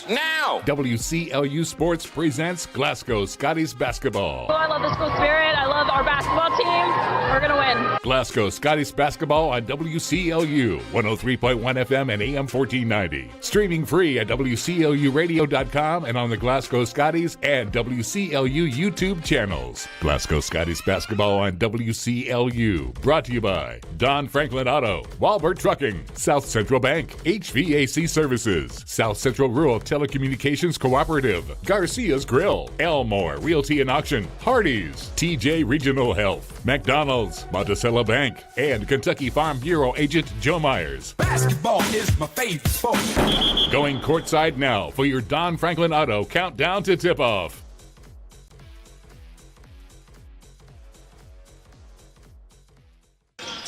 Sports, now! WCLU Sports presents Glasgow Scotties basketball. Oh, I love the school spirit. I love our basketball team. We're going to win. Glasgow Scotties basketball on WCLU, 103.1 FM and AM 1490. Streaming free at WCLUradio.com and on the Glasgow Scotties and WCLU YouTube channels. Glasgow Scotties basketball on WCLU. Brought to you by Don Franklin Auto, Walbert Trucking, South Central Bank, HVAC Services, South Central Rural Telecommunications Cooperative, Garcia's Grill, Elmore Realty and Auction, Hardee's, TJ Regional Health, McDonald's, Monticello Bank, and Kentucky Farm Bureau agent Joe Myers. Basketball is my favorite sport. Going courtside now for your Don Franklin Auto countdown to tip-off.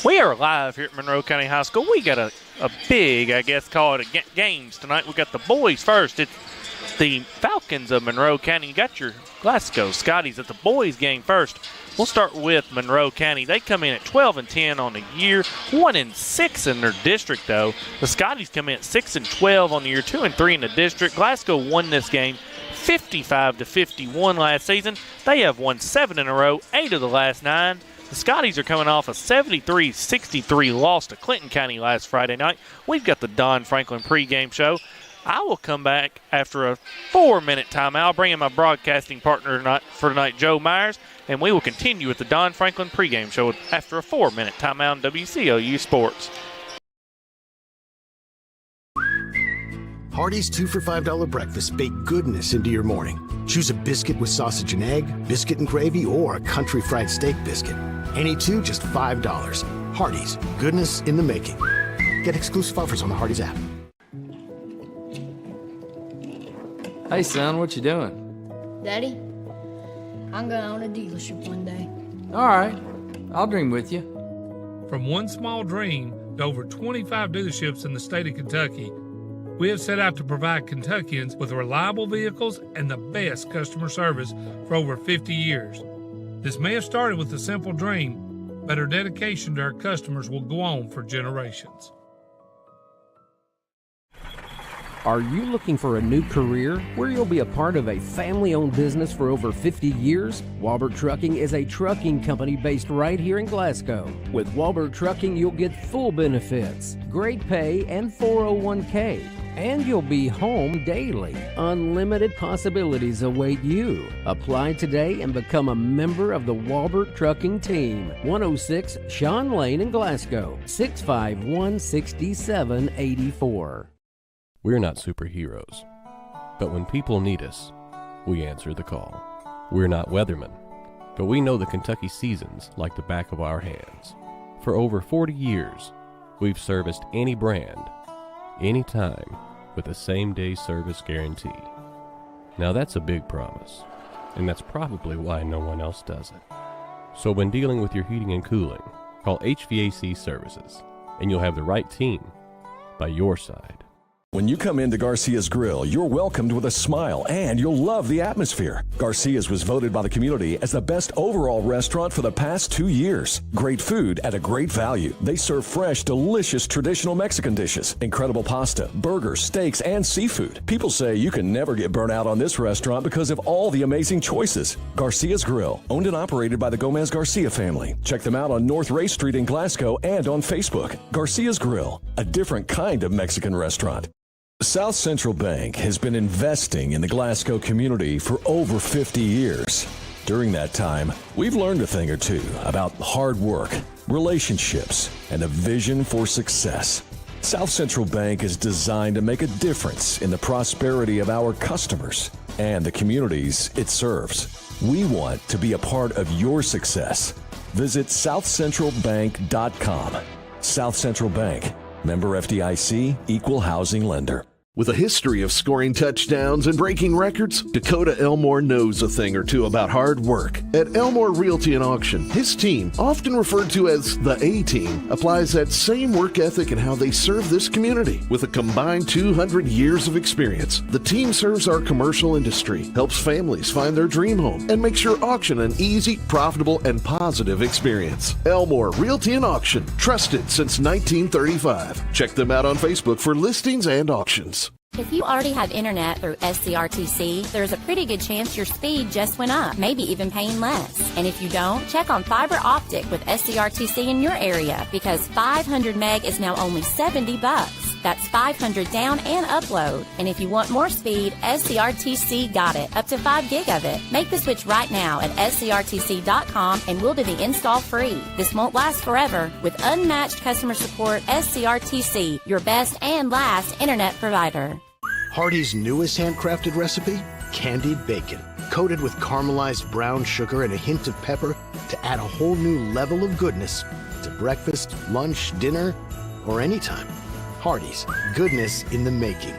We are live here at Monroe County High School. We got a big, I guess, call it games tonight. We got the boys first. It's the Falcons of Monroe County. You got your Glasgow Scotties at the boys game first. We'll start with Monroe County. They come in at 12-10 on the year, 1-6 in their district though. The Scotties come in at 6-12 on the year, 2-3 in the district. Glasgow won this game 55-51 last season. They have won 7 in a row, 8 of the last 9. The Scotties are coming off a 73-63 loss to Clinton County last Friday night. We've got the Don Franklin pregame show. I will come back after a 4-minute timeout. I'll bring in my broadcasting partner for tonight, Joe Myers, and we will continue with the Don Franklin pregame show after a 4-minute timeout on WCLU Sports. Hardee's 2 for $5 breakfast bake goodness into your morning. Choose a biscuit with sausage and egg, biscuit and gravy, or a country fried steak biscuit. Any two, just $5. Hardee's, goodness in the making. Get exclusive offers on the Hardee's app. Hey son, what you doing? Daddy, I'm gonna own a dealership one day. All right, I'll dream with you. From one small dream to over 25 dealerships in the state of Kentucky, we have set out to provide Kentuckians with reliable vehicles and the best customer service for over 50 years. This may have started with a simple dream, but our dedication to our customers will go on for generations. Are you looking for a new career where you'll be a part of a family-owned business for over 50 years? Walbert Trucking is a trucking company based right here in Glasgow. With Walbert Trucking, you'll get full benefits, great pay, and 401k. And you'll be home daily. Unlimited possibilities await you. Apply today and become a member of the Walbert Trucking team. 106 Sean Lane in Glasgow, 651-6784. We're not superheroes, but when people need us, we answer the call. We're not weathermen, but we know the Kentucky seasons like the back of our hands. For over 40 years, we've serviced any brand, anytime, with a same-day service guarantee. Now that's a big promise, and that's probably why no one else does it. So when dealing with your heating and cooling, call HVAC Services, and you'll have the right team by your side. When you come into Garcia's Grill, you're welcomed with a smile and you'll love the atmosphere. Garcia's was voted by the community as the best overall restaurant for the past 2 years. Great food at a great value. They serve fresh, delicious traditional Mexican dishes, incredible pasta, burgers, steaks, and seafood. People say you can never get burnt out on this restaurant because of all the amazing choices. Garcia's Grill, owned and operated by the Gomez Garcia family. Check them out on North Ray Street in Glasgow and on Facebook. Garcia's Grill, a different kind of Mexican restaurant. South Central Bank has been investing in the Glasgow community for over 50 years. During that time, we've learned a thing or two about hard work, relationships, and a vision for success. South Central Bank is designed to make a difference in the prosperity of our customers and the communities it serves. We want to be a part of your success. Visit southcentralbank.com. South Central Bank. Member FDIC, Equal Housing Lender. With a history of scoring touchdowns and breaking records, Dakota Elmore knows a thing or two about hard work. At Elmore Realty and Auction, his team, often referred to as the A-Team, applies that same work ethic in how they serve this community. With a combined 200 years of experience, the team serves our commercial industry, helps families find their dream home, and makes your auction an easy, profitable, and positive experience. Elmore Realty and Auction, trusted since 1935. Check them out on Facebook for listings and auctions. If you already have internet through SCRTC, there's a pretty good chance your speed just went up, maybe even paying less. And if you don't, check on fiber optic with SCRTC in your area, because 500 meg is now only $70. That's 500 down and upload. And if you want more speed, SCRTC got it, up to 5 gig of it. Make the switch right now at scrtc.com and we'll do the install free. This won't last forever. With unmatched customer support, SCRTC, your best and last internet provider. Hardee's newest handcrafted recipe? Candied bacon, coated with caramelized brown sugar and a hint of pepper to add a whole new level of goodness to breakfast, lunch, dinner, or anytime. Hardee's, goodness in the making.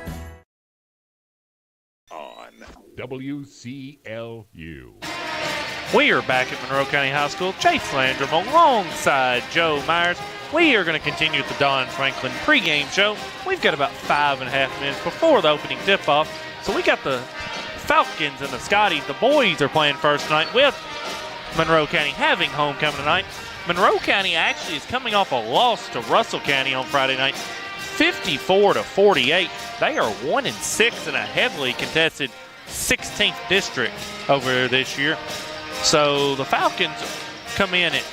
On WCLU. We are back at Monroe County High School. Chase Landrum alongside Joe Myers. We are going to continue with the Don Franklin pregame show. We've got about 5.5 minutes before the opening tip-off. So we got the Falcons and the Scotties. The boys are playing first tonight with Monroe County having homecoming tonight. Monroe County actually is coming off a loss to Russell County on Friday night, 54-48. They are 1-6 in a heavily contested 16th district over there this year. So the Falcons come in at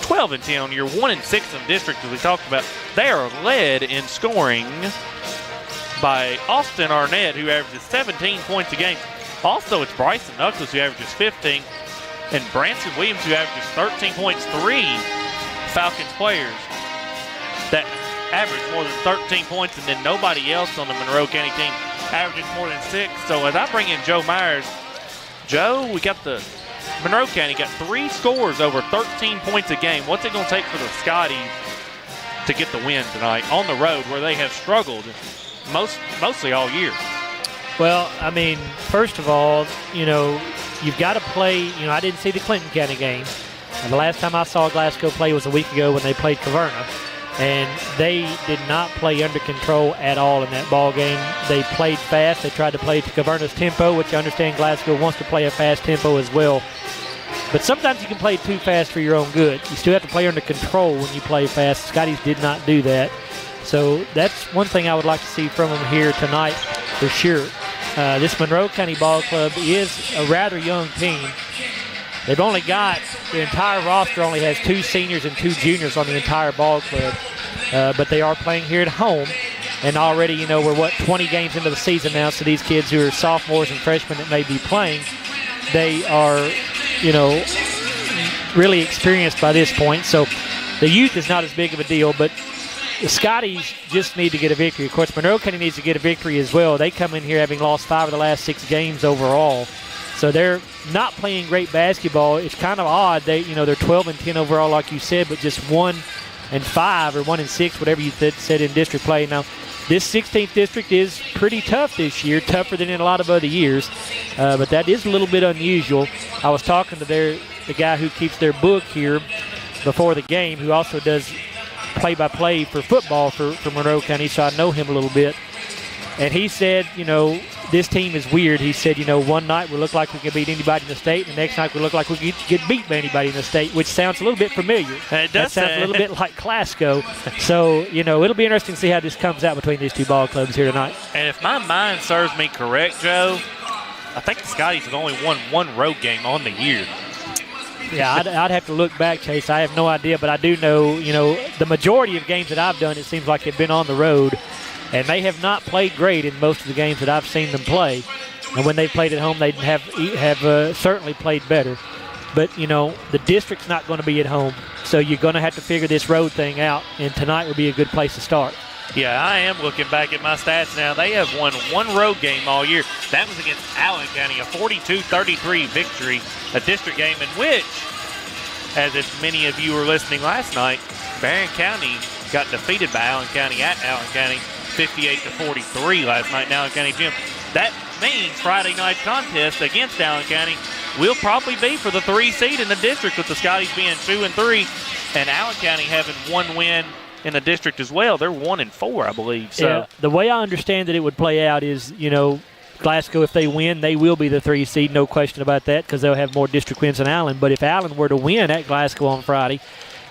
12-10 on year, 1-6 in the district, as we talked about. They are led in scoring by Austin Arnett, who averages 17 points a game. Also, it's Bryson Knuckles, who averages 15, and Branson Williams, who averages 13 points. 3 Falcons players that average more than 13 points, and then nobody else on the Monroe County team averages more than 6. So as I bring in Joe Myers, Joe, we got the Monroe County got 3 scores over 13 points a game. What's it going to take for the Scotties to get the win tonight on the road, where they have struggled mostly all year? Well, I mean, first of all, you've got to play. I didn't see the Clinton County game. And the last time I saw Glasgow play was a week ago when they played Caverna. And they did not play under control at all in that ball game. They played fast. They tried to play to Caverna's tempo, which I understand Glasgow wants to play a fast tempo as well. But sometimes you can play too fast for your own good. You still have to play under control when you play fast. Scotties did not do that. So that's one thing I would like to see from them here tonight for sure. This Monroe County Ball Club is a rather young team. They've only got, the entire roster only has 2 seniors and 2 juniors on the entire ball club. But they are playing here at home. And already, we're 20 games into the season now. So these kids who are sophomores and freshmen that may be playing, they are, really experienced by this point. So the youth is not as big of a deal, but the Scotties just need to get a victory. Of course, Monroe County needs to get a victory as well. They come in here having lost 5 of the last 6 games overall. So they're not playing great basketball. It's kind of odd. They're 12-10 overall, like you said, but just 1-5 or 1-6, whatever you said in district play. Now, this 16th district is pretty tough this year, tougher than in a lot of other years, but that is a little bit unusual. I was talking to the guy who keeps their book here before the game, who also does play-by-play for football for Monroe County, so I know him a little bit. And he said, this team is weird. He said, one night we look like we can beat anybody in the state, and the next night we look like we can get beat by anybody in the state, which sounds a little bit familiar. It does. That sounds a little bit like Glasgow. So, it'll be interesting to see how this comes out between these 2 ball clubs here tonight. And if my mind serves me correct, Joe, I think the Scotties have only won 1 road game on the year. Yeah, I'd have to look back, Chase. I have no idea, but I do know, the majority of games that I've done, it seems like they've been on the road. And they have not played great in most of the games that I've seen them play. And when they played at home, they have certainly played better. But, the district's not going to be at home. So you're going to have to figure this road thing out. And tonight would be a good place to start. Yeah, I am looking back at my stats now. They have won 1 road game all year. That was against Allen County, a 42-33 victory, a district game in which, as if many of you were listening last night, Barron County got defeated by Allen County at Allen County, 58-43 last night in Allen County Gym. That means Friday night's contest against Allen County will probably be for the 3 seed in the district, with the Scotties being 2-3 and Allen County having 1 win in the district as well. They're 1-4, I believe. So yeah, the way I understand that it would play out is, Glasgow, if they win, they will be the 3 seed, no question about that, because they'll have more district wins than Allen. But if Allen were to win at Glasgow on Friday,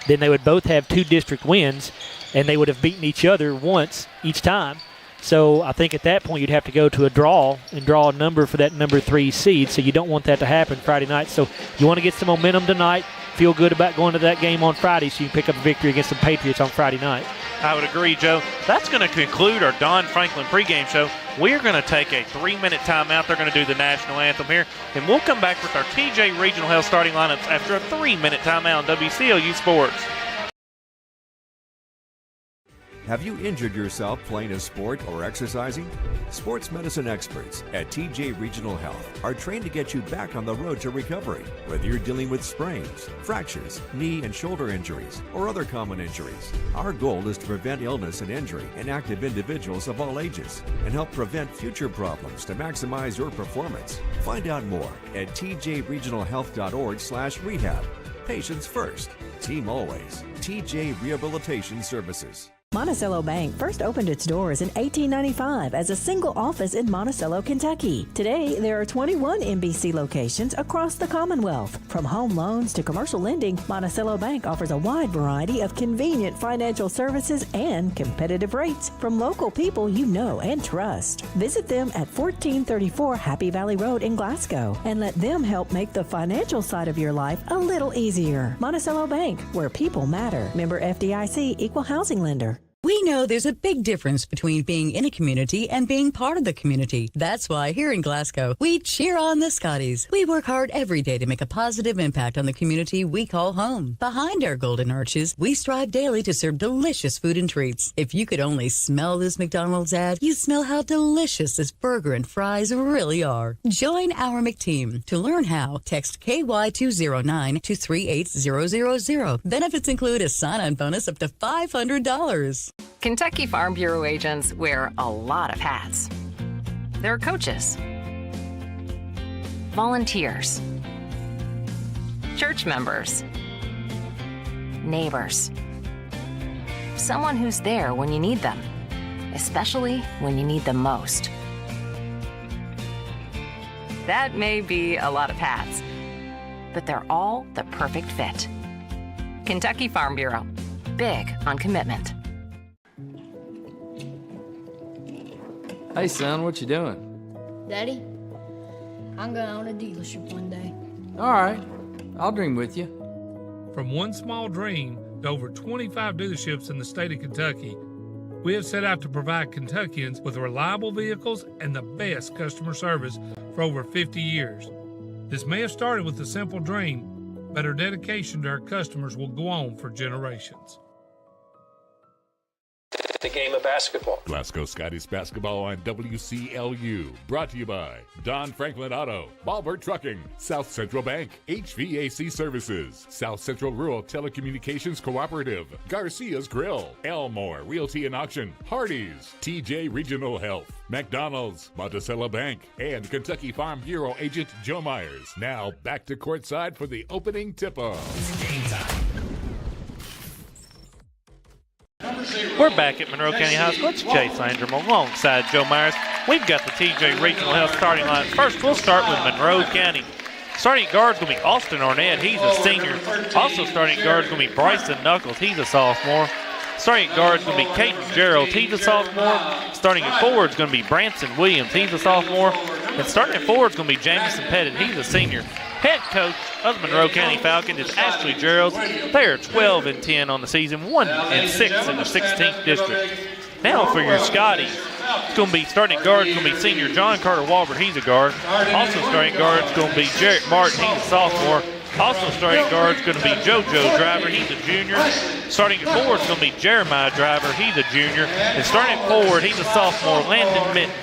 then they would both have 2 district wins, and they would have beaten each other once each time. So I think at that point you'd have to go to a draw and draw a number for that number 3 seed. So you don't want that to happen Friday night. So you want to get some momentum tonight, feel good about going to that game on Friday so you can pick up a victory against the Patriots on Friday night. I would agree, Joe. That's going to conclude our Don Franklin pregame show. We're going to take a 3-minute timeout. They're going to do the national anthem here, and we'll come back with our TJ Regional Health starting lineups after a 3-minute timeout on WCLU Sports. Have you injured yourself playing a sport or exercising? Sports medicine experts at TJ Regional Health are trained to get you back on the road to recovery, whether you're dealing with sprains, fractures, knee and shoulder injuries, or other common injuries. Our goal is to prevent illness and injury in active individuals of all ages and help prevent future problems to maximize your performance. Find out more at tjregionalhealth.org/rehab. Patients first, team always. TJ Rehabilitation Services. Monticello Bank first opened its doors in 1895 as a single office in Monticello, Kentucky. Today, there are 21 MBC locations across the Commonwealth. From home loans to commercial lending, Monticello Bank offers a wide variety of convenient financial services and competitive rates from local people you know and trust. Visit them at 1434 Happy Valley Road in Glasgow and let them help make the financial side of your life a little easier. Monticello Bank, where people matter. Member FDIC, Equal Housing Lender. We know there's a big difference between being in a community and being part of the community. That's why here in Glasgow, we cheer on the Scotties. We work hard every day to make a positive impact on the community we call home. Behind our golden arches, we strive daily to serve delicious food and treats. If you could only smell this McDonald's ad, you'd smell how delicious this burger and fries really are. Join our McTeam. To learn how, text KY209 to 38000. Benefits include a sign-on bonus up to $500. Kentucky Farm Bureau agents wear a lot of hats. They're coaches, volunteers, church members, neighbors, someone who's there when you need them, especially when you need them most. That may be a lot of hats, but they're all the perfect fit. Kentucky Farm Bureau, big on commitment. Hey, son, what you doing? Daddy, I'm going to own a dealership one day. All right, I'll dream with you. From one small dream to over 25 dealerships in the state of Kentucky, we have set out to provide Kentuckians with reliable vehicles and the best customer service for over 50 years. This may have started with a simple dream, but our dedication to our customers will go on for generations. The game of basketball. Glasgow Scotties basketball on WCLU. Brought to you by Don Franklin Auto, Balbert Trucking, South Central Bank, HVAC Services, South Central Rural Telecommunications Cooperative, Garcia's Grill, Elmore Realty and Auction, Hardee's, TJ Regional Health, McDonald's, Monticello Bank, and Kentucky Farm Bureau agent Joe Myers. Now back to courtside for the opening tip-off. Game time. We're back at Monroe County High School. It's Chase Landrum alongside Joe Myers. We've got the TJ Regional Health starting line. First, we'll start with Monroe County. Starting guard's going to be Austin Arnett. He's a senior. Also starting guard's going to be Bryson Knuckles. He's a sophomore. Starting guard's going to be Caden Gerald. He's a sophomore. Starting at forward's going to be Branson Williams. He's a sophomore. And starting at forward's going to be Jamison Pettit. He's a senior. Head coach of the Monroe County Falcons is Ashley Geralds. They are 12-10 on the season, 1-6 in the 16th district. Now for your Scotties, it's going to be starting guard. It's going to be senior John Carter Walbert. He's a guard. Also starting guard is going to be Jarrett Martin. He's a sophomore. Also starting guard is going to be JoJo Driver. He's a junior. Starting at forward is going to be Jeremiah Driver. He's a junior. And starting at forward, he's a sophomore, Landon Mitten.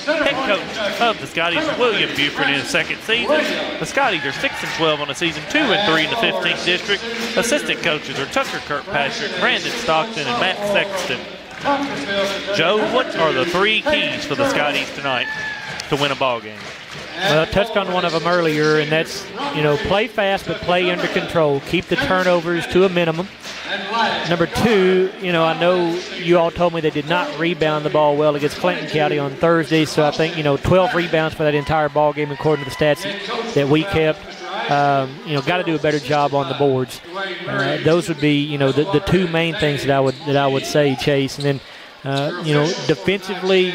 Head coach of the Scotties, William Buford, in his second season. The Scotties are 6-12 on the season, 2-3 in the 15th district. Assistant coaches are Tucker Kirkpatrick, Brandon Stockton, and Matt Sexton. Joe, what are the three keys for the Scotties tonight to win a ball game? Well, I touched on one of them earlier, and that's, play fast but play under control. Keep the turnovers to a minimum. Number two, I know you all told me they did not rebound the ball well against Clinton County on Thursday, so I think, 12 rebounds for that entire ball game according to the stats that we kept. Got to do a better job on the boards. Those would be, the two main things that I would say, Chase. And then Defensively,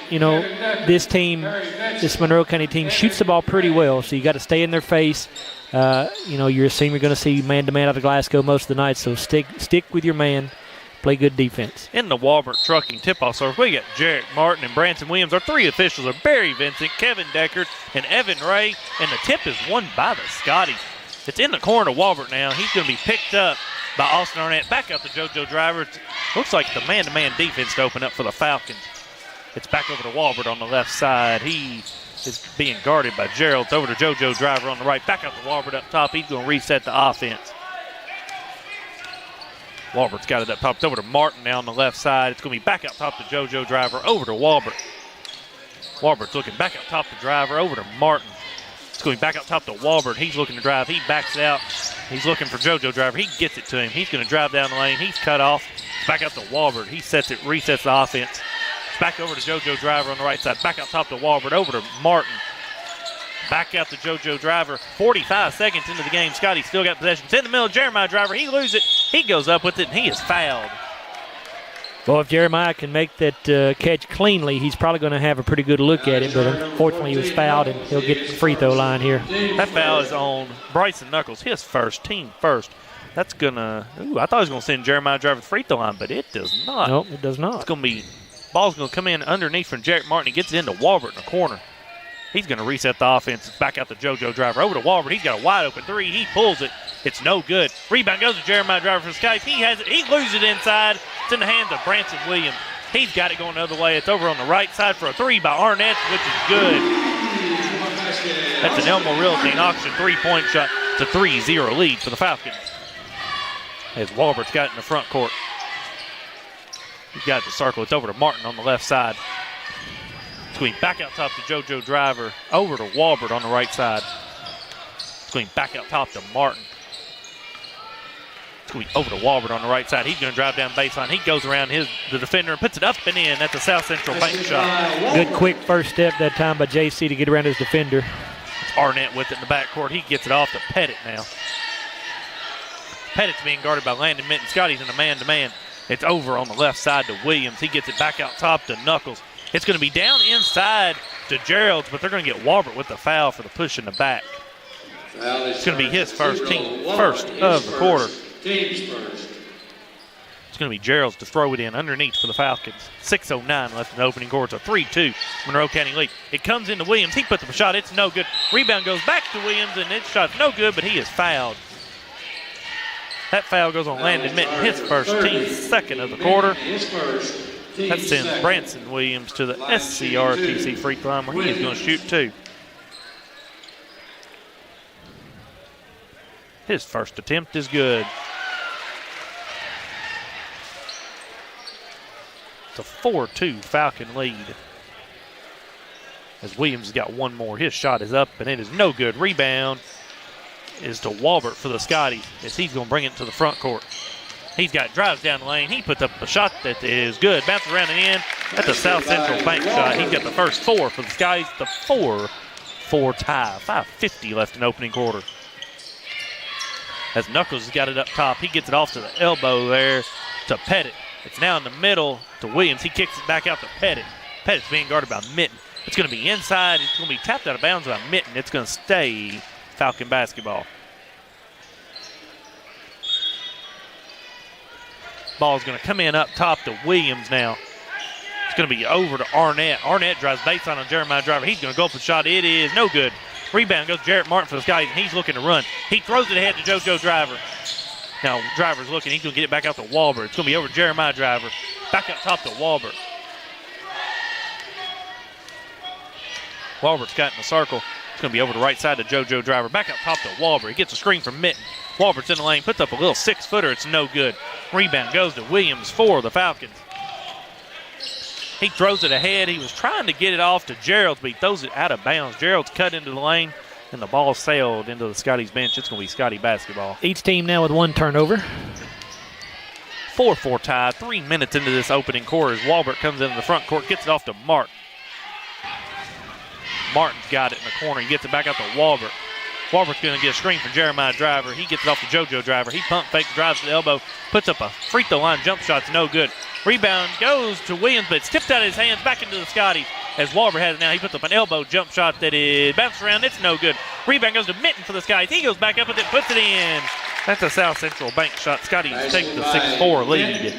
this Monroe County team shoots the ball pretty well, so you got to stay in their face. You're assuming you're going to see man-to-man out of Glasgow most of the night, so stick with your man. Play good defense. In the Walbert Trucking tip-off service, we got Jarrett Martin and Branson Williams. Our three officials are Barry Vincent, Kevin Deckard, and Evan Ray, and the tip is won by the Scotties. It's in the corner of Walbert now. He's going to be picked up by Austin Arnett. Back out to JoJo Driver. Looks like the man-to-man defense to open up for the Falcons. It's back over to Walbert on the left side. He is being guarded by Gerald. It's over to JoJo Driver on the right. Back out to Walbert up top. He's going to reset the offense. Walbert's got it up top. It's over to Martin now on the left side. It's going to be back out top to JoJo Driver. Over to Walbert. Walbert's looking back out top to Driver. Over to Martin. It's going back out top to Walbert. He's looking to drive. He backs it out. He's looking for JoJo Driver. He gets it to him. He's going to drive down the lane. He's cut off. It's back out to Walbert. He resets the offense. It's back over to JoJo Driver on the right side. Back out top to Walbert. Over to Martin. Back out to JoJo Driver. 45 seconds into the game. Scotty still got possession. It's in the middle. Jeremiah Driver. He loses it. He goes up with it, and he is fouled. Well, if Jeremiah can make that catch cleanly, he's probably going to have a pretty good look at it, but unfortunately he was fouled, and he'll get the free throw line here. That foul is on Bryson Knuckles, his first, team first. That's going to – I thought he was going to send Jeremiah Driver to the free throw line, but it does not. Nope, it does not. It's going to be – ball's going to come in underneath from Jarrett Martin. He gets it into Walbert in the corner. He's going to reset the offense. It's back out to JoJo Driver. Over to Walbert. He's got a wide open three. He pulls it. It's no good. Rebound goes to Jeremiah Driver for the Skies. He has it. He loses it inside. It's in the hands of Branson Williams. He's got it going the other way. It's over on the right side for a three by Arnett, which is good. That's an Elmo Realty and Auction three-point shot. It's a 3-0 lead for the Falcons. As Walbert's got it in the front court. He's got the circle. It's over to Martin on the left side. It's going back out top to JoJo Driver. Over to Walbert on the right side. It's going back out top to Martin. It's going over to Walbert on the right side. He's going to drive down baseline. He goes around the defender and puts it up and in. That's a South Central bank shot. Good quick first step that time by JC to get around his defender. It's Arnett with it in the backcourt. He gets it off to Pettit now. Pettit's being guarded by Landon Minton. Scotty's in a man-to-man. It's over on the left side to Williams. He gets it back out top to Knuckles. It's going to be down inside to Gerald's, but they're going to get Walbert with the foul for the push in the back. It's going to be his first of the quarter. It's going to be Gerald's to throw it in underneath for the Falcons. 6:09 left in the opening quarter. It's a 3-2 Monroe County lead. It comes into Williams. He puts up a shot. It's no good. Rebound goes back to Williams, and his shot's no good, but he is fouled. That foul goes on Landon Minton, his first, team's second of the quarter. That sends Branson Williams to the SCRTC free throw line where he is going to shoot two. His first attempt is good. It's a 4-2 Falcon lead. As Williams has got one more. His shot is up, and it is no good. Rebound is to Walbert for the Scotties as he's going to bring it to the front court. He's got drives down the lane. He puts up a shot that is good. Bounces around and in. That's a South Central bank shot. He's got the first four for the Scotties. The 4-4 tie. 5:50 left in opening quarter. As Knuckles has got it up top. He gets it off to the elbow there to Pettit. It's now in the middle to Williams. He kicks it back out to Pettit. Pettit's being guarded by Minton. It's going to be inside. It's going to be tapped out of bounds by Minton. It's going to stay Falcon basketball. Ball's going to come in up top to Williams now. It's going to be over to Arnett. Arnett drives baseline on Jeremiah Driver. He's going to go for a shot. It is no good. Rebound goes to Jarrett Martin for the Scotties, and he's looking to run. He throws it ahead to JoJo Driver. Now Driver's looking. He's going to get it back out to Walbert. It's going to be over to Jeremiah Driver. Back up top to Walbert. Walbert's got in the circle. It's going to be over the right side to JoJo Driver. Back up top to Walbert. He gets a screen from Minton. Walbert's in the lane. Puts up a little 6-footer. It's no good. Rebound goes to Williams for the Falcons. He throws it ahead. He was trying to get it off to Gerald, but he throws it out of bounds. Gerald's cut into the lane, and the ball sailed into the Scotties bench. It's going to be Scotty basketball. Each team now with one turnover. 4-4 tie. 3 minutes into this opening quarter as Walbert comes into the front court, gets it off to Martin. Martin's got it in the corner. He gets it back out to Walbert. Walbert's going to get a screen from Jeremiah Driver. He gets it off to JoJo Driver. He pump fakes, drives to the elbow, puts up a free throw line jump shot's no good. Rebound goes to Williams, but it's tipped out of his hands back into the Scotties as Walbert has it now. He puts up an elbow jump shot that is bounced around. It's no good. Rebound goes to Mitten for the Scotties. He goes back up with it, puts it in. That's a South Central bank shot. Scotties take the 6-4 lead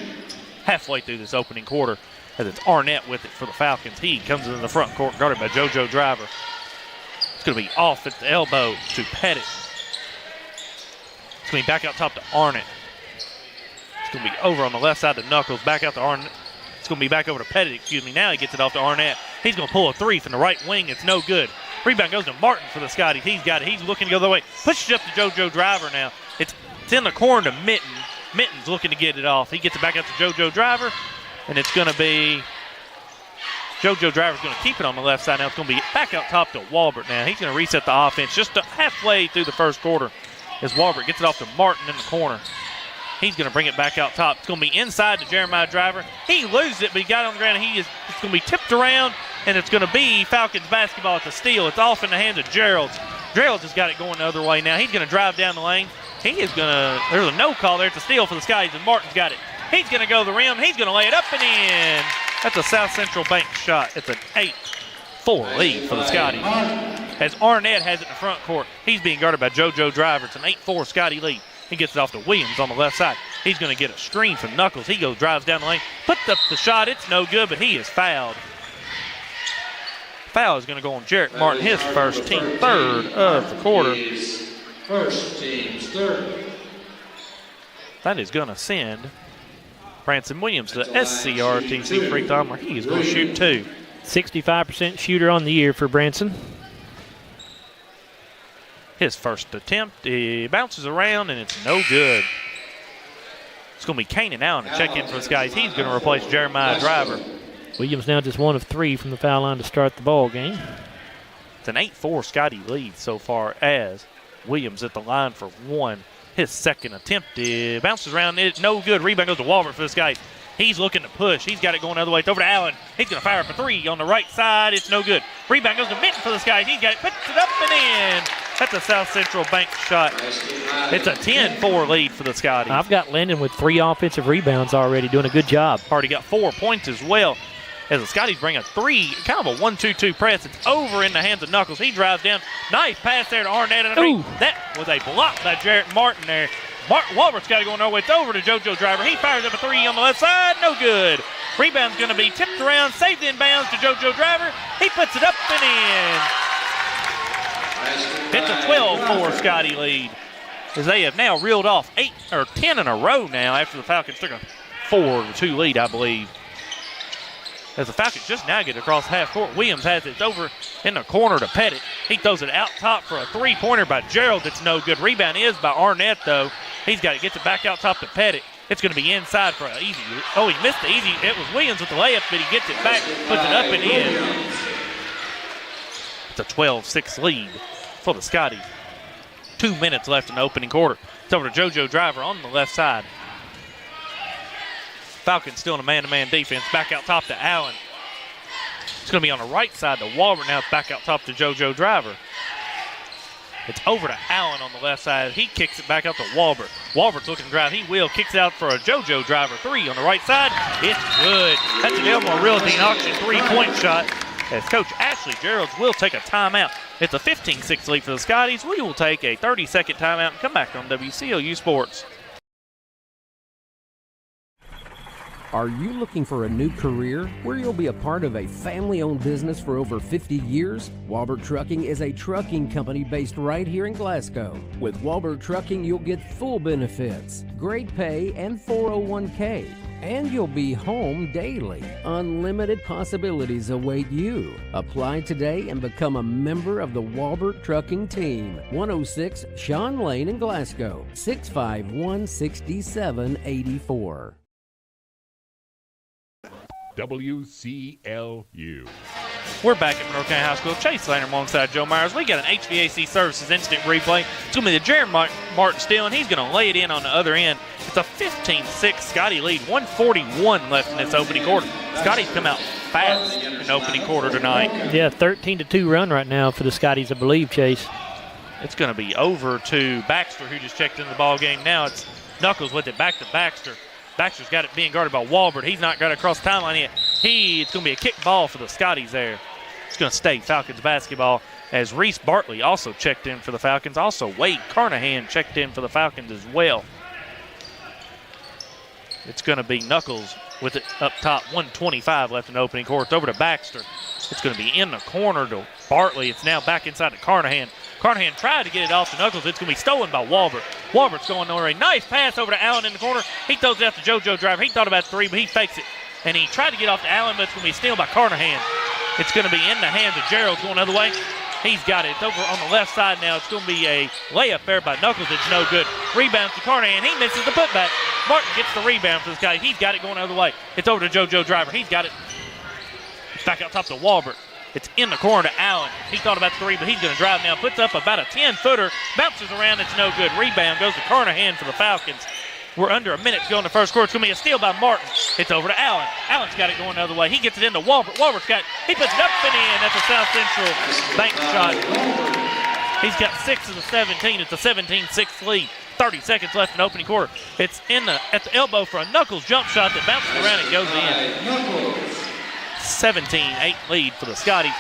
halfway through this opening quarter as it's Arnett with it for the Falcons. He comes in the front court, guarded by JoJo Driver. It's going to be off at the elbow to Pettit. It's going to be back out top to Arnett. It's going to be over on the left side to Knuckles, back out to Arnett. It's going to be back over to Pettit, Now he gets it off to Arnett. He's going to pull a three from the right wing. It's no good. Rebound goes to Martin for the Scotties. He's got it. He's looking to go the way. Pushes it up to JoJo Driver now. It's in the corner to Mitten. Mitten's looking to get it off. He gets it back out to JoJo Driver, and it's going to be JoJo Driver's going to keep it on the left side now. It's going to be back out top to Walbert now. He's going to reset the offense just halfway through the first quarter as Walbert gets it off to Martin in the corner. He's going to bring it back out top. It's going to be inside to Jeremiah Driver. He loses it, but he got it on the ground. It's going to be tipped around, and it's going to be Falcons basketball at the steal. It's off in the hands of Gerald's. Gerald's has got it going the other way now. He's going to drive down the lane. There's a no call there. It's a steal for the Scotties, and Martin's got it. He's going to go to the rim. He's going to lay it up and in. That's a South Central bank shot. It's an 8-4 lead for the Scotties. As Arnett has it in the front court, he's being guarded by JoJo Driver. It's an 8-4 Scottie lead. He gets it off to Williams on the left side. He's going to get a screen from Knuckles. He drives down the lane, puts up the shot. It's no good, but he is fouled. Foul is going to go on Jarrett Martin, his first, team third of the quarter. First team's third. That is going to send Branson Williams to the SCRTC free throw where he is going to shoot two. 65% shooter on the year for Branson. His first attempt, he bounces around and it's no good. It's going to be Kanan Allen to check in for the Skies. He's going to replace Jeremiah Driver. Williams now just 1 of 3 from the foul line to start the ball game. It's an 8-4 Scottie lead so far as Williams at the line for one. His second attempt bounces around. It's no good. Rebound goes to Walbert for this guy. He's looking to push. He's got it going the other way. It's over to Allen. He's going to fire up a three on the right side. It's no good. Rebound goes to Mitten for this guy. He's got it. Puts it up and in. That's a South Central bank shot. It's a 10-4 lead for the Scotties. I've got Linden with 3 offensive rebounds already, doing a good job. Already got 4 points as well. As the Scotties bring a 3, kind of a 1-2-2 press. It's over in the hands of Knuckles. He drives down. Nice pass there to Arnett. That was a block by Jarrett Martin there. Walbert's got to go nowhere. It's over to JoJo Driver. He fires up a 3 on the left side. No good. Rebound's going to be tipped around, saved in bounds to JoJo Driver. He puts it up and in. It's a 12-4 Scottie lead, as they have now reeled off 8 or 10 in a row now after the Falcons took a 4-2 lead, I believe. As the Falcons just now get across half court, Williams has it over in the corner to Pettit. He throws it out top for a 3-pointer by Gerald. That's no good. Rebound is by Arnett, though. He's got it, gets it back out top to Pettit. It's going to be inside for an easy. Oh, he missed the easy. It was Williams with the layup, but he gets it back, puts it up and in. It's a 12-6 lead for the Scotties. 2 minutes left in the opening quarter. It's over to JoJo Driver on the left side. Falcons still in a man-to-man defense. Back out top to Allen. It's going to be on the right side to Walbert. Now it's back out top to JoJo Driver. It's over to Allen on the left side. He kicks it back out to Walbert. Walbert's looking to drive. He will. Kicks it out for a JoJo Driver 3 on the right side. It's good. That's an Elmore Realty Auction 3-point shot. As Coach Ashley Geralds will take a timeout. It's a 15-6 lead for the Scotties. We will take a 30-second timeout and come back on WCLU Sports. Are you looking for a new career where you'll be a part of a family-owned business for over 50 years? Walbert Trucking is a trucking company based right here in Glasgow. With Walbert Trucking, you'll get full benefits, great pay, and 401k. And you'll be home daily. Unlimited possibilities await you. Apply today and become a member of the Walbert Trucking team. 106 Sean Lane in Glasgow, 651-6784. WCLU. We're back at Monroe County High School. Chase Laner alongside Joe Myers. We got an HVAC Services instant replay. It's going to be the Jared Martin steal, and he's going to lay it in on the other end. It's a 15-6 Scottie lead. 1:41 left in this opening quarter. Scotty's come out fast in the opening quarter tonight. Yeah, 13-2 run right now for the Scotties, I believe, Chase. It's going to be over to Baxter, who just checked into the ball game. Now it's Knuckles with it back to Baxter. Baxter's got it being guarded by Walbert. He's not got it across the timeline yet. It's going to be a kick ball for the Scotties there. It's going to stay Falcons basketball as Reese Bartley also checked in for the Falcons. Also, Wade Carnahan checked in for the Falcons as well. It's going to be Knuckles with it up top. 1:25 left in the opening quarter. It's over to Baxter. It's going to be in the corner to Bartley. It's now back inside to Carnahan. Carnahan tried to get it off to Knuckles. It's going to be stolen by Walbert. Walbert's going nowhere. A nice pass over to Allen in the corner. He throws it out to JoJo Driver. He thought about three, but he fakes it. And he tried to get off to Allen, but it's going to be stealed by Carnahan. It's going to be in the hands of Gerald going the other way. He's got it. It's over on the left side now. It's going to be a layup there by Knuckles. It's no good. Rebound to Carnahan. He misses the putback. Martin gets the rebound for this guy. He's got it going the other way. It's over to JoJo Driver. He's got it. It's back out top to Walbert. It's in the corner to Allen. He thought about three, but he's going to drive now. Puts up about a 10-footer. Bounces around. It's no good. Rebound goes to Carnahan for the Falcons. We're under a minute to go in the first quarter. It's going to be a steal by Martin. It's over to Allen. Allen's got it going the other way. He gets it into Walbert. Walbert's got it. He puts it up and in. That's a South Central bank shot. He's got 6 of the 17. It's a 17-6 lead. 30 seconds left in the opening quarter. It's at the elbow for a Knuckles jump shot that bounces around and goes in. 17-8 lead for the Scotties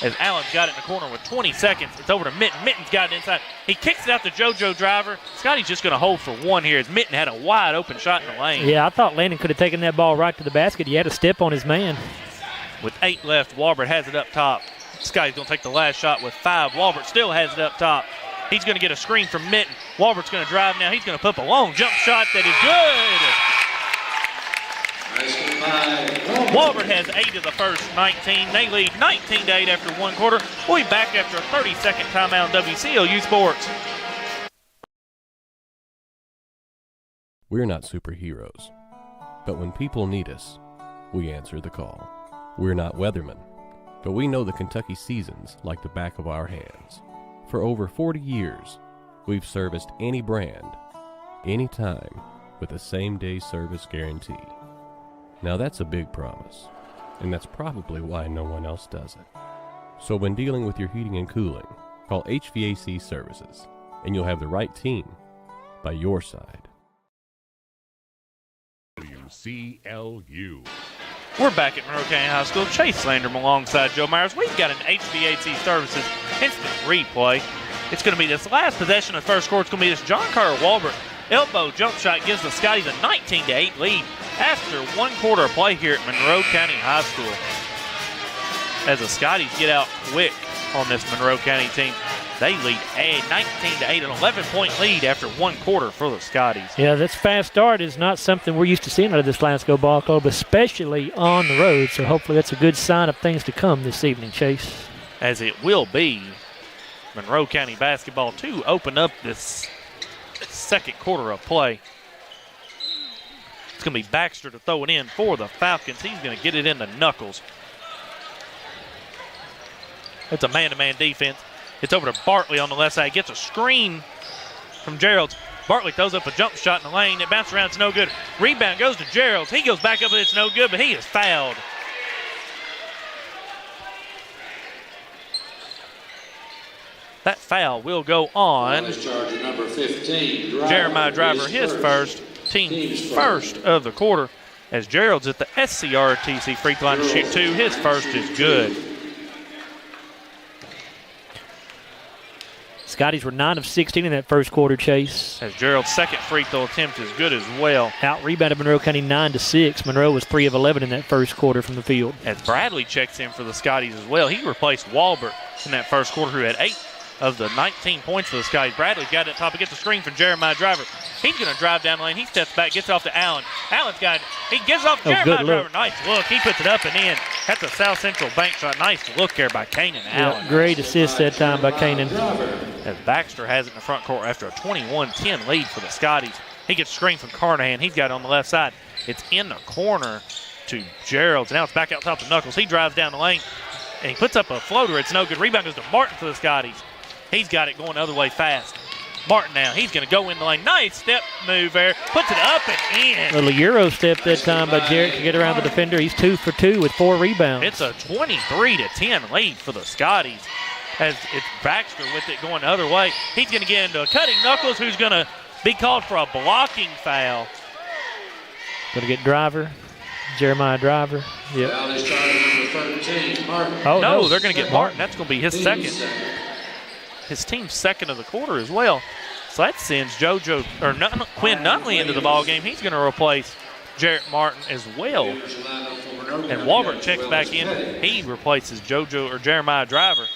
as Allen's got it in the corner with 20 seconds. It's over to Mitten. Mitten's got it inside. He kicks it out to JoJo Driver. Scotty's just going to hold for one here as Mitten had a wide open shot in the lane. Yeah, I thought Landon could have taken that ball right to the basket. He had a step on his man. With 8 left, Walbert has it up top. Scotty's going to take the last shot with 5. Walbert still has it up top. He's going to get a screen from Mitten. Walbert's going to drive now. He's going to put up a long jump shot that is good. Walbert has 8 of the first 19. They lead 19-8 after one quarter. We'll be back after a 30-second timeout on WCLU Sports. We're not superheroes, but when people need us, we answer the call. We're not weathermen, but we know the Kentucky seasons like the back of our hands. For over 40 years, we've serviced any brand, anytime, with a same-day service guarantee. Now that's a big promise, and that's probably why no one else does it. So when dealing with your heating and cooling, call HVAC Services, and you'll have the right team by your side. WCLU. We're back at Monroe County High School. Chase Landrum alongside Joe Myers. We've got an HVAC Services instant replay. It's going to be this last possession of the first quarter. It's going to be this John Carter Walbert elbow jump shot gives the Scotties a 19-8 lead after one quarter of play here at Monroe County High School. As the Scotties get out quick on this Monroe County team, they lead a 19-8, an 11-point lead after one quarter for the Scotties. Yeah, this fast start is not something we're used to seeing out of this Glasgow ball club, especially on the road. So hopefully that's a good sign of things to come this evening, Chase. As it will be, Monroe County basketball to open up this second quarter of play. It's going to be Baxter to throw it in for the Falcons. He's going to get it into Knuckles. It's a man-to-man defense. It's over to Bartley on the left side. Gets a screen from Geralds. Bartley throws up a jump shot in the lane. It bounces around. It's no good. Rebound goes to Geralds. He goes back up and it's no good, but he is fouled. That foul will go on Number 15, Jeremiah Driver, his first, team's first of the quarter. As Gerald's at the SCRTC free throw line to shoot 2. His first is good. Scotties were 9 of 16 in that first quarter, Chase. As Gerald's second free throw attempt is good as well. Out-rebounded Monroe County 9-6. Monroe was 3 of 11 in that first quarter from the field. As Bradley checks in for the Scotties as well. He replaced Walbert in that first quarter, who had 8 of the 19 points for the Scotties. Bradley got it at top. He gets the screen from Jeremiah Driver. He's going to drive down the lane. He steps back, gets off to Allen. Allen's got it. He gets off to Jeremiah Driver. Nice look. He puts it up and in. That's a South Central bank shot. Nice look there by Kanan Allen. Great assist that time by Kanan. As Baxter has it in the front court after a 21-10 lead for the Scotties. He gets screened from Carnahan. He's got it on the left side. It's in the corner to Geralds. Now it's back out top to Knuckles. He drives down the lane, and he puts up a floater. It's no good. Rebound goes to Martin for the Scotties. He's got it going the other way fast. Martin now, he's going to go in the lane. Nice step move there. Puts it up and in. Little Euro step that time by Jarrett to get around the defender. He's 2 for 2 with 4 rebounds. It's a 23-10 lead for the Scotties. as it's Baxter with it going the other way. He's going to get into a cutting knuckles, who's going to be called for a blocking foul. Going to get Driver, Jeremiah Driver. Yep. Foul is charged number 13, Martin. Oh, no, they're going to get Martin. That's going to be his second. His team's second of the quarter as well. So that sends Quinn Nunley into the ball game. He's going to replace Jarrett Martin as well. And Walbert checks back in. He replaces Jeremiah Driver.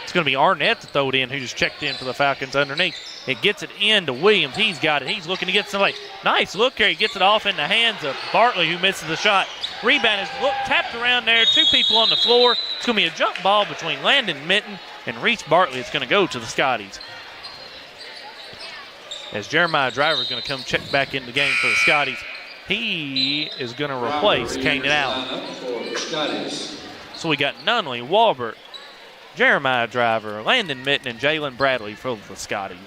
It's going to be Arnett to throw it in, who just checked in for the Falcons underneath. It gets it into Williams. He's got it. He's looking to get somebody. Nice look here. He gets it off in the hands of Bartley, who misses the shot. Rebound is tapped around there. Two people on the floor. It's going to be a jump ball between Landon Mitten and Reese Bartley. It's going to go to the Scotties. As Jeremiah Driver is going to come check back in the game for the Scotties. He is going to replace Kanan Allen. So we got Nunley, Walbert, Jeremiah Driver, Landon Mitten, and Jalen Bradley for the Scotties.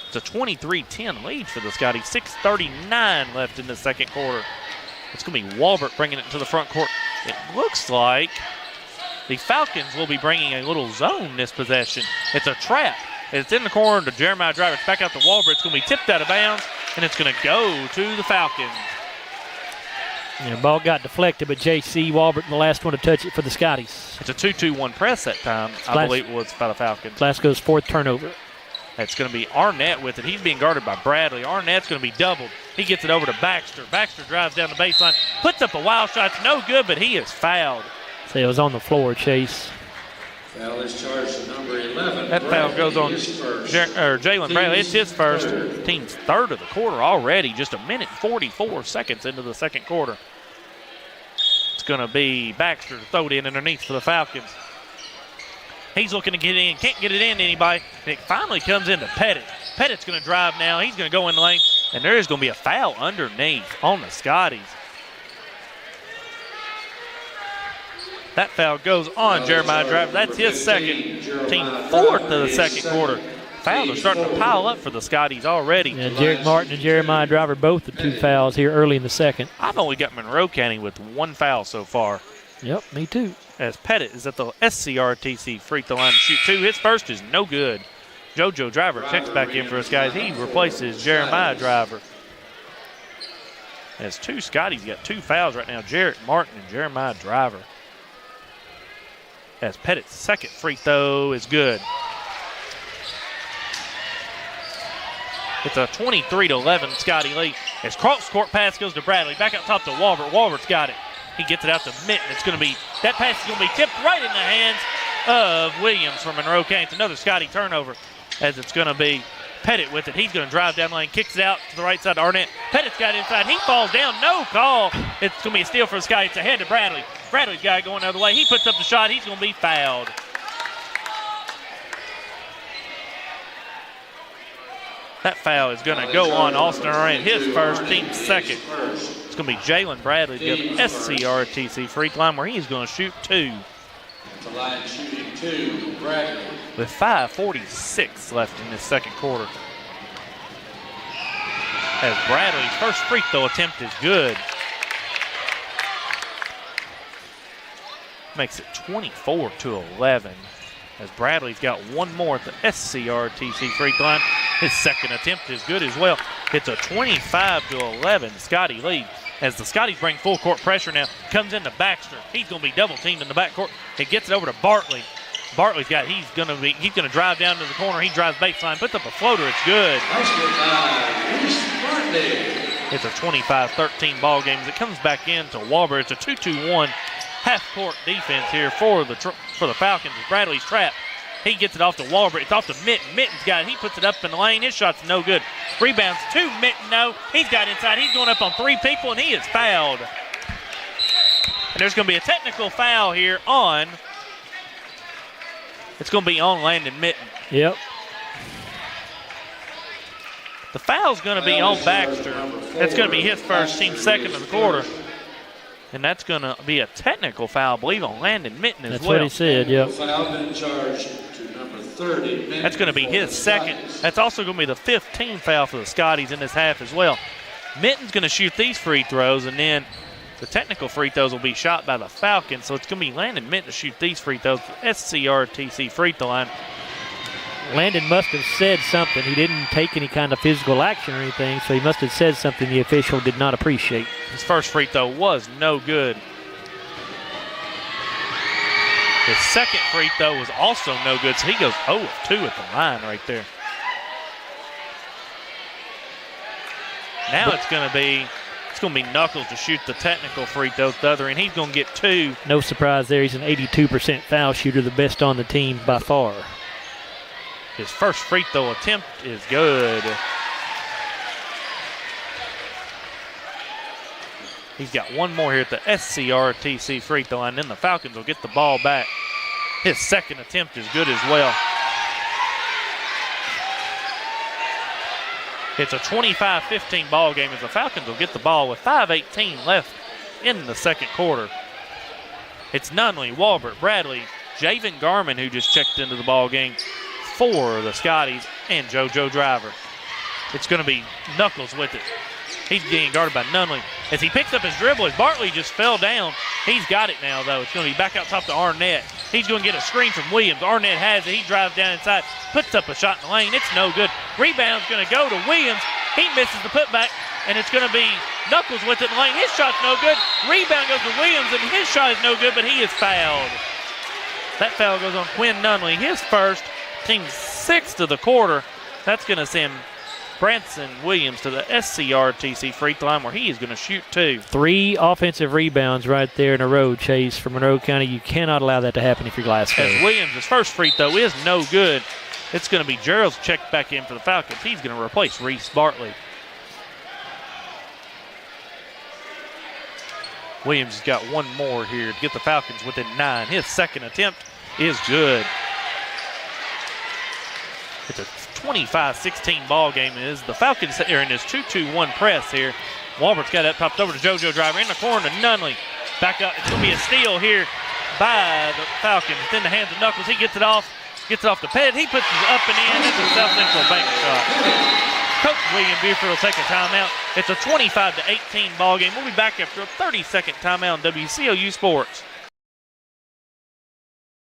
It's a 23-10 lead for the Scotties. 6:39 left in the second quarter. It's going to be Walbert bringing it to the front court. It looks like the Falcons will be bringing a little zone this possession. It's a trap. It's in the corner to Jeremiah Driver. It's back out to Walbert. It's going to be tipped out of bounds, and it's going to go to the Falcons. Yeah, ball got deflected, but J.C. Walbert, the last one to touch it for the Scotties. It's a 2-2-1 press that time, I believe it was by the Falcons. Glasgow's fourth turnover. That's going to be Arnett with it. He's being guarded by Bradley. Arnett's going to be doubled. He gets it over to Baxter. Baxter drives down the baseline, puts up a wild shot. It's no good, but he is fouled. So it was on the floor, Chase. Foul is charged to number 11. That foul goes on Jalen Bradley. It's his first. Team's third of the quarter already. Just 1:44 seconds into the second quarter. It's going to be Baxter to throw it in underneath for the Falcons. He's looking to get in. Can't get it in to anybody. And it finally comes into Pettit. Pettit's going to drive now. He's going to go in the lane. And there is going to be a foul underneath on the Scotties. That foul goes on Jeremiah Driver. That's his second. Team fourth of the second quarter. Fouls are starting to pile up for the Scotties already. Yeah, Jarrett Martin and Jeremiah Driver both the two fouls here early in the second. I've only got Monroe County with one foul so far. Yep, me too. As Pettit is at the SCRTC free throw line to shoot two. His first is no good. JoJo Driver checks back in for us, guys. He replaces Jeremiah Driver. As two Scotties got two fouls right now, Jarrett Martin and Jeremiah Driver. As Pettit's second free throw is good. It's a 23-11 Scotty lead. As cross-court pass goes to Bradley. Back up top to Walbert. Walbert's got it. He gets it out to Mitten. That pass is going to be tipped right in the hands of Williams from Monroe County. It's another Scotty turnover, as it's going to be Pettit with it. He's going to drive down the lane, kicks it out to the right side to Arnett. Pettit's got it inside. He falls down. No call. It's going to be a steal for the Scotty. It's ahead to Bradley. Bradley's got it going the other way. He puts up the shot. He's going to be fouled. That foul is going to go on Austin Arnett, his first, team second. It's going to be Jalen Bradley to the SCRTC free throw line, where he's going to shoot two. The line shooting two, Bradley. With 5:46 left in this second quarter. As Bradley's first free throw attempt is good. Makes it 24-11. As Bradley's got one more at the SCRTC free throw line. His second attempt is good as well. It's a 25-11 Scotty lead. As the Scotties bring full court pressure now, comes into Baxter. He's going to be double teamed in the backcourt. He gets it over to Bartley. Bartley's got. He's going to drive down to the corner. He drives baseline, puts up a floater. It's good. It's a 25-13 ball game as it comes back into Walbert. It's a 2-2-1 half-court defense here for the Falcons. Bradley's trapped. He gets it off to Walbert. It's off to Mitten. Mitten's got it. He puts it up in the lane. His shot's no good. Rebounds to Mitten. No. He's got inside. He's going up on three people, and he is fouled. And there's going to be a technical foul here on. It's going to be on Landon Mitten. Yep. The foul's going to be on Baxter. That's going to be his first, team second of the quarter. And that's going to be a technical foul, I believe, on Landon Mitten as well. That's what he said, yep. Foul been charged to number 30. That's going to be his second. That's also going to be the 15th foul for the Scotties in this half as well. Mitten's going to shoot these free throws, and then The technical free throws will be shot by the Falcons, so it's going to be Landon Mint to shoot these free throws. SCRTC free throw line. Landon must have said something. He didn't take any kind of physical action or anything, so he must have said something the official did not appreciate. His first free throw was no good. His second free throw was also no good, so he goes 0 of 2 at the line right there. Now it's going to be Knuckles to shoot the technical free throws the other, and he's going to get 2. No surprise there. He's an 82% foul shooter, the best on the team by far. His first free throw attempt is good. He's got one more here at the SCRTC free throw line. Then the Falcons will get the ball back. His second attempt is good as well. It's a 25-15 ball game as the Falcons will get the ball with 5:18 left in the second quarter. It's Nunley, Walbert, Bradley, Javen Garman, who just checked into the ball game for the Scotties, and JoJo Driver. It's going to be Knuckles with it. He's getting guarded by Nunley. As he picks up his dribble, as Bartley just fell down, he's got it now, though. It's going to be back out top to Arnett. He's going to get a screen from Williams. Arnett has it. He drives down inside, puts up a shot in the lane. It's no good. Rebound's going to go to Williams. He misses the putback, and it's going to be Knuckles with it in the lane. His shot's no good. Rebound goes to Williams, and his shot is no good, but he is fouled. That foul goes on Quinn Nunley. His first, team 6th of the quarter. That's going to send Branson Williams to the SCRTC free throw line where he is going to shoot 2. 3 offensive rebounds right there in a row, Chase, for Monroe County. You cannot allow that to happen if you're Glasgow. As Williams' first free throw is no good. It's going to be Gerald's checked back in for the Falcons. He's going to replace Reese Bartley. Williams has got one more here to get the Falcons within 9. His second attempt is good. It's a 25-16 ball game. The Falcons are in this 2-2-1 press here. Walbert's got it popped over to JoJo Driver in the corner to Nunley. Back up. It's going to be a steal here by the Falcons. It's in the hands of Knuckles. He gets it off the pad. He puts it up and in. It's a South Central bank shot. Coach William Buford will take a timeout. It's a 25-18 ball game. We'll be back after a 30-second timeout on WCLU Sports.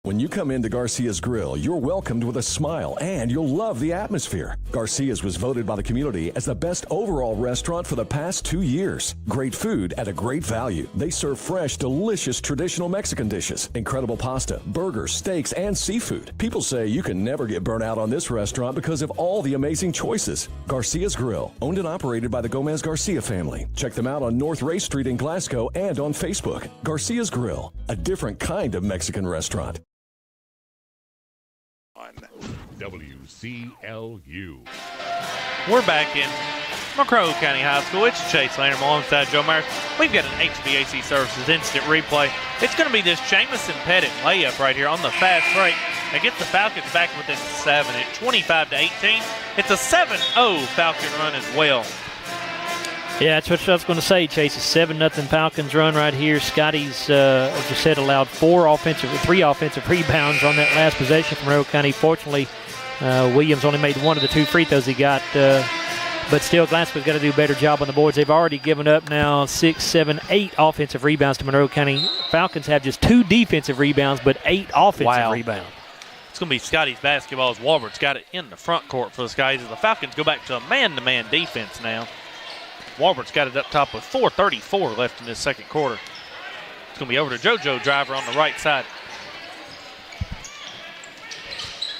When you come into Garcia's Grill, you're welcomed with a smile and you'll love the atmosphere. Garcia's was voted by the community as the best overall restaurant for the past 2 years. Great food at a great value. They serve fresh, delicious traditional Mexican dishes, incredible pasta, burgers, steaks, and seafood. People say you can never get burnt out on this restaurant because of all the amazing choices. Garcia's Grill, owned and operated by the Gomez Garcia family. Check them out on North Ray Street in Glasgow and on Facebook. Garcia's Grill, a different kind of Mexican restaurant. WCLU. We're back in Monroe County High School. It's Chase Lanier alongside Joe Myers. We've got an HVAC Services instant replay. It's going to be this Jamison Pettit layup right here on the fast break that gets the Falcons back within 7 at 25-18. It's a 7-0 Falcon run as well. Yeah, that's what I was going to say, Chase. A 7-0 Falcons run right here. Scotties, as you said, allowed 3 offensive rebounds on that last possession from Monroe County. Fortunately, Williams only made 1 of the 2 free throws he got. But still, Glasgow's got to do a better job on the boards. They've already given up now 6, 7, 8 offensive rebounds to Monroe County. Falcons have just 2 defensive rebounds, but 8 offensive rebounds. It's going to be Scotties basketball as Walbert's got it in the front court for the Scotties as the Falcons go back to a man-to-man defense now. Walbert's got it up top with 4:34 left in this second quarter. It's going to be over to JoJo Driver on the right side.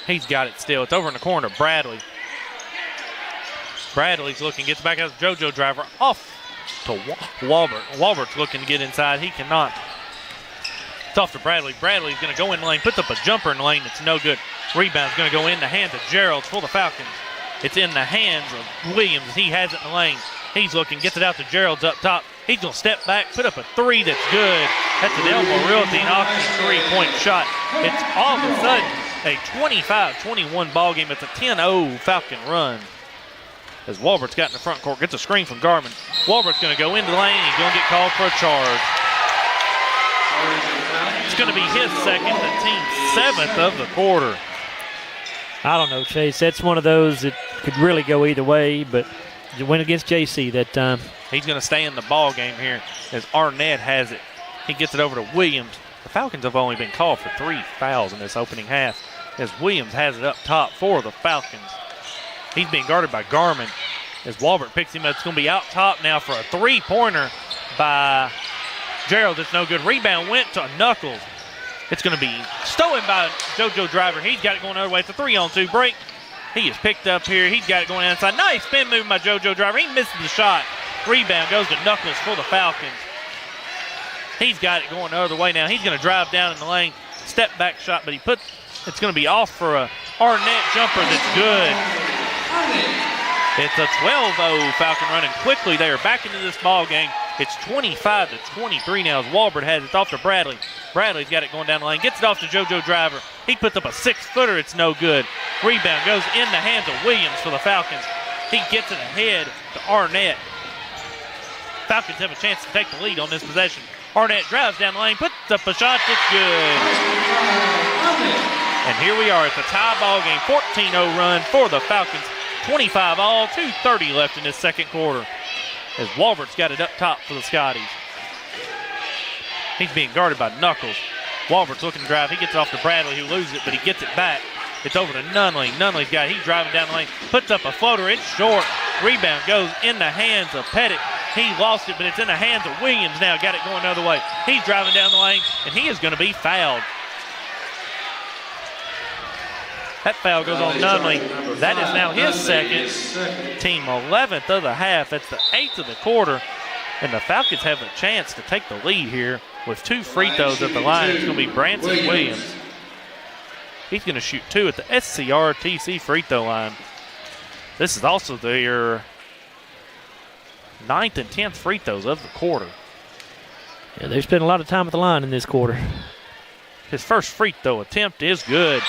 He's got it still. It's over in the corner. Bradley. Bradley's looking, gets back out to JoJo Driver off to Walbert. Walbert's looking to get inside. He cannot. It's off to Bradley. Bradley's going to go in the lane, puts up a jumper in the lane. It's no good. Rebound's going to go in the hands of Gerald for the Falcons. It's in the hands of Williams. He has it in the lane. He's looking, gets it out to Gerald's up top. He's going to step back, put up a 3 that's good. That's an Elmore Realty and Auction 3-point shot. It's all of a sudden a 25-21 ball game. It's a 10-0 Falcon run. As Walbert's got in the front court, gets a screen from Garman. Walbert's going to go into the lane. He's going to get called for a charge. It's going to be his second, the team's 7th of the quarter. I don't know, Chase. That's one of those that could really go either way, but went against JC that time. He's going to stay in the ball game here as Arnett has it. He gets it over to Williams. The Falcons have only been called for 3 fouls in this opening half as Williams has it up top for the Falcons. He's being guarded by Garmin as Walbert picks him up. It's going to be out top now for a 3-pointer by Gerald. It's no good. Rebound went to Knuckles. It's going to be stolen by JoJo Driver. He's got it going the other way. It's a 3-on-2 break. He is picked up here. He's got it going inside. Nice spin move by JoJo Driver. He misses the shot. Rebound goes to Knuckles for the Falcons. He's got it going the other way now. He's going to drive down in the lane. Step back shot, but it's going to be off for a Arnett jumper that's good. It's a 12-0 Falcon running quickly. They are back into this ball game. It's 25-23 now as Walbert has it off to Bradley. Bradley's got it going down the lane. Gets it off to JoJo Driver. He puts up a 6-footer. It's no good. Rebound goes in the hands of Williams for the Falcons. He gets it ahead to Arnett. Falcons have a chance to take the lead on this possession. Arnett drives down the lane, puts up a shot that's good. And here we are at the tie ball game. 14-0 run for the Falcons. 25 all, 2:30 left in this second quarter. As Walbert's got it up top for the Scotties. He's being guarded by Knuckles. Walbert's looking to drive. He gets it off to Bradley, who loses it, but he gets it back. It's over to Nunley. Nunley's got it. He's driving down the lane. Puts up a floater. It's short. Rebound goes in the hands of Pettit. He lost it, but it's in the hands of Williams now. Got it going the other way. He's driving down the lane, and he is going to be fouled. That foul goes on Nunley. That is now his second. Team 11th of the half. That's the 8th of the quarter. And the Falcons have a chance to take the lead here with 2 free throws at the line. It's going to be Branson Williams. He's going to shoot 2 at the SCRTC free throw line. This is also their 9th and 10th free throws of the quarter. Yeah, they've spent a lot of time at the line in this quarter. His first free throw attempt is good.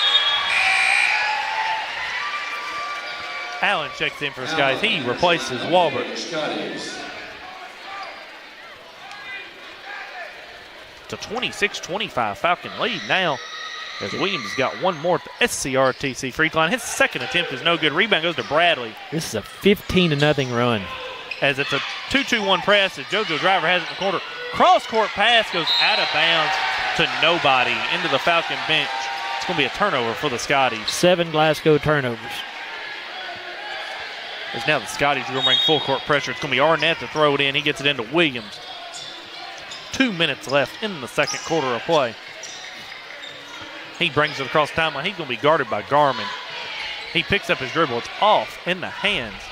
Allen checks in for the Scotties. He replaces Walbert. It's a 26-25 Falcon lead now as Williams has got one more at the SCRTC free throw line. His second attempt is no good. Rebound goes to Bradley. This is a 15-0 run. As it's a 2-2-1 press as JoJo Driver has it in the corner. Cross-court pass goes out of bounds to nobody into the Falcon bench. It's going to be a turnover for the Scotties. 7 Glasgow turnovers. As now the Scotties are going to bring full court pressure. It's going to be Arnett to throw it in. He gets it into Williams. 2 minutes left in the second quarter of play. He brings it across the timeline. He's going to be guarded by Garmin. He picks up his dribble. It's off in the hands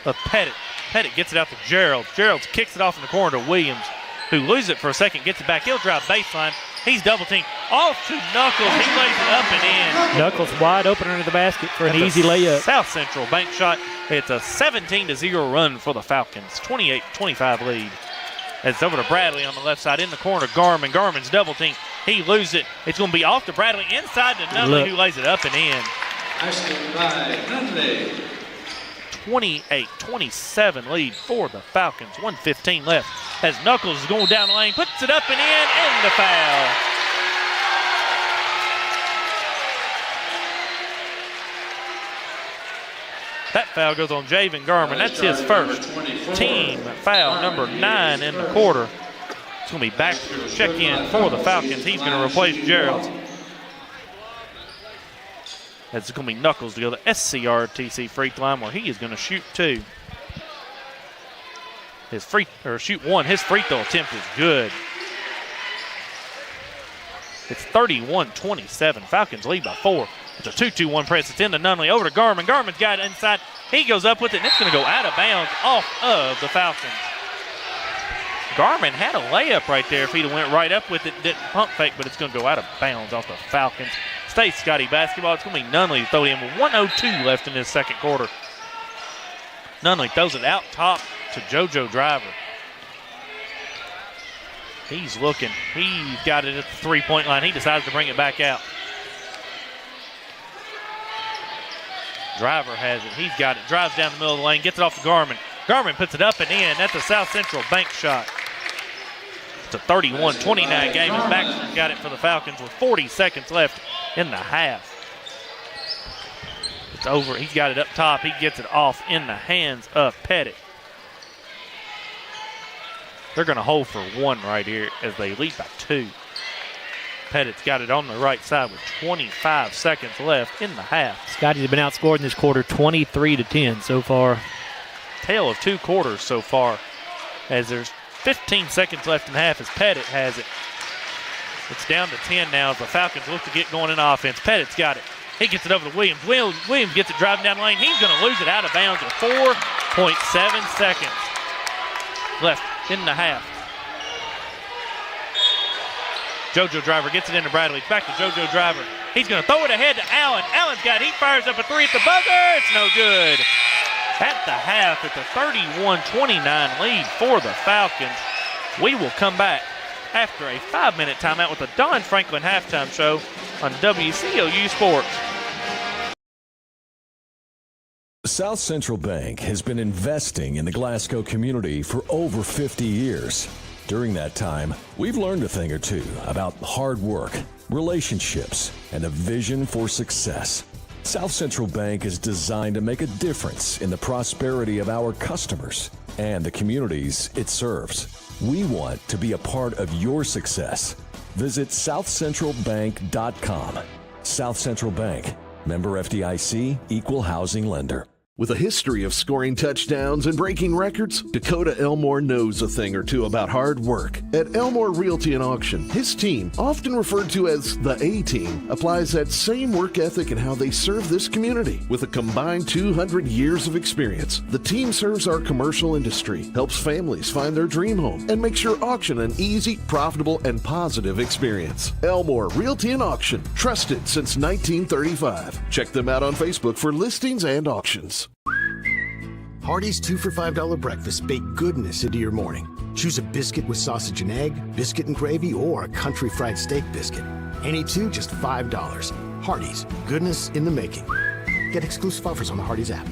of Pettit. Pettit gets it out to Gerald. Gerald kicks it off in the corner to Williams, who loses it for a second, gets it back. He'll drive baseline. He's double teamed. Off to Knuckles. He lays it up and in. Knuckles wide open under the basket for an easy layup. South Central bank shot. It's a 17-0 run for the Falcons. 28-25 lead. As it's over to Bradley on the left side in the corner. Garmin. Garmin's double team. He loses it. It's going to be off to Bradley inside to Nunley, who lays it up and in. 28-27 lead for the Falcons. 1:15 left as Knuckles is going down the lane, puts it up and in, and the foul. That foul goes on Javen Garmin. That's his first team foul, number 9 in the quarter. It's going to be back to check in for the Falcons. He's going to replace Gerald. It's going to be Knuckles to go to the SCRTC free throw line where he is going to shoot 2. Shoot 1. His free throw attempt is good. It's 31-27. Falcons lead by 4. It's a 2-2-1 press. It's into Nunley. Over to Garmin. Garmin's got it inside. He goes up with it, and it's going to go out of bounds off of the Falcons. Garmin had a layup right there if he'd have went right up with it. Didn't pump fake, but it's going to go out of bounds off the Falcons. State Scotty basketball. It's going to be Nunley to throw it in with 1:02 left in this second quarter. Nunley throws it out top to JoJo Driver. He's looking. He's got it at the three-point line. He decides to bring it back out. Driver has it. He's got it. Drives down the middle of the lane. Gets it off to Garmin. Garmin puts it up and in. That's a South Central bank shot. It's a 31-29 game as Maxson got it for the Falcons with 40 seconds left in the half. It's over. He's got it up top. He gets it off in the hands of Pettit. They're going to hold for one right here as they lead by 2. Pettit's got it on the right side with 25 seconds left in the half. Scotties have been outscored in this quarter 23-10 so far. Tale of 2 quarters so far, as there's 15 seconds left in the half as Pettit has it. It's down to 10 now as the Falcons look to get going in offense. Pettit's got it. He gets it over to Williams. Williams gets it driving down the lane. He's going to lose it out of bounds with 4.7 seconds left in the half. JoJo Driver gets it into Bradley. Back to JoJo Driver. He's going to throw it ahead to Allen. Allen's got it. He fires up a 3 at the buzzer. It's no good. At the half, it's a 31-29 lead for the Falcons. We will come back after a 5-minute timeout with the Don Franklin halftime show on WCLU Sports. South Central Bank has been investing in the Glasgow community for over 50 years. During that time, we've learned a thing or two about hard work, relationships, and a vision for success. South Central Bank is designed to make a difference in the prosperity of our customers and the communities it serves. We want to be a part of your success. Visit southcentralbank.com. South Central Bank, member FDIC, equal housing lender. With a history of scoring touchdowns and breaking records, Dakota Elmore knows a thing or two about hard work. At Elmore Realty and Auction, his team, often referred to as the A-Team, applies that same work ethic in how they serve this community. With a combined 200 years of experience, the team serves our commercial industry, helps families find their dream home, and makes your auction an easy, profitable, and positive experience. Elmore Realty and Auction, trusted since 1935. Check them out on Facebook for listings and auctions. Hardee's 2 for $5 breakfast bake goodness into your morning. Choose a biscuit with sausage and egg, biscuit and gravy, or a country fried steak biscuit. Any 2 just $5. Hardee's, goodness in the making. Get exclusive offers on the Hardee's app.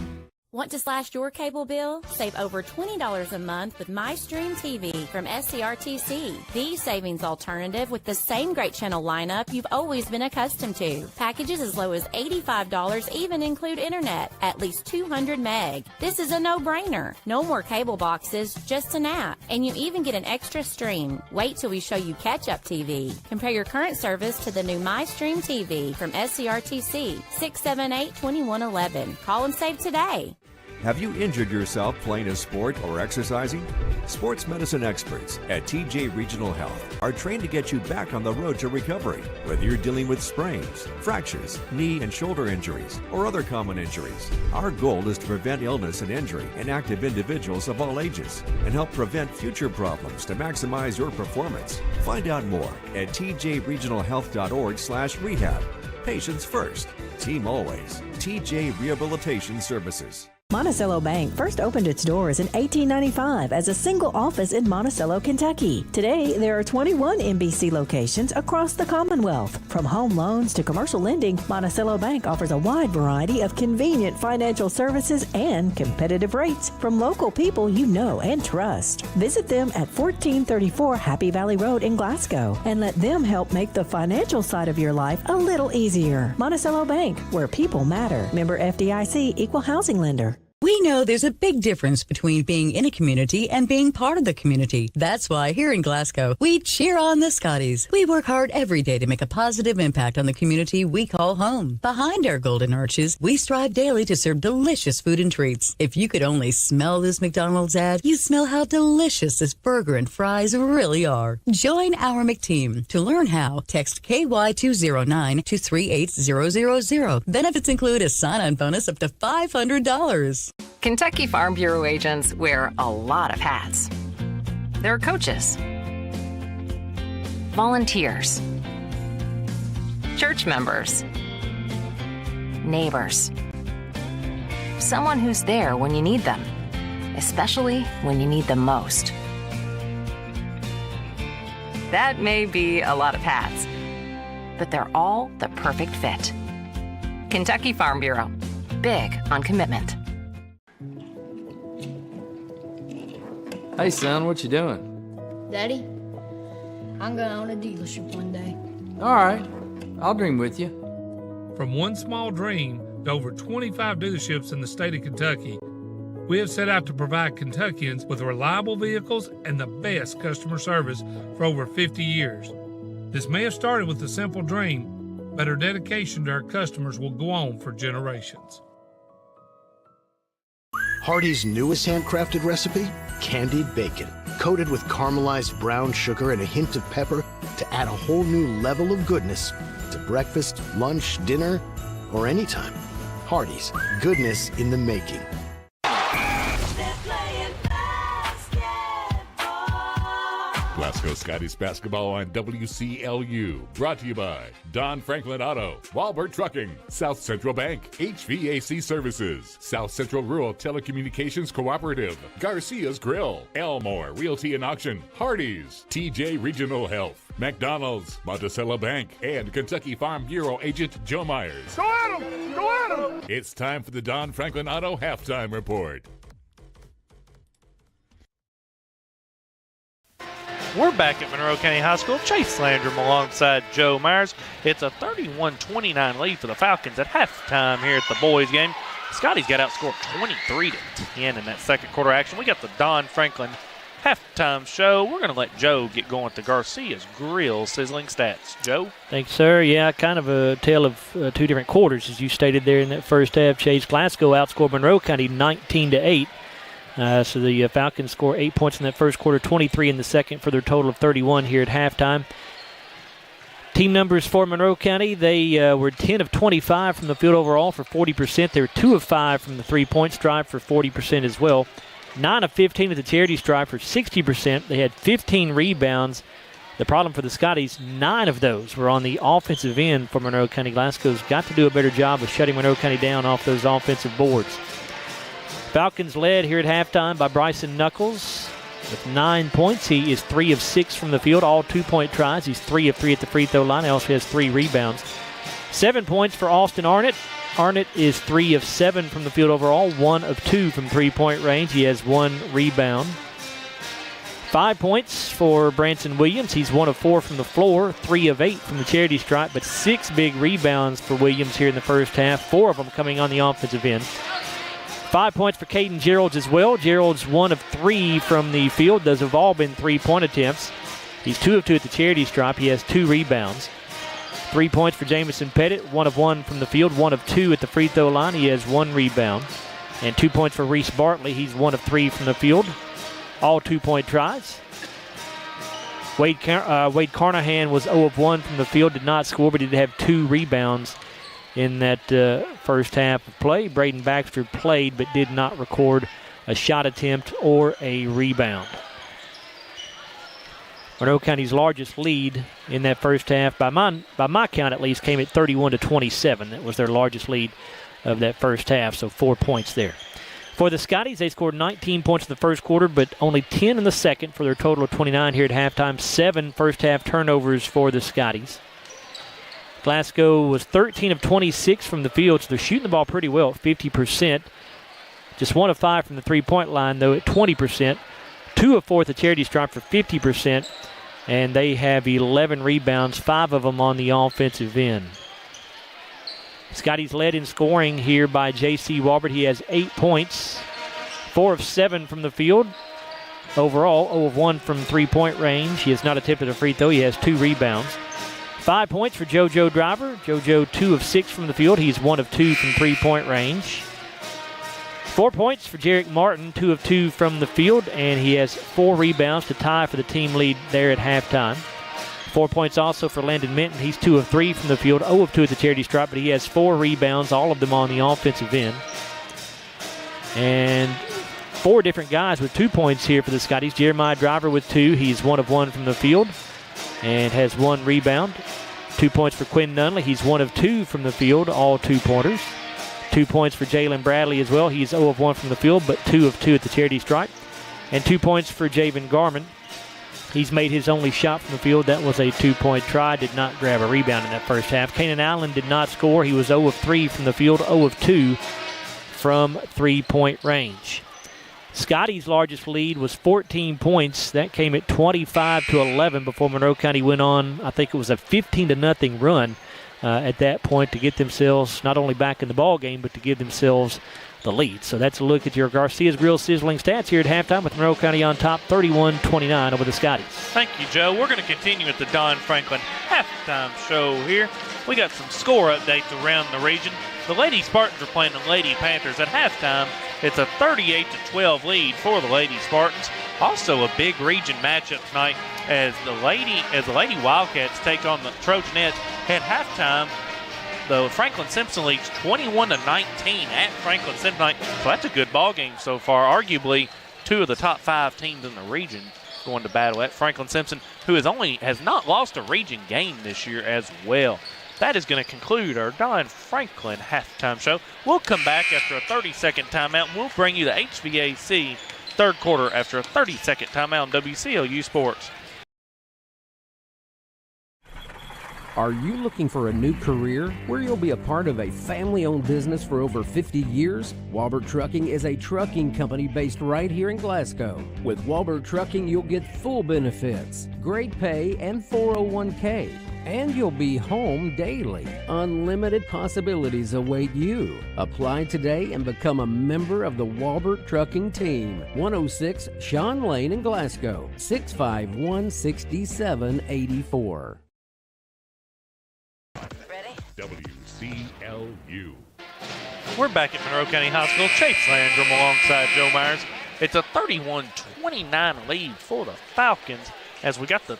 Want to slash your cable bill? Save over $20 a month with MyStream TV from SCRTC, the savings alternative with the same great channel lineup you've always been accustomed to. Packages as low as $85 even include internet, at least 200 meg. This is a no-brainer. No more cable boxes, just an app. And you even get an extra stream. Wait till we show you Catch-Up TV. Compare your current service to the new MyStream TV from SCRTC, 678-2111. Call and save today. Have you injured yourself playing a sport or exercising? Sports medicine experts at TJ Regional Health are trained to get you back on the road to recovery. Whether you're dealing with sprains, fractures, knee and shoulder injuries, or other common injuries, our goal is to prevent illness and injury in active individuals of all ages and help prevent future problems to maximize your performance. Find out more at tjregionalhealth.org/rehab. Patients first, team always. TJ Rehabilitation Services. Monticello Bank first opened its doors in 1895 as a single office in Monticello, Kentucky. Today, there are 21 MBC locations across the Commonwealth. From home loans to commercial lending, Monticello Bank offers a wide variety of convenient financial services and competitive rates from local people you know and trust. Visit them at 1434 Happy Valley Road in Glasgow and let them help make the financial side of your life a little easier. Monticello Bank, where people matter. Member FDIC, equal housing lender. We know there's a big difference between being in a community and being part of the community. That's why here in Glasgow, we cheer on the Scotties. We work hard every day to make a positive impact on the community we call home. Behind our golden arches, we strive daily to serve delicious food and treats. If you could only smell this McDonald's ad, you'd smell how delicious this burger and fries really are. Join our McTeam. To learn how, text KY209 to 38000. Benefits include a sign-on bonus up to $500. Kentucky Farm Bureau agents wear a lot of hats. They're coaches, volunteers, church members, neighbors, someone who's there when you need them, especially when you need them most. That may be a lot of hats, but they're all the perfect fit. Kentucky Farm Bureau, big on commitment. Hey, son, what you doing? Daddy, I'm going to own a dealership one day. All right, I'll dream with you. From one small dream to over 25 dealerships in the state of Kentucky, we have set out to provide Kentuckians with reliable vehicles and the best customer service for over 50 years. This may have started with a simple dream, but our dedication to our customers will go on for generations. Hardee's newest handcrafted recipe? Candied bacon, coated with caramelized brown sugar and a hint of pepper to add a whole new level of goodness to breakfast, lunch, dinner, or anytime. Hardee's, goodness in the making. Glasgow Scotties basketball on WCLU. Brought to you by Don Franklin Auto, Walbert Trucking, South Central Bank, HVAC Services, South Central Rural Telecommunications Cooperative, Garcia's Grill, Elmore Realty and Auction, Hardee's, TJ Regional Health, McDonald's, Monticello Bank, and Kentucky Farm Bureau Agent Joe Myers. Go at him! Go at him! It's time for the Don Franklin Auto Halftime Report. We're back at Monroe County High School. Chase Landrum alongside Joe Myers. It's a 31-29 lead for the Falcons at halftime here at the boys' game. Scotty's got outscored 23-10 in that second quarter action. We got the Don Franklin halftime show. We're going to let Joe get going with the Garcia's Grill sizzling stats. Joe? Thanks, sir. Yeah, kind of a tale of two different quarters, as you stated there in that first half. Chase, Glasgow outscored Monroe County 19-8. So the Falcons score 8 points in that first quarter, 23 in the second for their total of 31 here at halftime. Team numbers for Monroe County, they were 10 of 25 from the field overall for 40%. They were 2 of 5 from the three-point stripe for 40% as well. 9 of 15 at the charity stripe for 60%. They had 15 rebounds. The problem for the Scotties, 9 of those were on the offensive end for Monroe County. Glasgow's got to do a better job of shutting Monroe County down off those offensive boards. Falcons led here at halftime by Bryson Knuckles with 9 points. He is 3 of 6 from the field, all 2-point tries. He's 3 of 3 at the free throw line. He also has 3 rebounds. 7 points for Austin Arnott. Arnott is 3 of 7 from the field overall, 1 of 2 from three-point range. He has 1 rebound. 5 points for Branson Williams. He's 1 of 4 from the floor, 3 of 8 from the charity stripe, but 6 big rebounds for Williams here in the first half, 4 of them coming on the offensive end. 5 points for Caden Geralds as well. Geralds 1 of 3 from the field. Those have all been three-point attempts. He's 2 of 2 at the charity stripe. He has 2 rebounds. 3 points for Jamison Pettit. 1 of 1 from the field. 1 of 2 at the free throw line. He has 1 rebound. And 2 points for Reese Bartley. He's 1 of 3 from the field. All 2-point tries. Wade Carnahan was 0 of 1 from the field. Did not score, but did have 2 rebounds in that first half of play. Braden Baxter played but did not record a shot attempt or a rebound. Monroe County's largest lead in that first half, by my count at least, came at 31-27. That was their largest lead of that first half, so 4 points there. For the Scotties, they scored 19 points in the first quarter, but only 10 in the second for their total of 29 here at halftime. 7 first-half turnovers for the Scotties. Glasgow was 13 of 26 from the field, so they're shooting the ball pretty well at 50%. Just 1 of 5 from the three-point line, though, at 20%. 2 of 4 at the charity stripe for 50%. And they have 11 rebounds, 5 of them on the offensive end. Scotty's led in scoring here by J.C. Walbert. He has 8 points, 4 of 7 from the field. Overall, 0 of 1 from three-point range. He has not attempted a free throw. He has 2 rebounds. 5 points for JoJo Driver. JoJo 2 of 6 from the field. He's 1 of 2 from three-point range. 4 points for Jarek Martin, 2 of 2 from the field, and he has 4 rebounds to tie for the team lead there at halftime. 4 points also for Landon Minton. He's 2 of 3 from the field, 0 of 2 at the charity stripe, but he has 4 rebounds, all of them on the offensive end. And 4 different guys with 2 points here for the Scotties. Jeremiah Driver with 2. He's 1 of 1 from the field and has 1 rebound. 2 points for Quinn Nunley. He's 1 of 2 from the field, all 2-pointers. 2 points for Jalen Bradley as well. He's 0 of 1 from the field, but 2 of 2 at the charity stripe. And 2 points for Javen Garman. He's made his only shot from the field. That was a 2-point try. Did not grab a rebound in that first half. Kanan Allen did not score. He was 0 of 3 from the field, 0 of 2 from three-point range. Scotty's largest lead was 14 points. That came at 25-11 before Monroe County went on, I think it was a 15-0 run at that point to get themselves not only back in the ball game, but to give themselves the lead. So that's a look at your Garcia's Grill sizzling stats here at halftime with Monroe County on top 31-29 over the Scotties. Thank you, Joe. We're going to continue with the Don Franklin halftime show here. We got some score updates around the region. The Lady Spartans are playing the Lady Panthers at halftime. It's a 38-12 lead for the Lady Spartans. Also a big region matchup tonight as the Lady Wildcats take on the Trojanettes at halftime. The Franklin Simpson leads 21-19 at Franklin Simpson tonight. So that's a good ball game so far. Arguably two of the top 5 teams in the region going to battle at Franklin Simpson, who has not lost a region game this year as well. That is going to conclude our Don Franklin halftime show. We'll come back after a 30-second timeout, and we'll bring you the HVAC third quarter after a 30-second timeout on WCLU Sports. Are you looking for a new career where you'll be a part of a family-owned business for over 50 years? Walbert Trucking is a trucking company based right here in Glasgow. With Walbert Trucking, you'll get full benefits, great pay, and 401k. And you'll be home daily. Unlimited possibilities await you. Apply today and become a member of the Walbert Trucking team. 106 Sean Lane in Glasgow, 651-6784. WCLU. We're back at Monroe County High School. Chase Landrum alongside Joe Myers. It's a 31-29 lead for the Falcons as we got the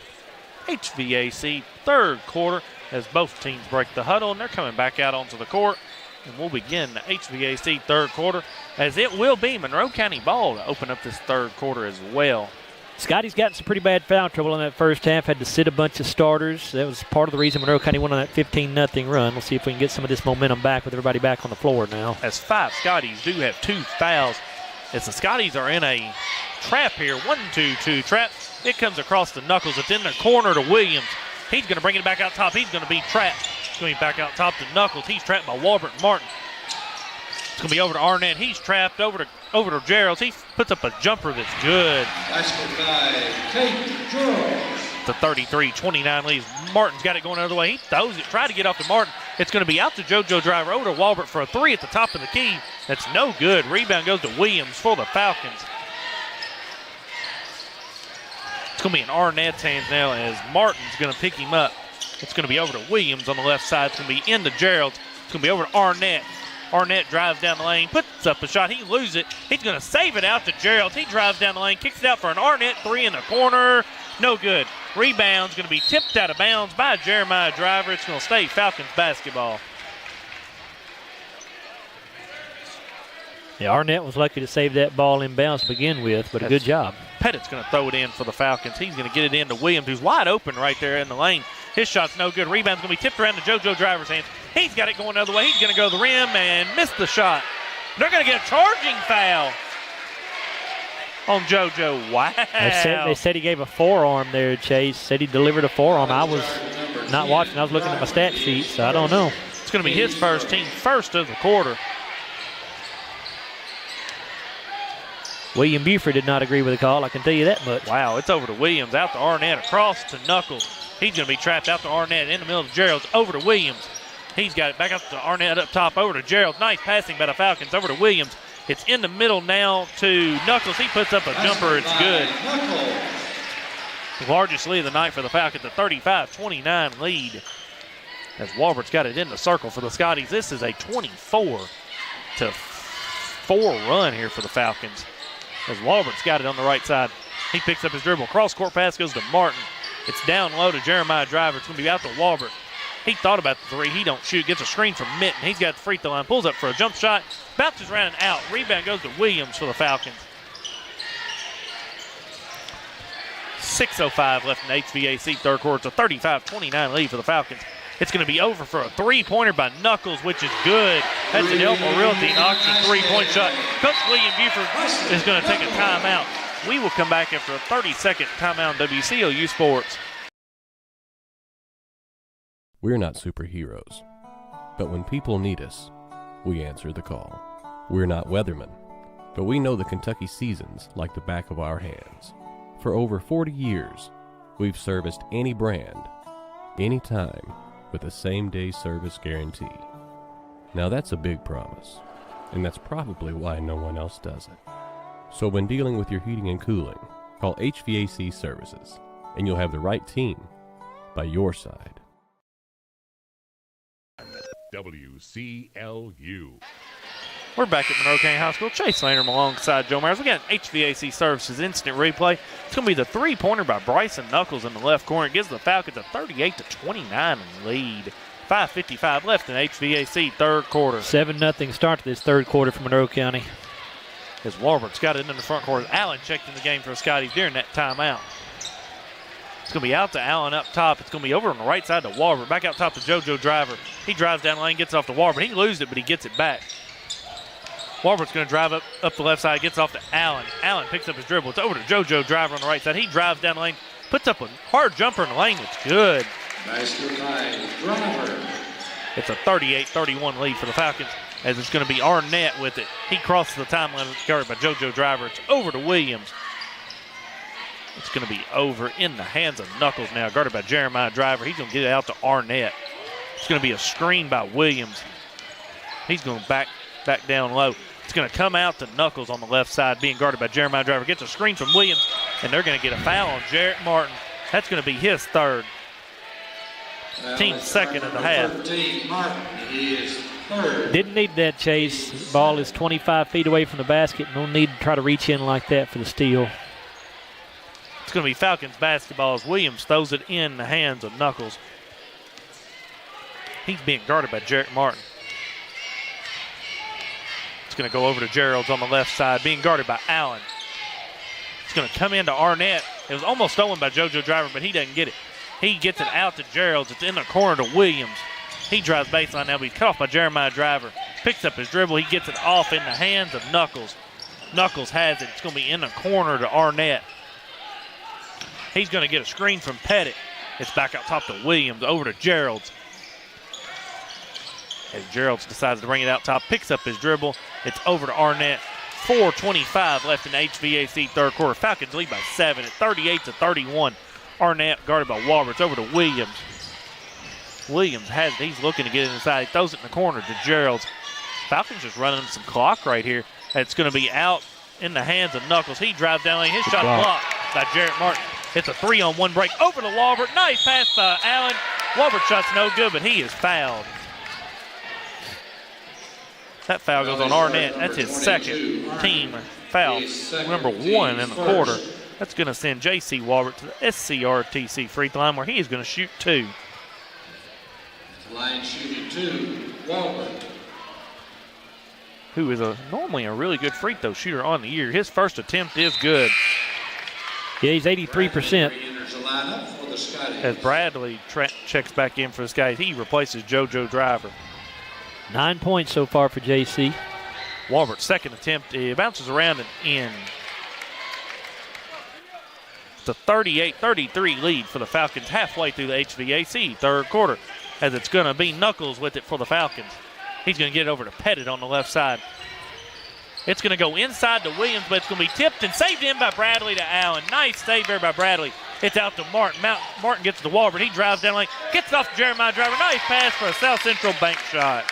HVAC third quarter as both teams break the huddle and they're coming back out onto the court. And we'll begin the HVAC third quarter as it will be Monroe County ball to open up this third quarter as well. Scotty's gotten some pretty bad foul trouble in that first half, had to sit a bunch of starters. That was part of the reason Monroe County went on that 15-0 run. We'll see if we can get some of this momentum back with everybody back on the floor now. As 5 Scotties do have 2 fouls, as the Scotties are in a trap here, 1-2-2 trap. It comes across the knuckles. It's in the corner to Williams. He's going to bring it back out top. He's going to be trapped. It's going to be back out top to Knuckles. He's trapped by Walbert Martin. It's going to be over to Arnett. He's trapped over to Geralds. He puts up a jumper that's good. Basket by Kate Geralds. The 33-29 lead. Martin's got it going the other way. He throws it, tried to get off to Martin. It's going to be out to JoJo Driver over to Walbert for a 3 at the top of the key. That's no good. Rebound goes to Williams for the Falcons. It's going to be in Arnett's hands now as Martin's going to pick him up. It's going to be over to Williams on the left side. It's going to be into Geralds. It's going to be over to Arnett. Arnett drives down the lane, puts up a shot. He loses it. He's going to save it out to Geralds. He drives down the lane, kicks it out for an Arnett 3 in the corner. No good. Rebound's going to be tipped out of bounds by Jeremiah Driver. It's going to stay Falcons basketball. Yeah, Arnett was lucky to save that ball in bounds to begin with, but a good job. Pettit's going to throw it in for the Falcons. He's going to get it in to Williams, who's wide open right there in the lane. His shot's no good. Rebound's going to be tipped around to JoJo Driver's hands. He's got it going the other way. He's going to go to the rim and miss the shot. They're going to get a charging foul on JoJo. Wow. They said he gave a forearm there, Chase. Said he delivered a forearm. I was not watching. I was looking at my stat sheet, so I don't know. It's going to be his first, team first of the quarter. William Buford did not agree with the call, I can tell you that much. Wow, it's over to Williams, out to Arnett, across to Knuckles. He's going to be trapped out to Arnett in the middle of Geralds, over to Williams. He's got it back up to Arnett up top, over to Geralds. Nice passing by the Falcons, over to Williams. It's in the middle now to Knuckles. He puts up a jumper, it's good. The largest lead of the night for the Falcons, a 35-29 lead. As Walbert's got it in the circle for the Scotties. This is a 24-4 run here for the Falcons. As Walbert's got it on the right side. He picks up his dribble. Cross-court pass goes to Martin. It's down low to Jeremiah Driver. It's going to be out to Walbert. He thought about the 3. He don't shoot. Gets a screen from Mitten. He's got the free throw line. Pulls up for a jump shot. Bounces around and out. Rebound goes to Williams for the Falcons. 6:05 left in the HVAC third quarter. It's a 35-29 lead for the Falcons. It's going to be over for a 3-pointer by Knuckles, which is good. That's an Elmo Realty auction 3-point shot. Coach William Buford is going to take a timeout. We will come back after a 30-second timeout on WCLU Sports. We're not superheroes, but when people need us, we answer the call. We're not weathermen, but we know the Kentucky seasons like the back of our hands. For over 40 years, we've serviced any brand, anytime, with a same-day service guarantee. Now that's a big promise, and that's probably why no one else does it. So when dealing with your heating and cooling, call HVAC Services, and you'll have the right team by your side. WCLU. We're back at Monroe County High School. Chase Landrum alongside Joe Myers. We got an HVAC Services instant replay. It's going to be the three-pointer by Bryson Knuckles in the left corner. It gives the Falcons a 38-29 lead. 5:55 left in HVAC third quarter. 7-0 start to this third quarter for Monroe County. As Warburt's got it in the front court. Allen checked in the game for the Scotties during that timeout. It's going to be out to Allen up top. It's going to be over on the right side to Warbert. Back out top to JoJo Driver. He drives down the lane, gets off to Warbert. He loses it, but he gets it back. Warburt's going to drive up the left side, gets off to Allen. Allen picks up his dribble. It's over to JoJo Driver on the right side. He drives down the lane, puts up a hard jumper in the lane. It's good. Basket by Driver. It's a 38-31 lead for the Falcons, as it's going to be Arnett with it. He crosses the timeline, guarded by JoJo Driver. It's over to Williams. It's going to be over in the hands of Knuckles now, guarded by Jeremiah Driver. He's going to get it out to Arnett. It's going to be a screen by Williams. He's going to back down low. It's going to come out to Knuckles on the left side, being guarded by Jeremiah Driver. Gets a screen from Williams, and they're going to get a foul on Jarrett Martin. That's going to be his third. Team second in the half. Martin is third. Didn't need that, Chase. Ball is 25 feet away from the basket. No need to try to reach in like that for the steal. It's going to be Falcons basketball as Williams throws it in the hands of Knuckles. He's being guarded by Jarrett Martin. It's going to go over to Gerald's on the left side, being guarded by Allen. It's going to come into Arnett. It was almost stolen by JoJo Driver, but he doesn't get it. He gets it out to Gerald's. It's in the corner to Williams. He drives baseline now, but he's cut off by Jeremiah Driver. Picks up his dribble. He gets it off in the hands of Knuckles. Knuckles has it. It's going to be in the corner to Arnett. He's going to get a screen from Pettit. It's back out top to Williams, over to Gerald's. As Gerald's decides to bring it out top, picks up his dribble. It's over to Arnett. 4:25 left in the HVAC third quarter. Falcons lead by 7 at 38-31. Arnett guarded by Walbert. It's over to Williams. Williams has it. He's looking to get it inside. He throws it in the corner to Gerald's. Falcons just running some clock right here. It's going to be out in the hands of Knuckles. He drives down lane. His shot blocked by Jarrett Martin. It's a 3-on-1 break over to Walbert. Nice pass by Allen. Walbert's shot's no good, but he is fouled. That foul goes on Arnett. That's his second team foul. Number 1 in the quarter. That's going to send J.C. Walbert to the SCRTC free throw line, where he is going to shoot 2. Line shooting 2, Walbert. Who is normally a really good free throw shooter on the year. His first attempt is good. Yeah, he's 83%. As Bradley checks back in for the Scotties, he replaces JoJo Driver. 9 points so far for JC. Walbert's second attempt, it bounces around and in. It's a 38-33 lead for the Falcons halfway through the HVAC third quarter, as it's going to be Knuckles with it for the Falcons. He's going to get it over to Pettit on the left side. It's going to go inside to Williams, but it's going to be tipped and saved in by Bradley to Allen. Nice save there by Bradley. It's out to Martin. Martin gets to Walbert. He drives down lane, gets it off to Jeremiah Driver. Nice pass for a South Central bank shot.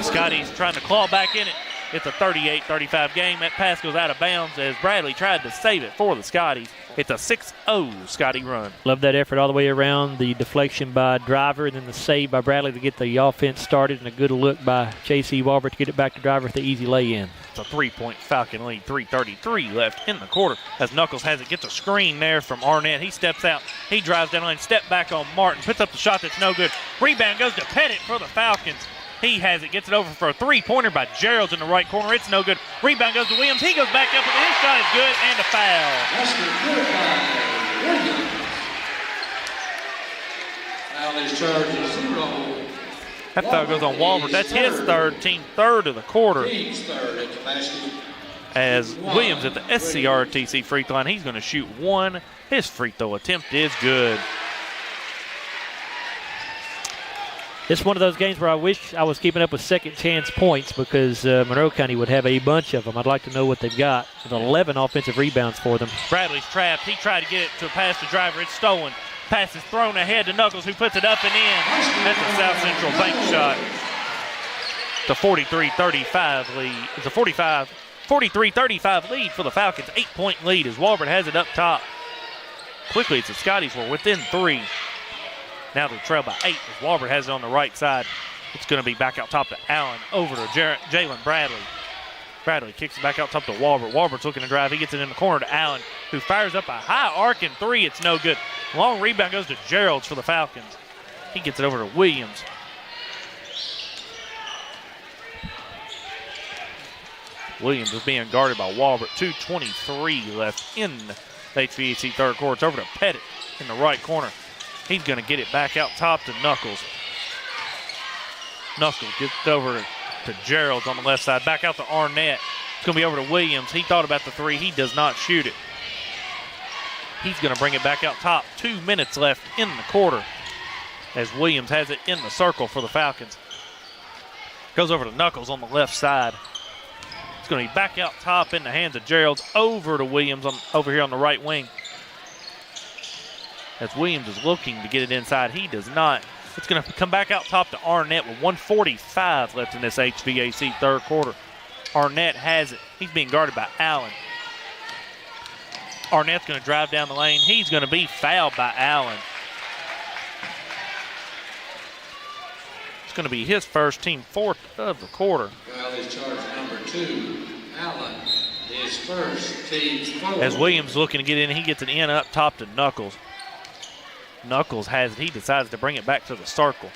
Scotty's trying to claw back in it. It's a 38-35 game. That pass goes out of bounds as Bradley tried to save it for the Scotties. It's a 6-0 Scotty run. Love that effort all the way around. The deflection by Driver and then the save by Bradley to get the offense started, and a good look by J.C. Walbert to get it back to Driver with the easy lay-in. It's a 3-point Falcon lead, 3:33 left in the quarter. As Knuckles has it, gets a screen there from Arnett. He steps out. He drives down the lane, step back on Martin, puts up the shot that's no good. Rebound goes to Pettit for the Falcons. He has it, gets it over for a three-pointer by Gerald's in the right corner. It's no good. Rebound goes to Williams. He goes back up, and his shot is good, and a foul. That's good by Williams. Foul is charged 0. That foul goes on Walbert. That's his third, team third of the quarter. Team's third at the basket. As Williams at the SCRTC free throw line, he's going to shoot 1. His free throw attempt is good. It's one of those games where I wish I was keeping up with second chance points, because Monroe County would have a bunch of them. I'd like to know what they've got. With 11 offensive rebounds for them. Bradley's trapped. He tried to get it to a pass to Driver. It's stolen. Pass is thrown ahead to Knuckles, who puts it up and in. That's a South Central bank shot. The 43-35 lead. It's a 43-35 lead for the Falcons. 8-point lead as Walbert has it up top. Quickly, it's the Scotties. We're within 3. Now to trail by 8 as Walbert has it on the right side. It's going to be back out top to Allen, over to Jalen Bradley. Bradley kicks it back out top to Walbert. Walbert's looking to drive. He gets it in the corner to Allen, who fires up a high arcing 3. It's no good. Long rebound goes to Gerald's for the Falcons. He gets it over to Williams. Williams is being guarded by Walbert. 2:23 left in the HVAC third quarter. It's over to Pettit in the right corner. He's going to get it back out top to Knuckles. Knuckles gets it over to Gerald's on the left side. Back out to Arnett. It's going to be over to Williams. He thought about the 3. He does not shoot it. He's going to bring it back out top. 2 minutes left in the quarter as Williams has it in the circle for the Falcons. Goes over to Knuckles on the left side. It's going to be back out top in the hands of Gerald, over to Williams over here on the right wing. As Williams is looking to get it inside, he does not. It's going to come back out top to Arnett with 1:45 left in this HVAC third quarter. Arnett has it. He's being guarded by Allen. Arnett's going to drive down the lane. He's going to be fouled by Allen. It's going to be his first, team fourth of the quarter. Foul is charge number 2. Allen, his first, team's fourth. As Williams looking to get in, he gets it in up top to Knuckles. Knuckles has it. He decides to bring it back to the circle.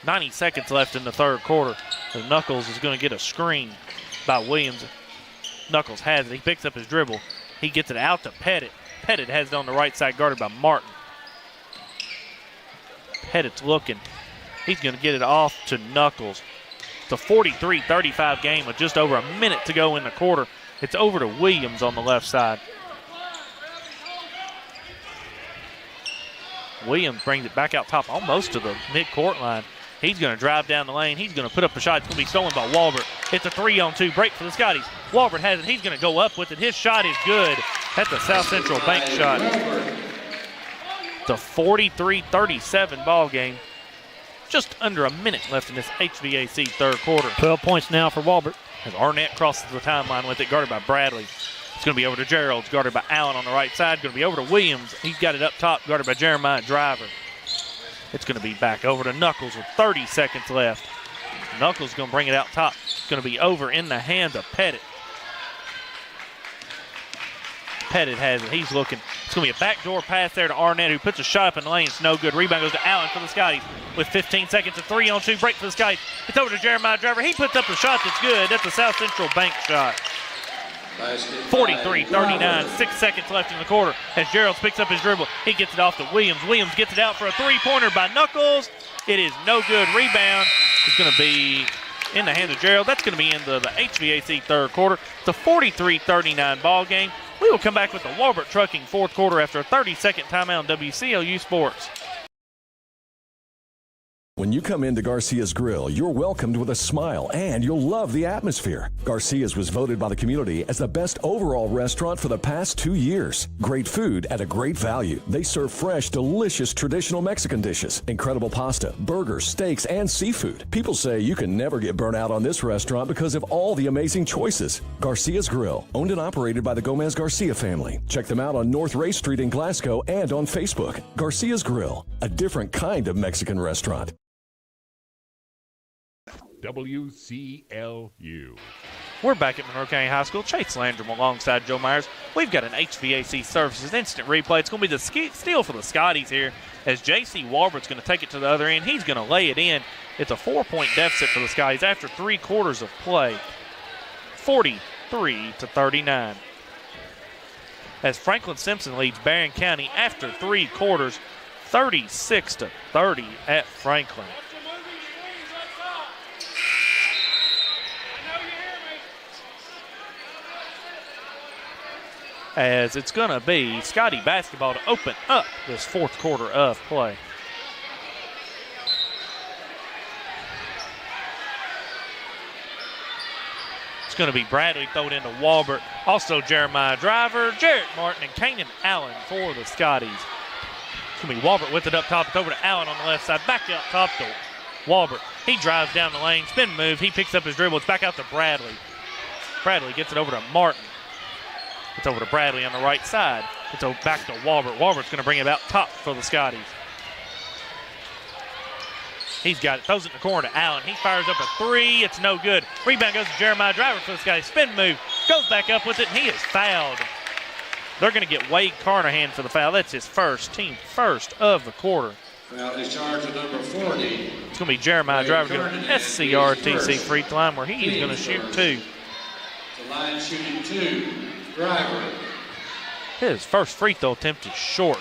90 seconds left in the third quarter. So Knuckles is going to get a screen by Williams. Knuckles has it. He picks up his dribble. He gets it out to Pettit. Pettit has it on the right side, guarded by Martin. Pettit's looking. He's going to get it off to Knuckles. It's a 43-35 game with just over a minute to go in the quarter. It's over to Williams on the left side. Williams brings it back out top almost to the mid-court line. He's going to drive down the lane. He's going to put up a shot. It's going to be stolen by Walbert. It's a 3-on-2 break for the Scotties. Walbert has it. He's going to go up with it. His shot is good. That's a South Central bank shot. It's a 43-37 ball game. Just under a minute left in this HVAC third quarter. 12 points now for Walbert. As Arnett crosses the timeline with it, guarded by Bradley. It's going to be over to Gerald, guarded by Allen on the right side. Going to be over to Williams. He's got it up top, guarded by Jeremiah Driver. It's going to be back over to Knuckles with 30 seconds left. Knuckles going to bring it out top. It's going to be over in the hands of Pettit. Pettit has it. He's looking. It's going to be a backdoor pass there to Arnett, who puts a shot up in the lane. It's no good. Rebound goes to Allen for the Scotties with 15 seconds. A 3-on-2 break for the Scotties. It's over to Jeremiah Driver. He puts up a shot that's good. That's a South Central bank shot. 43-39, 6 seconds left in the quarter as Gerald picks up his dribble. He gets it off to Williams. Williams gets it out for a three-pointer by Knuckles. It is no good. Rebound is going to be in the hands of Gerald. That's going to be into the HVAC third quarter. It's a 43-39 ball game. We will come back with the Walbert Trucking fourth quarter after a 30-second timeout on WCLU Sports. When you come into Garcia's Grill, you're welcomed with a smile and you'll love the atmosphere. Garcia's was voted by the community as the best overall restaurant for the past 2 years. Great food at a great value. They serve fresh, delicious traditional Mexican dishes, incredible pasta, burgers, steaks, and seafood. People say you can never get burnt out on this restaurant because of all the amazing choices. Garcia's Grill, owned and operated by the Gomez Garcia family. Check them out on North Ray Street in Glasgow and on Facebook. Garcia's Grill, a different kind of Mexican restaurant. WCLU. We're back at Monroe County High School. Chase Landrum alongside Joe Myers. We've got an HVAC Services instant replay. It's going to be the steal for the Scotties here as J.C. Walbert's going to take it to the other end. He's going to lay it in. It's a 4-point deficit for the Scotties after 3 quarters of play. 43-39. As Franklin Simpson leads Barron County after 3 quarters, 36-30 at Franklin. As it's going to be Scottie basketball to open up this fourth quarter of play. It's going to be Bradley thrown into Walbert. Also Jeremiah Driver, Jarrett Martin, and Kanan Allen for the Scotties. It's going to be Walbert with it up top. It's over to Allen on the left side. Back out top to Walbert. He drives down the lane. Spin move. He picks up his dribble. It's back out to Bradley. Bradley gets it over to Martin. It's over to Bradley on the right side. It's back to Walbert. Walbert's going to bring it out top for the Scotties. He's got it. Throws it in the corner to Allen. He fires up a three. It's no good. Rebound goes to Jeremiah Driver for the Scotties. Spin move. Goes back up with it, and he is fouled. They're going to get Wade Carnahan for the foul. That's his team first of the quarter. Foul is charged at number 40. It's going to be Jeremiah Driver going to SCRTC free throw line where he is going to shoot 2. The line shooting 2, Driver. His first free throw attempt is short.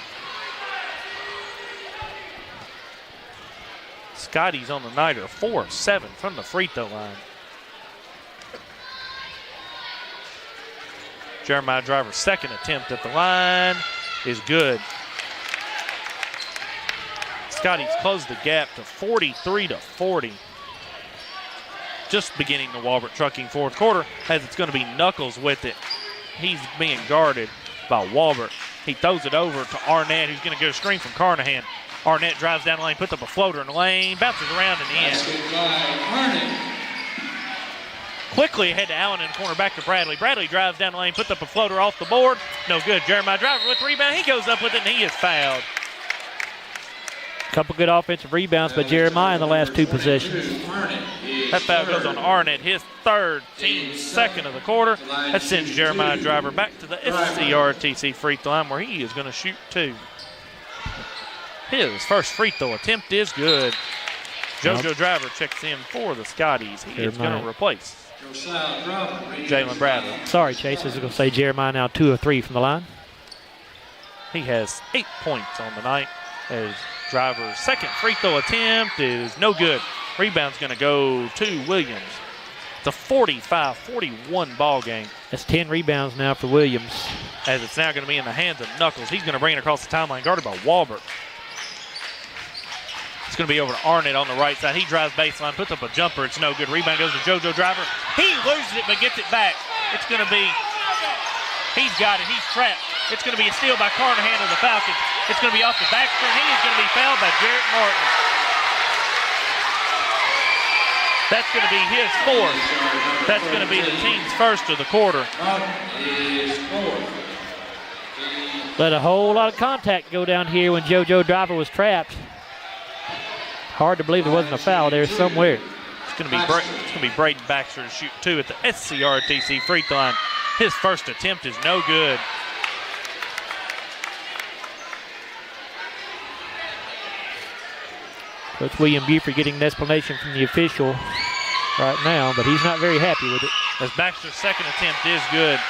Scotties on the night are 4 of 7 from the free throw line. Jeremiah Driver's second attempt at the line is good. Scotties closed the gap to 43-40. Just beginning the Walbert Trucking fourth quarter, as it's going to be Knuckles with it. He's being guarded by Walbert. He throws it over to Arnett, who's going to get a screen from Carnahan. Arnett drives down the lane, puts up a floater in the lane, bounces around and in. Quickly ahead to Allen in the corner, back to Bradley. Bradley drives down the lane, puts up a floater off the board. No good. Jeremiah Driver with the rebound. He goes up with it, and he is fouled. Couple good offensive rebounds by Jeremiah in the last 2 possessions. That foul goes on Arnett, his third, team second of the quarter. That sends Jeremiah Driver back to the SCRTC free throw line where he is going to shoot 2. His first free throw attempt is good. JoJo Driver checks in for the Scotties. He is going to replace Jalen Bradley. Sorry, Chase. I was going to say Jeremiah now 2 of 3 from the line. He has 8 points on the night as Driver's second free throw attempt is no good. Rebound's going to go to Williams. It's a 45-41 ball game. That's 10 rebounds now for Williams. As it's now going to be in the hands of Knuckles. He's going to bring it across the timeline, guarded by Walbert. It's going to be over to Arnett on the right side. He drives baseline, puts up a jumper. It's no good. Rebound goes to JoJo Driver. He loses it but gets it back. It's going to be, he's got it. He's trapped. It's going to be a steal by Carnahan of the Falcons. It's going to be off the back screen. He is going to be fouled by Jarrett Martin. That's going to be his 4th. That's going to be the team's first of the quarter. Let a whole lot of contact go down here when JoJo Driver was trapped. Hard to believe there wasn't a foul there somewhere. It's going to be Braden Baxter to shoot 2 at the SCRTC free throw line. His first attempt is no good. Coach William Buford getting an explanation from the official right now, but he's not very happy with it. As Baxter's second attempt is good.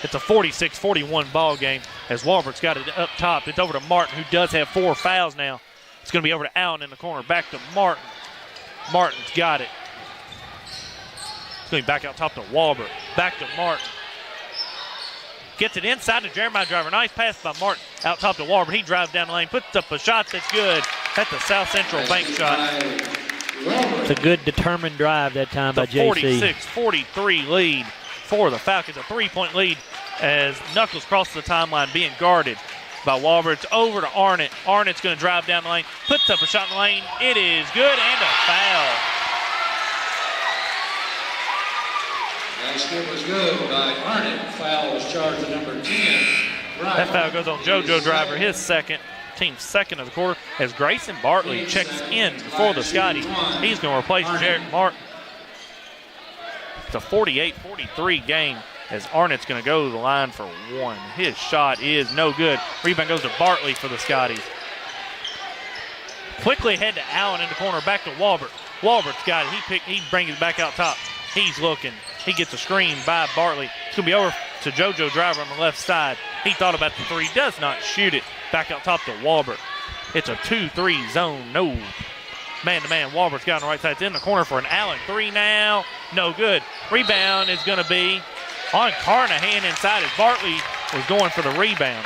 It's a 46-41 ball game as Walbert's got it up top. It's over to Martin, who does have 4 fouls now. It's going to be over to Allen in the corner. Back to Martin. Martin's got it. It's going to be back out top to Walbert. Back to Martin. Gets it inside to Jeremiah Driver. Nice pass by Martin out top to Walbert. He drives down the lane, puts up a shot that's good. That's a South Central bank shot. It's a good determined drive that time by JC. 46-43 lead for the Falcons. A 3-point lead as Knuckles crosses the timeline being guarded by Walbert. It's over to Arnett. Arnett's going to drive down the lane, puts up a shot in the lane. It is good and a foul. Basket was good by Arnett. Foul was charged to number 10. That foul goes on JoJo Driver, his team's second of the quarter, as Grayson Bartley checks in for the Scotties. He's going to replace Jarrett Martin. It's a 48-43 game as Arnett's going to go to the line for 1. His shot is no good. Rebound goes to Bartley for the Scotties. Quickly ahead to Allen in the corner, back to Walbert. Walbert's got it. He brings it back out top. He's looking. He gets a screen by Bartley. It's going to be over to JoJo Driver on the left side. He thought about the 3, does not shoot it. Back out top to Walbert. It's a 2-3 zone. No. Man-to-man, Walbert's got on the right side. It's in the corner for an Allen 3 now. No good. Rebound is going to be on Carnahan inside as Bartley was going for the rebound.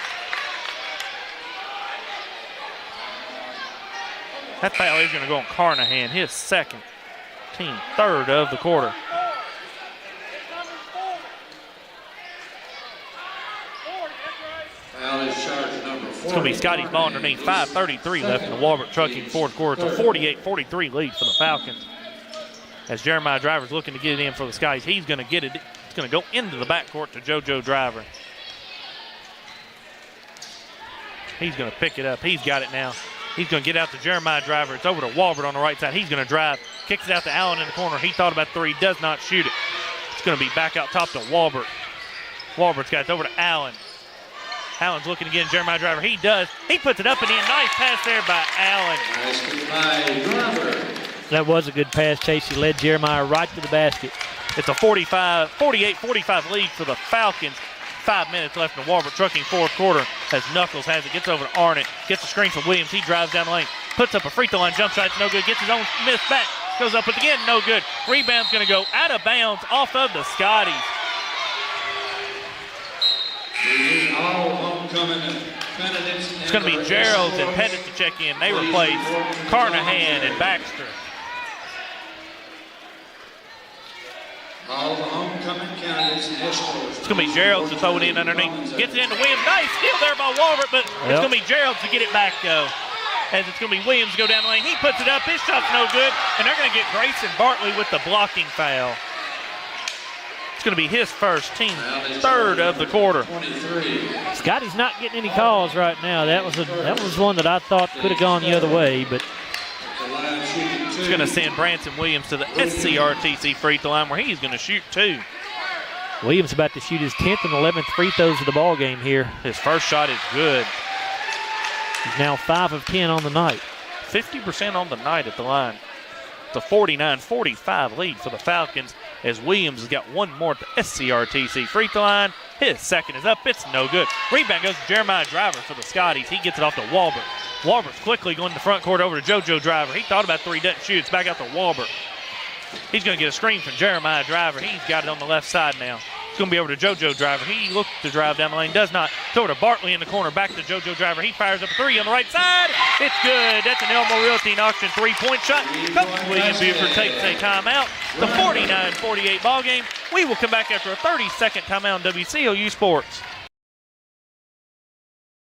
That foul is going to go on Carnahan, his second, team third of the quarter. Foul is charged It's going to be Scotty's ball underneath. 5:33 left in the Walbert Trucking fourth quarter. It's a 48-43 lead for the Falcons. As Jeremiah Driver's looking to get it in for the Scotties, he's going to get it. It's going to go into the backcourt to JoJo Driver. He's going to pick it up. He's got it now. He's going to get out to Jeremiah Driver. It's over to Walbert on the right side. He's going to drive. Kicks it out to Allen in the corner. He thought about three. Does not shoot it. It's going to be back out top to Walbert. Walbert's got it over to Allen. Allen's looking again. Jeremiah Driver. He does. He puts it up and in. Nice pass there by Allen. That was a good pass, Chase. He led Jeremiah right to the basket. It's a 48-45 lead for the Falcons. 5 minutes left in the Walbert Trucking fourth quarter as Knuckles has it. Gets over to Arnott. Gets a screen from Williams. He drives down the lane. Puts up a free throw line. Jump shot. No good. Gets his own miss back. Goes up with again. No good. Rebound's going to go out of bounds off of the Scotties. It's going to be Gerald and Pettit to check in. They replace Carnahan and Baxter. All the homecoming counties and escorts. It's going to be Gerald to throw it in underneath. Gets it into Williams. Nice steal there by Walbert, but it's going to be Gerald to get it back, though. As it's going to be Williams to go down the lane. He puts it up. His shot's no good. And they're going to get Grayson Bartley with the blocking foul. It's going to be his first, team third of the quarter. Scotty's not getting any calls right now. That was one that I thought could have gone the other way, but it's going to send Branson Williams to the SCRTC free throw line where he's going to shoot two. Williams about to shoot his 10th and 11th free throws of the ball game here. His first shot is good. He's now 5 of 10 on the night. 50% on the night at the line. It's a 49-45 lead for the Falcons as Williams has got one more at the SCRTC free throw line. His second is up. It's no good. Rebound goes to Jeremiah Driver for the Scotties. He gets it off to Walbert. Walbert's quickly going to the front court over to JoJo Driver. He thought about three, doesn't shoot. It's back out to Walbert. He's going to get a screen from Jeremiah Driver. He's got it on the left side now. It's going to be over to JoJo Driver. He looked to drive down the lane, does not. It's over to Bartley in the corner, back to JoJo Driver. He fires up a three on the right side. It's good. That's an Elmore Realty and Auction three-point shot. Coach William Buford takes a timeout. The 49-48 ball game. We will come back after a 30-second timeout on WCLU Sports.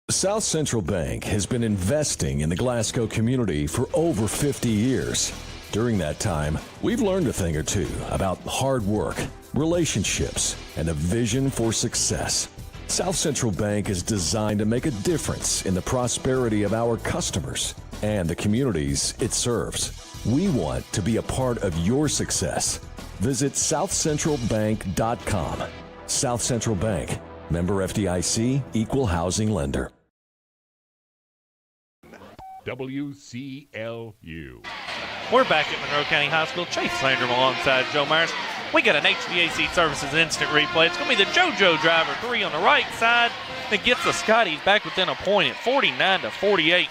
South Central Bank has been investing in the Glasgow community for over 50 years. During that time, we've learned a thing or two about hard work, relationships, and a vision for success. South Central Bank is designed to make a difference in the prosperity of our customers and the communities it serves. We want to be a part of your success. Visit southcentralbank.com. South Central Bank, member FDIC, equal housing lender. WCLU. We're back at Monroe County High School. Chase Landrum alongside Joe Myers. We got an HVAC Services instant replay. It's going to be the JoJo Driver three on the right side that gets the Scotties back within a point at 49-48.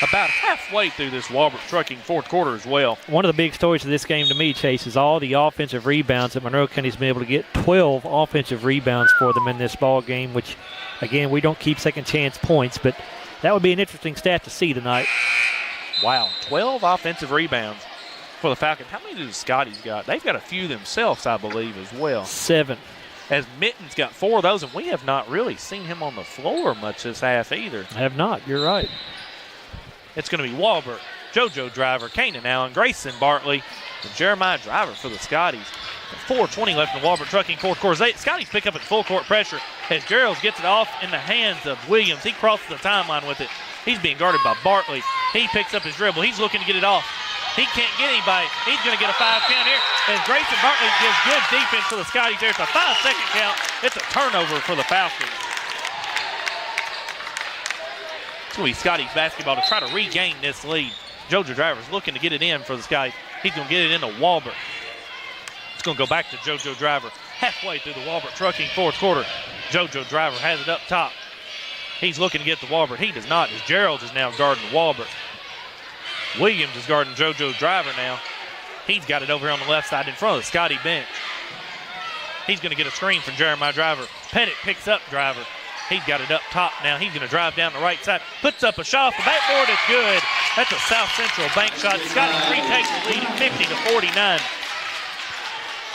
About halfway through this Walbert Trucking fourth quarter as well. One of the big stories of this game to me, Chase, is all the offensive rebounds that Monroe County's been able to get. 12 offensive rebounds for them in this ball game, which, again, we don't keep second chance points, but that would be an interesting stat to see tonight. Wow, 12 offensive rebounds for the Falcons. How many do the Scotties got? They've got a few themselves, I believe, as well. 7. As Mitten's got 4 of those, and we have not really seen him on the floor much this half either. Have not, you're right. It's going to be Walbert, JoJo Driver, Kanan Allen, Grayson Bartley, and Jeremiah Driver for the Scotties. 4:20 left in the Walbert Trucking fourth quarter. Scotties pick up at full court pressure as Gerald gets it off in the hands of Williams. He crosses the timeline with it. He's being guarded by Bartley. He picks up his dribble. He's looking to get it off. He can't get anybody. He's going to get a 5 count here as Grayson Bartley gives good defense for the Scotties there. It's a 5-second count. It's a turnover for the Falcons. It's going to be Scotties basketball to try to regain this lead. JoJo Driver's looking to get it in for the Scotties. He's going to get it into Walbert. It's going to go back to JoJo Driver. Halfway through the Walbert Trucking fourth quarter. JoJo Driver has it up top. He's looking to get to Walbert. He does not, as Gerald is now guarding Walbert. Williams is guarding JoJo Driver now. He's got it over here on the left side in front of the Scottie bench. He's going to get a screen from Jeremiah Driver. Pettit picks up Driver. He's got it up top now. He's going to drive down the right side. Puts up a shot off the backboard. It's good. That's a South Central Bank shot. Scottie retakes the lead at 50-49.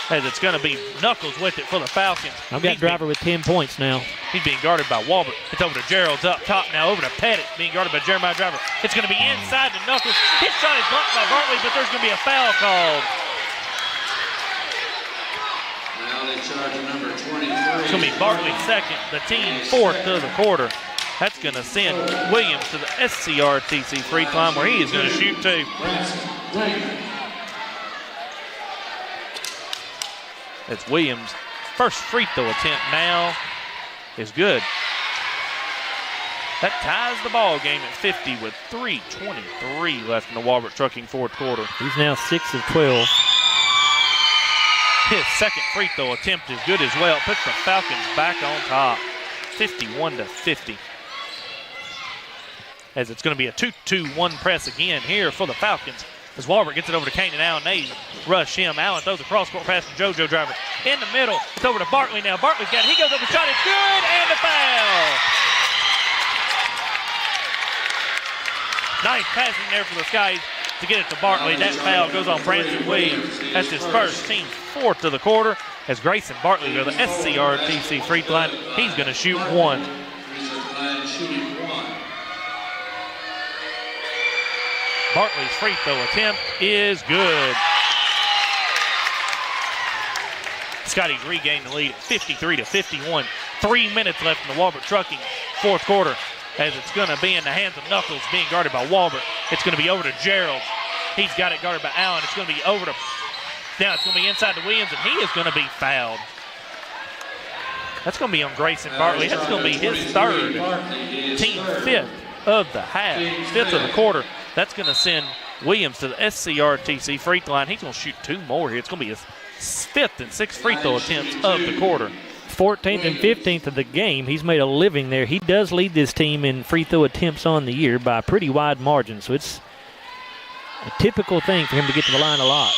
as it's going to be Knuckles with it for the Falcons. I've got Driver with 10 points now. He's being guarded by Walbert. It's over to Gerald's up top now, over to Pettit, being guarded by Jeremiah Driver. It's going to be inside to Knuckles. His shot is blocked by Bartley, but there's going to be a foul called. Now they charge number 23. It's going to be Bartley second, the team fourth of the quarter. That's going to send Williams to the SCRTC free throw line where he is going to shoot two. It's Williams' first free throw attempt now is good. That ties the ball game at 50 with 3:23 left in the Walbert Trucking fourth quarter. He's now 6 of 12. His second free throw attempt is good as well. Puts the Falcons back on top, 51-50. As it's going to be a 2-2-1 press again here for the Falcons. As Walbert gets it over to Kane and Allen. They rush him. Allen throws a cross-court pass to JoJo Driver. In the middle, it's over to Bartley now. Bartley's got it. He goes up the shot. It's good, and a foul. Nice passing there for the Skies to get it to Bartley. That foul goes on Branson Williams. That's his first, team fourth of the quarter. As Grayson Bartley to the SCRTC free throw line, he's going to shoot one. Bartley's free throw attempt is good. Scotties regained the lead at 53-51. 3 minutes left in the Walbert Trucking fourth quarter. As it's going to be in the hands of Knuckles, being guarded by Walbert. It's going to be over to Gerald. He's got it guarded by Allen. It's going to be over to, now it's going to be inside to Williams, and he is going to be fouled. That's going to be on Grayson Bartley. That's going to be his third, team fifth of the half, fifth of the quarter. That's going to send Williams to the SCRTC free throw line. He's going to shoot two more here. It's going to be his fifth and sixth free throw attempts of the quarter. 14th and 15th of the game. He's made a living there. He does lead this team in free throw attempts on the year by a pretty wide margin, so it's a typical thing for him to get to the line a lot.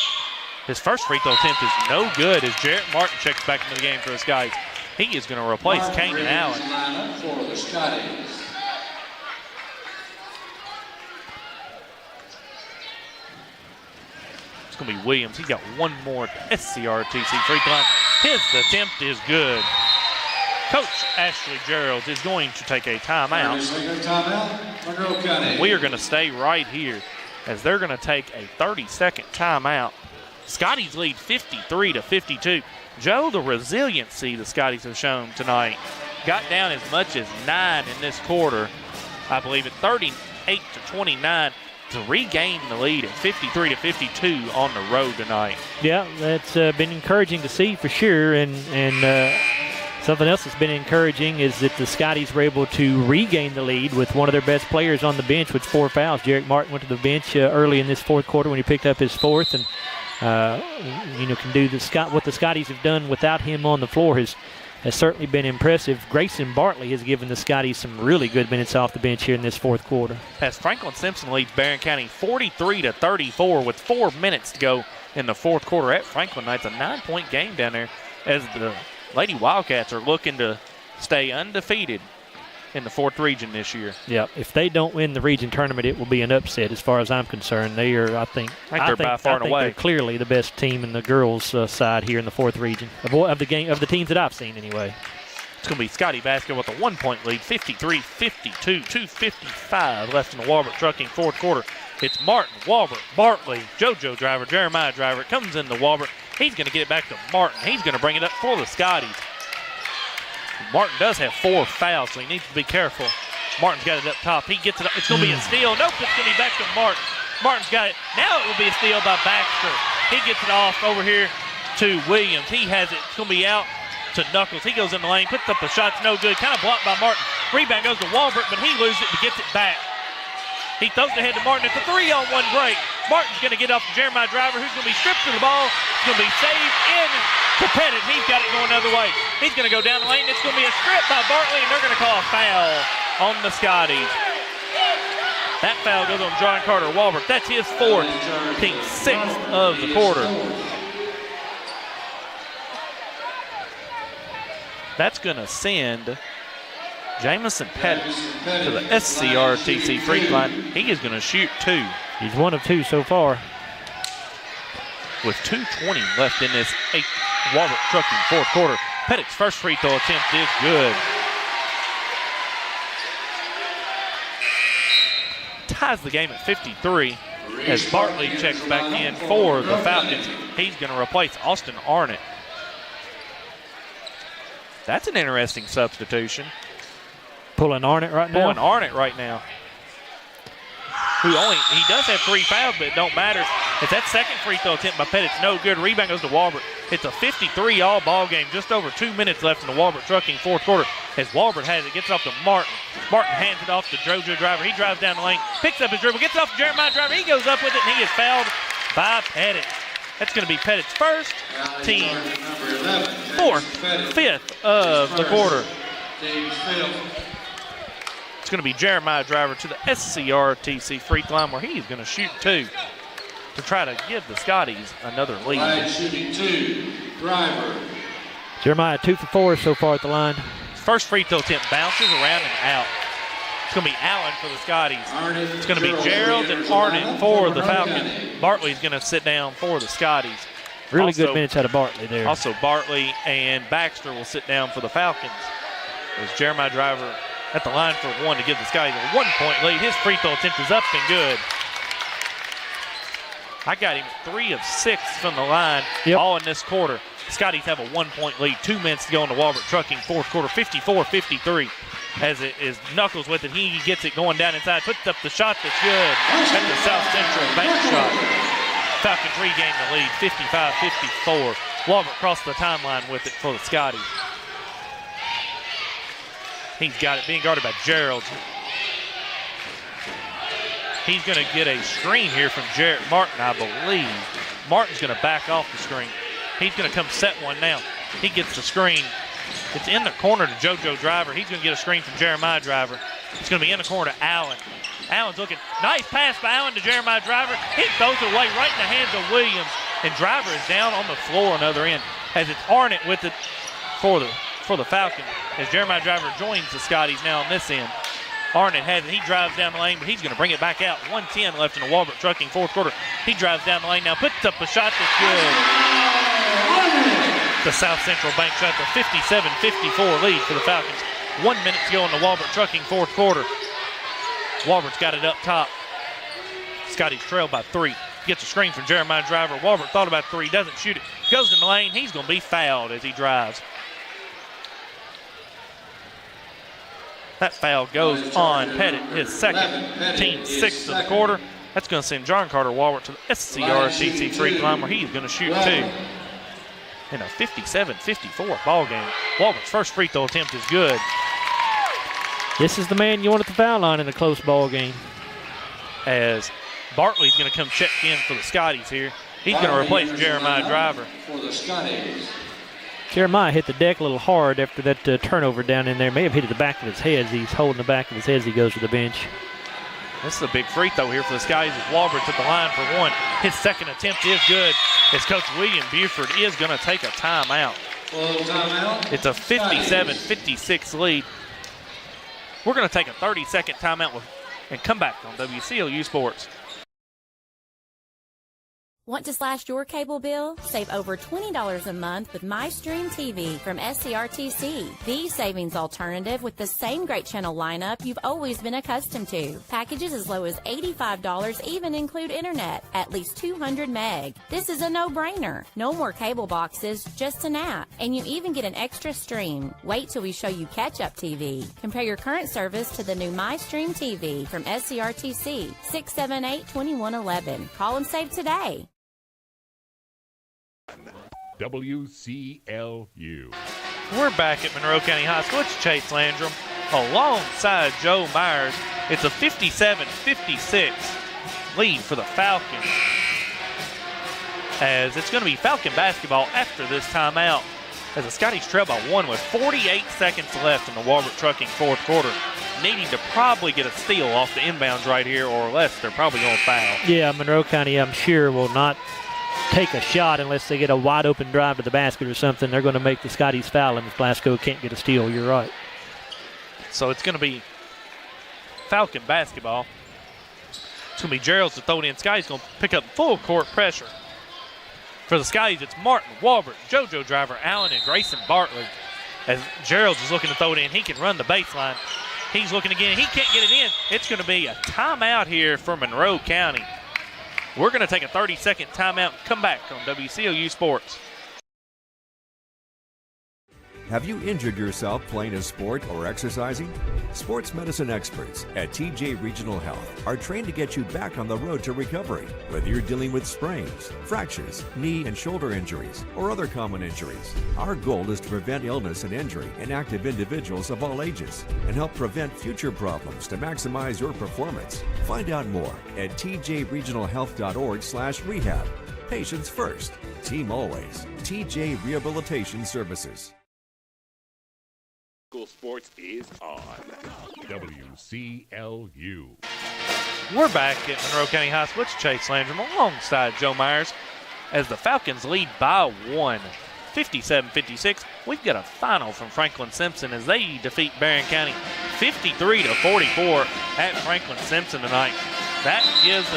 His first free throw attempt is no good as Jarrett Martin checks back into the game for the Skies. He is going to replace Kane and Allen. For the Scotties. It's going to be Williams. He's got one more at the SCRTC free throw line. His attempt is good. Coach Ashley Gerald is going to take a timeout. Monroe County. We are going to stay right here as they're going to take a 30-second timeout. Scotties lead 53-52. Joe, the resiliency the Scotties have shown tonight, got down as much as 9 in this quarter. I believe at 38-29 to regain the lead at 53-52 on the road tonight. Yeah, that's been encouraging to see for sure. And something else that's been encouraging is that the Scotties were able to regain the lead with one of their best players on the bench with 4 fouls. Jarek Martin went to the bench early in this fourth quarter when he picked up his fourth, and can do what the Scotties have done without him on the floor has certainly been impressive. Grayson Bartley has given the Scotties some really good minutes off the bench here in this fourth quarter. As Franklin Simpson leads Barron County 43-34 with 4 minutes to go in the fourth quarter at Franklin. It's a 9-point game down there as the Lady Wildcats are looking to stay undefeated in the fourth region this year. Yeah, if they don't win the region tournament, it will be an upset as far as I'm concerned. They are, I think they're by far and away. They're clearly the best team in the girls' side here in the fourth region of the teams that I've seen anyway. It's going to be Scotty basketball with a 1-point lead, 53-52, 2:55 left in the Walbert Trucking fourth quarter. It's Martin, Walbert, Bartley, JoJo Driver, Jeremiah Driver. It comes into Walbert. He's going to get it back to Martin. He's going to bring it up for the Scotties. Martin does have 4 fouls, so he needs to be careful. Martin's got it up top. He gets it up. It's going to be a steal. Nope, it's going to be back to Martin. Martin's got it. Now it will be a steal by Baxter. He gets it off over here to Williams. He has it. It's going to be out to Knuckles. He goes in the lane, puts up the shot. It's no good. Kind of blocked by Martin. Rebound goes to Walbert, but he loses it but gets it back. He throws it ahead to Martin. It's a 3-on-1 break. Martin's going to get off to Jeremiah Driver, who's going to be stripped of the ball. It's going to be saved in to Pettit. He's got it going the other way. He's going to go down the lane. It's going to be a strip by Bartley, and they're going to call a foul on the Scotties. That foul goes on John Carter Walbert. That's his fourth, team sixth of the quarter. That's going to send Jamison Pettit to the SCRTC free throw line. He is going to shoot 2. He's 1 of 2 so far. with 2:20 left in this Walbert Trucking fourth quarter. Pettit's first free throw attempt is good. Ties the game at 53 as Bartley checks back in for the Falcons. He's going to replace Austin Arnott. That's an interesting substitution. Pulling Arnott right now? Pulling Arnott right now. He does have 3 fouls, but it don't matter. It's that second free throw attempt by Pettit. It's no good. Rebound goes to Walbert. It's a 53-all ball game. Just over 2 minutes left in the Walbert Trucking fourth quarter. As Walbert has it, gets it off to Martin. Martin hands it off to JoJo Driver. He drives down the lane, picks up his dribble, gets it off to Jeremiah Driver. He goes up with it, and he is fouled by Pettit. That's going to be Pettit's first, team fourth, fifth of the quarter. It's going to be Jeremiah Driver to the SCRTC free throw line where he's going to shoot 2 to try to give the Scotties another lead. Right, shooting 2, Driver. Jeremiah 2 for 4 so far at the line. First free throw attempt bounces around and out. It's going to be Allen for the Scotties. It's going to be Gerald and Arnott for the Falcons. Bartley's going to sit down for the Scotties. Really good minutes out of Bartley there. Also, Bartley and Baxter will sit down for the Falcons. As Jeremiah Driver at the line for 1 to give the Scotties a 1-point lead. His free throw attempt is up and good. I got him 3 of 6 from the line, all in this quarter. Scotties have a 1-point lead. 2 minutes to go in the Walbert Trucking fourth quarter, 54-53. As it is Knuckles with it, he gets it going down inside, puts up the shot that's good. That's the South Central bank shot. Falcons regain the lead, 55-54. Walbert crossed the timeline with it for the Scotties. He's got it being guarded by Gerald. He's going to get a screen here from Jarrett Martin, I believe. Martin's going to back off the screen. He's going to come set one now. He gets the screen. It's in the corner to JoJo Driver. He's going to get a screen from Jeremiah Driver. It's going to be in the corner to Allen. Allen's looking. Nice pass by Allen to Jeremiah Driver. He throws it away right in the hands of Williams. And Driver is down on the floor on the other end. As it's Arnott with it for the Falcons. As Jeremiah Driver joins the Scotties now on this end. Arnott has it. He drives down the lane, but he's going to bring it back out. 1:10 left in the Walbert Trucking fourth quarter. He drives down the lane now, puts up a shot that's good. The South Central Bank shot, the 57-54 lead for the Falcons. 1 minute to go in the Walbert Trucking fourth quarter. Walbert's got it up top. Scotty's trailed by 3. Gets a screen from Jeremiah Driver. Walbert thought about 3, doesn't shoot it. Goes in the lane. He's going to be fouled as he drives. That foul goes on Pettit, his second, team 6th of the quarter. That's going to send John Carter Walbert to the SCRTC free throw line where he's going to shoot 2. In a 57-54 ball game. Walbert's first free throw attempt is good. This is the man you want at the foul line in a close ball game. As Bartley's going to come check in for the Scotties here. He's going to replace Jeremiah Driver. For the Scotties. Jeremiah hit the deck a little hard after that turnover down in there. May have hit the back of his head. He's holding the back of his head as he goes to the bench. This is a big free throw here for the Scotties as Walbert's at the line for 1. His second attempt is good as Coach William Buford is going to take a timeout. Full timeout. It's a 57-56 lead. We're going to take a 30-second timeout and come back on WCLU Sports. Want to slash your cable bill? Save over $20 a month with MyStream TV from SCRTC. The savings alternative with the same great channel lineup you've always been accustomed to. Packages as low as $85 even include internet, at least 200 meg. This is a no-brainer. No more cable boxes, just an app. And you even get an extra stream. Wait till we show you catch-up TV. Compare your current service to the new MyStream TV from SCRTC. 678-2111. Call and save today. WCLU. We're back at Monroe County High School. It's Chase Landrum alongside Joe Myers. It's a 57-56 lead for the Falcons. As it's going to be Falcon basketball after this timeout. As the Scotties trail by 1 with 48 seconds left in the Walbert Trucking fourth quarter. Needing to probably get a steal off the inbounds right here, or less they're probably going to foul. Yeah, Monroe County, I'm sure, will not take a shot unless they get a wide open drive to the basket or something. They're going to make the Scotties foul, and if Glasgow can't get a steal, you're right. So it's going to be Falcon basketball. It's going to be Gerald's to throw it in. Scotty's going to pick up full court pressure. For the Scotties, it's Martin, Walbert, JoJo Driver, Allen, and Grayson Bartley. As Gerald's is looking to throw it in, he can run the baseline. He's looking again. He can't get it in. It's going to be a timeout here for Monroe County. We're going to take a 30-second timeout and come back on WCLU Sports. Have you injured yourself playing a sport or exercising? Sports medicine experts at TJ Regional Health are trained to get you back on the road to recovery. Whether you're dealing with sprains, fractures, knee and shoulder injuries, or other common injuries, our goal is to prevent illness and injury in active individuals of all ages and help prevent future problems to maximize your performance. Find out more at tjregionalhealth.org/rehab. Patients first, team always. TJ Rehabilitation Services. Sports is on WCLU. We're back at Monroe County High School. It's Chase Landrum alongside Joe Myers as the Falcons lead by 1, 57-56. We've got a final from Franklin Simpson as they defeat Barron County 53-44 at Franklin Simpson tonight. That gives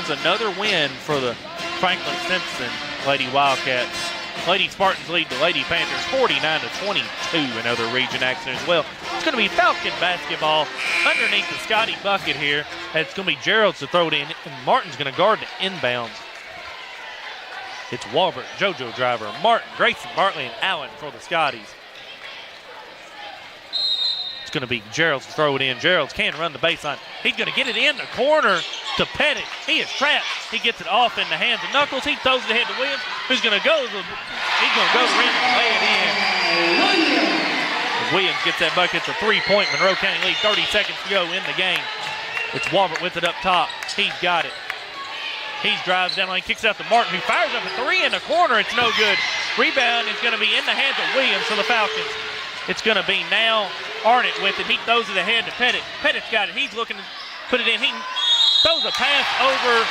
another win for the Franklin Simpson Lady Wildcats. Lady Spartans lead the Lady Panthers 49-22 in other region action as well. It's going to be Falcon basketball underneath the Scottie bucket here. It's going to be Gerald's to throw it in, and Martin's going to guard the inbounds. It's Walbert, JoJo Driver, Martin, Grayson, Bartley, and Allen for the Scotties. It's going to be Gerald's to throw it in. Gerald's can run the baseline. He's going to get it in the corner to Pettit. He is trapped. He gets it off in the hands of Knuckles. He throws it ahead to Williams, who's going to go to the rim and lay it in. As Williams gets that bucket, it's a 3-point Monroe County lead. 30 seconds to go in the game. It's Walbert with it up top. He's got it. He drives down the lane, kicks it out to Martin, who fires up a 3 in the corner. It's no good. Rebound is going to be in the hands of Williams for the Falcons. It's going to be now Arnott with it. He throws it ahead to Pettit. Pettit's got it. He's looking to put it in. He throws a pass over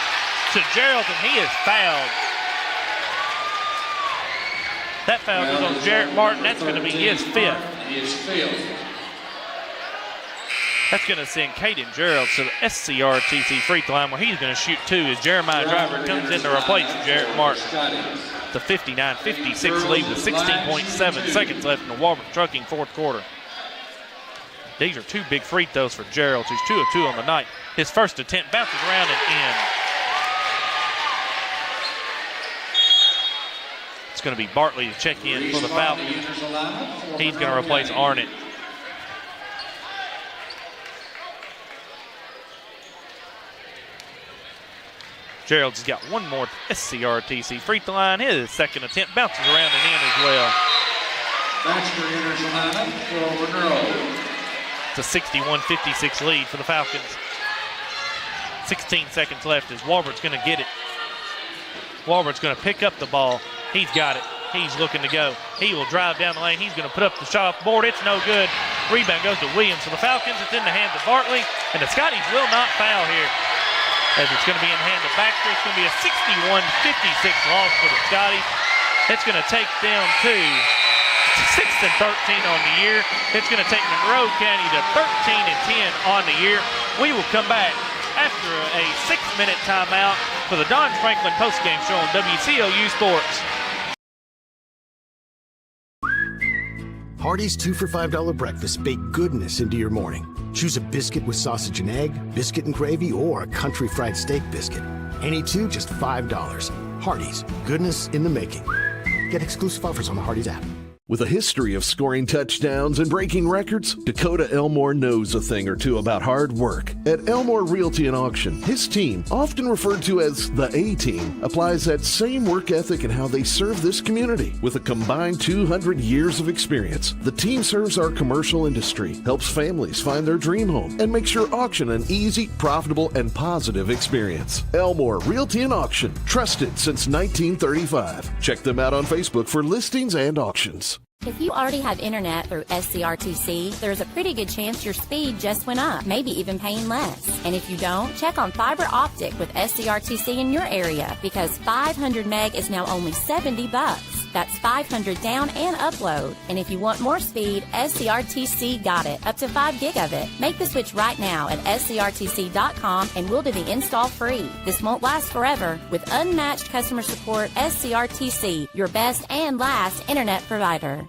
to Gerald, and he is fouled. That foul goes on Jarrett Martin. That's going to be his 5th. That's going to send Caden Gerald to the SCRTC free throw line where he's going to shoot 2 as Jeremiah Driver comes in to replace Jarrett Martin. The 59-56 lead with 16.7 seconds left in the Walbert Trucking fourth quarter. These are 2 big free throws for Gerald, who's 2 of 2 on the night. His first attempt bounces around and in. It's going to be Bartley to check in for the Falcons. He's going to replace Arnott. Gerald's got one more SCRTC free throw line. His second attempt bounces around and in as well. Baxter enters the lineup for Monroe. It's a 61-56 lead for the Falcons. 16 seconds left as Walbert's going to get it. Walbert's going to pick up the ball. He's got it. He's looking to go. He will drive down the lane. He's going to put up the shot off the board. It's no good. Rebound goes to Williams for the Falcons. It's in the hands of Bartley, and the Scotties will not foul here. As it's going to be in the hands of Baxter. It's going to be a 61-56 loss for the Scotties. It's going to take them to 6-13 on the year. It's going to take Monroe County to 13-10 on the year. We will come back after a 6-minute timeout for the Don Franklin postgame show on WCLU Sports. Hardee's 2 for $5 breakfast bake goodness into your morning. Choose a biscuit with sausage and egg, biscuit and gravy, or a country fried steak biscuit. Any 2, just $5. Hardee's, goodness in the making. Get exclusive offers on the Hardee's app. With a history of scoring touchdowns and breaking records, Dakota Elmore knows a thing or two about hard work. At Elmore Realty and Auction, his team, often referred to as the A-Team, applies that same work ethic in how they serve this community. With a combined 200 years of experience, the team serves our commercial industry, helps families find their dream home, and makes your auction an easy, profitable, and positive experience. Elmore Realty and Auction, trusted since 1935. Check them out on Facebook for listings and auctions. If you already have internet through SCRTC, there's a pretty good chance your speed just went up, maybe even paying less. And if you don't, check on fiber optic with SCRTC in your area because 500 meg is now only $70. That's $500 down and upload. And if you want more speed, SCRTC got it, up to 5 gig of it. Make the switch right now at scrtc.com and we'll do the install free. This won't last forever. With unmatched customer support, SCRTC, your best and last internet provider.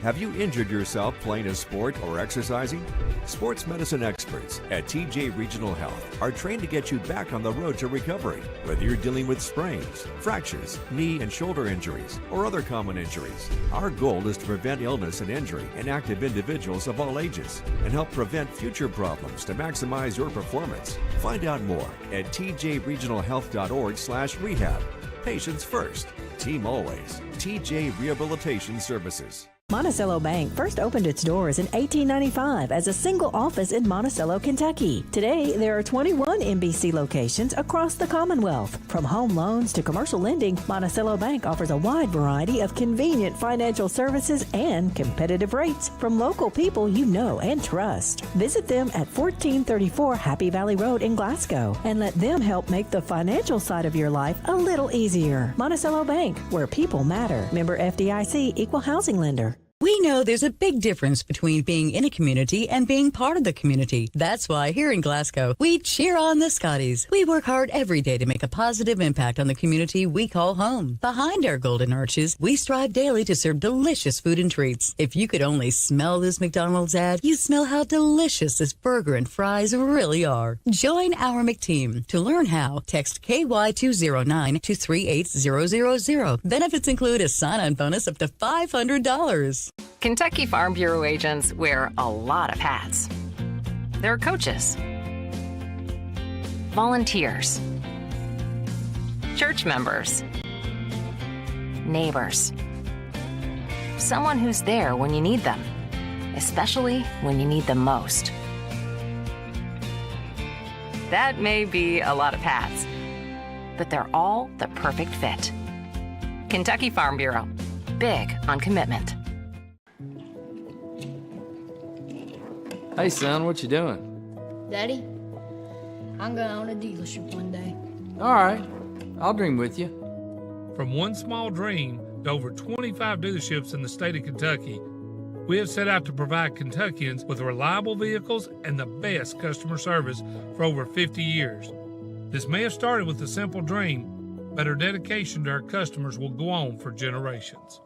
Have you injured yourself playing a sport or exercising? Sports medicine experts at TJ Regional Health are trained to get you back on the road to recovery, whether you're dealing with sprains, fractures, knee and shoulder injuries, or other common injuries. Our goal is to prevent illness and injury in active individuals of all ages and help prevent future problems to maximize your performance. Find out more at tjregionalhealth.org/rehab. Patients first, team always. TJ Rehabilitation Services. Monticello Bank first opened its doors in 1895 as a single office in Monticello, Kentucky. Today, there are 21 MBC locations across the Commonwealth. From home loans to commercial lending, Monticello Bank offers a wide variety of convenient financial services and competitive rates from local people you know and trust. Visit them at 1434 Happy Valley Road in Glasgow and let them help make the financial side of your life a little easier. Monticello Bank, where people matter. Member FDIC, Equal Housing Lender. We know there's a big difference between being in a community and being part of the community. That's why here in Glasgow, we cheer on the Scotties. We work hard every day to make a positive impact on the community we call home. Behind our golden arches, we strive daily to serve delicious food and treats. If you could only smell this McDonald's ad, you'd smell how delicious this burger and fries really are. Join our McTeam. To learn how, text KY209 to 38000. Benefits include a sign-on bonus up to $500. Kentucky Farm Bureau agents wear a lot of hats. They're coaches, volunteers, church members, neighbors, someone who's there when you need them, especially when you need them most. That may be a lot of hats, but they're all the perfect fit. Kentucky Farm Bureau, big on commitment. Hey, son, what you doing? Daddy, I'm going to own a dealership one day. All right, I'll dream with you. From one small dream to over 25 dealerships in the state of Kentucky, we have set out to provide Kentuckians with reliable vehicles and the best customer service for over 50 years. This may have started with a simple dream, but our dedication to our customers will go on for generations.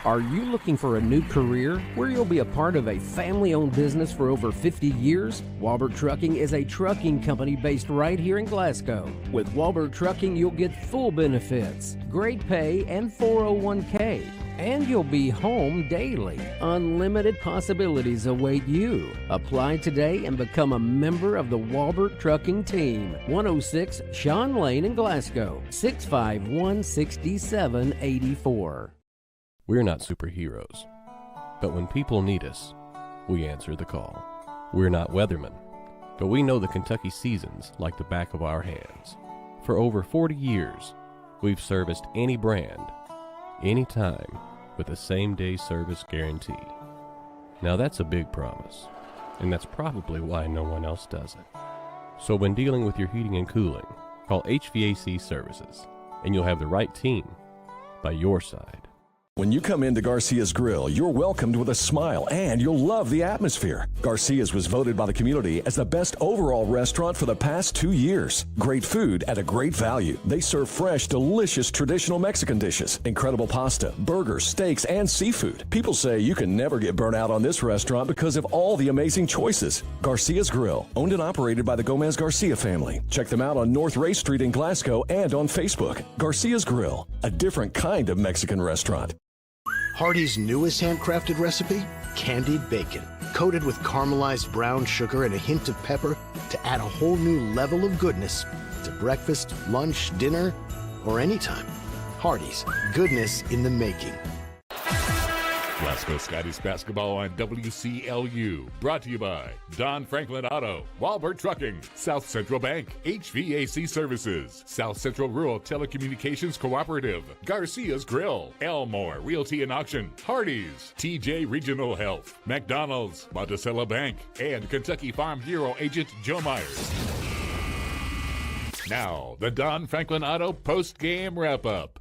Are you looking for a new career where you'll be a part of a family-owned business for over 50 years? Walbert Trucking is a trucking company based right here in Glasgow. With Walbert Trucking, you'll get full benefits, great pay, and 401k. And you'll be home daily. Unlimited possibilities await you. Apply today and become a member of the Walbert Trucking team. 106 Sean Lane in Glasgow, 651-6784. We're not superheroes, but when people need us, we answer the call. We're not weathermen, but we know the Kentucky seasons like the back of our hands. For over 40 years, we've serviced any brand, anytime, with the same-day service guarantee. Now that's a big promise, and that's probably why no one else does it. So when dealing with your heating and cooling, call HVAC Services, and you'll have the right team by your side. When you come into Garcia's Grill, you're welcomed with a smile and you'll love the atmosphere. Garcia's was voted by the community as the best overall restaurant for the past 2 years. Great food at a great value. They serve fresh, delicious traditional Mexican dishes, incredible pasta, burgers, steaks, and seafood. People say you can never get burnt out on this restaurant because of all the amazing choices. Garcia's Grill, owned and operated by the Gomez Garcia family. Check them out on North Ray Street in Glasgow and on Facebook. Garcia's Grill, a different kind of Mexican restaurant. Hardee's newest handcrafted recipe? Candied bacon, coated with caramelized brown sugar and a hint of pepper to add a whole new level of goodness to breakfast, lunch, dinner, or anytime. Hardee's, goodness in the making. Glasgow Scotties basketball on WCLU. Brought to you by Don Franklin Auto, Walbert Trucking, South Central Bank, HVAC Services, South Central Rural Telecommunications Cooperative, Garcia's Grill, Elmore Realty and Auction, Hardee's, TJ Regional Health, McDonald's, Monticello Bank, and Kentucky Farm Bureau agent Joe Myers. Now, the Don Franklin Auto post-game wrap-up.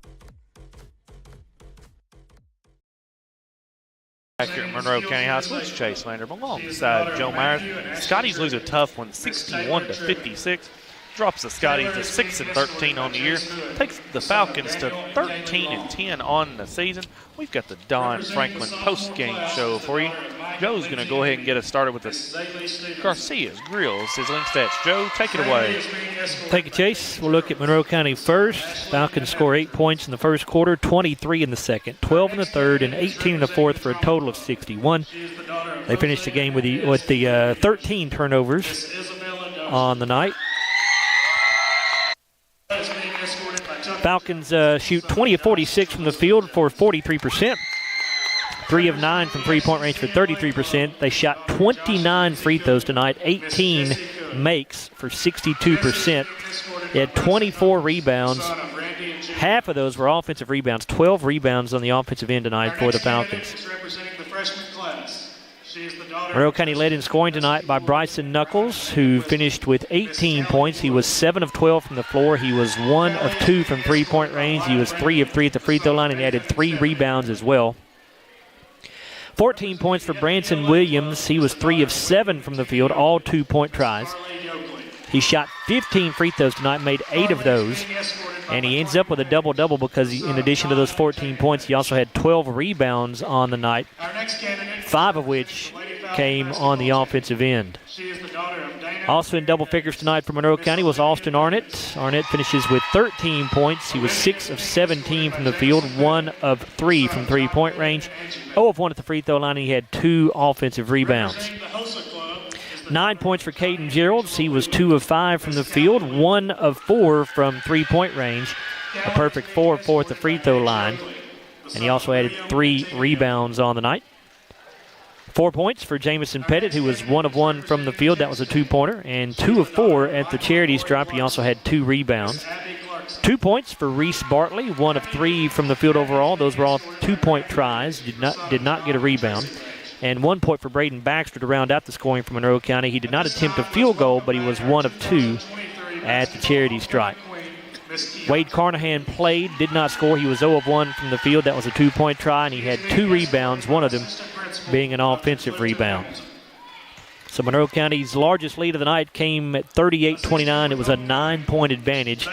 Back here at Monroe County High School, it's Chase Lander alongside Joe Myers. Scotties lose a tough one, 61-56. Drops the Scotties to 6-13 on the year. Takes the Falcons to 13-10 on the season. We've got the Don Franklin post-game show for you. Joe's going to go ahead and get us started with the Garcia's Grill Sizzling Stats. Joe, take it away. Thank you, Chase. We'll look at Monroe County first. Falcons score 8 points in the first quarter, 23 in the second, 12 in the third, and 18 in the fourth for a total of 61. They finished the game with the 13 turnovers on the night. Falcons shoot 20 of 46 from the field for 43%. 3 of 9 from three-point range for 33%. They shot 29 free throws tonight, 18 makes for 62%. They had 24 rebounds. Half of those were offensive rebounds, 12 rebounds on the offensive end tonight for the Falcons. Monroe County led in scoring tonight by Bryson Knuckles, who finished with 18 points. He was 7 of 12 from the floor. He was 1 of 2 from three-point range. He was 3 of 3 at the free throw line, and he added 3 rebounds as well. 14 points for Branson Williams. He was 3 of 7 from the field, all 2-point tries. He shot 15 free throws tonight, made 8 of those. And he ends up with a double-double because in addition to those 14 points, he also had 12 rebounds on the night, 5 of which came on the offensive end. Also in double figures tonight for Monroe County was Austin Arnett. Arnett finishes with 13 points. He was 6 of 17 from the field, 1 of 3 from three-point range, 0 of 1 at the free throw line, and he had 2 offensive rebounds. 9 points for Caden Geralds. He was 2 of 5 from the field, 1 of 4 from three-point range, a perfect 4 of 4 at the free throw line. And he also added 3 rebounds on the night. 4 points for Jamison Pettit, who was 1 of 1 from the field. That was a 2-pointer. And 2 of 4 at the charity stripe. He also had 2 rebounds. 2 points for Reese Bartley, 1 of 3 from the field overall. Those were all 2-point tries. Did not get a rebound. And 1 point for Braden Baxter to round out the scoring for Monroe County. He did not attempt a field goal, but he was 1 of 2 at the charity stripe. Wade Carnahan played, did not score. He was 0 of 1 from the field. That was a 2-point try, and he had 2 rebounds, one of them being an offensive rebound. So Monroe County's largest lead of the night came at 38-29. It was a 9-point advantage,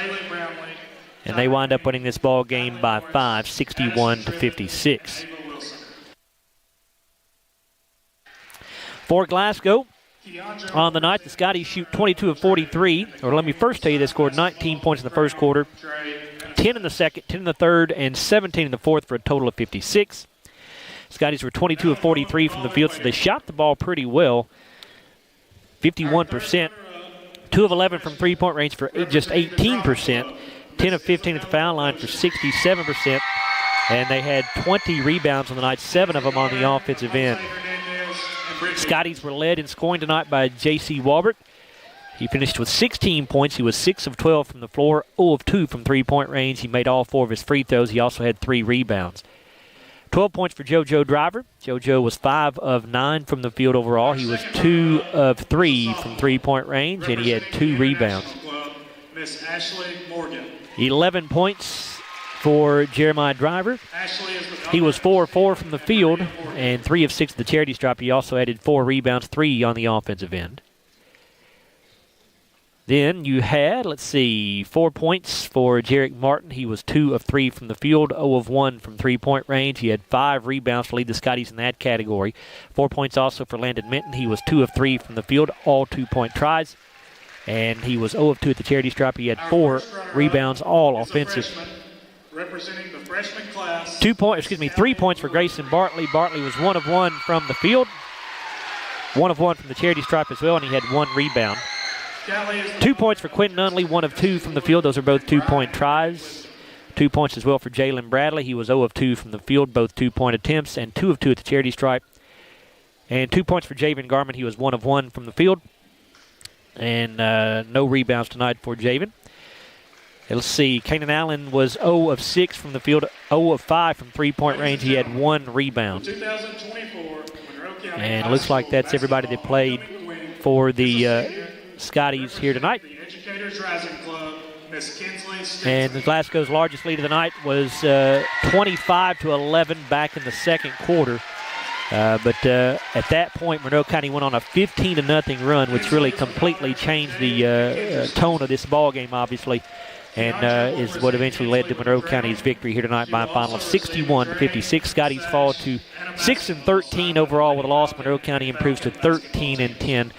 and they wind up winning this ball game by 5, 61-56. For Glasgow, on the night, the Scotties shoot 22 of 43. Or let me first tell you, they scored 19 points in the first quarter, 10 in the second, 10 in the third, and 17 in the fourth for a total of 56. Scotties were 22 of 43 from the field, so they shot the ball pretty well, 51%. 2 of 11 from three-point range for just 18%. 10 of 15 at the foul line for 67%. And they had 20 rebounds on the night, 7 of them on the offensive end. Scotties were led in scoring tonight by J.C. Walbert. He finished with 16 points. He was 6 of 12 from the floor, 0 of 2 from three-point range. He made all 4 of his free throws. He also had 3 rebounds. 12 points for JoJo Driver. JoJo was 5 of 9 from the field overall. He was 2 of 3 from three-point range, and he had 2 rebounds. 11 points for Jeremiah Driver. He was 4 of 4 from the field and 3 of 6 at the charity stripe. He also added 4 rebounds, 3 on the offensive end. Then you had, 4 points for Jarek Martin. He was 2 of 3 from the field, 0 of 1 from three-point range. He had 5 rebounds to lead the Scotties in that category. 4 points also for Landon Minton. He was 2 of 3 from the field, all 2-point tries. And he was 0 of 2 at the charity stripe. He had 4 rebounds, all offensive. Representing the freshman class. 3 points for Grayson Bartley. Bartley was 1 of 1 from the field, 1 of 1 from the charity stripe as well, and he had 1 rebound. 2 points for Quentin Nunley, 1 of 2 from the field. Those are both 2-point tries. 2 points as well for Jalen Bradley. He was 0 of 2 from the field, both 2-point attempts, and 2 of 2 at the charity stripe. And 2 points for Javen Garman. He was 1 of 1 from the field, and no rebounds tonight for Javen. Let's see, Kanan Allen was 0 of 6 from the field, 0 of 5 from three-point range. He had 1 rebound. And it looks like that's everybody that played for the Scotties here tonight. The Educators Rising Club, Miss Kinsley Stinson. And the Glasgow's largest lead of the night was 25-11 back in the second quarter. But at that point, Monroe County went on a 15-0 run, which really completely changed the tone of this ball game, obviously, and is what eventually led to Monroe County's victory here tonight by a final of 61-56. Scotties fall to 6-13 overall with a loss. Monroe County improves to 13-10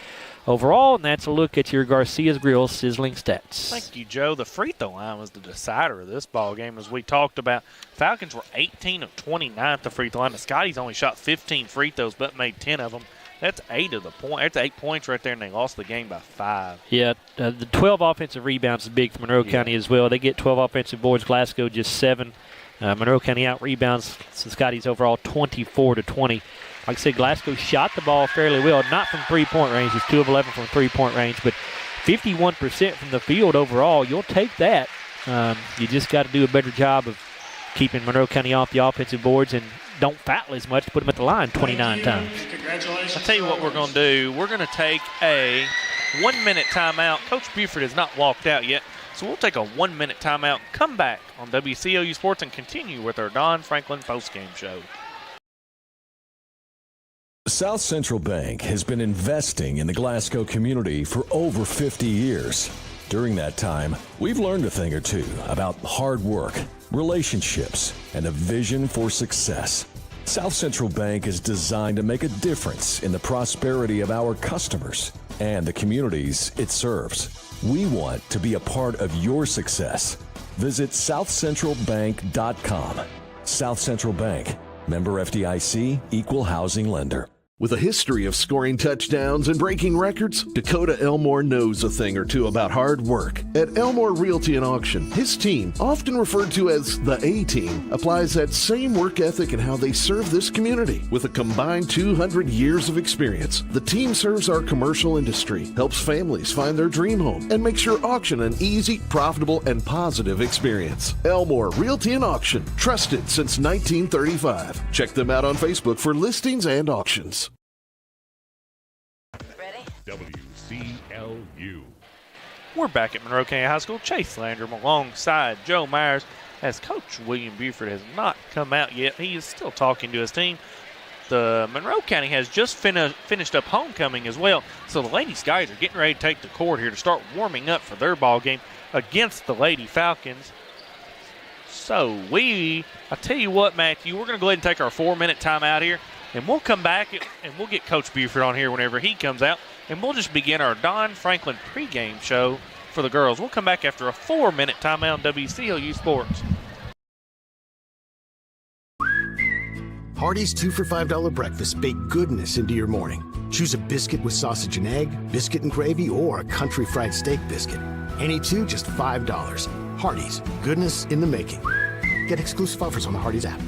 overall, and that's a look at your Garcia's Grill sizzling stats. Thank you, Joe. The free throw line was the decider of this ball game, as we talked about. Falcons were 18 of 29 at the free throw line. The Scotties only shot 15 free throws, but made 10 of them. That's 8 of the point. That's 8 points right there, and they lost the game by 5. Yeah, the 12 offensive rebounds is big for Monroe County as well. They get 12 offensive boards. Glasgow just 7. Monroe County out rebounds the Scotties overall 24-20. Like I said, Glasgow shot the ball fairly well, not from three-point range. It's 2 of 11 from three-point range, but 51% from the field overall. You'll take that. You just got to do a better job of keeping Monroe County off the offensive boards and don't foul as much, put them at the line 29 times. Congratulations. I'll tell you what we're going to do. We're going to take a 1-minute timeout. Coach Buford has not walked out yet, so we'll take a 1-minute timeout, come back on WCLU Sports, and continue with our Don Franklin postgame show. South Central Bank has been investing in the Glasgow community for over 50 years. During that time, we've learned a thing or two about hard work, relationships, and a vision for success. South Central Bank is designed to make a difference in the prosperity of our customers and the communities it serves. We want to be a part of your success. Visit southcentralbank.com. South Central Bank, member FDIC, equal housing lender. With a history of scoring touchdowns and breaking records, Dakota Elmore knows a thing or two about hard work. At Elmore Realty and Auction, his team, often referred to as the A-Team, applies that same work ethic in how they serve this community. With a combined 200 years of experience, the team serves our commercial industry, helps families find their dream home, and makes your auction an easy, profitable, and positive experience. Elmore Realty and Auction, trusted since 1935. Check them out on Facebook for listings and auctions. WCLU. We're back at Monroe County High School. Chase Landrum alongside Joe Myers, as Coach William Buford has not come out yet. He is still talking to his team. The Monroe County has just finished up homecoming as well, so the Lady Scotties are getting ready to take the court here to start warming up for their ball game against the Lady Falcons. So I tell you what, Matthew, we're going to go ahead and take our 4-minute timeout here, and we'll come back and we'll get Coach Buford on here whenever he comes out, and we'll just begin our Don Franklin pregame show for the girls. We'll come back after a 4-minute timeout on WCLU Sports. Hardee's 2 for $5 breakfast bake goodness into your morning. Choose a biscuit with sausage and egg, biscuit and gravy, or a country fried steak biscuit. Any two, just $5. Hardee's, goodness in the making. Get exclusive offers on the Hardee's app.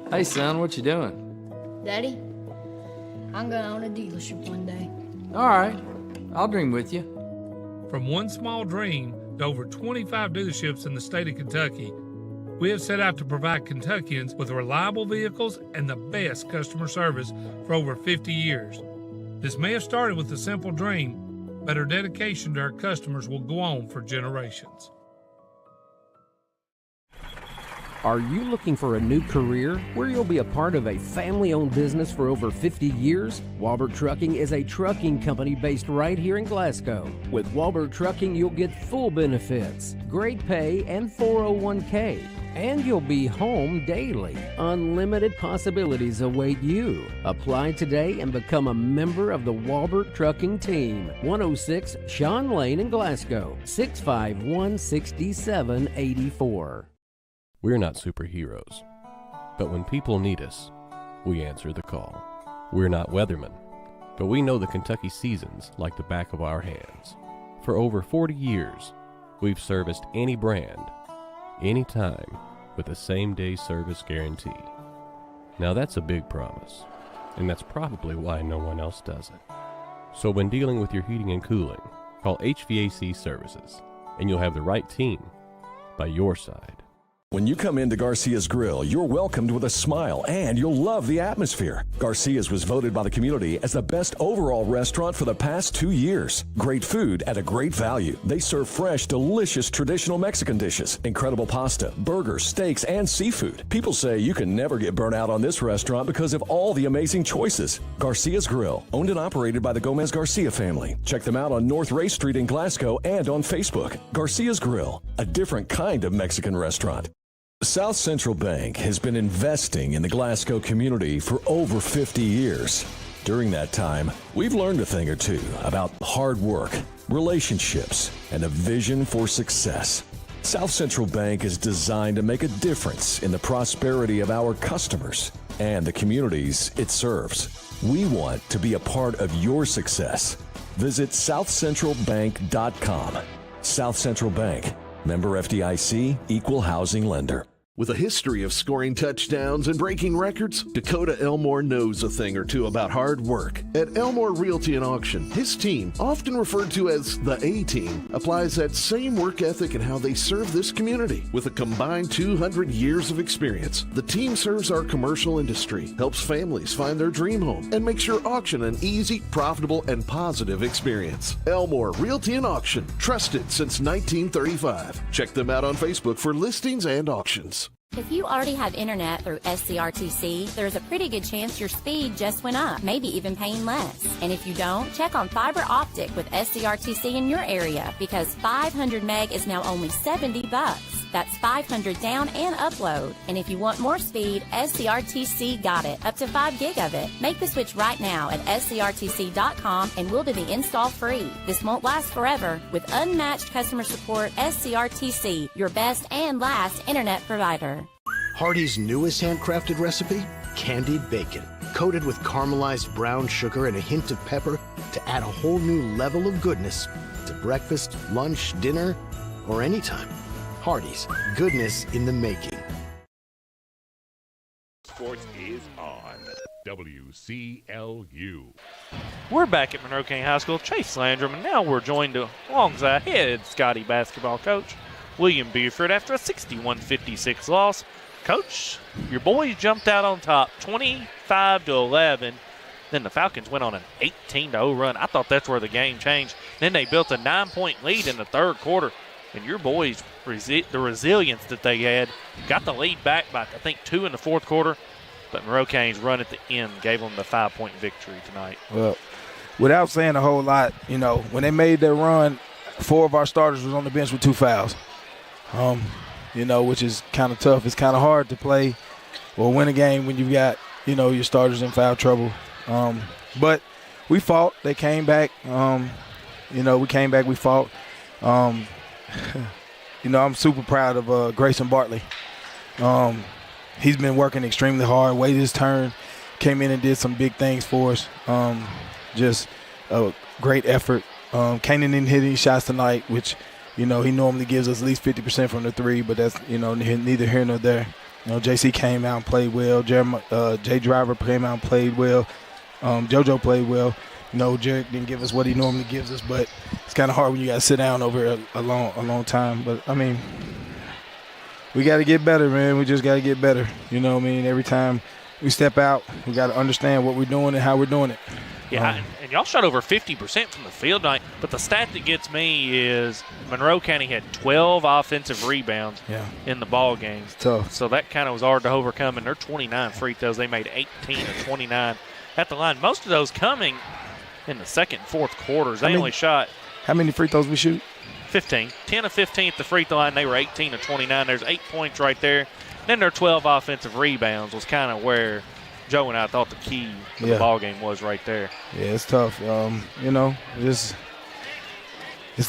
Hey, son, what you doing? Daddy, I'm going to own a dealership one day. All right, I'll dream with you. From one small dream to over 25 dealerships in the state of Kentucky, we have set out to provide Kentuckians with reliable vehicles and the best customer service for over 50 years. This may have started with a simple dream, but our dedication to our customers will go on for generations. Are you looking for a new career where you'll be a part of a family-owned business for over 50 years? Walbert Trucking is a trucking company based right here in Glasgow. With Walbert Trucking, you'll get full benefits, great pay, and 401k. And you'll be home daily. Unlimited possibilities await you. Apply today and become a member of the Walbert Trucking team. 106 Sean Lane in Glasgow, 651-6784. We're not superheroes, but when people need us, we answer the call. We're not weathermen, but we know the Kentucky seasons like the back of our hands. For over 40 years, we've serviced any brand, anytime, with the same-day service guarantee. Now that's a big promise, and that's probably why no one else does it. So when dealing with your heating and cooling, call HVAC Services, and you'll have the right team by your side. When you come into Garcia's Grill, you're welcomed with a smile and you'll love the atmosphere. Garcia's was voted by the community as the best overall restaurant for the past 2 years. Great food at a great value. They serve fresh, delicious traditional Mexican dishes, incredible pasta, burgers, steaks, and seafood. People say you can never get burnt out on this restaurant because of all the amazing choices. Garcia's Grill, owned and operated by the Gomez Garcia family. Check them out on North Ray Street in Glasgow and on Facebook. Garcia's Grill, a different kind of Mexican restaurant. South Central Bank has been investing in the Glasgow community for over 50 years. During that time, we've learned a thing or two about hard work, relationships, and a vision for success. South Central Bank is designed to make a difference in the prosperity of our customers and the communities it serves. We want to be a part of your success. Visit southcentralbank.com. South Central Bank. Member FDIC, Equal Housing Lender. With a history of scoring touchdowns and breaking records, Dakota Elmore knows a thing or two about hard work. At Elmore Realty and Auction, his team, often referred to as the A-Team, applies that same work ethic in how they serve this community. With a combined 200 years of experience, the team serves our commercial industry, helps families find their dream home, and makes your auction an easy, profitable, and positive experience. Elmore Realty and Auction, trusted since 1935. Check them out on Facebook for listings and auctions. If you already have internet through SCRTC, there's a pretty good chance your speed just went up, maybe even paying less. And if you don't, check on fiber optic with SCRTC in your area because 500 meg is now only $70. That's 500 down and upload. And if you want more speed, SCRTC got it, up to 5 gig of it. Make the switch right now at scrtc.com and we'll do the install free. This won't last forever. With unmatched customer support, SCRTC, your best and last internet provider. Hardee's newest handcrafted recipe? Candied bacon, coated with caramelized brown sugar and a hint of pepper to add a whole new level of goodness to breakfast, lunch, dinner, or anytime. Hardee's, goodness in the making. Sports is on WCLU. We're back at Monroe County High School. Chase Landrum, and now we're joined alongside head Scottie basketball coach William Buford after a 61-56 loss. Coach, your boys jumped out on top, 25-11. Then the Falcons went on an 18-0 run. I thought that's where the game changed. Then they built a 9-point lead in the third quarter. And your boys, the resilience that they had, got the lead back by, I think, 2 in the fourth quarter. But Monroe County's run at the end gave them the 5-point victory tonight. Well, without saying a whole lot, when they made their run, 4 of our starters was on the bench with 2 fouls. Which is kind of tough. It's kind of hard to play or win a game when you've got, your starters in foul trouble. But we fought. They came back. We came back. We fought. I'm super proud of Grayson Bartley. He's been working extremely hard, waited his turn, came in and did some big things for us. Just a great effort. Kanan didn't hit any shots tonight, which, he normally gives us at least 50% from the 3, but that's, neither here nor there. JC came out and played well. Jay Driver came out and played well. JoJo played well. Jarek didn't give us what he normally gives us, but it's kind of hard when you got to sit down over a long time. But, we got to get better, man. We just got to get better. Every time we step out, we got to understand what we're doing and how we're doing it. Yeah, and y'all shot over 50% from the field tonight. But the stat that gets me is Monroe County had 12 offensive rebounds in the ball game. Tough. So that kind of was hard to overcome. And their 29 free throws, they made 18 of 29 at the line. Most of those coming in the second and fourth quarters. They only shot. How many free throws we shoot? 15. 10 of 15 at the free throw line. They were 18 of 29. There's 8 points right there. Then their 12 offensive rebounds was kind of where Joe and I thought the key to the ball game was right there. Yeah, it's tough. It's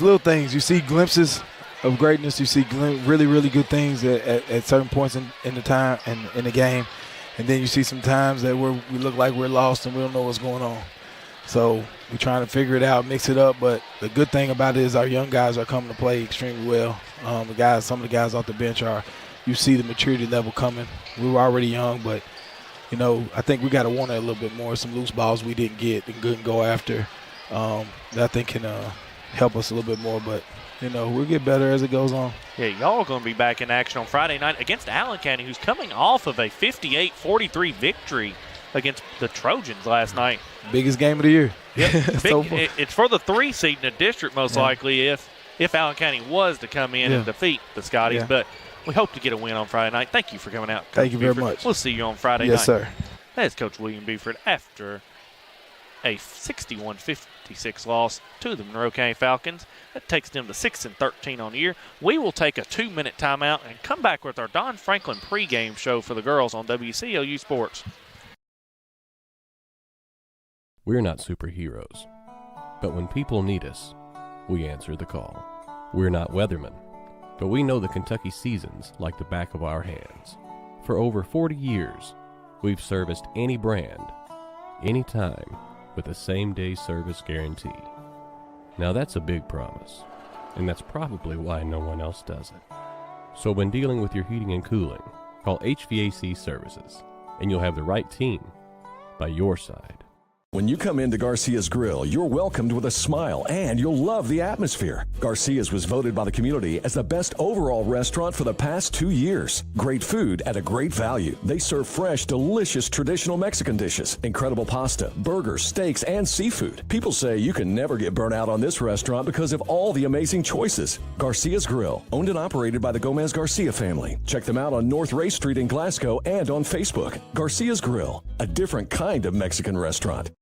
little things. You see glimpses of greatness. You see really, really good things at certain points in the time and in the game. And then you see some times that we look like we're lost and we don't know what's going on. So we're trying to figure it out, mix it up. But the good thing about it is our young guys are coming to play extremely well. Some of the guys off the bench you see the maturity level coming. We were already young, but, I think we got to want it a little bit more. Some loose balls we didn't get and couldn't go after that I think can help us a little bit more. But, we'll get better as it goes on. Yeah, y'all are going to be back in action on Friday night against Allen County, who's coming off of a 58-43 victory against the Trojans last night. Biggest game of the year. Yep. It's for the 3 seed in the district, most likely, if Allen County was to come in and defeat the Scotties. But we hope to get a win on Friday night. Thank you for coming out, Coach Thank you very Buford. much. We'll see you on Friday night. Yes, sir. That's Coach William Buford after a 61-56 loss to the Monroe County Falcons. That takes them to 6-13 on the year. We will take a 2-minute timeout and come back with our Don Franklin pregame show for the girls on WCLU Sports. We're not superheroes, but when people need us, we answer the call. We're not weathermen, but we know the Kentucky seasons like the back of our hands. For over 40 years, we've serviced any brand, anytime, with a same-day service guarantee. Now that's a big promise, and that's probably why no one else does it. So when dealing with your heating and cooling, call HVAC Services, and you'll have the right team by your side. When you come into Garcia's Grill, you're welcomed with a smile and you'll love the atmosphere. Garcia's was voted by the community as the best overall restaurant for the past 2 years. Great food at a great value. They serve fresh, delicious traditional Mexican dishes, incredible pasta, burgers, steaks, and seafood. People say you can never get burnt out on this restaurant because of all the amazing choices. Garcia's Grill, owned and operated by the Gomez Garcia family. Check them out on North Ray Street in Glasgow and on Facebook. Garcia's Grill, a different kind of Mexican restaurant.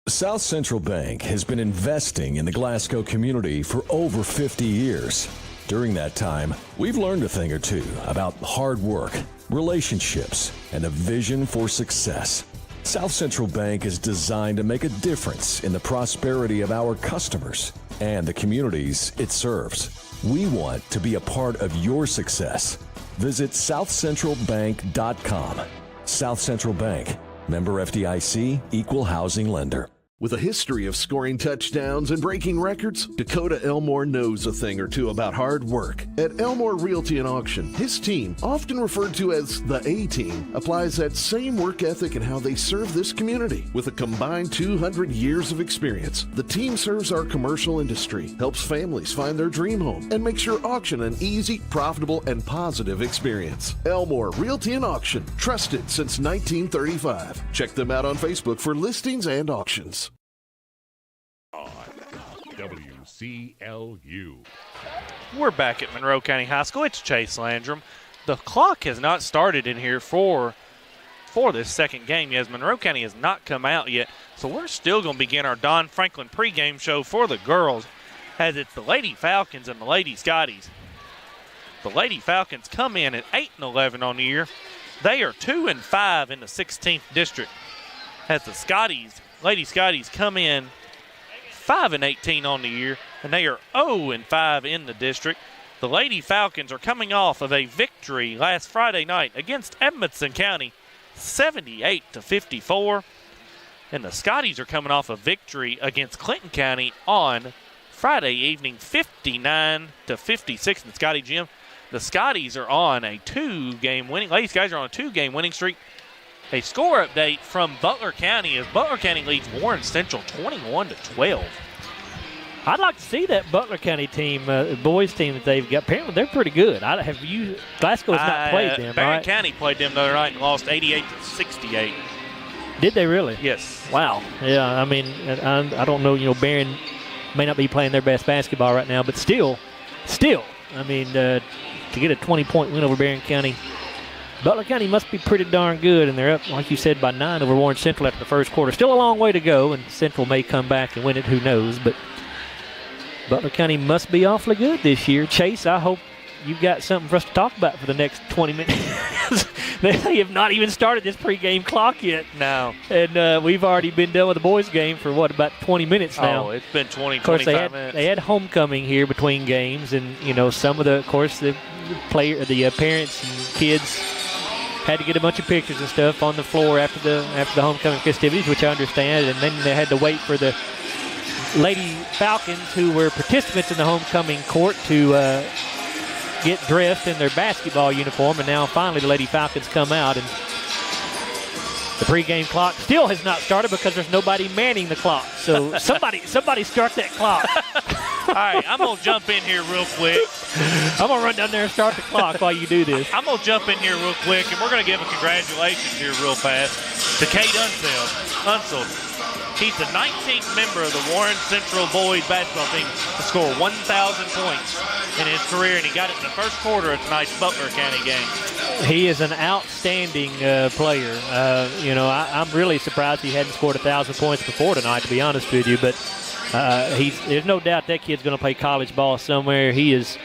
South Central Bank has been investing in the Glasgow community for over 50 years. During that time, we've learned a thing or two about hard work, relationships, and a vision for success. South Central Bank is designed to make a difference in the prosperity of our customers and the communities it serves. We want to be a part of your success. Visit southcentralbank.com. South Central Bank, member FDIC, equal housing lender. With a history of scoring touchdowns and breaking records, Dakota Elmore knows a thing or two about hard work. At Elmore Realty and Auction, his team, often referred to as the A-Team, applies that same work ethic in how they serve this community. With a combined 200 years of experience, the team serves our commercial industry, helps families find their dream home, and makes your auction an easy, profitable, and positive experience. Elmore Realty and Auction, trusted since 1935. Check them out on Facebook for listings and auctions. WCLU. We're back at Monroe County High School. It's Chase Landrum. The clock has not started in here for this second game as Monroe County has not come out yet. So we're still going to begin our Don Franklin pregame show for the girls as it's the Lady Falcons and the Lady Scotties. The Lady Falcons come in at 8-11 on the year. They are 2-5 in the 16th district as the Lady Scotties come in 5-18 on the year, and they are 0-5 in the district. The Lady Falcons are coming off of a victory last Friday night against Edmonson County, 78-54. And the Scotties are coming off a victory against Clinton County on Friday evening, 59-56 in the Scottie Gym. The Scotties are on a 2-game winning. Lady Scotties are on a 2-game winning streak. A score update from Butler County as Butler County leads Warren Central 21-12. I'd like to see that Butler County team, boys team that they've got. Apparently, they're pretty good. Glasgow has not played them, Barron right? County played them the other night and lost 88-68. Did they really? Yes. Wow. Yeah, I mean, I don't know, Barron may not be playing their best basketball right now, but still, I mean, to get a 20-point win over Barron County, Butler County must be pretty darn good, and they're up, like you said, by 9 over Warren Central after the first quarter. Still a long way to go, and Central may come back and win it, who knows, but Butler County must be awfully good this year. Chase, I hope you've got something for us to talk about for the next 20 minutes. They have not even started this pregame clock yet. No. And we've already been done with the boys' game for, about 20 minutes now? Oh, it's been 20, of course, 25 minutes. They had homecoming here between games, and, some of the parents and kids had to get a bunch of pictures and stuff on the floor after the homecoming festivities, which I understand, and then they had to wait for the Lady Falcons, who were participants in the homecoming court, to get dressed in their basketball uniform, and now finally the Lady Falcons come out, and the pregame clock still has not started because there's nobody manning the clock. So somebody start that clock. All right, I'm going to jump in here real quick. I'm going to run down there and start the clock while you do this. I'm going to jump in here real quick, and we're going to give a congratulations here real fast to Cade Unseld. He's the 19th member of the Warren Central boys basketball team to score 1,000 points in his career, and he got it in the first quarter of tonight's Butler County game. He is an outstanding player. I'm really surprised he hadn't scored 1,000 points before tonight, to be honest with you. But there's no doubt that kid's going to play college ball somewhere. He is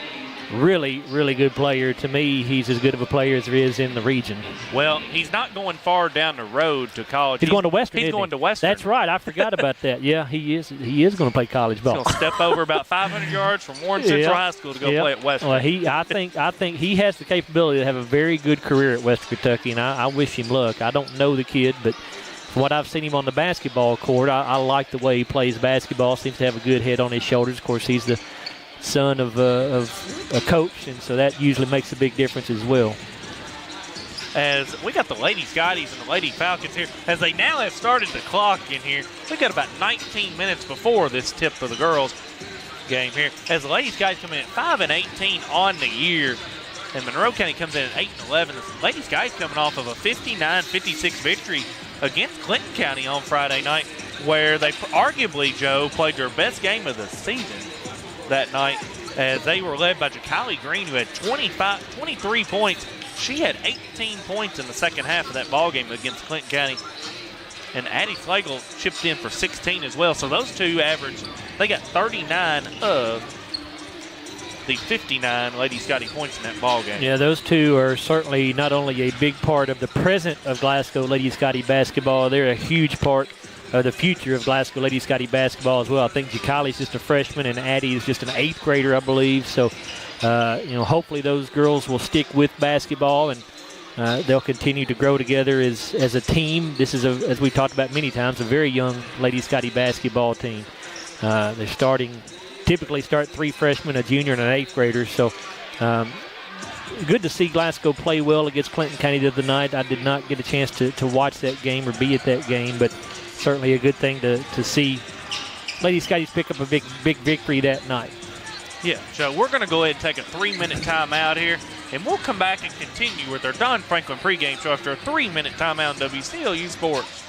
really, really good player. To me, he's as good of a player as there is in the region. Well, he's not going far down the road to college. He's going to Western. He's going to Western. That's right. I forgot about that. Yeah, he is. He is going to play college ball. He's going to step over about 500 yards from Warren Central High School to go play at Western. Well, I think he has the capability to have a very good career at Western Kentucky, and I wish him luck. I don't know the kid, but from what I've seen him on the basketball court, I like the way he plays basketball. Seems to have a good head on his shoulders. Of course, he's the son of a coach, and so that usually makes a big difference as well. As we got the Lady Scotties and the Lady Falcons here, as they now have started the clock in here. We got about 19 minutes before this tip of the girls game here. As the Lady Scotties come in at 5-18 on the year, and Monroe County comes in at 8-11. The Lady Scotties coming off of a 59-56 victory against Clinton County on Friday night, where they arguably, Joe, played their best game of the season that night, as they were led by Jacali Green, who had 23 points. She had 18 points in the second half of that ball game against Clinton County. And Addie Flagel chipped in for 16 as well. So those two averaged, they got 39 of the 59 Lady Scottie points in that ball game. Yeah, those two are certainly not only a big part of the present of Glasgow Lady Scottie basketball, they're a huge part of the future of Glasgow Lady Scottie basketball as well. I think Jacali's just a freshman and Addie is just an 8th grader, I believe. So, hopefully those girls will stick with basketball and they'll continue to grow together as a team. This is, as we've talked about many times, a very young Lady Scottie basketball team. They're typically start 3 freshmen, a junior, and an 8th grader. So good to see Glasgow play well against Clinton County the other night. I did not get a chance to watch that game or be at that game, but certainly a good thing to see Lady Scotties pick up a big victory that night. Yeah, so we're going to go ahead and take a 3-minute timeout here, and we'll come back and continue with our Don Franklin pregame show after a 3-minute timeout on WCLU Sports.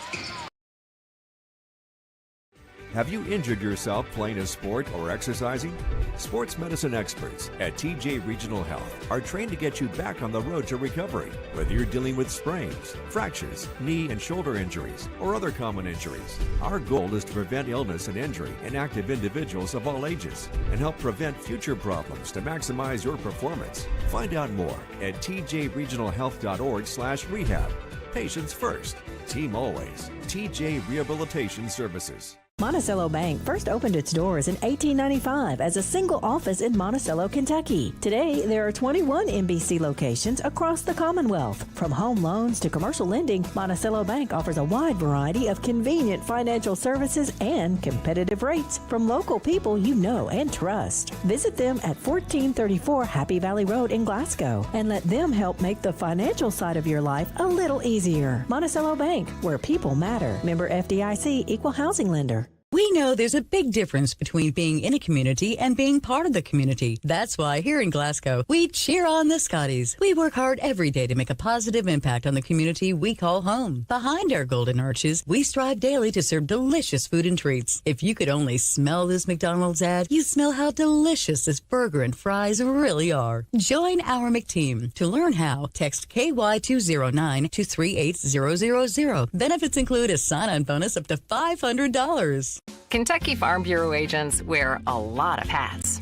Have you injured yourself playing a sport or exercising? Sports medicine experts at TJ Regional Health are trained to get you back on the road to recovery. Whether you're dealing with sprains, fractures, knee and shoulder injuries, or other common injuries, our goal is to prevent illness and injury in active individuals of all ages and help prevent future problems to maximize your performance. Find out more at tjregionalhealth.org/rehab. Patients first, team always. TJ Rehabilitation Services. Monticello Bank first opened its doors in 1895 as a single office in Monticello, Kentucky. Today, there are 21 MBC locations across the Commonwealth. From home loans to commercial lending, Monticello Bank offers a wide variety of convenient financial services and competitive rates from local people you know and trust. Visit them at 1434 Happy Valley Road in Glasgow and let them help make the financial side of your life a little easier. Monticello Bank, where people matter. Member FDIC, Equal Housing Lender. We know there's a big difference between being in a community and being part of the community. That's why here in Glasgow, we cheer on the Scotties. We work hard every day to make a positive impact on the community we call home. Behind our golden arches, we strive daily to serve delicious food and treats. If you could only smell this McDonald's ad, you'd smell how delicious this burger and fries really are. Join our McTeam. To learn how, text KY209 to 38000. Benefits include a sign-on bonus up to $500. Kentucky Farm Bureau agents wear a lot of hats.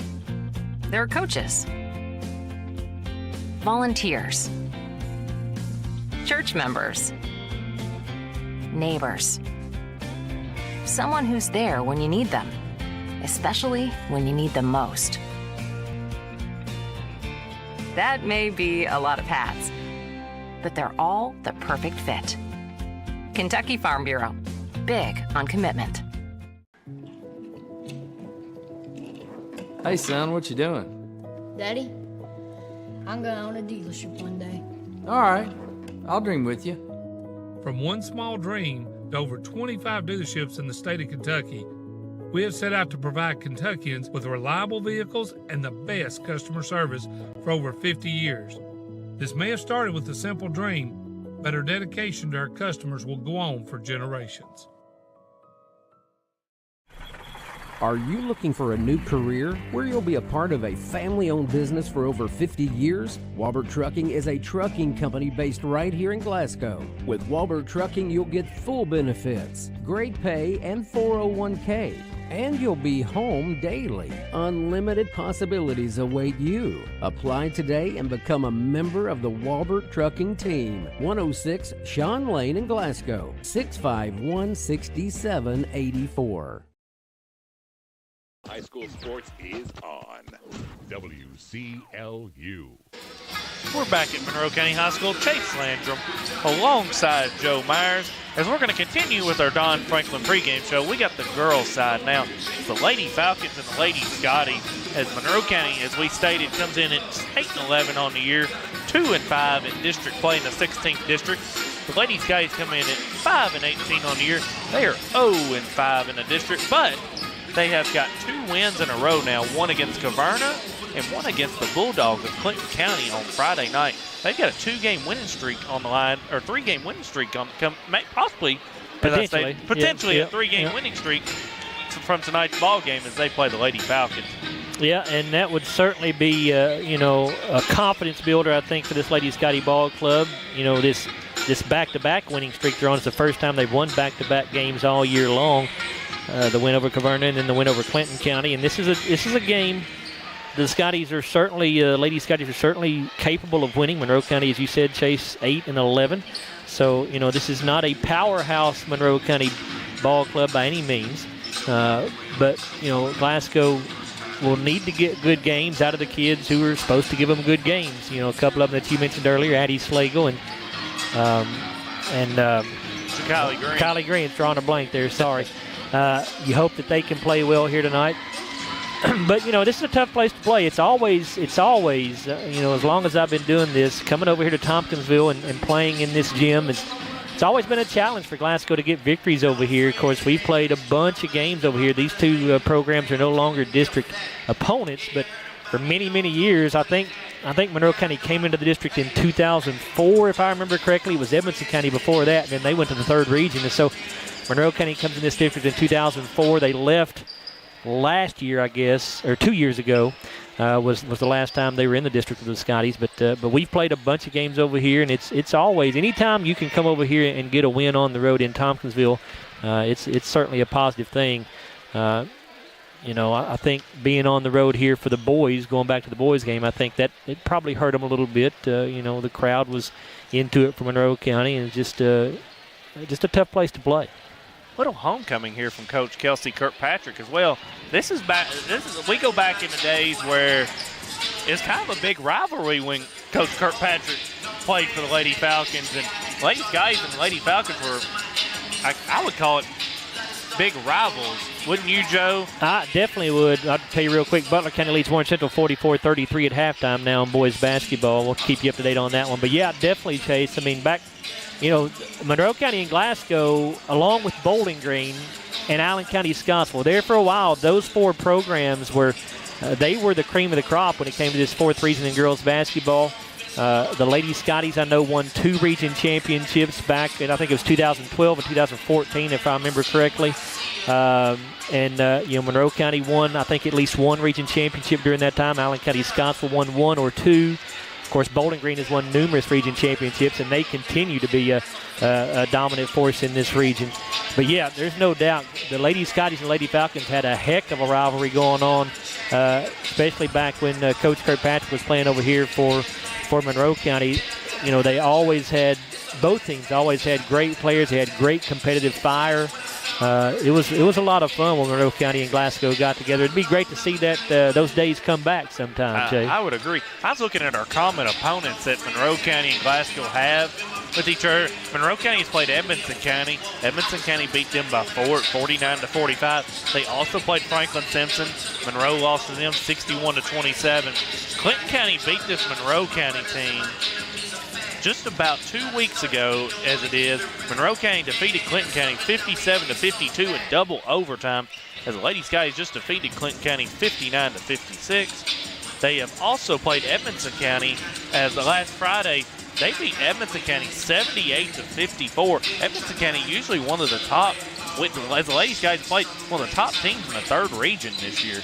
They're coaches, volunteers, church members, neighbors, someone who's there when you need them, especially when you need them most. That may be a lot of hats, but they're all the perfect fit. Kentucky Farm Bureau, big on commitment. Hey, son, what you doing? Daddy, I'm going to own a dealership one day. All right, I'll dream with you. From one small dream to over 25 dealerships in the state of Kentucky, we have set out to provide Kentuckians with reliable vehicles and the best customer service for over 50 years. This may have started with a simple dream, but our dedication to our customers will go on for generations. Are you looking for a new career where you'll be a part of a family-owned business for over 50 years? Walbert Trucking is a trucking company based right here in Glasgow. With Walbert Trucking, you'll get full benefits, great pay, and 401k. And you'll be home daily. Unlimited possibilities await you. Apply today and become a member of the Walbert Trucking team. 106 Sean Lane in Glasgow, 651-6784. High school sports is on WCLU. We're back at Monroe County High School. Chase Landrum alongside Joe Myers as we're going to continue with our Don Franklin pregame show. We got the girls' side now. It's the Lady Falcons and the Lady Scottie, as Monroe County, as we stated, comes in at 8-11 on the year, 2-5 in district play in the 16th district. The Lady Scotties come in at 5-18 on the year. They are 0-5 in the district, but they have got 2 wins in a row now, one against Caverna and one against the Bulldogs of Clinton County on Friday night. They've got a 2-game winning streak on the line, or 3-game winning streak on possibly, potentially a 3-game winning streak from tonight's ball game as they play the Lady Falcons. Yeah, and that would certainly be, a confidence builder, I think, for this Lady Scottie ball club. This back-to-back winning streak they're on is the first time they've won back-to-back games all year long. The win over Caverna and then the win over Clinton County, and this is a game. The Scotties are certainly, Lady Scotties are certainly capable of winning. Monroe County, as you said, Chase, 8-11. So this is not a powerhouse Monroe County ball club by any means, but Glasgow will need to get good games out of the kids who are supposed to give them good games. A couple of them that you mentioned earlier, Addie Slagle and Kylie Green. Drawing a blank there. Sorry. You hope that they can play well here tonight. But, this is a tough place to play. It's always as long as I've been doing this, coming over here to Tompkinsville and playing in this gym, it's always been a challenge for Glasgow to get victories over here. Of course, we've played a bunch of games over here. These two programs are no longer district opponents, but for many, many years, I think Monroe County came into the district in 2004, if I remember correctly. It was Edmonson County before that, and then they went to the 3rd region. And so Monroe County comes in this district in 2004. They left last year, I guess, or 2 years ago, was the last time they were in the district of the Scotties. But we've played a bunch of games over here, and it's always, anytime you can come over here and get a win on the road in Tompkinsville, it's certainly a positive thing. I think being on the road here for the boys, going back to the boys game, I think that it probably hurt them a little bit. The crowd was into it for Monroe County, and it's just a tough place to play. Little homecoming here from Coach Kelsey Kirkpatrick as well. We go back in the days where it's kind of a big rivalry when Coach Kirkpatrick played for the Lady Falcons, and Lady Scotties and the Lady Falcons were, I would call it, big rivals. Wouldn't you, Joe? I definitely would. I'll tell you real quick, Butler County leads Warren Central 44-33 at halftime now in boys basketball. We'll keep you up to date on that one. But yeah, definitely, Chase. I mean, back, Monroe County and Glasgow, along with Bowling Green and Allen County Scottsville, there for a while, those 4 programs they were the cream of the crop when it came to this 4th region in girls basketball. The Lady Scotties, I know, won 2 region championships back in, I think it was 2012 and 2014, if I remember correctly. Monroe County won, I think, at least 1 region championship during that time. Allen County Scottsville won 1 or 2. Of course, Bowling Green has won numerous region championships, and they continue to be a dominant force in this region. But, yeah, there's no doubt the Lady Scotties and Lady Falcons had a heck of a rivalry going on, especially back when Coach Kirkpatrick was playing over here for Monroe County. They always had, both teams always had great players. They had great competitive fire. It was a lot of fun when Monroe County and Glasgow got together. It'd be great to see that those days come back sometime, Jay. I would agree. I was looking at our common opponents that Monroe County and Glasgow have with each other. Monroe County has played Edmonson County. Edmonson County beat them by 4, 49-45. They also played Franklin Simpson. Monroe lost to them 61-27. Clinton County beat this Monroe County team just about 2 weeks ago, as it is, Monroe County defeated Clinton County 57-52 in double overtime, as the Lady Scotties just defeated Clinton County 59-56. They have also played Edmonson County, as the last Friday they beat Edmonson County 78-54. Edmonson County usually one of the top, as the Lady Scotties played one of the top teams in the third region this year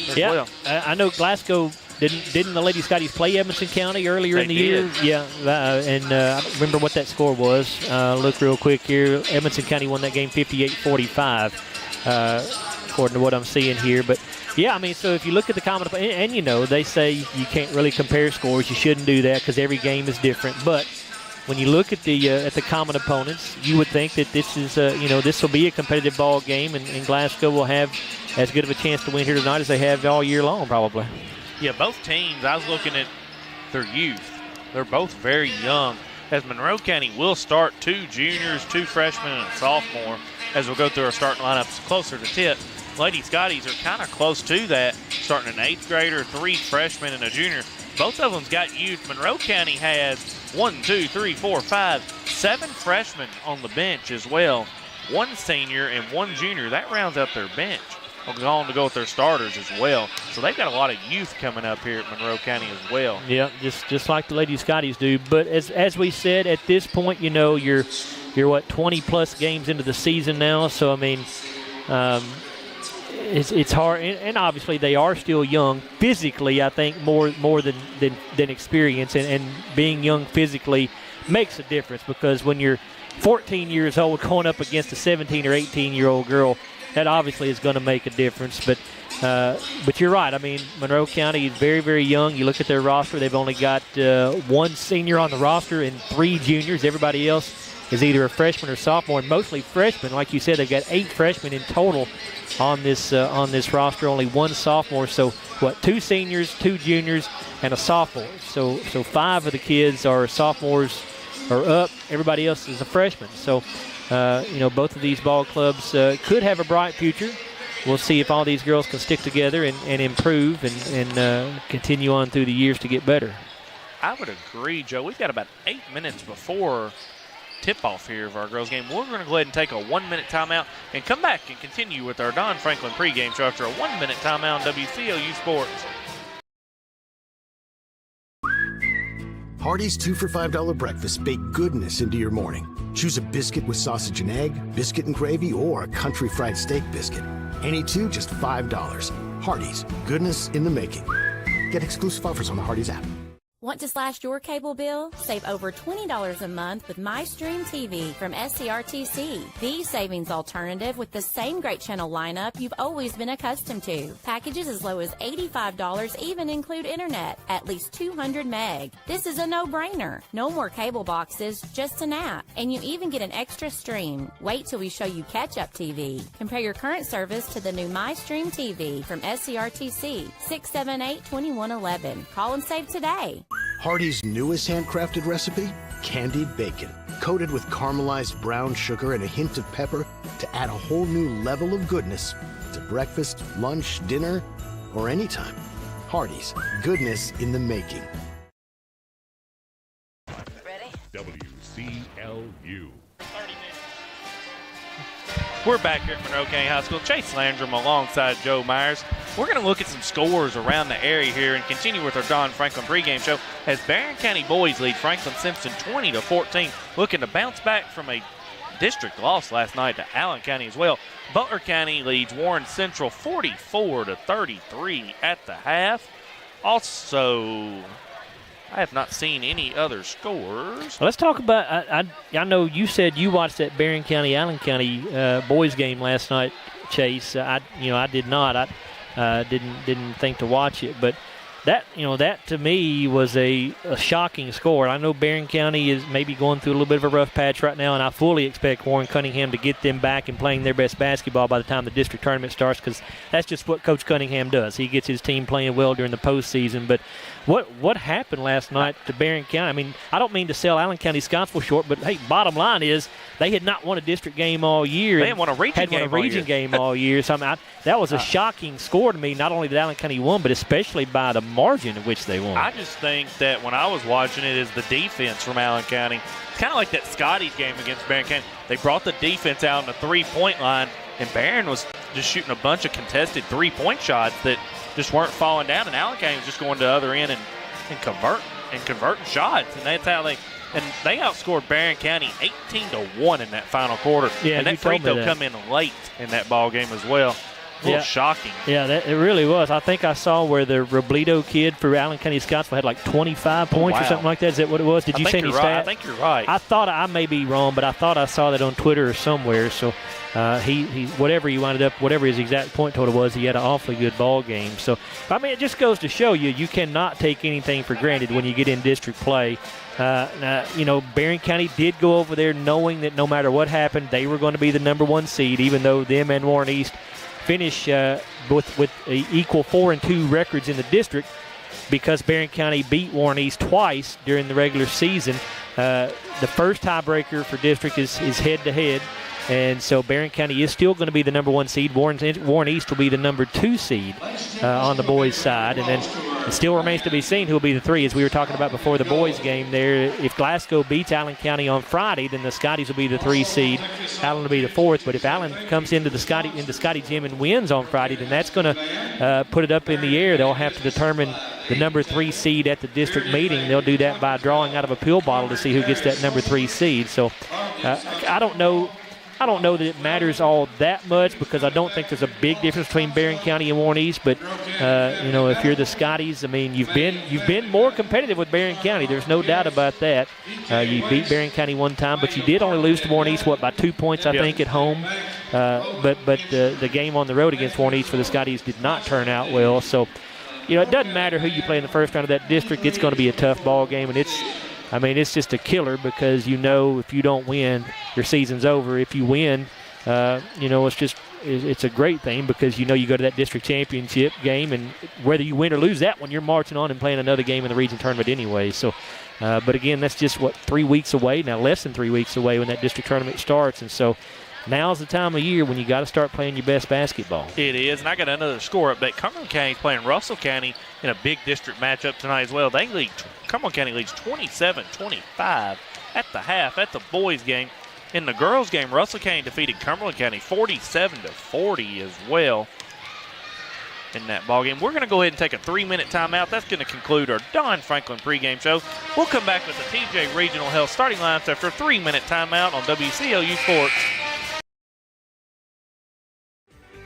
as well. I know Glasgow. Didn't the Lady Scotties play Edmonson County earlier in the year? Yeah, and I don't remember what that score was. Look real quick here. Edmonson County won that game 58-45, according to what I'm seeing here. But, yeah, I mean, so if you look at the common, and you know, they say you can't really compare scores. You shouldn't do that because every game is different. But when you look at the common opponents, you would think that this is, this will be a competitive ball game, and Glasgow will have as good of a chance to win here tonight as they have all year long, probably. Yeah, both teams, I was looking at their youth. They're both very young, as Monroe County will start 2 juniors, 2 freshmen, and a sophomore as we'll go through our starting lineups closer to tip. Lady Scotties are kind of close to that, starting an 8th grader, 3 freshmen, and a junior. Both of them's got youth. Monroe County has 7 freshmen on the bench as well, 1 senior and 1 junior. That rounds out their bench. Will go on to go with their starters as well. So they've got a lot of youth coming up here at Monroe County as well. Yeah, just like the Lady Scotties do. But as we said, at this point, you know, you're what, 20-plus games into the season now. So, I mean, it's hard. And obviously they are still young. Physically, I think, more than experience. And being young physically makes a difference, because when you're 14 years old going up against a 17 or 18-year-old girl, that obviously is going to make a difference. But you're right. I mean, Monroe County is very, very young. You look at their roster, they've only got 1 senior on the roster and 3 juniors. Everybody else is either a freshman or sophomore, and mostly freshmen. Like you said, they've got 8 freshmen in total on this roster, only 1 sophomore. So, 2 seniors, 2 juniors, and a sophomore. So 5 of the kids are sophomores or up. Everybody else is a freshman. So, both of these ball clubs could have a bright future. We'll see if all these girls can stick together and improve and continue on through the years to get better. I would agree, Joe. We've got about 8 minutes before tip-off here of our girls' game. We're going to go ahead and take a 1-minute timeout and come back and continue with our Don Franklin pregame show after a 1-minute timeout on WCLU Sports. Hardee's 2 for $5 breakfast bake goodness into your morning. Choose a biscuit with sausage and egg, biscuit and gravy, or a country fried steak biscuit. Any 2, just $5. Hardee's, goodness in the making. Get exclusive offers on the Hardee's app. Want to slash your cable bill? Save over $20 a month with MyStream TV from SCRTC. The savings alternative with the same great channel lineup you've always been accustomed to. Packages as low as $85 even include internet, at least 200 meg. This is a no-brainer. No more cable boxes, just an app. And you even get an extra stream. Wait till we show you catch-up TV. Compare your current service to the new MyStream TV from SCRTC. 678-2111. Call and save today. Hardee's newest handcrafted recipe, candied bacon, coated with caramelized brown sugar and a hint of pepper to add a whole new level of goodness to breakfast, lunch, dinner, or anytime. Hardee's, goodness in the making. Ready? WCLU. We're back here at Monroe County High School. Chase Landrum alongside Joe Myers. We're going to look at some scores around the area here and continue with our Don Franklin pregame show as Barron County boys lead Franklin Simpson 20-14, looking to bounce back from a district loss last night to Allen County as well. Butler County leads Warren Central 44-33 at the half. Also, I have not seen any other scores. Let's talk about, I know you said you watched that Barron County, Allen County boys game last night, Chase. I did not. I didn't think to watch it, but that to me was a shocking score. I know Barron County is maybe going through a little bit of a rough patch right now, and I fully expect Warren Cunningham to get them back and playing their best basketball by the time the district tournament starts, because that's just what Coach Cunningham does. He gets his team playing well during the postseason. But what happened last night to Barron County? I mean, I don't mean to sell Allen County Scottsville short, but hey, bottom line is They had not won a district game all year. They hadn't won a region game all year. So that was a shocking score to me. Not only did Allen County won, but especially by the margin in which they won. I just think that when I was watching it is the defense from Allen County. It's kind of like that Scotties game against Barron County. They brought the defense out on the three-point line, and Barron was just shooting a bunch of contested three-point shots that just weren't falling down, and Allen County was just going to the other end and converting shots, and that's how they outscored Barron County 18-1 in that final quarter. Yeah, and that free throw come in late in that ball game as well. A little shocking. Yeah, it really was. I think I saw where the Robledo kid for Allen County Scottsville had like 25 points or something like that. Is that what it was? Did you see any stat? I think you're right. I thought I may be wrong, but I thought I saw that on Twitter or somewhere. So he whatever his exact point total was, he had an awfully good ball game. So I mean, it just goes to show you cannot take anything for granted when you get in district play. Barron County did go over there knowing that no matter what happened, they were going to be the number 1 seed, even though them and Warren East finish with equal 4-2 records in the district, because Barron County beat Warren East twice during the regular season. The first tiebreaker for district is head-to-head, and so Barron County is still going to be the number 1 seed. Warren East will be the number 2 seed on the boys' side, and then it still remains to be seen who will be the 3, as we were talking about before the boys' game there. If Glasgow beats Allen County on Friday, then the Scotties will be the 3 seed. Allen will be the 4th. But if Allen comes into the Scottie Gym and wins on Friday, then that's going to put it up in the air. They'll have to determine the number 3 seed at the district meeting. They'll do that by drawing out of a pill bottle to see who gets that number 3 seed. So I don't know that it matters all that much, because I don't think there's a big difference between Barron County and Warren East. But if you're the Scotties, I mean, you've been more competitive with Barron County. There's no doubt about that. You beat Barron County one time, but you did only lose to Warren East by 2 points, I think, at home. But the game on the road against Warren East for the Scotties did not turn out well. So it doesn't matter who you play in the first round of that district. It's going to be a tough ball game, and it's just a killer, because if you don't win, your season's over. If you win, it's a great thing, because you go to that district championship game, and whether you win or lose that one, you're marching on and playing another game in the region tournament anyway. So, but again, that's just 3 weeks away now, less than 3 weeks away when that district tournament starts, and so now's the time of year when you got to start playing your best basketball. It is, and I got another score update. Cumberland County's playing Russell County in a big district matchup tonight as well. Cumberland County leads 27-25 at the half. That's a boys' game. In the girls' game, Russell County defeated Cumberland County 47-40 as well in that ball game. We're going to go ahead and take a 3-minute timeout. That's going to conclude our Don Franklin pregame show. We'll come back with the TJ Regional Health starting lineups after a 3-minute timeout on WCLU Sports.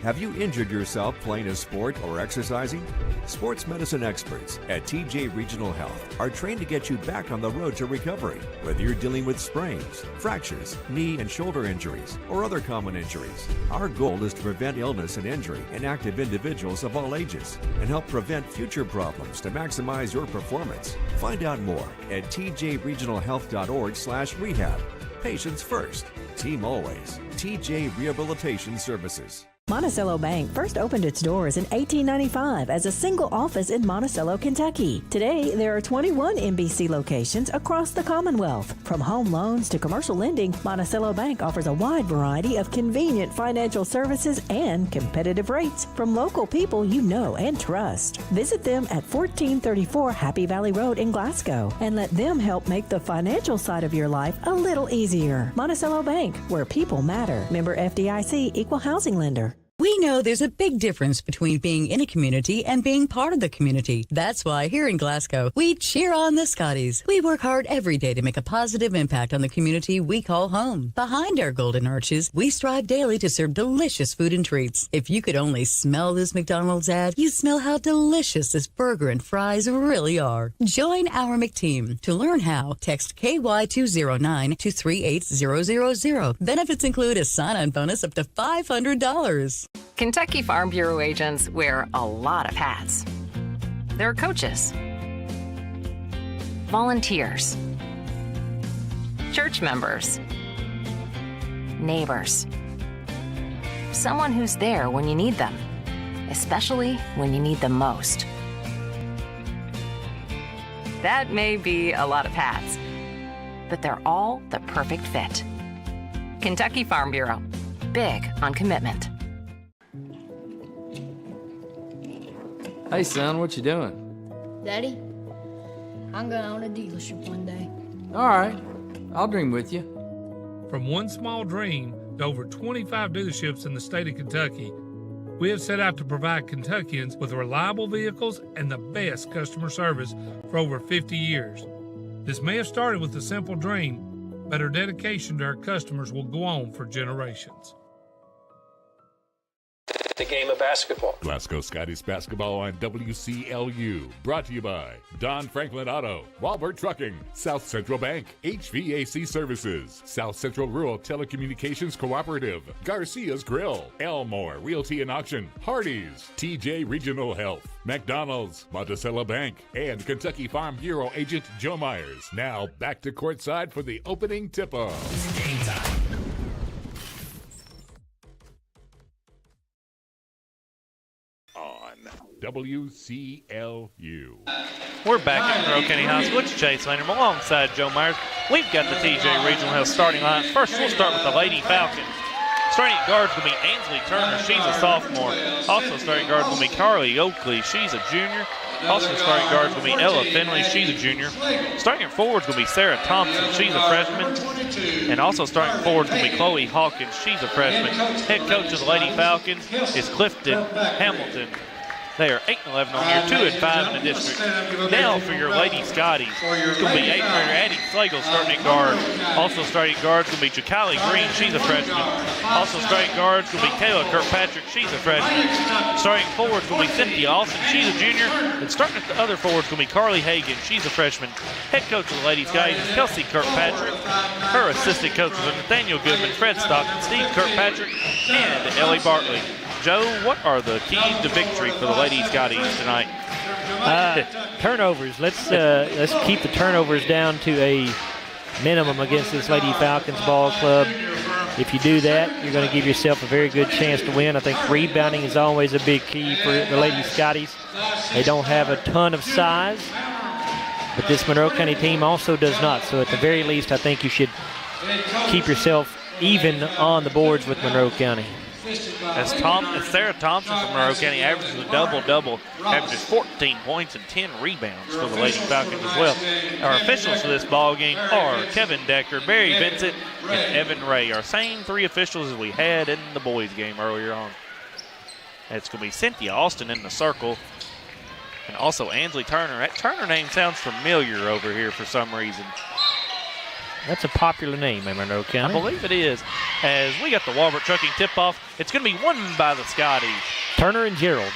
Have you injured yourself playing a sport or exercising? Sports medicine experts at TJ Regional Health are trained to get you back on the road to recovery. Whether you're dealing with sprains, fractures, knee and shoulder injuries, or other common injuries, our goal is to prevent illness and injury in active individuals of all ages and help prevent future problems to maximize your performance. Find out more at tjregionalhealth.org/rehab. Patients first, team always. TJ Rehabilitation Services. Monticello Bank first opened its doors in 1895 as a single office in Monticello, Kentucky. Today, there are 21 MBC locations across the Commonwealth. From home loans to commercial lending, Monticello Bank offers a wide variety of convenient financial services and competitive rates from local people you know and trust. Visit them at 1434 Happy Valley Road in Glasgow and let them help make the financial side of your life a little easier. Monticello Bank, where people matter. Member FDIC, Equal Housing Lender. We know there's a big difference between being in a community and being part of the community. That's why here in Glasgow, we cheer on the Scotties. We work hard every day to make a positive impact on the community we call home. Behind our golden arches, we strive daily to serve delicious food and treats. If you could only smell this McDonald's ad, you'd smell how delicious this burger and fries really are. Join our McTeam. To learn how, text KY209 to 38000. Benefits include a sign-on bonus up to $500. Kentucky Farm Bureau agents wear a lot of hats. They're coaches, volunteers, church members, neighbors, someone who's there when you need them, especially when you need them most. That may be a lot of hats, but they're all the perfect fit. Kentucky Farm Bureau. Big on commitment. Hey, son, what you doing? Daddy, I'm gonna own a dealership one day. All right, I'll dream with you. From one small dream to over 25 dealerships in the state of Kentucky, we have set out to provide Kentuckians with reliable vehicles and the best customer service for over 50 years. This may have started with a simple dream, but our dedication to our customers will go on for generations. The game of basketball. Glasgow Scotties basketball on WCLU. Brought to you by Don Franklin Auto, Walbert Trucking, South Central Bank, HVAC Services, South Central Rural Telecommunications Cooperative, Garcia's Grill, Elmore Realty and Auction, Hardee's, TJ Regional Health, McDonald's, Monticello Bank, and Kentucky Farm Bureau agent Joe Myers. Now back to courtside for the opening tip-off. It's game time. WCLU. We're back at Monroe County High School. It's Chase Lanier alongside Joe Myers. We've got the TJ Regional Health starting line. First, we'll start with the Lady Falcons. Starting at guards will be Ainsley Turner. She's a sophomore. Also starting guards will be Carly Oakley. She's a junior. Also starting guards will be Ella Finley. She's a junior. Starting at forwards will be Sarah Thompson. She's a freshman. And also starting forwards will be Chloe Hawkins. She's a freshman. Head coach of the Lady Falcons is Clifton Hamilton. They are 8-11 on year, 2-5 in the district. Now for your Lady Scotties, it's going to be 8th grader Addie Slagle starting at guard. Also starting at guards will be Jacali Green. She's a freshman. Also starting guards will be Kayla Kirkpatrick. She's a freshman. Starting forwards will be Cynthia Austin. She's a junior. And starting at the other forwards will be Carly Hagan. She's a freshman. Head coach of the Lady Scotties is Kelsey Kirkpatrick. Her assistant coaches are Nathaniel Goodman, Fred Stockton, Steve Kirkpatrick, and Ellie Bartley. Joe, what are the keys to victory for the Lady Scotties tonight? Turnovers. Let's keep the turnovers down to a minimum against this Lady Falcons ball club. If you do that, you're going to give yourself a very good chance to win. I think rebounding is always a big key for the Lady Scotties. They don't have a ton of size, but this Monroe County team also does not. So at the very least, I think you should keep yourself even on the boards with Monroe County. As Sarah Thompson from Monroe County averages a double-double, averages 14 points and 10 rebounds for the Lady Falcons as well. Our officials for this ball game are Kevin Decker, Barry Vincent, and Evan Ray, our same three officials as we had in the boys game earlier on. It's going to be Cynthia Austin in the circle, and also Ainsley Turner. That Turner name sounds familiar over here for some reason. That's a popular name in Monroe County. I believe it is. As we got the Walbert Trucking tip-off, it's going to be won by the Scotties. Turner and Gerald's.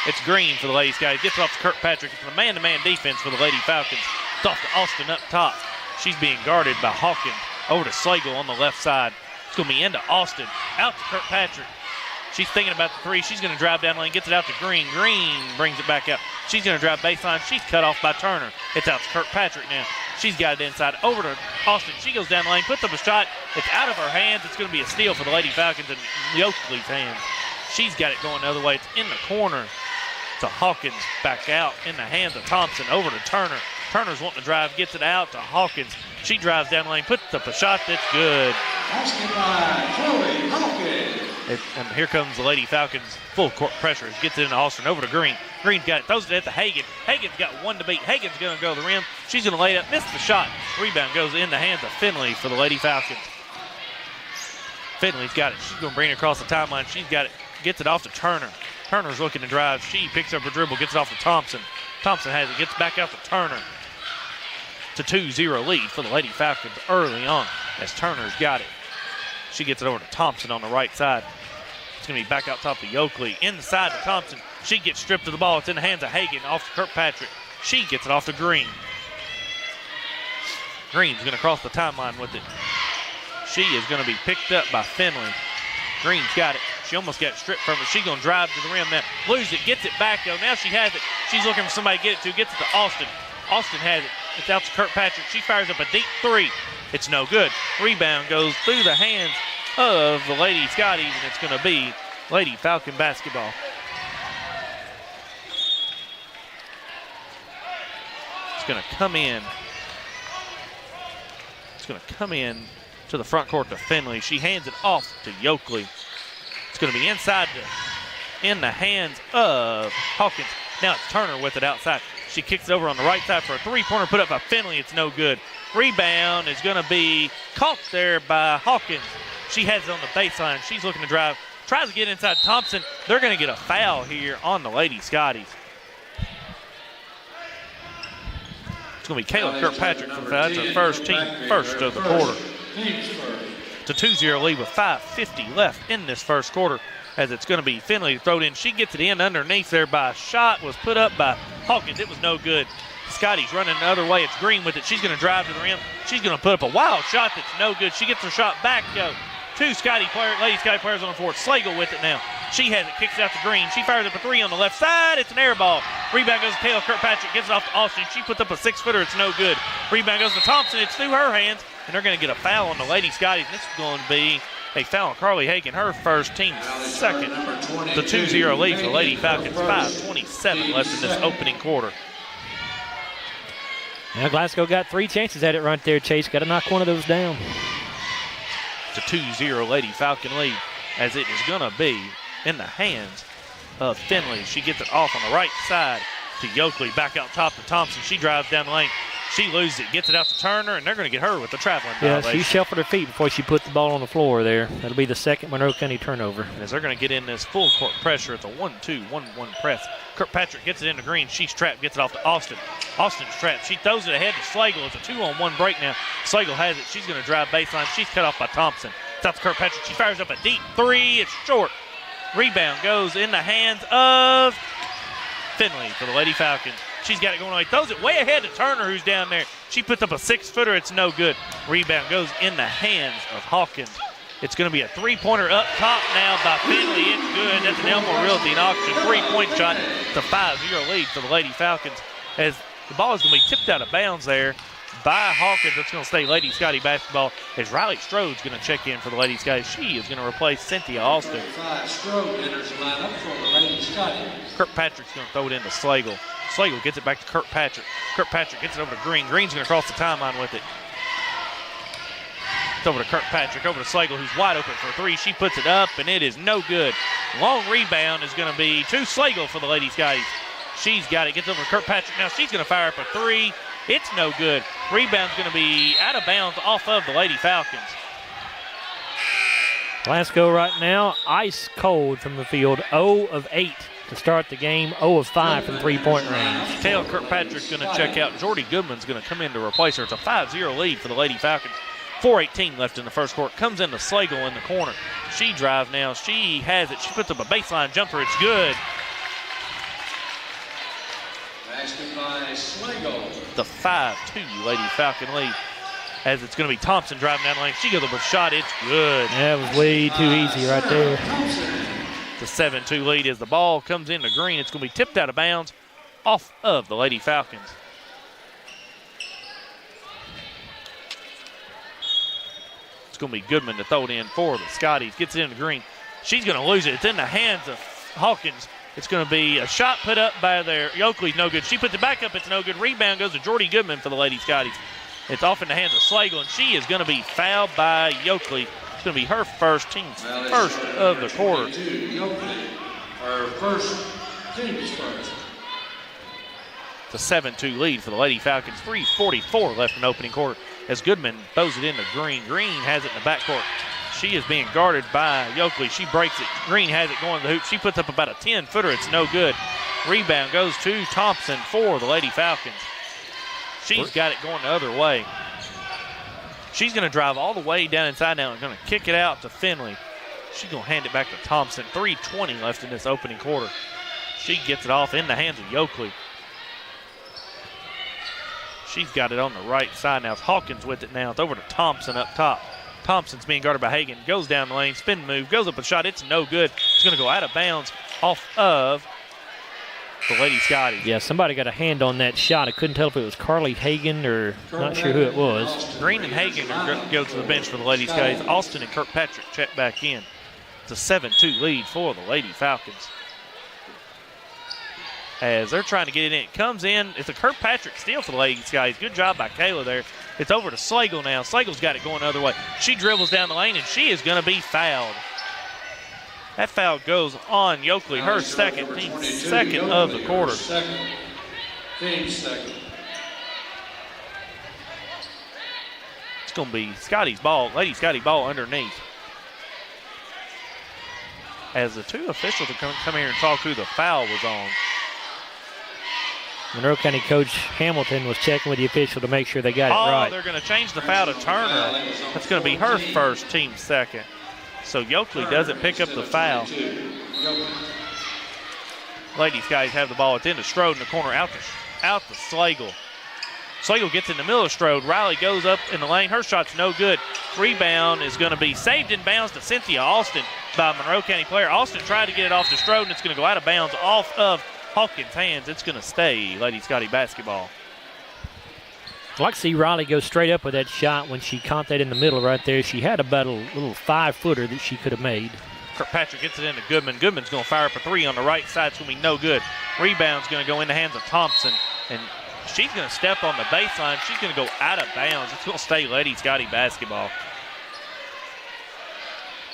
It's Green for the Lady Scotties. Gets it off to Kirkpatrick. It's a man-to-man defense for the Lady Falcons. It's off to Austin up top. She's being guarded by Hawkins. Over to Slagle on the left side. It's going to be into Austin. Out to Kirkpatrick. She's thinking about the three. She's going to drive down the lane, gets it out to Green. Green brings it back up. She's going to drive baseline. She's cut off by Turner. It's out to Kirkpatrick now. She's got it inside. Over to Austin. She goes down the lane, puts up a shot. It's out of her hands. It's going to be a steal for the Lady Falcons in Oakley's hands. She's got it going the other way. It's in the corner to Hawkins. Back out in the hands of Thompson. Over to Turner. Turner's wanting to drive, gets it out to Hawkins. She drives down the lane, puts up a shot that's good. And here comes the Lady Falcons, full court pressure. Gets it into Austin, over to Green. Green's got it, throws it at the Hagan. Hagan's got one to beat. Hagan's going to go to the rim. She's going to lay it up, miss the shot. Rebound goes in the hands of Finley for the Lady Falcons. Finley's got it. She's going to bring it across the timeline. She's got it, gets it off to Turner. Turner's looking to drive. She picks up her dribble, gets it off to Thompson. Thompson has it, gets back out to Turner. It's a 2-0 lead for the Lady Falcons early on as Turner's got it. She gets it over to Thompson on the right side. It's going to be back out top to Oakley. Inside to Thompson. She gets stripped of the ball. It's in the hands of Hagan off to Kirkpatrick. She gets it off to Green. Green's going to cross the timeline with it. She is going to be picked up by Finley. Green's got it. She almost got stripped from it. She's going to drive to the rim now. Loses it. Gets it back, though. Now she has it. She's looking for somebody to get it to. Gets it to Austin. Austin has it. It's out to Kirkpatrick. She fires up a deep three. It's no good. Rebound goes through the hands of the Lady Scotties, and it's going to be Lady Falcon basketball. It's going to come in. It's going to come in to the front court to Finley. She hands it off to Yoakley. It's going to be in the hands of Hawkins. Now it's Turner with it outside. She kicks it over on the right side for a three-pointer put up by Finley. It's no good. Rebound is going to be caught there by Hawkins. She has it on the baseline. She's looking to drive. Tries to get inside Thompson. They're going to get a foul here on the Lady Scotties. It's going to be Kayla Kirkpatrick for that. That's her first of the quarter. It's a 2-0 lead with 5:50 left in this first quarter, as it's going to be Finley to throw it in. She gets it in underneath there by a shot. Was put up by Hawkins. It was no good. Scotty's running the other way. It's Green with it. She's going to drive to the rim. She's going to put up a wild shot that's no good. She gets her shot back. Two Lady Scottie players on the floor. Slagle with it now. She has it, kicks it out to Green. She fires up a three on the left side. It's an air ball. Rebound goes to Kayla Kirkpatrick. Gives it off to Austin. She puts up a 6-footer. It's no good. Rebound goes to Thompson. It's through her hands, and they're going to get a foul on the Lady Scotties. This is going to be a foul on Carly Hagan, her first, team second. The 2-0 lead for the Lady Falcons. 5:27 left in this opening quarter. Now Glasgow got 3 chances at it right there, Chase. Got to knock one of those down. It's a 2-0 Lady Falcon lead, as it is going to be in the hands of Finley. She gets it off on the right side to Yoakley. Back out top to Thompson. She drives down the lane. She loses it, gets it out to Turner, and they're going to get her with the traveling violation. She shuffled her feet before she put the ball on the floor there. That'll be the second Monroe County turnover. As they're going to get in this full court pressure, it's a 1-2, 1-1 press. Kirkpatrick gets it into Green. She's trapped, gets it off to Austin. Austin's trapped. She throws it ahead to Slagle. It's a 2-on-1 break now. Slagle has it. She's going to drive baseline. She's cut off by Thompson. It's out to Kirkpatrick. She fires up a deep three. It's short. Rebound goes in the hands of Finley for the Lady Falcons. She's got it going away. Throws it way ahead to Turner, who's down there. She puts up a 6-footer. It's no good. Rebound goes in the hands of Hawkins. It's going to be a three-pointer up top now by Finley. It's good. That's an Elmore Realty in auction. 3-point shot. It's a 5-0 lead for the Lady Falcons, as the ball is going to be tipped out of bounds there by Hawkins. It's going to stay Lady Scottie basketball, as Riley Strode's going to check in for the Lady Scottie. She is going to replace Cynthia Austin. Strode enters the lineup for the Lady Scottie. Kirkpatrick's going to throw it into Slagle. Slagle gets it back to Kirkpatrick. Kirkpatrick gets it over to Green. Green's going to cross the timeline with it. It's over to Kirkpatrick, over to Slagle, who's wide open for a three. She puts it up, and it is no good. Long rebound is going to be to Slagle for the Lady Scotties. She's got it. Gets over to Kirkpatrick. Now she's going to fire up a three. It's no good. Rebound's going to be out of bounds off of the Lady Falcons. Glasgow right now, ice cold from the field, 0 of 8 to start the game, 0 of 5 from three-point range. Taylor Kirkpatrick's going to check out. Jordy Goodman's going to come in to replace her. It's a 5-0 lead for the Lady Falcons. 4:18 left in the first quarter. Comes into Slagle in the corner. She drives now. She has it. She puts up a baseline jumper. It's good. Basket by Slagle. The 5-2 Lady Falcon lead, as it's going to be Thompson driving down the lane. She goes up with a shot. It's good. That was way too easy right there. The 7-2 lead as the ball comes into Green. It's going to be tipped out of bounds off of the Lady Falcons. It's going to be Goodman to throw it in for the Scotties. Gets it into Green. She's going to lose it. It's in the hands of Hawkins. It's going to be a shot put up by their Yoakley's no good. She puts it back up. It's no good. Rebound goes to Jordy Goodman for the Lady Scotties. It's off in the hands of Slagle, and she is going to be fouled by Yoakley. It's going to be her first, team's first of the quarter. Yoakley, her first, team's first. It's a 7-2 lead for the Lady Falcons. 3:44 left in the opening quarter, as Goodman throws it into Green. Green has it in the backcourt. She is being guarded by Yoakley. She breaks it. Green has it going to the hoop. She puts up about a 10-footer. It's no good. Rebound goes to Thompson for the Lady Falcons. She's got it going the other way. She's going to drive all the way down inside now and going to kick it out to Finley. She's going to hand it back to Thompson. 3:20 left in this opening quarter. She gets it off in the hands of Yoakley. She's got it on the right side now. It's Hawkins with it now. It's over to Thompson up top. Thompson's being guarded by Hagan. Goes down the lane, spin move, goes up a shot. It's no good. It's going to go out of bounds off of the Lady Scotties. Yeah, somebody got a hand on that shot. I couldn't tell if it was Carly Hagan or not sure who it was. Green and Hagan are going to go to the bench for the Lady Scotties. Austin and Kirkpatrick check back in. It's a 7-2 lead for the Lady Falcons, as they're trying to get it in. It comes in. It's a Kirkpatrick steal for the Lady Scotties. Good job by Kayla there. It's over to Slagle now. Slagle's got it going the other way. She dribbles down the lane, and she is going to be fouled. That foul goes on Yokley, her second of the quarter. Team second. It's going to be Scotty's ball, Lady Scottie ball underneath. As the two officials will come here and talk who the foul was on. Monroe County Coach Hamilton was checking with the official to make sure they got it right. They're going to change the foul to Turner. That's going to be her first, team second. So Yokley doesn't pick up the foul. Lady Skies have the ball at the end of Strode in the corner, out to Slagle. Slagle gets in the middle of Strode. Riley goes up in the lane. Her shot's no good. Rebound is going to be saved in bounds to Cynthia Austin by a Monroe County player. Austin tried to get it off to Strode, and it's going to go out of bounds off of Hawkins' hands. It's going to stay Lady Scottie basketball. I'd like to see Riley go straight up with that shot when she caught that in the middle right there. She had about a little 5-footer that she could have made. Kirkpatrick gets it into Goodman. Goodman's going to fire up a three on the right side. It's going to be no good. Rebound's going to go in the hands of Thompson, and she's going to step on the baseline. She's going to go out of bounds. It's going to stay Lady Scottie basketball.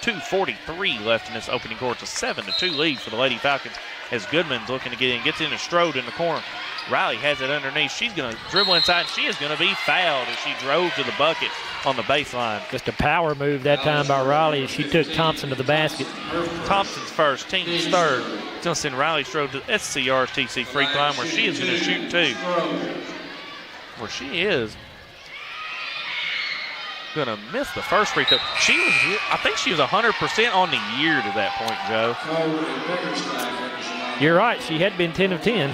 2:43 left in this opening quarter. It's a 7-2 lead for the Lady Falcons as Goodman's looking to get in. Gets into Strode in the corner. Riley has it underneath. She's going to dribble inside. She is going to be fouled as she drove to the bucket on the baseline. Just a power move that time by Riley as she took Thompson to the basket. Thompson's first, team's third. It's going to send Riley Strode to the SCRTC free throw line where she is going to shoot two. Where she is going to miss the first free throw. I think she was 100% on the year to that point, Joe. You're right. She had been 10 of 10.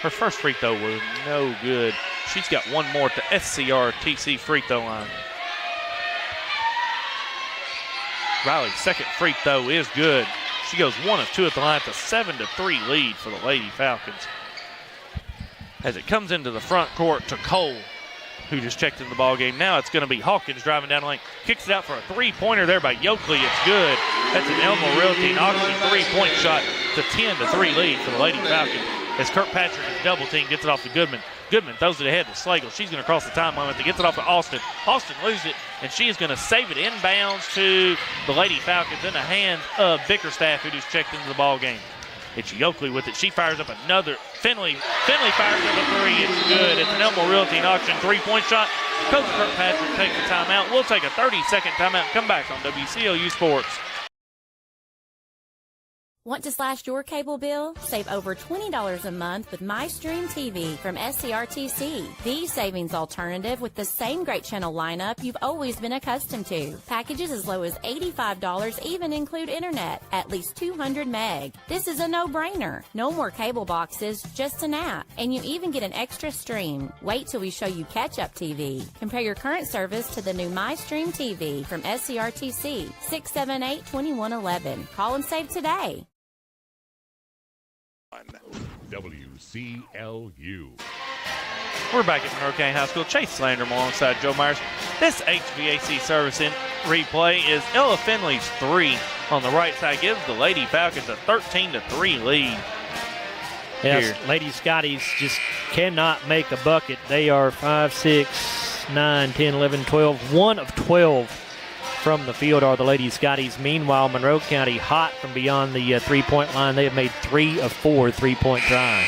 Her first free throw was no good. She's got one more at the SCRTC free throw line. Riley's second free throw is good. She goes 1 of 2 at the line. It's a 7-3 lead for the Lady Falcons. As it comes into the front court to Cole, who just checked in the ball game. Now it's going to be Hawkins driving down the lane. Kicks it out for a three-pointer there by Yokley. It's good. That's an Elmo Realty Auction three-point shot. It's a 10-3 lead for the Lady Falcons. As Kirkpatrick is double team, gets it off to Goodman. Goodman throws it ahead to Slagle. She's going to cross the time limit. They gets it off to Austin. Austin loses it, and she is going to save it inbounds to the Lady Falcons in the hands of Bickerstaff, who just checked into the ball game. It's Yokley with it. She fires up another. Finley fires up a three. It's good. It's an Elmo Realty Auction three-point shot. Coach Kirkpatrick takes a timeout. We'll take a 30-second timeout and come back on WCLU Sports. Want to slash your cable bill? Save over $20 a month with MyStream TV from SCRTC. The savings alternative with the same great channel lineup you've always been accustomed to. Packages as low as $85 even include internet, at least 200 meg. This is a no-brainer. No more cable boxes, just an app. And you even get an extra stream. Wait till we show you Catch-Up TV. Compare your current service to the new MyStream TV from SCRTC. 678-2111. Call and save today. WCLU. We're back at Monroe County High School. Chase Slanderman alongside Joe Myers. This HVAC service in replay is Ella Finley's three on the right side. Gives the Lady Falcons a 13-3 lead. Yes, Lady Scotties just cannot make a bucket. They are 5, 6, 9, 10, 11, 12. 1 of 12 from the field are the Lady Scotties. Meanwhile, Monroe County hot from beyond the three-point line. They have made 3 of 4 three-point drives.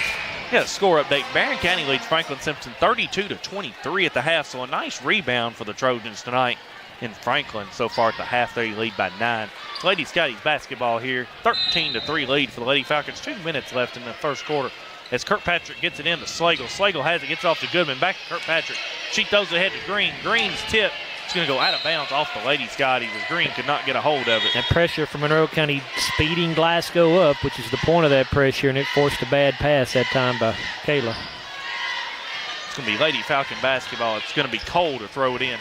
Yeah, score update. Barron County leads Franklin Simpson 32-23 at the half, so a nice rebound for the Trojans tonight in Franklin. So far at the half, they lead by 9. Lady Scotties basketball here, 13-3 lead for the Lady Falcons. 2 minutes left in the first quarter as Kirkpatrick gets it into Slagle. Slagle has it, gets off to Goodman. Back to Kirkpatrick. She throws it ahead to Green. Green's tip. It's going to go out of bounds off the Lady Scotties as Green could not get a hold of it. That pressure from Monroe County speeding Glasgow up, which is the point of that pressure, and it forced a bad pass that time by Kayla. It's going to be Lady Falcon basketball. It's going to be Cole to throw it in.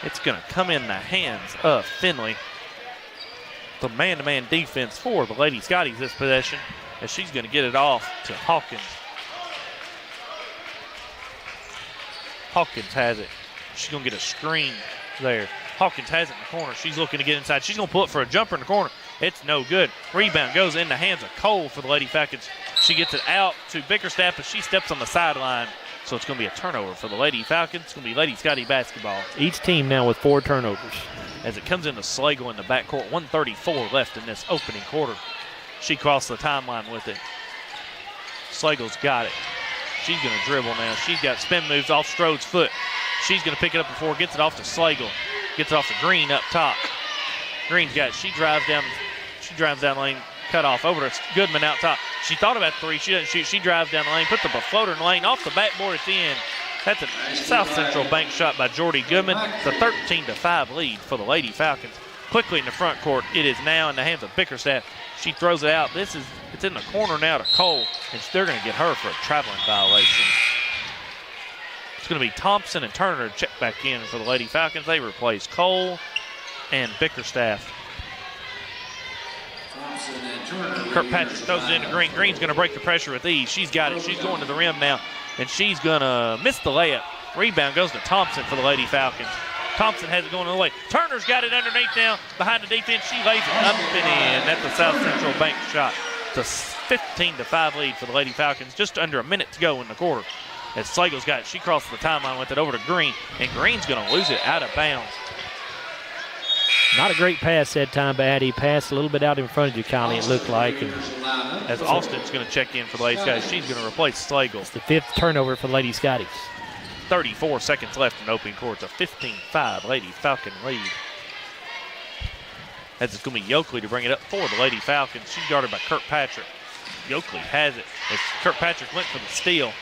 It's going to come in the hands of Finley. The man-to-man defense for the Lady Scotties this possession as she's going to get it off to Hawkins. Hawkins has it. She's going to get a screen there. Hawkins has it in the corner. She's looking to get inside. She's going to pull it for a jumper in the corner. It's no good. Rebound goes in the hands of Cole for the Lady Falcons. She gets it out to Bickerstaff, but she steps on the sideline. So it's going to be a turnover for the Lady Falcons. It's going to be Lady Scottie basketball. Each team now with 4 turnovers. As it comes into Slagle in the backcourt, 1:34 left in this opening quarter. She crossed the timeline with it. Slagle's got it. She's going to dribble now. She's got spin moves off Strode's foot. She's going to pick it up before it gets it off to Slagle. Gets it off to Green up top. Green's got it. She drives down the lane, cut off over to Goodman out top. She thought about 3. She doesn't shoot. She drives down the lane, puts up a floater in the lane. Off the backboard, it's in. That's a South Central bank shot by Jordy Goodman. It's a 13-5 lead for the Lady Falcons. Quickly in the front court, it is now in the hands of Bickerstaff. She throws it out. It's in the corner now to Cole, and they're going to get her for a traveling violation. It's going to be Thompson and Turner to check back in for the Lady Falcons. They replace Cole and Bickerstaff. Kirkpatrick throws it into Green. Green's going to break the pressure with ease. She's got it. She's going to the rim now, and she's going to miss the layup. Rebound goes to Thompson for the Lady Falcons. Thompson has it going the way. Turner's got it underneath now behind the defense. She lays it up and in. That's the South Central bank shot. It's a 15-5 lead for the Lady Falcons. Just under a minute to go in the quarter. As Slagle's got it, she crosses the timeline with it over to Green, and Green's going to lose it out of bounds. Not a great pass that time, but he passed a little bit out in front of you, Connie, it looked like. And as Austin's going to check in for the Lady Scotties, she's going to replace Slagle. It's the 5th turnover for the Lady Scotties. 34 seconds left in opening quarter. It's a 15-5 Lady Falcon lead. As it's going to be Yoakley to bring it up for the Lady Falcons. She's guarded by Kirkpatrick. Yoakley has it as Kirkpatrick went for the steal.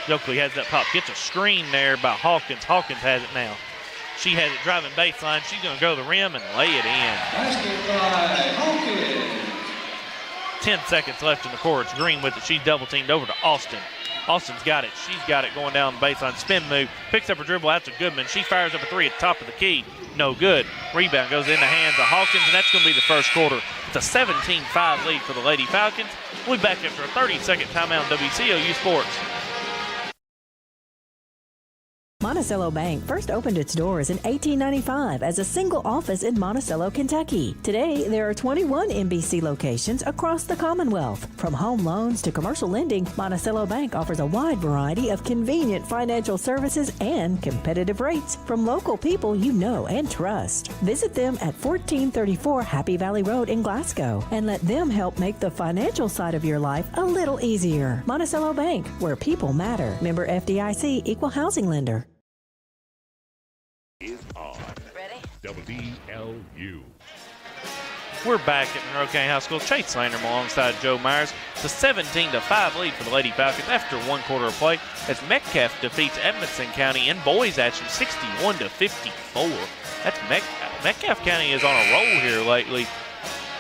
Yoakley has that pop. Gets a screen there by Hawkins. Hawkins has it now. She has it driving baseline. She's going to go to the rim and lay it in. Basket by Hawkins. 10 seconds left in the quarter. It's Green with it. She's double teamed over to Austin. Austin's got it. She's got it going down the baseline. Spin move. Picks up her dribble out to Goodman. She fires up a 3 at the top of the key. No good. Rebound goes in the hands of Hawkins, and that's going to be the first quarter. It's a 17-5 lead for the Lady Falcons. We'll be back after a 30-second timeout on WCLU Sports. Monticello Bank first opened its doors in 1895 as a single office in Monticello, Kentucky. Today, there are 21 MBC locations across the Commonwealth. From home loans to commercial lending, Monticello Bank offers a wide variety of convenient financial services and competitive rates from local people you know and trust. Visit them at 1434 Happy Valley Road in Glasgow and let them help make the financial side of your life a little easier. Monticello Bank, where people matter. Member FDIC, Equal Housing Lender. Is on. Ready? WCLU. We're back at Monroe County High School. Chase Landrum alongside Joe Myers. It's a 17-5 lead for the Lady Falcons after one quarter of play as Metcalf defeats Edmonson County in boys action 61-54. That's Metcalf County is on a roll here lately.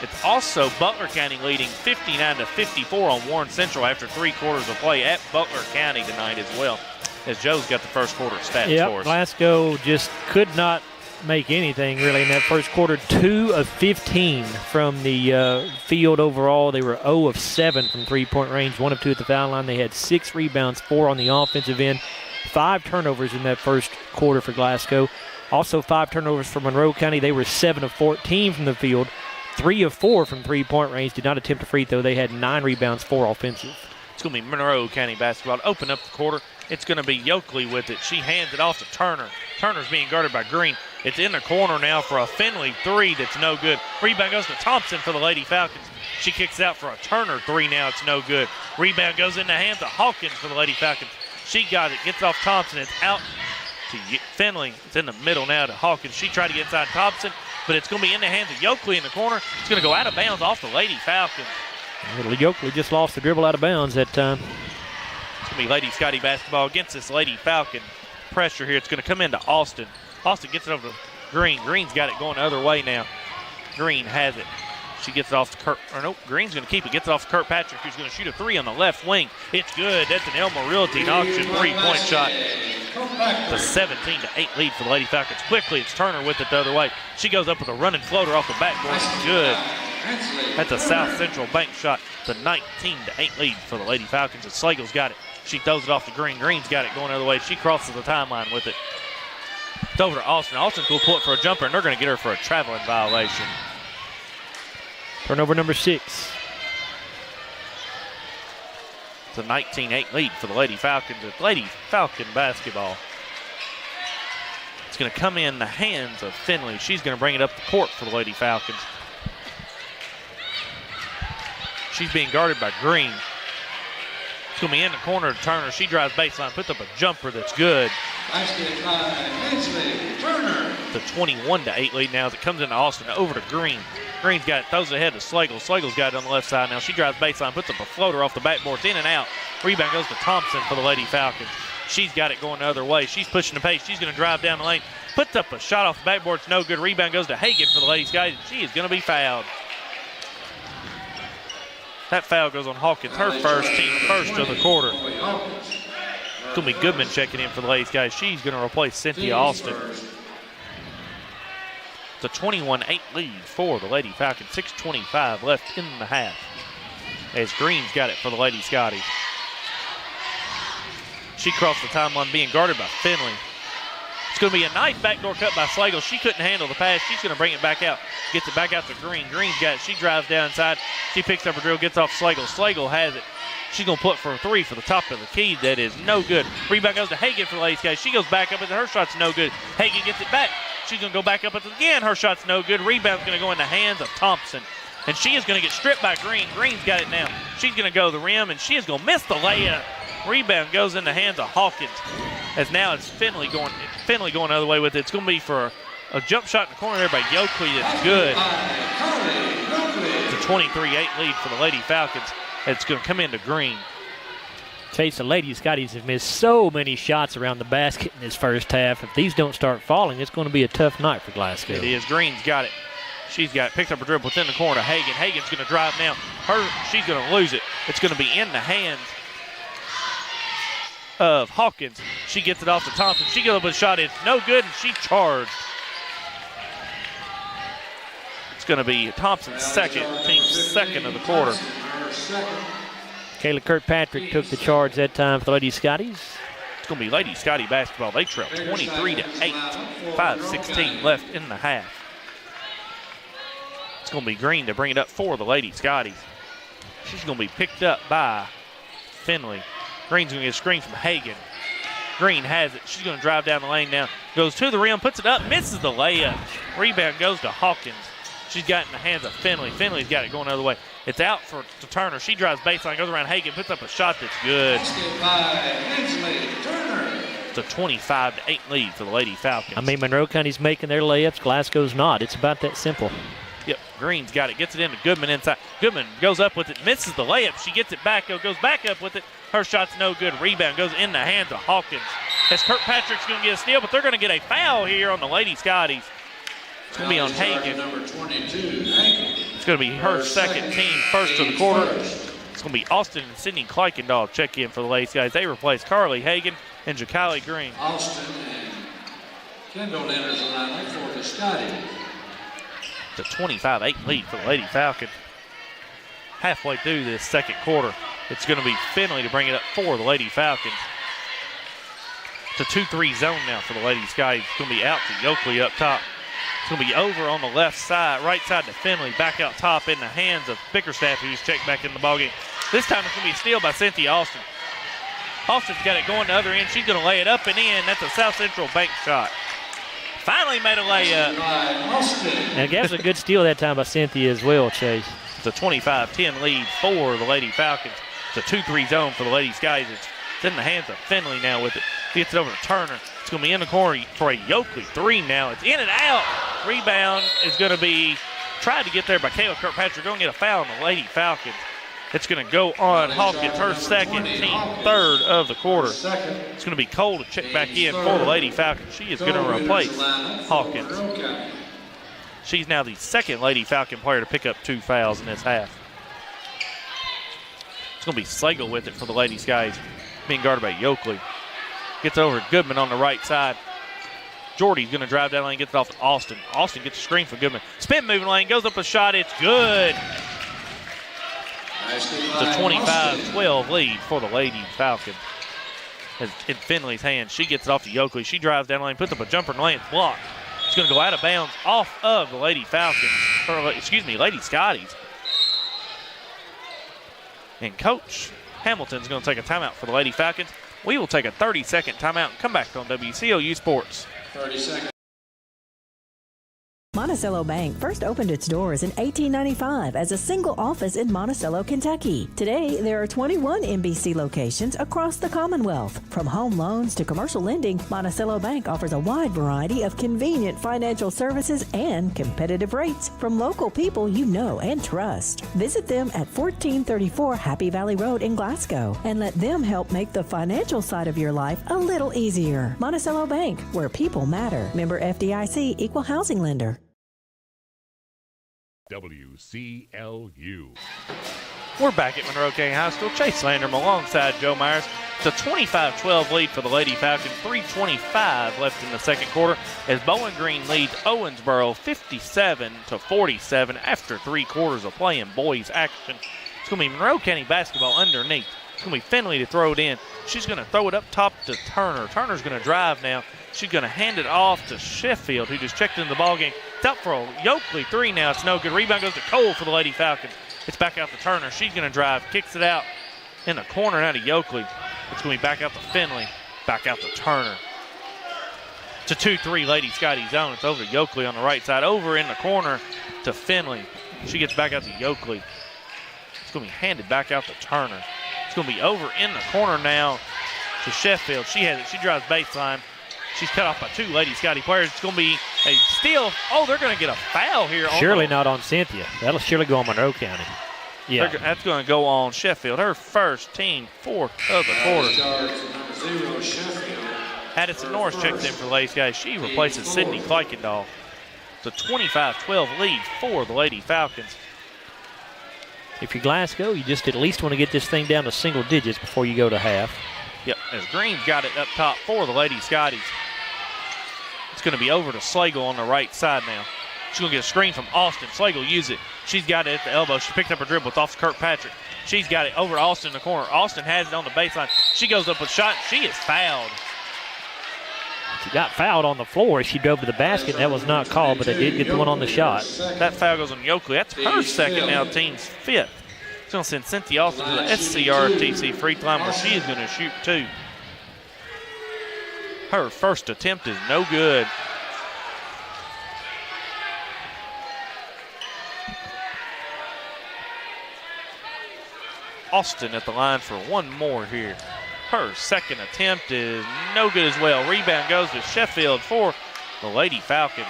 It's also Butler County leading 59-54 on Warren Central after 3 quarters of play at Butler County tonight as well. As Joe's got the first quarter stats for us. Glasgow just could not make anything really in that first quarter. 2 of 15 from the field overall. They were 0 of 7 from three-point range, 1 of 2 at the foul line. They had 6 rebounds, 4 on the offensive end, 5 turnovers in that first quarter for Glasgow. Also 5 turnovers for Monroe County. They were 7 of 14 from the field, 3 of 4 from three-point range. Did not attempt a free throw. They had 9 rebounds, 4 offensive. It's going to be Monroe County basketball to open up the quarter. It's going to be Yoakley with it. She hands it off to Turner. Turner's being guarded by Green. It's in the corner now for a Finley 3 that's no good. Rebound goes to Thompson for the Lady Falcons. She kicks out for a Turner 3 now. It's no good. Rebound goes in the hands of Hawkins for the Lady Falcons. She got it. Gets off Thompson. It's out to Finley. It's in the middle now to Hawkins. She tried to get inside Thompson, but it's going to be in the hands of Yoakley in the corner. It's going to go out of bounds off the Lady Falcons. Yoakley just lost the dribble out of bounds that time. It's going to be Lady Scottie basketball against this Lady Falcon. Pressure here. It's going to come into Austin. Austin gets it over to Green. Green's got it going the other way now. Green has it. She gets it off to Green's going to keep it. Gets it off to Kirkpatrick, who's going to shoot a 3 on the left wing. It's good. That's an Elmer Realty auction 3-point shot. The 17-8 lead for the Lady Falcons. Quickly, it's Turner with it the other way. She goes up with a running floater off the backboard. It's good. That's a South Central bank shot. The 19-8 lead for the Lady Falcons. And Slagle's got it. She throws it off to Green. Green's got it going the other way. She crosses the timeline with it. It's over to Austin. Austin will pull it for a jumper, and they're going to get her for a traveling violation. Turnover number 6. It's a 19-8 lead for the Lady Falcons. It's Lady Falcon basketball. It's going to come in the hands of Finley. She's going to bring it up the court for the Lady Falcons. She's being guarded by Green. It's going to be in the corner to Turner. She drives baseline, puts up a jumper that's good. Basket by Hensley Turner. The 21-8 lead now as it comes into Austin over to Green. Green's got it, throws it ahead to Slagle. Slagle's got it on the left side now. She drives baseline, puts up a floater off the backboard. It's in and out. Rebound goes to Thompson for the Lady Falcons. She's got it going the other way. She's pushing the pace. She's going to drive down the lane. Puts up a shot off the backboard. It's no good. Rebound goes to Hagan for the Lady Scotties. She is going to be fouled. That foul goes on Hawkins, her first, team first of the quarter. It's going to be Goodman checking in for the Lady Scotties. She's going to replace Cynthia Austin. It's a 21-8 lead for the Lady Falcons. 6:25 left in the half. As Green's got it for the Lady Scotties. She crossed the timeline being guarded by Finley. It's going to be a nice backdoor cut by Slagle. She couldn't handle the pass. She's going to bring it back out. Gets it back out to Green. Green's got it. She drives down inside. She picks up her drill, gets off Slagle. Slagle has it. She's going to put for a three for the top of the key. That is no good. Rebound goes to Hagan for the Lady Scotties. She goes back up, and her shot's no good. Hagan gets it back. She's going to go back up again. Her shot's no good. Rebound's going to go in the hands of Thompson. And she is going to get stripped by Green. Green's got it now. She's going to go to the rim, and she is going to miss the layup. Rebound goes in the hands of Hawkins. As now it's Finley going the other way with it. It's going to be for a jump shot in the corner there by Yoakley. That's good. It's a 23-8 lead for the Lady Falcons. It's going to come into Green. Chase, the Lady Scotties have missed so many shots around the basket in this first half. If these don't start falling, it's going to be a tough night for Glasgow. It is. Green's got it. She's got it. Picked up her dribble within the corner to Hagan. Hagan's going to drive now. She's going to lose it. It's going to be in the hands of Hawkins. She gets it off to Thompson. She goes up with a shot. It's no good, and she charged. It's going to be Thompson's team's second of the quarter. Kayla Kirkpatrick took the charge that time for the Lady Scotties. It's going to be Lady Scottie basketball. They trail 23-8. 5:16 left in the half. It's going to be Green to bring it up for the Lady Scotties. She's going to be picked up by Finley. Green's going to get a screen from Hagan. Green has it. She's going to drive down the lane now. Goes to the rim, puts it up, misses the layup. Rebound goes to Hawkins. She's got it in the hands of Finley. Finley's got it going the other way. It's out to Turner. She drives baseline, goes around Hagan, puts up a shot that's good. It's a 25-8 lead for the Lady Falcons. I mean, Monroe County's making their layups. Glasgow's not. It's about that simple. Yep, Green's got it. Gets it into Goodman inside. Goodman goes up with it, misses the layup. She gets it back, goes back up with it. Her shot's no good. Rebound goes in the hands of Hawkins. As Kirkpatrick's going to get a steal, but they're going to get a foul here on the Lady Scotties. It's going to be on Hagan. Number 22, Hagan. It's going to be her second team first of the quarter. It's going to be Austin and Sydney Kleikendall check in for the Lady Scotties. They replace Carly Hagan and Ja'Kylie Green. Austin and Kendall enters the lineup for the Scotties. It's a 25-8 lead for the Lady Falcons. Halfway through this second quarter, it's going to be Finley to bring it up for the Lady Falcons. It's a 2-3 zone now for the Lady Scotties. It's going to be out to Yoakley up top. It's going to be over on the left side, right side to Finley, back out top in the hands of Bickerstaff, who's checked back in the ballgame. This time it's going to be a steal by Cynthia Austin. Austin's got it going the other end. She's going to lay it up and in. That's a South Central bank shot. Finally made a layup. And I guess a good steal that time by Cynthia as well, Chase. It's a 25-10 lead for the Lady Falcons. It's a 2-3 zone for the Lady Scotties. It's in the hands of Finley now with it. Gets it over to Turner. It's going to be in the corner for a Yoakley three now. It's in and out. Rebound is going to be tried to get there by Kayla Kirkpatrick. Going to get a foul on the Lady Falcons. It's going to go on Hawkins, her second, team third of the quarter. It's going to be Cole to check back in for the Lady Falcons. She is going to replace Hawkins. She's now the second Lady Falcon player to pick up 2 fouls in this half. It's going to be Slagle with it for the Lady Scotties, being guarded by Yoakley. Gets over to Goodman on the right side. Jordy's going to drive down the lane, gets it off to Austin. Austin gets a screen for Goodman. Spin moving lane, goes up a shot, it's good. It's a 25-12 lead for the Lady Falcons. In Finley's hands, she gets it off to Yoakley. She drives down the lane, puts up a jumper in the lane, it's blocked. It's going to go out of bounds off of the Lady Falcons, or Lady Scotties. And Coach Hamilton's going to take a timeout for the Lady Falcons. We will take a 30-second timeout and come back on WCLU Sports. 30 seconds. Monticello Bank first opened its doors in 1895 as a single office in Monticello, Kentucky. Today, there are 21 MBC locations across the Commonwealth. From home loans to commercial lending, Monticello Bank offers a wide variety of convenient financial services and competitive rates from local people you know and trust. Visit them at 1434 Happy Valley Road in Glasgow and let them help make the financial side of your life a little easier. Monticello Bank, where people matter. Member FDIC, Equal Housing Lender. WCLU. We're back at Monroe County High School. Chase Landrum alongside Joe Myers. It's a 25-12 lead for the Lady Falcons. 3:25 left in the second quarter as Bowling Green leads Owensboro 57-47 after 3 quarters of play in boys action. It's going to be Monroe County basketball underneath. It's going to be Finley to throw it in. She's going to throw it up top to Turner. Turner's going to drive now. She's going to hand it off to Sheffield, who just checked into the ballgame. It's up for a Yoakley 3 now. It's no good. Rebound goes to Cole for the Lady Falcons. It's back out to Turner. She's going to drive, kicks it out in the corner now to Yoakley. It's going to be back out to Finley, back out to Turner. It's a 2-3 Lady Scottie zone. It's over to Yoakley on the right side, over in the corner to Finley. She gets back out to Yoakley. It's going to be handed back out to Turner. It's going to be over in the corner now to Sheffield. She has it. She drives baseline. She's cut off by 2 Lady Scottie players. It's going to be a steal. Oh, they're going to get a foul here. Surely not on Cynthia. That'll surely go on Monroe County. Yeah. That's going to go on Sheffield. Her first team, 4th of the quarter. Addison Norris checks in for the Lady Scottie. She replaces Sydney Kleikendall. It's a 25-12 lead for the Lady Falcons. If you're Glasgow, you just at least want to get this thing down to single digits before you go to half. Yep, as Green's got it up top for the Lady Scotties. It's going to be over to Slagle on the right side now. She's going to get a screen from Austin. Slagle uses it. She's got it at the elbow. She picked up her dribble. It's off to Kirkpatrick. She's got it over to Austin in the corner. Austin has it on the baseline. She goes up with a shot. She is fouled. She got fouled on the floor. She drove to the basket. That was not called, but they did get the one on the shot. That foul goes on Yoakley. That's her second now, team's 5th. It's going to send Cynthia Austin to the SCRTC free throw line where she is going to shoot 2. Her first attempt is no good. Austin at the line for one more here. Her second attempt is no good as well. Rebound goes to Sheffield for the Lady Falcons.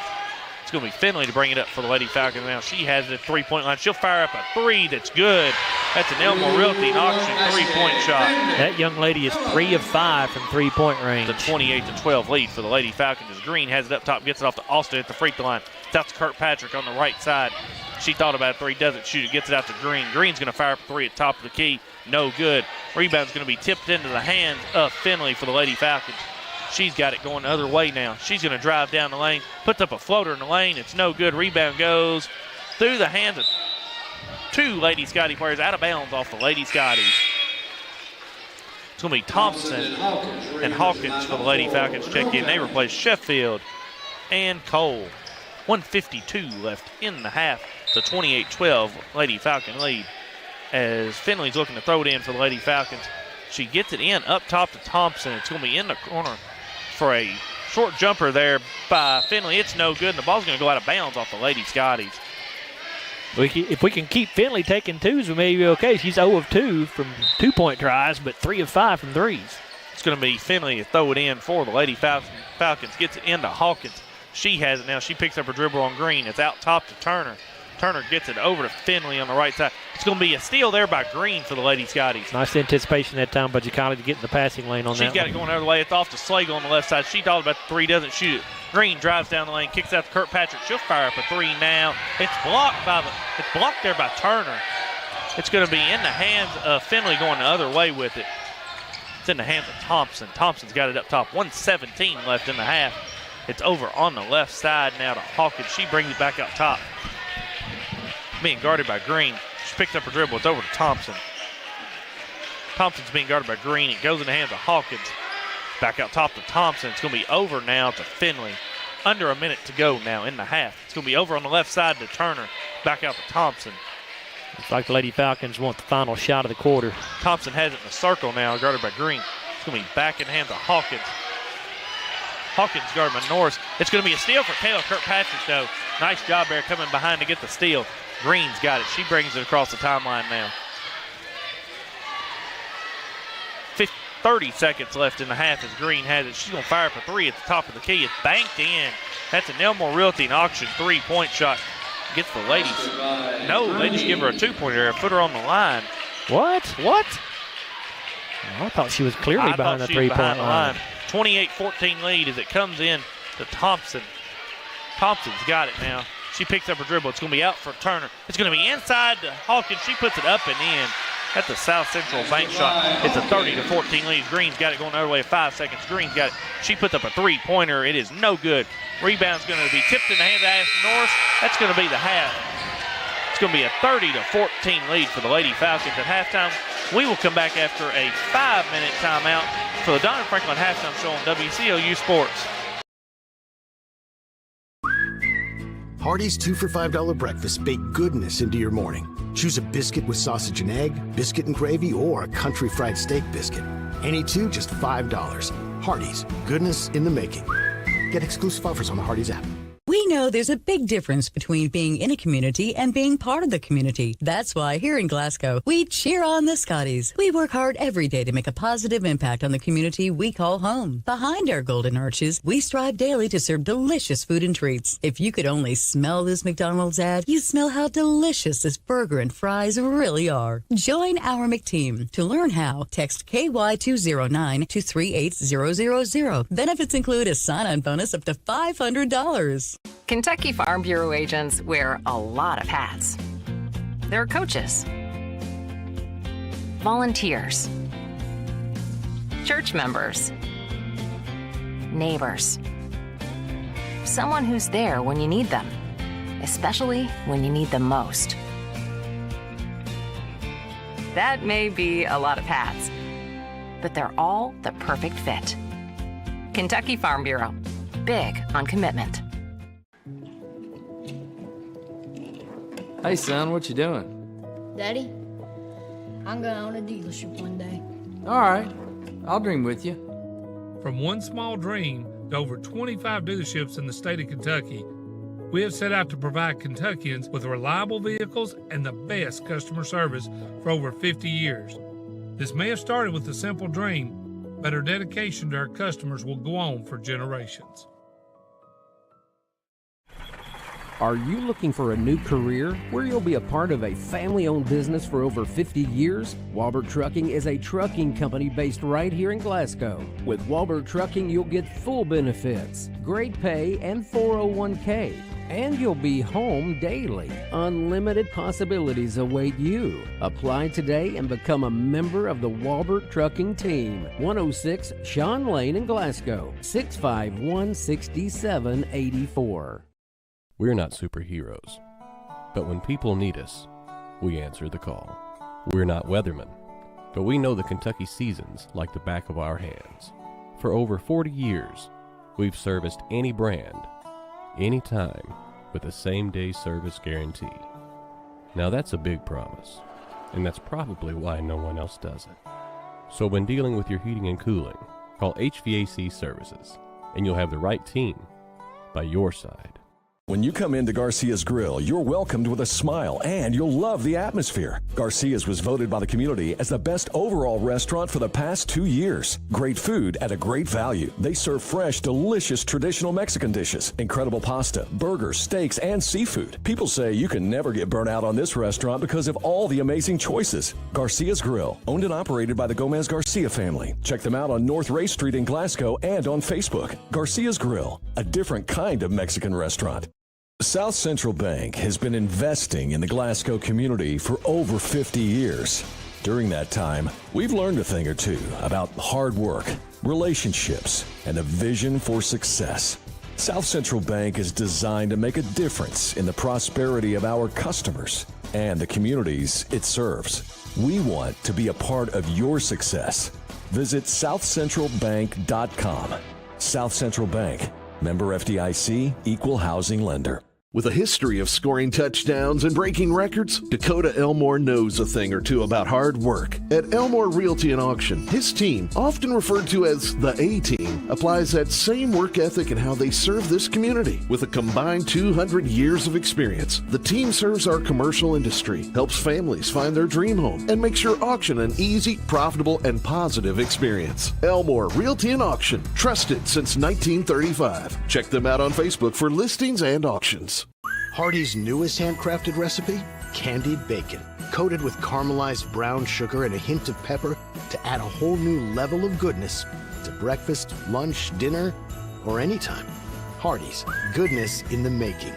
It's going to be Finley to bring it up for the Lady Falcons now. She has it at 3-point line. She'll fire up a 3 that's good. That's an Elmore Realty auction 3-point shot. That young lady is 3 of 5 from 3-point range. The 28-12 lead for the Lady Falcons as Green has it up top, gets it off to Austin at the free throw line. It's out to Kirkpatrick on the right side. She thought about a 3, doesn't shoot it, gets it out to Green. Green's going to fire up a 3 at top of the key. No good. Rebound's going to be tipped into the hands of Finley for the Lady Falcons. She's got it going the other way now. She's going to drive down the lane, puts up a floater in the lane. It's no good. Rebound goes through the hands of 2 Lady Scottie players out of bounds off the Lady Scotties. It's going to be Thompson and Hawkins for the Lady Falcons check in. They replace Sheffield and Cole. 1:52 left in the half. It's a 28-12 Lady Falcon lead as Finley's looking to throw it in for the Lady Falcons. She gets it in up top to Thompson. It's going to be in the corner for a short jumper there by Finley. It's no good, and the ball's going to go out of bounds off the Lady Scotties. If we can keep Finley taking 2s, we may be okay. She's 0 of 2 from 2-point tries, but 3 of 5 from 3s. It's going to be Finley to throw it in for the Lady Falcons. Gets it into Hawkins. She has it now. She picks up her dribble on Green. It's out top to Turner. Turner gets it over to Finley on the right side. It's going to be a steal there by Green for the Lady Scotties. Nice anticipation that time by Giacali to get in the passing lane on that. She's got it going the other way. It's off to Slagle on the left side. She thought about the 3, doesn't shoot it. Green drives down the lane, kicks out to Kirkpatrick. She'll fire up a 3 now. It's blocked there by Turner. It's going to be in the hands of Finley going the other way with it. It's in the hands of Thompson. Thompson's got it up top. 1:17 left in the half. It's over on the left side now to Hawkins. She brings it back up top. Being guarded by Green. She picks up her dribble. It's over to Thompson. Thompson's being guarded by Green. It goes in the hands of Hawkins. Back out top to Thompson. It's going to be over now to Finley. Under a minute to go now in the half. It's going to be over on the left side to Turner. Back out to Thompson. Looks like the Lady Falcons want the final shot of the quarter. Thompson has it in a circle now, guarded by Green. It's going to be back in hands of Hawkins. Hawkins guarded by Norris. It's going to be a steal for Kayla Kirkpatrick, though. Nice job there coming behind to get the steal. Green's got it. She brings it across the timeline now. 30 seconds left in the half as Green has it. She's going to fire for three at the top of the key. It's banked in. That's an Elmore Realty and Auction three-point shot. Gets the ladies. No, they just give her a two-pointer, a footer on the line. What? What? Oh, I thought she was clearly behind the three-point line. 28-14 lead as it comes in to Thompson. Thompson's got it now. She picks up her dribble. It's going to be out for Turner. It's going to be inside to Hawkins. She puts it up and in. That's a South Central bank shot. It's a 30-14 lead. Green's got it going the other way. 5 seconds. Green's got it. She puts up a three-pointer. It is no good. Rebound's going to be tipped in the hands of Ashton Norris. That's going to be the half. It's going to be a 30-14 lead for the Lady Falcons at halftime. We will come back after a 5-minute timeout for the Donna Franklin halftime show on WCLU Sports. Hardee's 2 for $5 breakfast bake goodness into your morning. Choose a biscuit with sausage and egg, biscuit and gravy, or a country fried steak biscuit. Any two, just $5. Hardee's, goodness in the making. Get exclusive offers on the Hardee's app. We know there's a big difference between being in a community and being part of the community. That's why here in Glasgow, we cheer on the Scotties. We work hard every day to make a positive impact on the community we call home. Behind our golden arches, we strive daily to serve delicious food and treats. If you could only smell this McDonald's ad, you'd smell how delicious this burger and fries really are. Join our McTeam. To learn how, text KY209 to 38000. Benefits include a sign-on bonus up to $500. Kentucky Farm Bureau agents wear a lot of hats. They're coaches, volunteers, church members, neighbors, someone who's there when you need them, especially when you need them most. That may be a lot of hats, but they're all the perfect fit. Kentucky Farm Bureau, big on commitment. Hey, son, what you doing? Daddy, I'm going to own a dealership one day. All right, I'll dream with you. From one small dream to over 25 dealerships in the state of Kentucky, we have set out to provide Kentuckians with reliable vehicles and the best customer service for over 50 years. This may have started with a simple dream, but our dedication to our customers will go on for generations. Are you looking for a new career where you'll be a part of a family-owned business for over 50 years? Walbert Trucking is a trucking company based right here in Glasgow. With Walbert Trucking, you'll get full benefits, great pay, and 401k. And you'll be home daily. Unlimited possibilities await you. Apply today and become a member of the Walbert Trucking team. 106 Sean Lane in Glasgow, 651-6784. We're not superheroes, but when people need us, we answer the call. We're not weathermen, but we know the Kentucky seasons like the back of our hands. For over 40 years, we've serviced any brand, anytime, with a same-day service guarantee. Now that's a big promise, and that's probably why no one else does it. So when dealing with your heating and cooling, call HVAC Services, and you'll have the right team by your side. When you come into Garcia's Grill, you're welcomed with a smile and you'll love the atmosphere. Garcia's was voted by the community as the best overall restaurant for the past 2 years. Great food at a great value. They serve fresh, delicious traditional Mexican dishes, incredible pasta, burgers, steaks, and seafood. People say you can never get burnt out on this restaurant because of all the amazing choices. Garcia's Grill, owned and operated by the Gomez Garcia family. Check them out on North Ray Street in Glasgow and on Facebook. Garcia's Grill, a different kind of Mexican restaurant. South Central Bank has been investing in the Glasgow community for over 50 years. During that time, we've learned a thing or two about hard work, relationships, and a vision for success. South Central Bank is designed to make a difference in the prosperity of our customers and the communities it serves. We want to be a part of your success. Visit southcentralbank.com. South Central Bank, member FDIC, equal housing lender. With a history of scoring touchdowns and breaking records, Dakota Elmore knows a thing or two about hard work. At Elmore Realty and Auction, his team, often referred to as the A-Team, applies that same work ethic in how they serve this community. With a combined 200 years of experience, the team serves our commercial industry, helps families find their dream home, and makes your auction an easy, profitable, and positive experience. Elmore Realty and Auction, trusted since 1935. Check them out on Facebook for listings and auctions. Hardee's newest handcrafted recipe? Candied bacon, coated with caramelized brown sugar and a hint of pepper to add a whole new level of goodness to breakfast, lunch, dinner, or anytime. Hardee's, goodness in the making.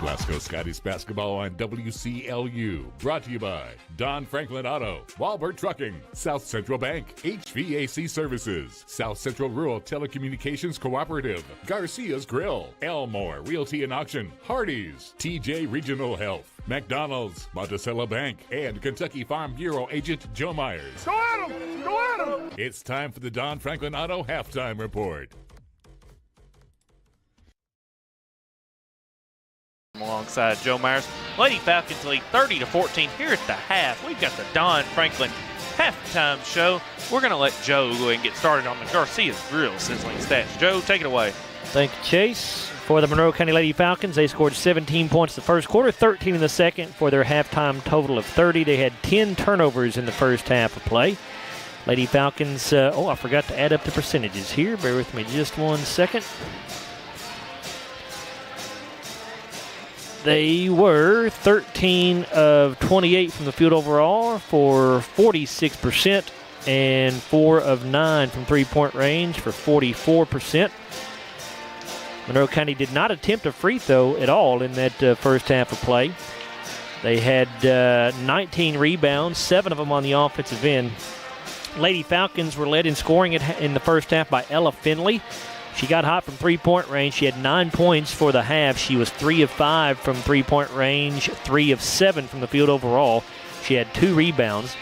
Glasgow Scotties basketball on WCLU. Brought to you by Don Franklin Auto, Walbert Trucking, South Central Bank, HVAC Services, South Central Rural Telecommunications Cooperative, Garcia's Grill, Elmore Realty and Auction, Hardee's, TJ Regional Health, McDonald's, Monticello Bank, and Kentucky Farm Bureau Agent Joe Myers. Go at him! Go at him! It's time for the Don Franklin Auto Halftime Report. Alongside Joe Myers. Lady Falcons lead 30-14 here at the half. We've got the Don Franklin halftime show. We're going to let Joe go ahead and get started on the Garcia's Grill sizzling stats. Joe, take it away. Thank you, Chase. For the Monroe County Lady Falcons, they scored 17 points the first quarter, 13 in the second for their halftime total of 30. They had 10 turnovers in the first half of play. Lady Falcons, I forgot to add up the percentages here. Bear with me just 1 second. They were 13 of 28 from the field overall for 46% and 4 of 9 from three-point range for 44%. Monroe County did not attempt a free throw at all in that first half of play. They had 19 rebounds, 7 of them on the offensive end. Lady Falcons were led in scoring in the first half by Ella Finley. She got hot from three-point range. She had 9 points for the half. She was 3 of 5 from three-point range, 3 of 7 from the field overall. She had 2 rebounds.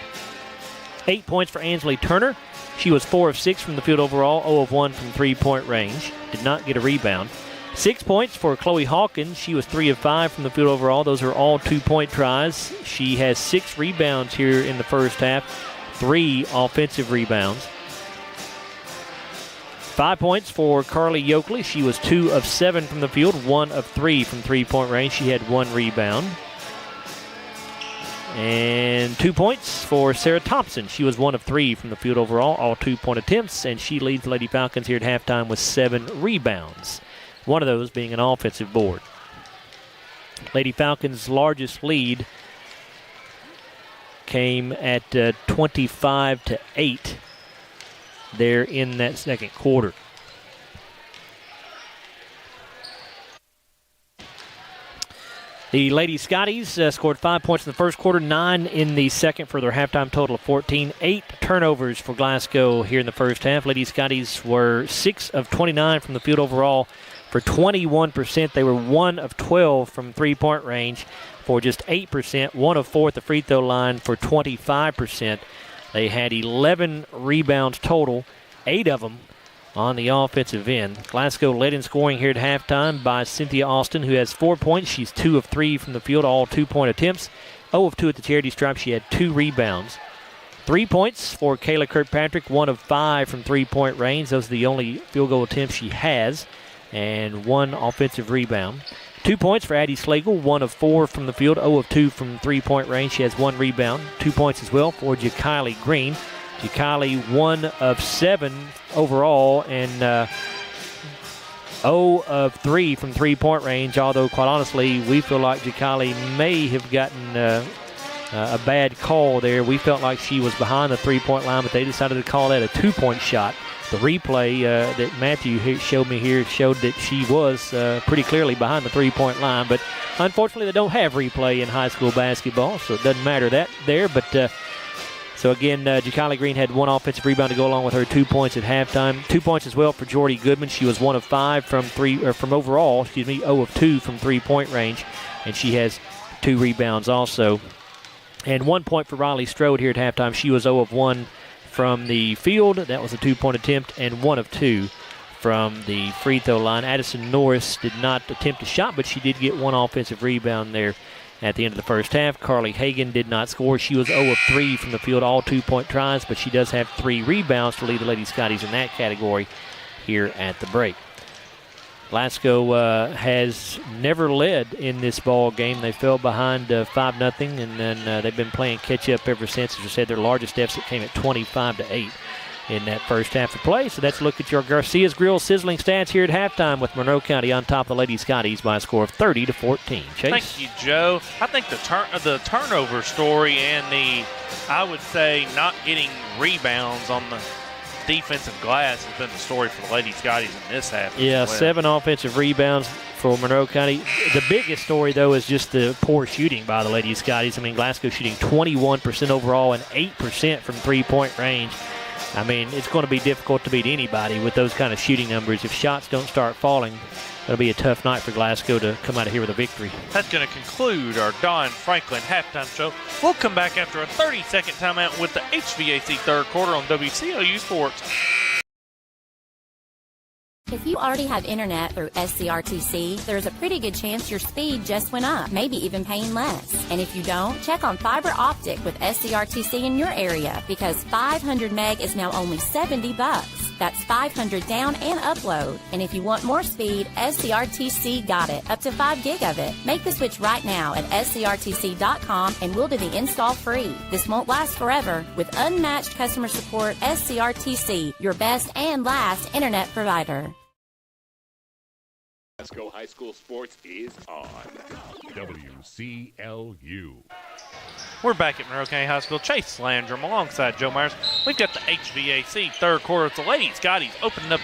8 points for Ansley Turner. She was 4 of 6 from the field overall, 0 of 1 from three-point range. Did not get a rebound. 6 points for Chloe Hawkins. She was 3 of 5 from the field overall. Those are all 2-point tries. She has 6 rebounds here in the first half, 3 offensive rebounds. 5 points for Carly Yoakley. She was 2 of 7 from the field, 1 of 3 from three-point range. She had 1 rebound. And 2 points for Sarah Thompson. She was 1 of 3 from the field overall, all 2-point attempts, and she leads Lady Falcons here at halftime with 7 rebounds, one of those being an offensive board. Lady Falcons' largest lead came at 25-8 there in that second quarter. The Lady Scotties scored 5 points in the first quarter, 9 in the second for their halftime total of 14. 8 turnovers for Glasgow here in the first half. Lady Scotties were 6 of 29 from the field overall for 21%. They were 1 of 12 from three-point range for just 8%. 1 of 4 at the free throw line for 25%. They had 11 rebounds total, 8 of them on the offensive end. Glasgow led in scoring here at halftime by Cynthia Austin, who has 4 points. She's 2 of 3 from the field, all 2-point attempts. 0 of 2 at the charity stripe. She had 2 rebounds. 3 points for Kayla Kirkpatrick, 1 of 5 from three-point range. Those are the only field goal attempts she has, and 1 offensive rebound. 2 points for Addie Slagle, 1 of 4 from the field, 0 of 2 from three-point range. She has 1 rebound. 2 points as well for Jakiley Green. Jakiley 1 of 7 overall and 0 of 3 from three-point range, although quite honestly we feel like Jakiley may have gotten a bad call there. We felt like she was behind the three-point line, but they decided to call that a 2-point shot. The replay that Matthew showed me here showed that she was pretty clearly behind the three-point line, but unfortunately they don't have replay in high school basketball, so it doesn't matter that there. But so again, Jakiley Green had 1 offensive rebound to go along with her 2 points at halftime. 2 points as well for Jordy Goodman. She was 1 of 5 from overall, 0 of 2 from three-point range, and she has 2 rebounds also. And 1 point for Riley Strode here at halftime. She was 0 of 1 from the field. That was a 2-point attempt, and 1 of 2 from the free throw line. Addison Norris did not attempt a shot, but she did get 1 offensive rebound there at the end of the first half. Carly Hagan did not score. She was 0 of 3 from the field, all 2-point tries, but she does have 3 rebounds to lead the Lady Scotties in that category here at the break. Glasgow has never led in this ball game. They fell behind 5-0, and then they've been playing catch-up ever since. As I said, their largest deficit came at 25-8 in that first half of play. So let's look at your Garcia's Grill sizzling stats here at halftime with Monroe County on top of the Lady Scotties by a score of 30-14. Chase? Thank you, Joe. I think the turnover story and the, I would say, not getting rebounds on the defensive glass has been the story for the Lady Scotties in this half. Yeah, 7 offensive rebounds for Monroe County. The biggest story, though, is just the poor shooting by the Lady Scotties. I mean, Glasgow shooting 21% overall and 8% from three-point range. I mean, it's going to be difficult to beat anybody with those kind of shooting numbers. If shots don't start falling, it'll be a tough night for Glasgow to come out of here with a victory. That's going to conclude our Don Franklin halftime show. We'll come back after a 30-second timeout with the HVAC third quarter on WCLU Sports. If you already have internet through SCRTC, there's a pretty good chance your speed just went up, maybe even paying less. And if you don't, check on fiber optic with SCRTC in your area, because 500 meg is now only $70. That's 500 down and upload. And if you want more speed, SCRTC got it, up to 5 gig of it. Make the switch right now at scrtc.com and we'll do the install free. This won't last forever. With unmatched customer support, SCRTC, your best and last internet provider. Glasgow High School Sports is on WCLU. We're back at Monroe County High School. Chase Landrum alongside Joe Myers. We've got the HVAC third quarter. It's the Lady Scotties opening up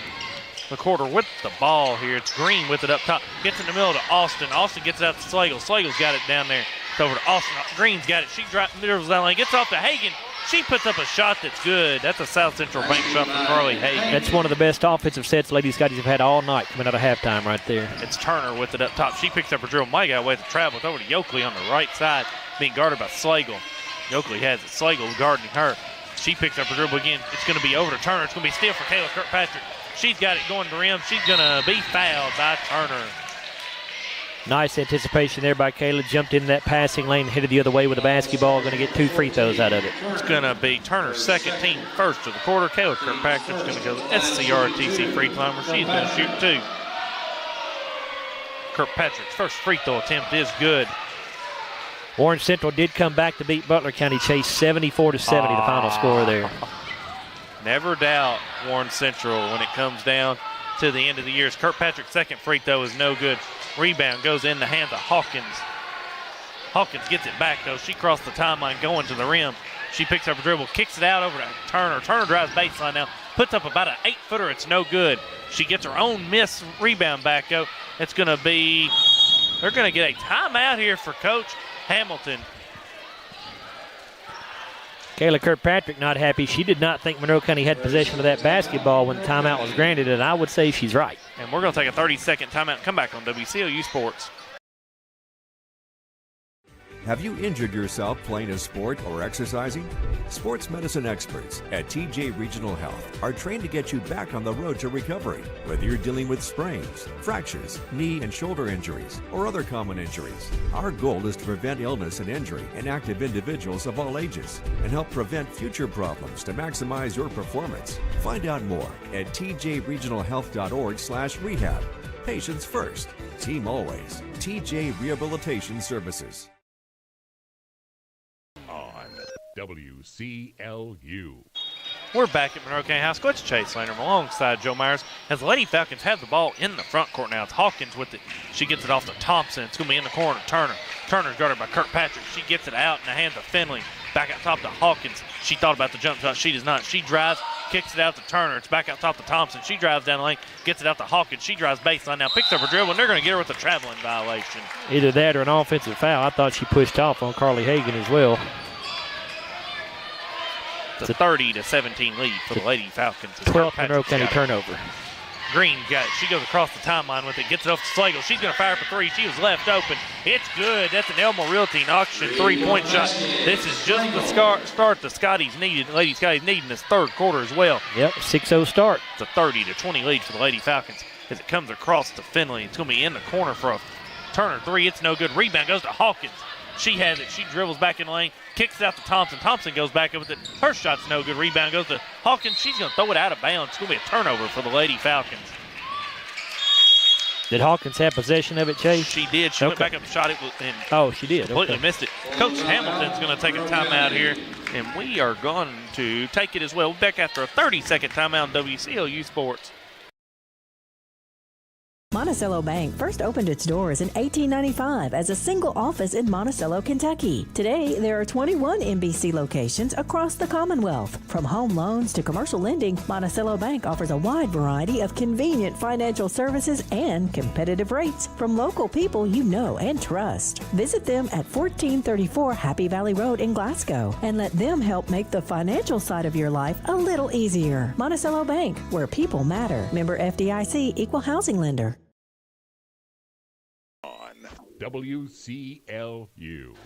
the quarter with the ball here. It's Green with it up top. Gets in the middle to Austin. Austin gets it out to Slagle. Slagle's got it down there. It's over to Austin. Green's got it. She drops middle down lane. Gets off to Hagan. She puts up a shot that's good. That's a South Central bank shot from Carly Hagan. That's one of the best offensive sets Lady Scotties have had all night coming out of halftime right there. It's Turner with it up top. She picks up her dribble. Mike got away to travel. It's over to Yoakley on the right side, being guarded by Slagle. Yoakley has it. Slagle guarding her. She picks up her dribble again. It's going to be over to Turner. It's going to be steal for Kayla Kirkpatrick. She's got it going to the rim. She's going to be fouled by Turner. Nice anticipation there by Kayla. Jumped into that passing lane, headed the other way with the basketball. Going to get 2 free throws out of it. It's going to be Turner's second team first of the quarter. Kayla Kirkpatrick's going to go to SCRTC free throw line where she's going to shoot 2. Kirkpatrick's first free throw attempt is good. Warren Central did come back to beat Butler County Chase 74-70, the final score there. Never doubt Warren Central when it comes down to the end of the year. Kirkpatrick's second free throw is no good. Rebound goes in the hands of Hawkins. Hawkins gets it back, though. She crossed the timeline going to the rim. She picks up a dribble, kicks it out over to Turner. Turner drives baseline now, puts up about an 8-footer. It's no good. She gets her own miss rebound back, though. It's going to be, they're going to get a timeout here for Coach Hamilton. Kayla Kirkpatrick not happy. She did not think Monroe County had possession of that basketball when the timeout was granted, and I would say she's right. And we're going to take a 30-second timeout and come back on WCLU Sports. Have you injured yourself playing a sport or exercising? Sports medicine experts at TJ Regional Health are trained to get you back on the road to recovery, whether you're dealing with sprains, fractures, knee and shoulder injuries, or other common injuries. Our goal is to prevent illness and injury in active individuals of all ages and help prevent future problems to maximize your performance. Find out more at tjregionalhealth.org/rehab. Patients first, team always. TJ Rehabilitation Services. WCLU. We're back at Monroe County High School. It's Chase Landrum alongside Joe Myers as the Lady Falcons have the ball in the front court now. It's Hawkins with it. She gets it off to Thompson. It's going to be in the corner. Turner. Turner's guarded by Kirkpatrick. She gets it out in the hands of Finley. Back out top to Hawkins. She thought about the jump shot. She does not. She drives, kicks it out to Turner. It's back out top to Thompson. She drives down the lane, gets it out to Hawkins. She drives baseline now, picks up her dribble, and they're going to get her with a traveling violation. Either that or an offensive foul. I thought she pushed off on Carly Hagan as well. It's a 30-17 lead for the Lady Falcons. 12th Monroe County turnover. Green got it. She goes across the timeline with it, gets it off to Slagle. She's going to fire for three. She was left open. It's good. That's an Elmore Realty auction three-point shot. This is just the start the Scotties needed. Lady Scotties needing this third quarter as well. Yep, 6-0 start. It's a 30-20 lead for the Lady Falcons as it comes across to Finley. It's going to be in the corner for a Turner three. It's no good. Rebound goes to Hawkins. She has it. She dribbles back in the lane, kicks it out to Thompson. Thompson goes back up with it. Her shot's no good. Rebound goes to Hawkins. She's going to throw it out of bounds. It's going to be a turnover for the Lady Falcons. Did Hawkins have possession of it, Chase? She did. She went back up and shot it. And she did. Completely missed it. Coach Hamilton's going to take a timeout here, and we are going to take it as well. Back after a 30-second timeout on WCLU Sports. Monticello Bank first opened its doors in 1895 as a single office in Monticello, Kentucky. Today, there are 21 MBC locations across the Commonwealth. From home loans to commercial lending, Monticello Bank offers a wide variety of convenient financial services and competitive rates from local people you know and trust. Visit them at 1434 Happy Valley Road in Glasgow and let them help make the financial side of your life a little easier. Monticello Bank, where people matter. Member FDIC, Equal Housing Lender. WCLU.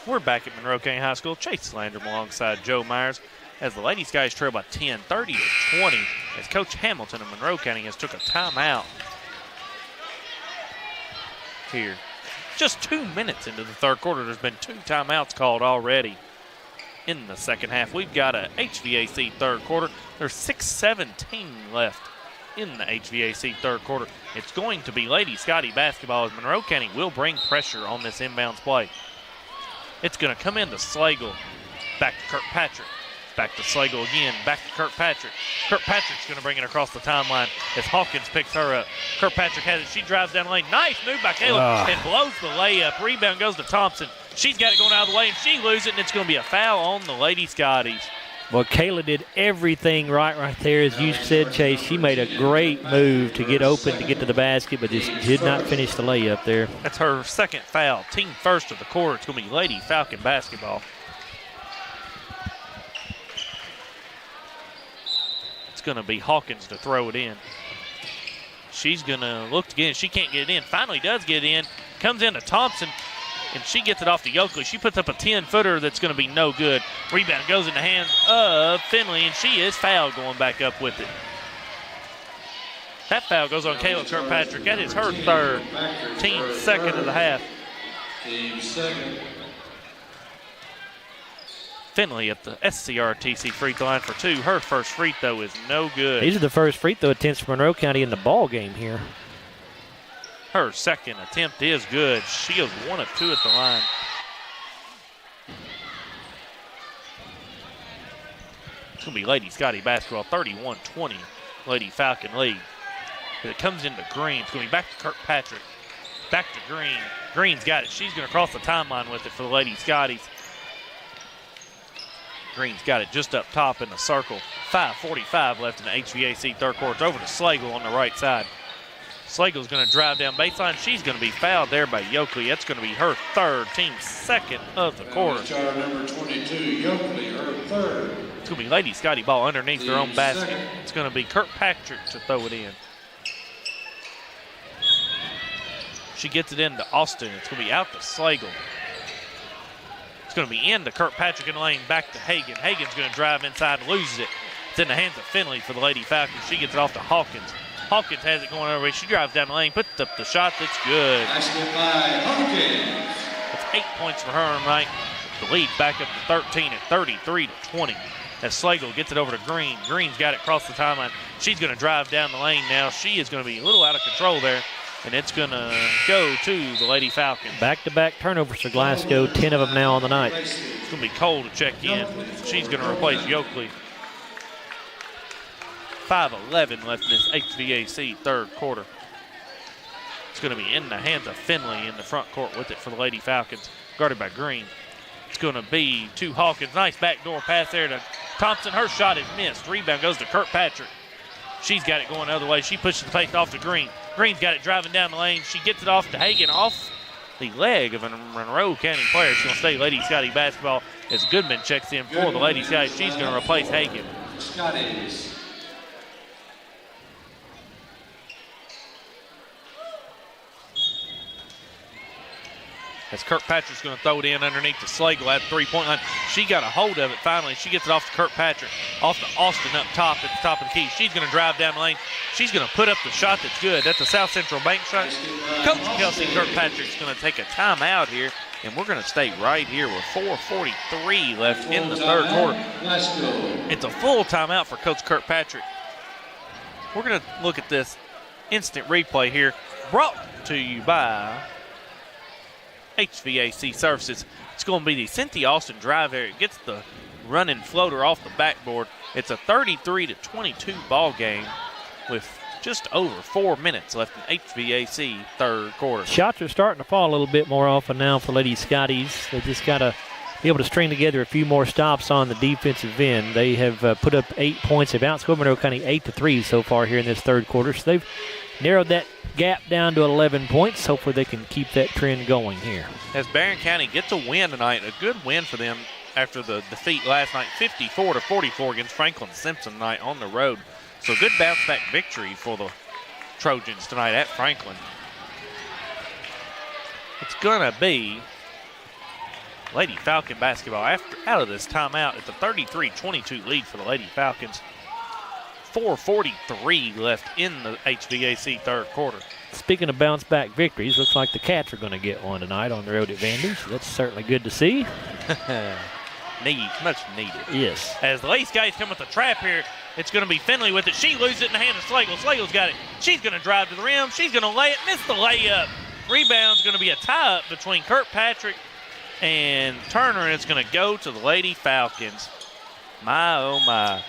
We're back at Monroe County High School. Chase Landrum alongside Joe Myers as the Lady Skies trail by 10, 30-20, as Coach Hamilton of Monroe County has took a timeout here. Just 2 minutes into the third quarter, there's been 2 timeouts called already in the second half. We've got a HVAC third quarter. There's 6:17 left in the HVAC third quarter. It's going to be Lady Scottie basketball as Monroe County will bring pressure on this inbounds play. It's going to come into Slagle. Back to Kirkpatrick. Back to Slagle again. Back to Kirkpatrick. Kirkpatrick's going to bring it across the timeline as Hawkins picks her up. Kirkpatrick has it. She drives down the lane. Nice move by Kayla and blows the layup. Rebound goes to Thompson. She's got it going out of the way, and she loses it, and it's going to be a foul on the Lady Scotties. Well, Kayla did everything right there. As you said, Chase, she made a great move to get open, to get to the basket, but just did not finish the layup there. That's her second foul. Team first of the quarter. It's going to be Lady Falcon basketball. It's going to be Hawkins to throw it in. She's going to look to get it. She can't get it in. Finally does get it in. Comes into Thompson. And she gets it off to Yoakley. She puts up a 10-footer that's going to be no good. Rebound goes in the hands of Finley, and she is fouled going back up with it. That foul goes on Kayla Kirkpatrick. That is her third, team second of the half. Team second. Finley at the SCRTC free throw line for 2. Her first free throw is no good. These are the first free throw attempts for Monroe County in the ball game here. Her second attempt is good. She goes 1 of 2 at the line. It's going to be Lady Scottie basketball, 31-20. Lady Falcon lead. As it comes into Green, it's going to be back to Kirkpatrick. Back to Green. Green's got it. She's going to cross the timeline with it for the Lady Scotties. Green's got it just up top in the circle. 5:45 left in the HVAC third quarter. It's over to Slagle on the right side. Slagle's going to drive down baseline. She's going to be fouled there by Yoakley. That's going to be her third, team second of the quarter. Charge number 22, Yoakley, her third. It's going to be Lady Scottie ball underneath their own basket. It's going to be Kirkpatrick to throw it in. She gets it into Austin. It's going to be out to Slagle. It's going to be into Kirkpatrick in the lane, back to Hagan. Hagan's going to drive inside and loses it. It's in the hands of Finley for the Lady Falcons. She gets it off to Hawkins. Hawkins has it going over. She drives down the lane, puts up the shot. That's good. Basket by Hawkins. That's 8 points for her tonight. The lead back up to 13 at 33-20. As Slagle gets it over to Green. Green's got it across the timeline. She's going to drive down the lane now. She is going to be a little out of control there. And it's going to go to the Lady Falcons. Back-to-back turnovers for Glasgow, 10 of them now on the night. It's going to be Cole to check in. She's going to replace Yoakley. 5:11 left in this HVAC third quarter. It's going to be in the hands of Finley in the front court with it for the Lady Falcons, guarded by Green. It's going to be to Hawkins. Nice backdoor pass there to Thompson. Her shot is missed. Rebound goes to Kirkpatrick. She's got it going the other way. She pushes the pace off to Green. Green's got it driving down the lane. She gets it off to Hagan, off the leg of a Monroe County player. She's going to stay Lady Scottie basketball as Goodman checks in for the Lady Scottie. She's going to replace Hagan. Scotties. as Kirkpatrick's going to throw it in underneath the Slagle at the three-point line. She got a hold of it finally. She gets it off to Kirkpatrick, off to Austin up top at the top of the key. She's going to drive down the lane. She's going to put up the shot that's good. That's a South Central bank shot. Coach Kelsey Kirkpatrick's going to take a timeout here, and we're going to stay right here with 4:43 left in the third quarter. It's a full timeout for Coach Kirkpatrick. We're going to look at this instant replay here, brought to you by HVAC Services. It's going to be the Cynthia Austin drive area. It gets the running floater off the backboard. It's a 33-22 ball game with just over 4 minutes left in HVAC third quarter. Shots are starting to fall a little bit more often now for Lady Scotties. They just got to be able to string together a few more stops on the defensive end. They have put up 8 points. They've outscored Monroe County 8-3 so far here in this third quarter. So they've narrowed that gap down to 11 points. Hopefully they can keep that trend going here. As Barron County gets a win tonight, a good win for them after the defeat last night, 54-44 against Franklin Simpson tonight on the road. So good bounce-back victory for the Trojans tonight at Franklin. It's going to be Lady Falcon basketball out of this timeout. It's a 33-22 lead for the Lady Falcons. 4:43 left in the HVAC third quarter. Speaking of bounce-back victories, looks like the Cats are going to get one tonight on the road at Vander's. That's certainly good to see. Much needed. Yes. As the Lady Scotties come with the trap here, it's going to be Finley with it. She loses it in the hand of Slagle. Slagle's got it. She's going to drive to the rim. She's going to lay it. Miss the layup. Rebound's going to be a tie-up between Kirkpatrick and Turner, and it's going to go to the Lady Falcons. My, oh, my.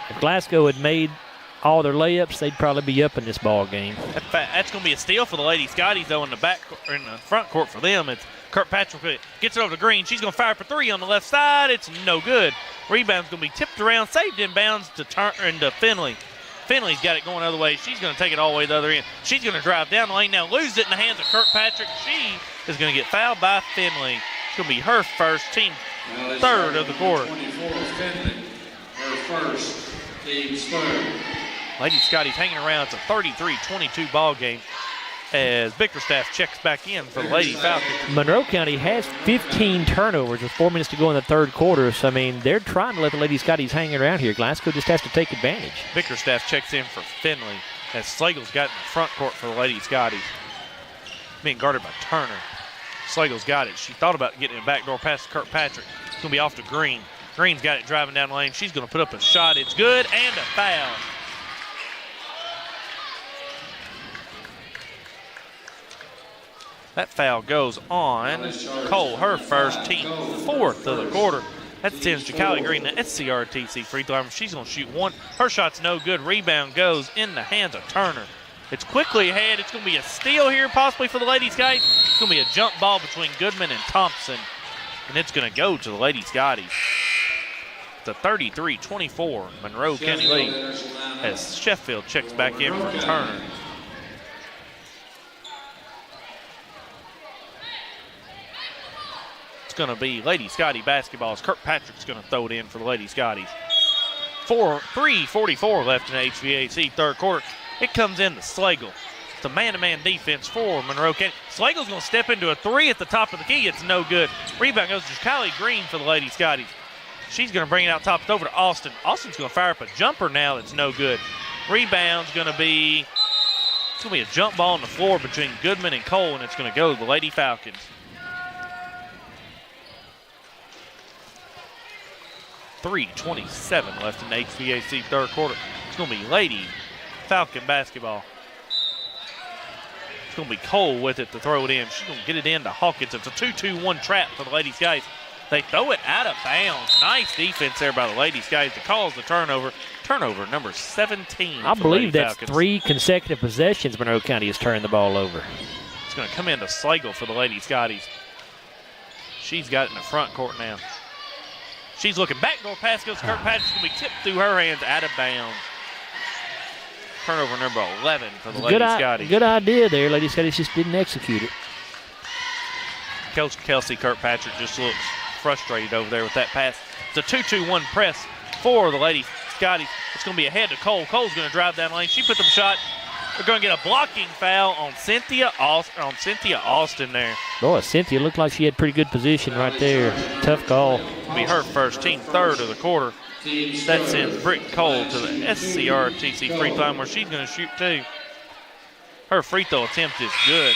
If Glasgow had made all their layups, they'd probably be up in this ball game. That's going to be a steal for the Lady Scotties, though, in the front court for them. It's Kirkpatrick gets it over to Green. She's going to fire for three on the left side. It's no good. Rebound's going to be tipped around, saved in bounds to Turner and to Finley. Finley's got it going the other way. She's going to take it all the way to the other end. She's going to drive down the lane now, lose it in the hands of Kirkpatrick. She is going to get fouled by Finley. It's going to be her first, team third of the quarter. 24 Finley, her first, team's third. Lady Scotties hanging around. It's a 33-22 ball game as Bickerstaff checks back in for the Lady Falcons. Monroe County has 15 turnovers with 4 minutes to go in the third quarter. So, I mean, they're trying to let the Lady Scotties hang around here. Glasgow just has to take advantage. Bickerstaff checks in for Finley as Slagle's got in the front court for the Lady Scotties. Being guarded by Turner. Slagle's got it. She thought about getting a backdoor pass to Kirkpatrick. It's going to be off to Green. Green's got it driving down the lane. She's going to put up a shot. It's good, and a foul. That foul goes on Cole, her first, team fourth of the quarter. That sends Jacali Green the SCRTC free throw. She's going to shoot one. Her shot's no good. Rebound goes in the hands of Turner. It's quickly ahead. It's going to be a steal here possibly for the Lady Scotties. It's going to be a jump ball between Goodman and Thompson, and it's going to go to the Lady Scotties. It's a 33-24 Monroe County lead as Sheffield checks back in for Turner. It's going to be Lady Scottie basketball as Kirkpatrick's going to throw it in for the Lady Scotties. 3:44 left in the HVAC third quarter. It comes in to Slagle. It's a man-to-man defense for Monroe County. Slagle's going to step into a three at the top of the key. It's no good. Rebound goes to Kylie Green for the Lady Scotties. She's going to bring it out top over to Austin. Austin's going to fire up a jumper now. It's no good. Rebound's going to be, it's going to be a jump ball on the floor between Goodman and Cole, and it's going to go to the Lady Falcons. .3:27 left in the HVAC third quarter. It's going to be Lady Falcon basketball. It's going to be Cole with it to throw it in. She's going to get it in to Hawkins. It's a 2-2-1 trap for the Lady Scotties. They throw it out of bounds. Nice defense there by the Lady Scotties to cause the turnover. Turnover number 17. I believe that's Falcons. 3 consecutive possessions Monroe County has turned the ball over. It's going to come into Slagle for the Lady Scotties. She's got it in the front court now. She's looking. Backdoor pass goes to Kirkpatrick's going to be tipped through her hands out of bounds. Turnover number 11 for the Lady Scotties. Good idea there. Lady Scotties just didn't execute it. Coach Kelsey Kirkpatrick just looks frustrated over there with that pass. It's a 2-2-1 press for the Lady Scotties. It's going to be ahead to Cole. Cole's going to drive down the lane. She puts up a shot. We're going to get a blocking foul on Cynthia Austin there. Boy, Cynthia looked like she had pretty good position right there. Tough call. It'll be her first, team third of the quarter. That sends Britt Cole to the SCRTC free throw line where she's going to shoot 2. Her free throw attempt is good.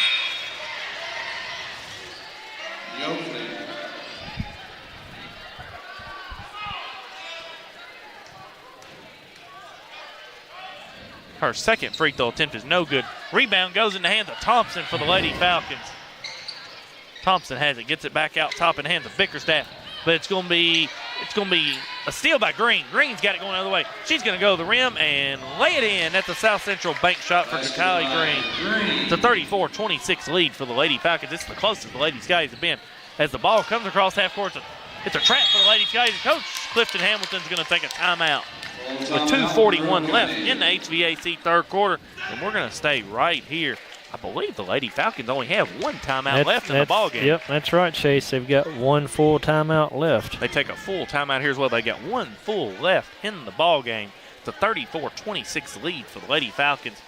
Her second free throw attempt is no good. Rebound goes in the hands of Thompson for the Lady Falcons. Thompson has it, gets it back out top in the hands of Bickerstaff, but it's going to be a steal by Green. Green's got it going the other way. She's going to go to the rim and lay it in. That's a South Central bank shot for Jakali Green. It's a 34-26 lead for the Lady Falcons. It's the closest the Lady Scotties have been. As the ball comes across half court, it's a trap for the Lady Scotties. Coach Clifton Hamilton's going to take a timeout with 2:41 left in the HVAC third quarter, and we're going to stay right here. I believe the Lady Falcons only have one timeout left in the ballgame. Yep, that's right, Chase. They've got one full timeout left. They take a full timeout here as well. They got one full left in the ballgame. It's a 34-26 lead for the Lady Falcons.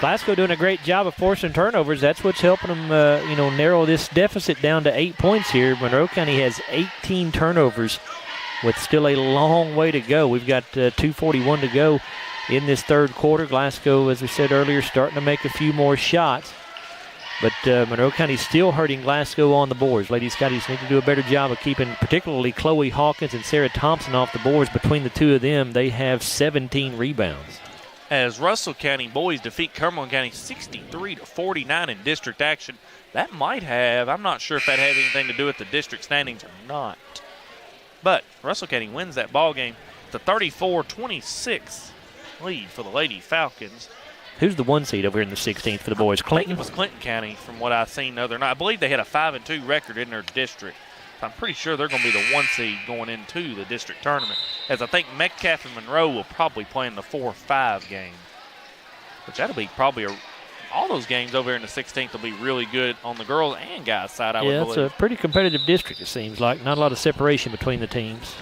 Glasgow doing a great job of forcing turnovers. That's what's helping them, narrow this deficit down to 8 points here. Monroe County has 18 turnovers with still a long way to go. We've got 2:41 to go in this third quarter. Glasgow, as we said earlier, starting to make a few more shots. But Monroe County still hurting Glasgow on the boards. Lady Scotties need to do a better job of keeping particularly Chloe Hawkins and Sarah Thompson off the boards. Between the two of them, they have 17 rebounds. As Russell County boys defeat Cumberland County 63-49 in district action. That might have, I'm not sure if that had anything to do with the district standings or not. But Russell County wins that ball game. It's a 34-26 lead for the Lady Falcons. Who's the 1 seed over here in the 16th for the boys? Clinton? I think it was Clinton County from what I've seen the other night. I believe they had a 5-2 record in their district. I'm pretty sure they're going to be the 1 seed going into the district tournament, as I think Metcalf and Monroe will probably play in the 4-5 game, which that'll be probably all those games over here in the 16th will be really good on the girls and guys side, I would believe. Yeah, it's a pretty competitive district, it seems like. Not a lot of separation between the teams.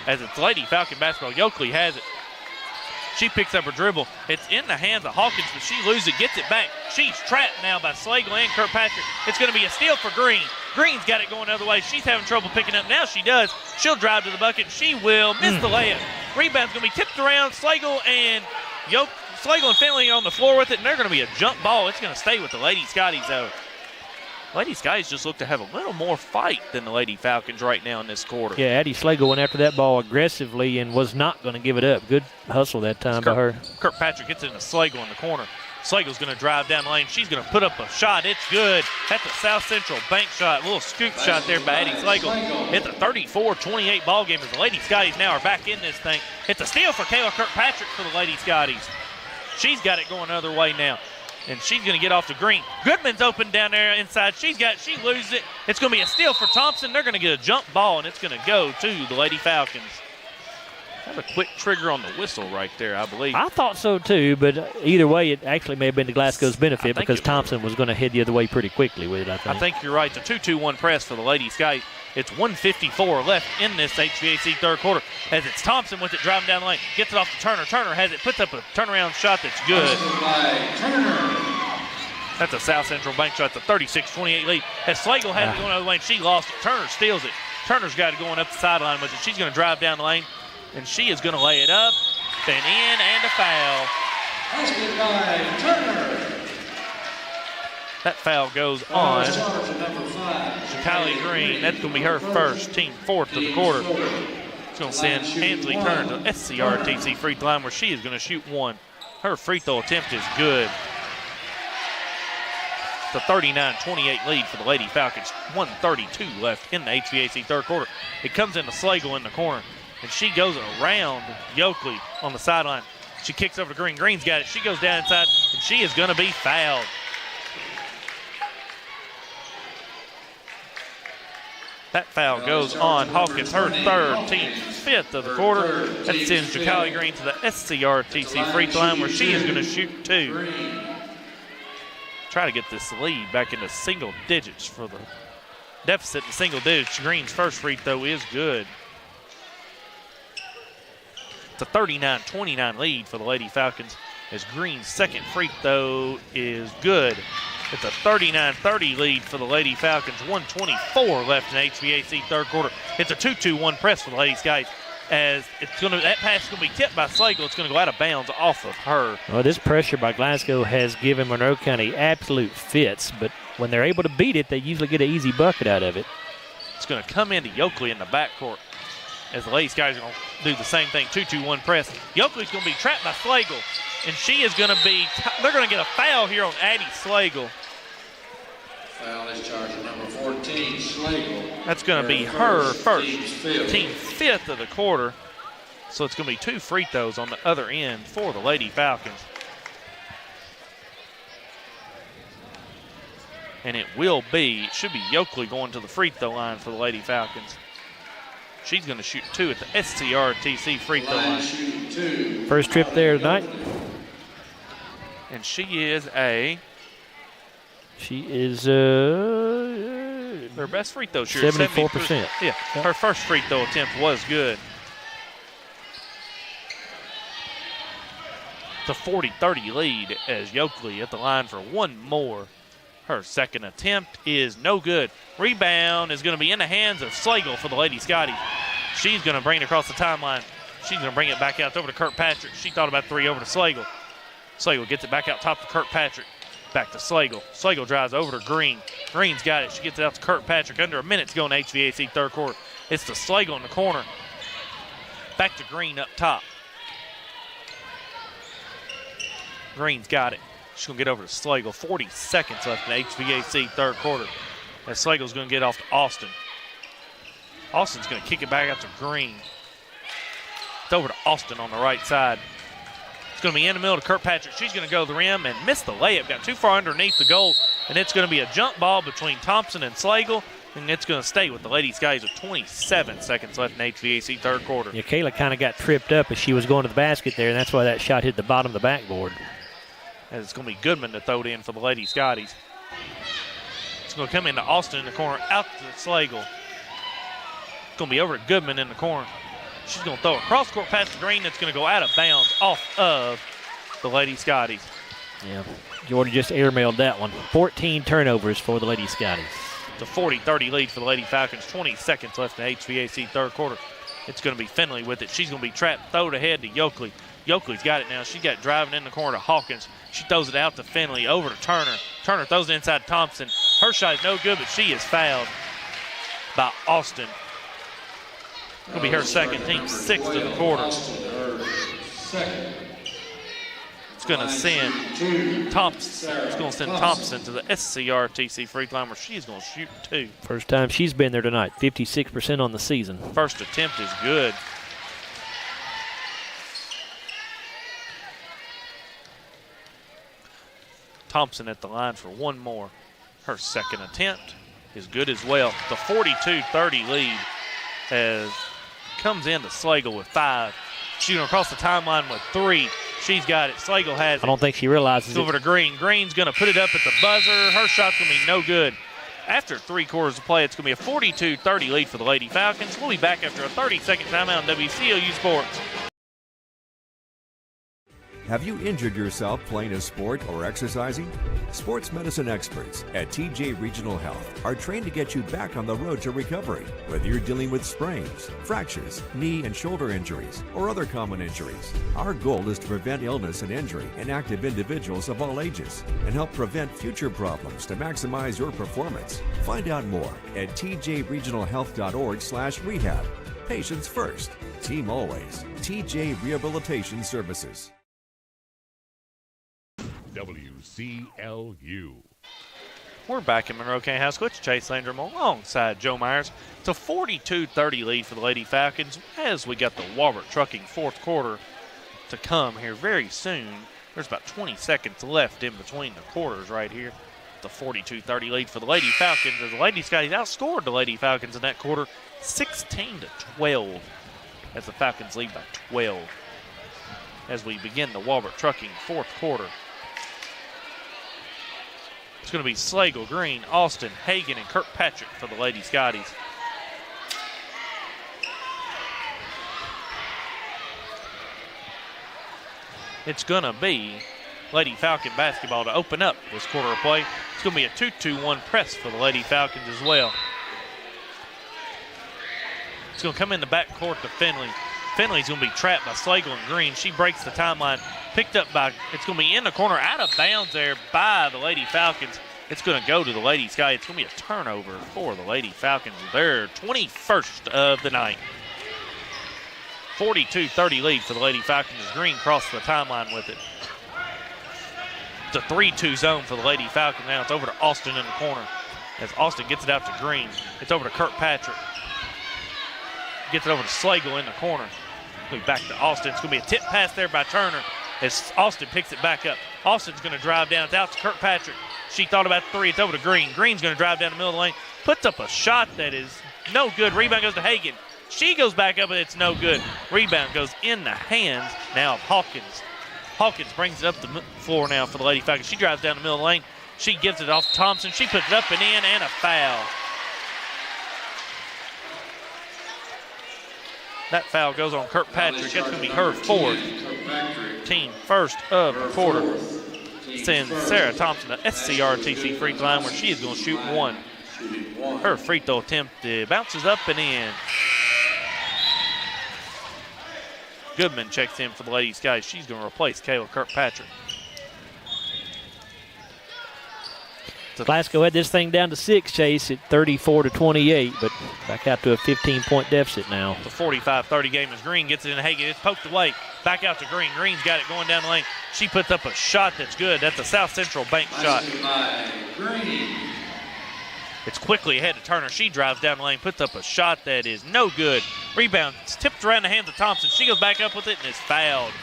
As it's Lady Falcon basketball, Yoakley has it. She picks up her dribble. It's in the hands of Hawkins, but she loses it, gets it back. She's trapped now by Slagle and Kirkpatrick. It's going to be a steal for Green. Green's got it going the other way. She's having trouble picking up. Now she does. She'll drive to the bucket. She will miss the layup. Rebound's going to be tipped around. Slagle and Finley on the floor with it, and they're going to be a jump ball. It's going to stay with the Lady Scotties, though. Lady Scotties just look to have a little more fight than the Lady Falcons right now in this quarter. Yeah, Addie Slagle went after that ball aggressively and was not going to give it up. Good hustle that time by her. Kirkpatrick gets it into Slagle in the corner. Slagle's going to drive down the lane. She's going to put up a shot. It's good. That's a South Central bank shot. A little scoop shot there by Addie Slagle. It's a 34-28 ball game as the Lady Scotties now are back in this thing. It's a steal for Kayla Kirkpatrick for the Lady Scotties. She's got it going the other way now. And she's going to get off to Green. Goodman's open down there inside. She loses it. It's going to be a steal for Thompson. They're going to get a jump ball, and it's going to go to the Lady Falcons. That's a quick trigger on the whistle right there, I believe. I thought so too, but either way, it actually may have been to Glasgow's benefit because Thompson was going to head the other way pretty quickly with it, I think. I think you're right. It's a 2-2-1 press for the Lady Scotties. It's 1:54 left in this HVAC third quarter as it's Thompson with it driving down the lane. Gets it off to Turner. Turner has it, puts up a turnaround shot that's good. That's a South Central bank shot. It's a 36-28 lead. As Slagle has it going the other lane, she lost it. Turner steals it. Turner's got it going up the sideline with it. She's going to drive down the lane, and she is going to lay it up, then in, and a foul. Turner. That foul goes on Kylie Green. That's going to be her first, team fourth of the quarter. It's going to send Ansley Turner to SCRTC free throw line where she is going to shoot one. Her free throw attempt is good. It's a 39-28 lead for the Lady Falcons. 1:32 left in the HVAC third quarter. It comes into Slagle in the corner, and she goes around Yoakley on the sideline. She kicks over to Green. Green's got it. She goes down inside, and she is going to be fouled. That foul goes on Hawkins, her third, team fifth of the quarter. That sends Jakali Green to the SCRTC free throw line where she is going to shoot two. Try to get this lead back into single digits for the deficit in single digits. Green's first free throw is good. It's a 39-29 lead for the Lady Falcons as Green's second free throw is good. It's a 39-30 lead for the Lady Falcons. 1:24 left in HVAC third quarter. It's a 2-2-1 press for the Lady Scotties. As that pass is going to be tipped by Slagle. It's going to go out of bounds off of her. Well, this pressure by Glasgow has given Monroe County absolute fits, but when they're able to beat it, they usually get an easy bucket out of it. It's going to come into Yoakley in the backcourt as the Lady Scotties are going to do the same thing, 2-2-1 press. Yoakley's going to be trapped by Slagle, and she is going to be – they're going to get a foul here on Addie Slagle. Foul is charged number 14, Slagle. That's going to be her first, team's fifth of the quarter. So it's going to be 2 free throws on the other end for the Lady Falcons. And it should be Yoakley going to the free throw line for the Lady Falcons. She's going to shoot 2 at the SCRTC free throw line. First trip there tonight. And she is their best free throw shooter. 74%. Yeah, her first free throw attempt was good. It's a 40-30 lead as Yoakley at the line for one more. Her second attempt is no good. Rebound is going to be in the hands of Slagle for the Lady Scottie. She's going to bring it across the timeline. She's going to bring it back out over to Kirkpatrick. She thought about 3 over to Slagle. Slagle gets it back out top to Kirkpatrick. Back to Slagle. Slagle drives over to Green. Green's got it. She gets it out to Kirkpatrick. Under a minute to go in HVAC third quarter. It's to Slagle in the corner. Back to Green up top. Green's got it. She's going to get over to Slagle. 40 seconds left in HVAC third quarter. As Slagle's going to get off to Austin. Austin's going to kick it back out to Green. It's over to Austin on the right side. It's going to be in the middle to Kirkpatrick. She's going to go to the rim and miss the layup. Got too far underneath the goal, and it's going to be a jump ball between Thompson and Slagle, and it's going to stay with the Lady Scotties with 27 seconds left in HVAC third quarter. Yeah, Kayla kind of got tripped up as she was going to the basket there, and that's why that shot hit the bottom of the backboard. And it's going to be Goodman to throw it in for the Lady Scotties. It's going to come into Austin in the corner, out to Slagle. It's going to be over to Goodman in the corner. She's going to throw a cross-court pass to Green that's going to go out of bounds off of the Lady Scotties. Yeah, Jordan just airmailed that one. 14 turnovers for the Lady Scotties. It's a 40-30 lead for the Lady Falcons. 20 seconds left in HVAC third quarter. It's going to be Finley with it. She's going to be trapped, throw it ahead to Yoakley. Yoakley's got it now. She got it driving in the corner to Hawkins. She throws it out to Finley, over to Turner. Turner throws it inside Thompson. Her shot is no good, but she is fouled by Austin. It'll be her second, team 6th of the quarter. It's going to send Thompson. It's going to send Thompson to the SCRTC free throw line where she's going to shoot 2. First time she's been there tonight. 56% on the season. First attempt is good. Thompson at the line for one more. Her second attempt is good as well. The 42-30 lead as comes into Slagle with 5. Shooting across the timeline with 3. She's got it. Slagle has it. I don't think she realizes it. Over to Green. Green's going to put it up at the buzzer. Her shot's going to be no good. After 3 quarters of play, it's going to be a 42-30 lead for the Lady Falcons. We'll be back after a 30-second timeout on WCLU Sports. Have you injured yourself playing a sport or exercising? Sports medicine experts at TJ Regional Health are trained to get you back on the road to recovery, whether you're dealing with sprains, fractures, knee and shoulder injuries, or other common injuries. Our goal is to prevent illness and injury in active individuals of all ages and help prevent future problems to maximize your performance. Find out more at tjregionalhealth.org/rehab. Patients first, team always. TJ Rehabilitation Services. WCLU. We're back in Monroe County High School. It's Chase Landrum alongside Joe Myers. It's a 42-30 lead for the Lady Falcons as we got the Walbert Trucking fourth quarter to come here very soon. There's about 20 seconds left in between the quarters right here. The 42-30 lead for the Lady Falcons as the Lady Scotties outscored the Lady Falcons in that quarter 16-12 as the Falcons lead by 12 as we begin the Walbert Trucking fourth quarter. It's going to be Slagle, Green, Austin, Hagan, and Kirkpatrick for the Lady Scotties. it's going to be Lady Falcon basketball to open up this quarter of play. It's going to be a 2-2-1 press for the Lady Falcons as well. It's going to come in the backcourt to Finley. Finley's going to be trapped by Slagle and Green. She breaks the timeline. Picked up by, it's going to be in the corner, out of bounds there by the Lady Falcons. It's going to go to the Lady Sky. It's going to be a turnover for the Lady Falcons. Their 21st of the night. 42-30 lead for the Lady Falcons as Green crosses the timeline with it. It's a 3-2 zone for the Lady Falcons now. It's over to Austin in the corner. As Austin gets it out to Green, it's over to Kirkpatrick. Gets it over to Slagle in the corner. Move back to Austin. It's going to be a tip pass there by Turner as Austin picks it back up. Austin's going to drive down. It's out to Kirkpatrick. She thought about the three. It's over to Green. Green's going to drive down the middle of the lane. Puts up a shot that is no good. Rebound goes to Hagan. She goes back up, and it's no good. Rebound goes in the hands now of Hawkins. Hawkins brings it up the floor now for the Lady Falcons. She drives down the middle of the lane. She gives it off to Thompson. She puts it up and in, and a foul. That foul goes on Kirkpatrick. That's going to be her fourth. Team first of the quarter. Sends Sarah Thompson to SCRTC free throw line where she is going to shoot one. Her free throw attempt bounces up and in. Goodman checks in for the Lady Skies. She's going to replace Kayla Kirkpatrick. Glasgow had this thing down to 6, Chase, at 34-28, but back out to a 15-point deficit now. It's a 45-30 game as Green gets it in Hagan. It's poked away. Back out to Green. Green's got it going down the lane. She puts up a shot that's good. That's a South Central bank shot. It's quickly ahead to Turner. She drives down the lane, puts up a shot that is no good. Rebound. It's tipped around the hands of Thompson. She goes back up with it and is fouled.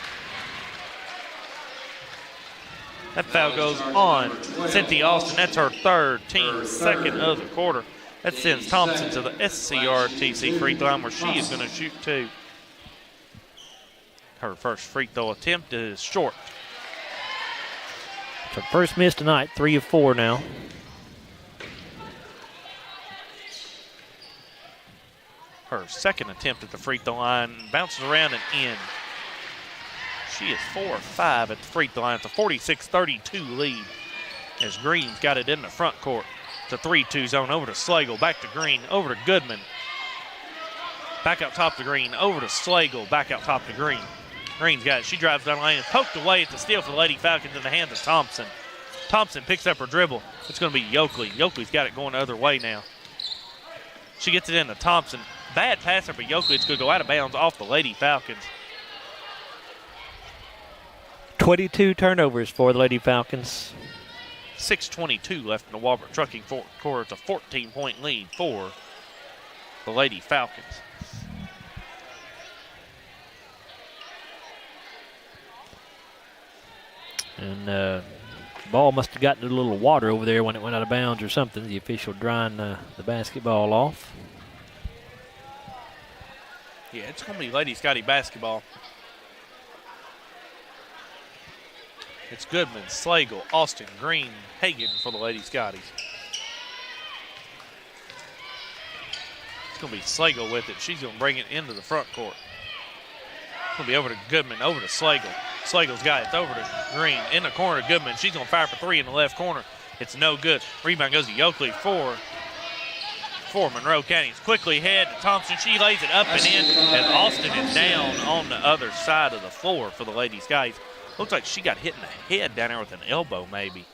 That foul goes on Cynthia Austin. That's her third, team second of the quarter. That sends Thompson to the SCRTC free throw line where she is going to shoot two. Her first free throw attempt is short. It's her first miss tonight, 3 of 4 now. Her second attempt at the free throw line bounces around and in. She is 4 of 5 at the free throw line. It's a 46-32 lead as Green's got it in the front court. It's a 3-2 zone over to Slagle, back to Green, over to Goodman. Back out top to Green, over to Slagle, back out top to Green. Green's got it. She drives down the lane and poked away at the steal for the Lady Falcons in the hands of Thompson. Thompson picks up her dribble. It's going to be Yoakley. Yoakley's got it going the other way now. She gets it into Thompson. Bad passer for Yoakley. It's going to go out of bounds off the Lady Falcons. 22 turnovers for the Lady Falcons. 6:22 left in the Walbert Trucking quarter. It's a 14-point lead for the Lady Falcons. And the ball must have gotten a little water over there when it went out of bounds or something. The official drying the basketball off. Yeah, it's going to be Lady Scottie basketball. It's Goodman, Slagle, Austin, Green, Hagan for the Lady Scotties. It's going to be Slagle with it. She's going to bring it into the front court. It's going to be over to Goodman, over to Slagle. Slagle's got it. It's over to Green. In the corner to Goodman. She's going to fire for three in the left corner. It's no good. Rebound goes to Yoakley for Monroe County. It's quickly ahead to Thompson. She lays it up and in as Austin is down on the other side of the floor for the Lady Skies. Looks like she got hit in the head down there with an elbow maybe.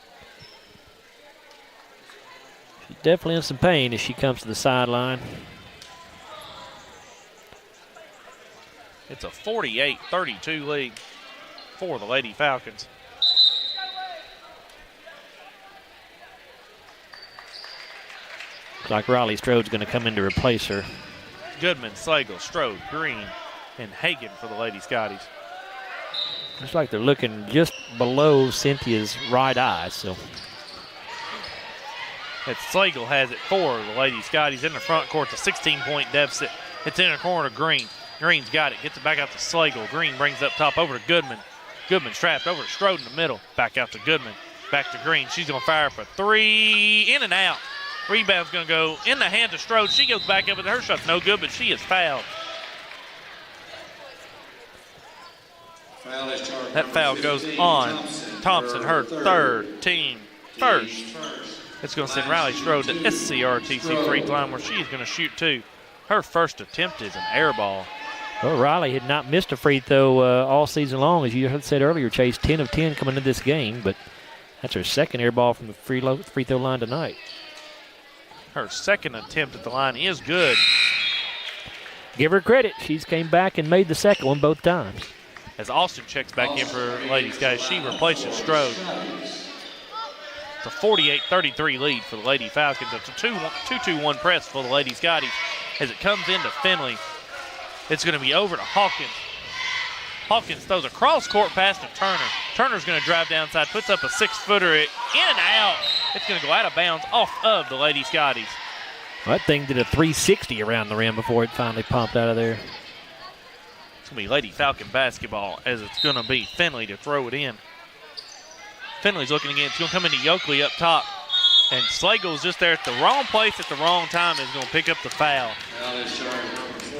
She's definitely in some pain as she comes to the sideline. It's a 48-32 lead for the Lady Falcons. Looks like Riley Strode's going to come in to replace her. Goodman, Slagle, Strode, Green, and Hagan for the Lady Scotties. Looks like they're looking just below Cynthia's right eye. So it's Slagle has it for the Lady Scotties in the front court. It's a 16-point deficit. It's in the corner to Green. Green's got it. Gets it back out to Slagle. Green brings it up top over to Goodman. Goodman's trapped over to Strode in the middle. Back out to Goodman. Back to Green. She's going to fire for three. In and out. Rebound's going to go in the hand of Strode. She goes back up, and her shot's no good, but she is fouled. That foul goes on Thompson, her third, team first. It's going to send Riley Strode to SCRTC free throw line where she is going to shoot 2. Her first attempt is an air ball. Well, Riley had not missed a free throw all season long, as you had said earlier, Chase, 10 of 10 coming into this game, but that's her second air ball from the free throw line tonight. Her second attempt at the line is good. Give her credit. She's came back and made the second one both times. As Austin checks back in for Ladies, guys, she replaces Strode. It's a 48-33 lead for the Lady Falcons. It's a 2-2-1 press for the Lady Scotties. As it comes into Finley, it's going to be over to Hawkins. Hawkins throws a cross-court pass to Turner. Turner's going to drive downside, puts up a 6-footer, in and out. It's going to go out of bounds off of the Lady Scotties. Well, that thing did a 360 around the rim before it finally popped out of there. It's going to be Lady Falcon basketball, as it's going to be Finley to throw it in. Finley's looking again. It's going to come into Yoakley up top. And Slagle's just there at the wrong place at the wrong time, is going to pick up the foul. It's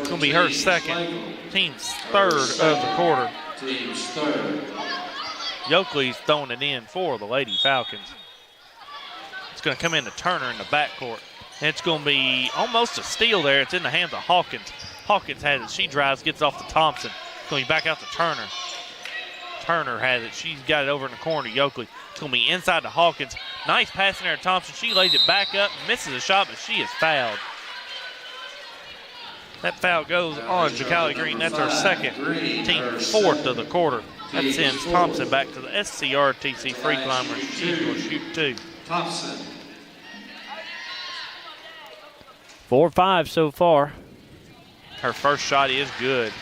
going to be her second, team's third of the quarter. Yoakley's throwing it in for the Lady Falcons. It's going to come into Turner in the backcourt. And it's going to be almost a steal there. It's in the hands of Hawkins. Hawkins has it. She drives, gets off to Thompson. It's going to be back out to Turner. Turner has it. She's got it over in the corner to Yoakley. It's going to be inside to Hawkins. Nice pass in there to Thompson. She lays it back up, misses a shot, but she is fouled. That foul goes on Jacali Green. That's her second, team fourth of the quarter. That sends Thompson back to the SCRTC free throw line where she's going to shoot 2. Thompson. 4-5 so far. Her first shot is good.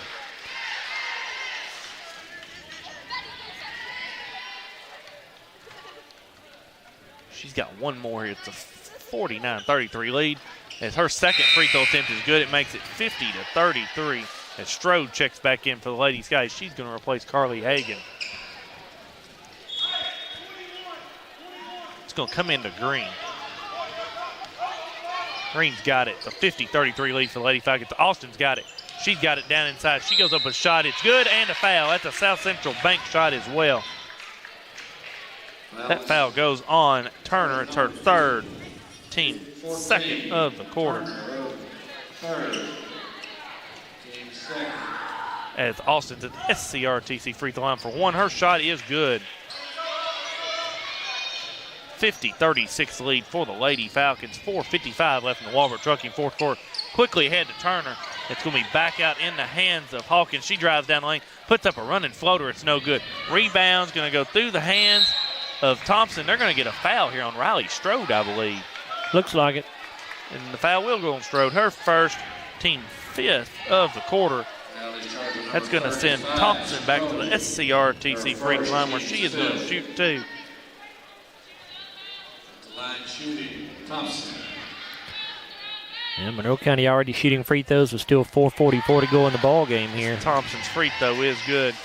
She's got one more here. It's a 49-33 lead. As her second free throw attempt is good, it makes it 50-33. As Strode checks back in for the Lady Skies, she's going to replace Carly Hagan. It's going to come into Green. Green's got it. It's a 50-33 lead for the Lady Falcons. Austin's got it. She's got it down inside. She goes up a shot. It's good and a foul. That's a South Central bank shot as well. That foul goes on Turner. It's her third, team second of the quarter. As Austin's at SCRTC free throw line for 1. Her shot is good. 50-36 lead for the Lady Falcons. 4:55 left in the Walbert Trucking fourth quarter. Quickly ahead to Turner. It's going to be back out in the hands of Hawkins. She drives down the lane, puts up a running floater. It's no good. Rebound's going to go through the hands of Thompson. They're going to get a foul here on Riley Strode, I believe. Looks like it. And the foul will go on Strode. Her first, team fifth of the quarter. That's going to send Thompson back to the SCRTC free throw line where she is going to shoot 2. Line shooting, Thompson. And Monroe County already shooting free throws with still 4:44 to go in the ball game here. Thompson's free throw is good.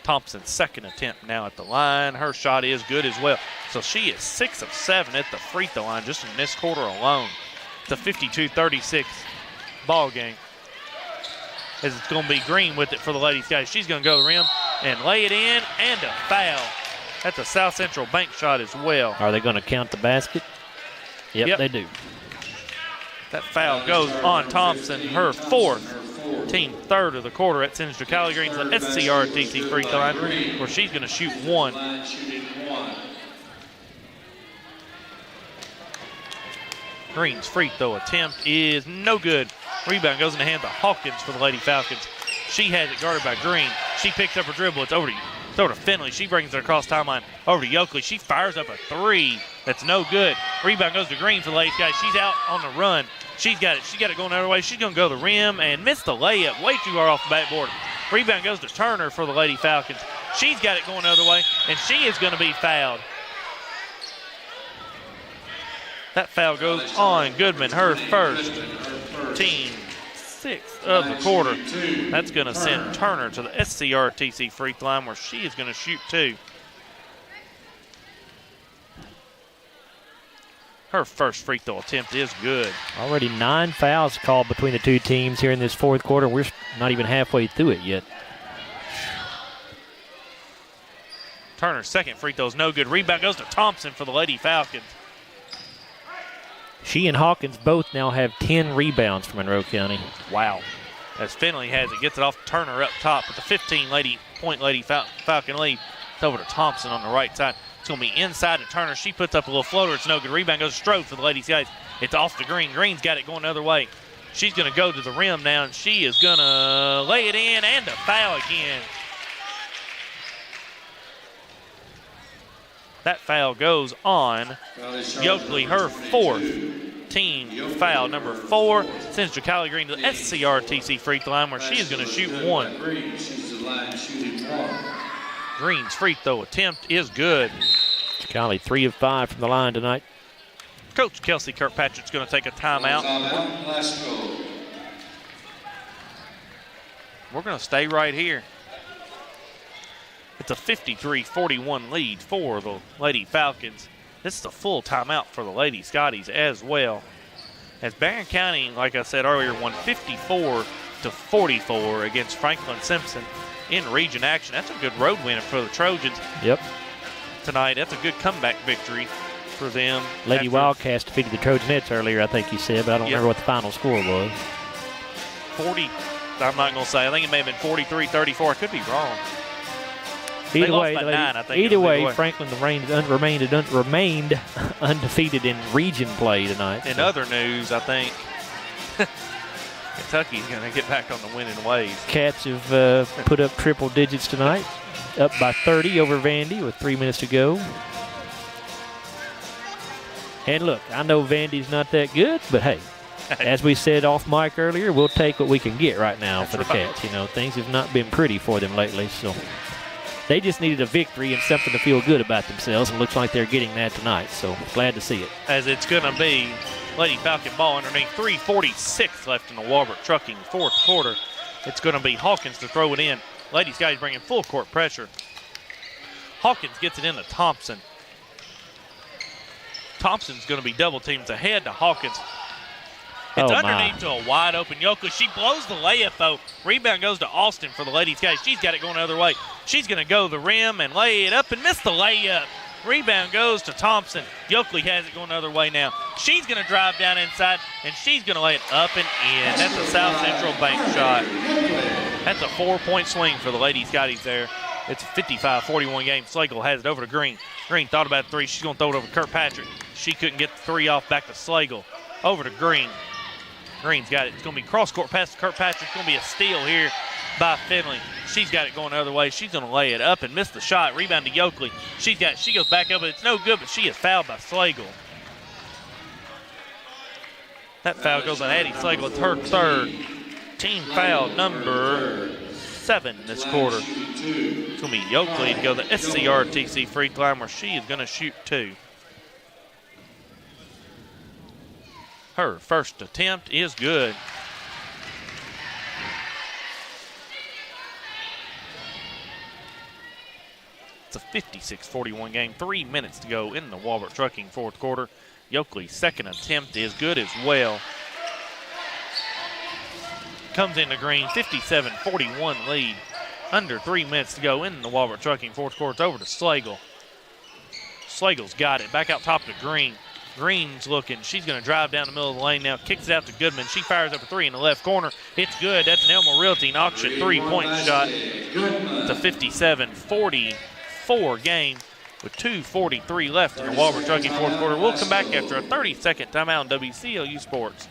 Thompson's second attempt now at the line. Her shot is good as well. So she is 6 of 7 at the free throw line just in this quarter alone. It's a 52-36 ball game. As it's going to be Green with it for the Ladies, guys. She's going to go to the rim and lay it in, and a foul. That's a South Central bank shot as well. Are they going to count the basket? Yep, they do. That foul goes on Thompson, her fourth, team third of the quarter. That sends Jacali Green to the SCRTC free throw line where she's going to shoot 1. Green's free throw attempt is no good. Rebound goes in the hands of Hawkins for the Lady Falcons. She has it guarded by Green. She picks up her dribble. It's over to Finley. She brings it across timeline over to Yoakley. She fires up a 3. That's no good. Rebound goes to Green for the Lady Skies. She's out on the run. She's got it. She got it going the other way. She's going to go to the rim and miss the layup way too far off the backboard. Rebound goes to Turner for the Lady Falcons. She's got it going the other way, and she is going to be fouled. That foul goes on Goodman, her first, team 6th of the quarter. That's going to send Turner to the SCRTC free throw line where she is going to shoot 2. Her first free throw attempt is good. Already 9 fouls called between the two teams here in this fourth quarter. We're not even halfway through it yet. Turner's second free throw is no good. Rebound goes to Thompson for the Lady Falcons. She and Hawkins both now have 10 rebounds for Monroe County. Wow. As Finley has it, gets it off Turner up top with the 15-point Lady Falcon lead. It's over to Thompson on the right side. It's going to be inside to Turner. She puts up a little floater. It's no good. Rebound goes to Strode for the Lady Scotties. It's off to Green. Green's got it going the other way. She's going to go to the rim now, and she is going to lay it in and a foul again. That foul goes on Yoakley, her fourth team foul. Number 4 sends Jacali Green to the SCRTC free throw line where she is going to shoot one. Green's free throw attempt is good. Jacali 3 of 5 from the line tonight. Coach Kelsey Kirkpatrick's going to take a timeout. We're going to stay right here. It's a 53-41 lead for the Lady Falcons. This is a full timeout for the Lady Scotties as well. As Barron County, like I said earlier, won 54-44 against Franklin Simpson in region action. That's a good road win for the Trojans. Yep. Tonight, that's a good comeback victory for them. Lady Wildcats defeated the Trojanettes earlier, I think you said, but I don't remember what the final score was. 40, I'm not going to say. I think it may have been 43-34. I could be wrong. Either way, Franklin remained undefeated in region play tonight. In other news, I think Kentucky's going to get back on the winning ways. Cats have put up triple digits tonight, up by 30 over Vandy with 3 minutes to go. And look, I know Vandy's not that good, but hey, as we said off mic earlier, we'll take what we can get right now for the Cats. You know, things have not been pretty for them lately, so they just needed a victory and something to feel good about themselves, and it looks like they're getting that tonight, so glad to see it. As it's going to be Lady Falcon ball underneath, 3:46 left in the Walbert Trucking fourth quarter. It's going to be Hawkins to throw it in. Lady Scotties bringing full court pressure. Hawkins gets it into Thompson. Thompson's going to be double teams ahead to Hawkins. It's underneath to a wide open Yoakley. She blows the layup, though. Rebound goes to Austin for the Lady Scotties. She's got it going the other way. She's going to go the rim and lay it up and miss the layup. Rebound goes to Thompson. Yoakley has it going the other way now. She's going to drive down inside, and she's going to lay it up and in. That's a South Central bank shot. That's a 4-point swing for the Lady Scotties there. It's a 55-41 game. Slagle has it over to Green. Green thought about 3. She's going to throw it over to Kirkpatrick. She couldn't get the 3 off. Back to Slagle. Over to Green. Green's got it. It's going to be cross-court pass to Kirkpatrick. It's going to be a steal here by Finley. She's got it going the other way. She's going to lay it up and miss the shot. Rebound to Yoakley. She goes back up, but it's no good, but she is fouled by Slagle. That foul goes on Addie Slagle. It's her third. Team foul number 7 this quarter. It's going to be Yoakley to go to the SCRTC free throw line where she is going to shoot 2. Her first attempt is good. It's a 56-41 game. 3 minutes to go in the Walbert Trucking fourth quarter. Yoakley's second attempt is good as well. Comes into Green, 57-41 lead. Under 3 minutes to go in the Walbert Trucking fourth quarter. It's over to Slagle. Slagle's got it. Back out top to Green. Green's looking. She's going to drive down the middle of the lane now. Kicks it out to Goodman. She fires up a 3 in the left corner. It's good. That's an Elmo Realty auction 3-point shot. It's a 57-44 game with 2:43 left in the Walbert Trucking fourth quarter. We'll come back after a 30-second timeout on WCLU Sports.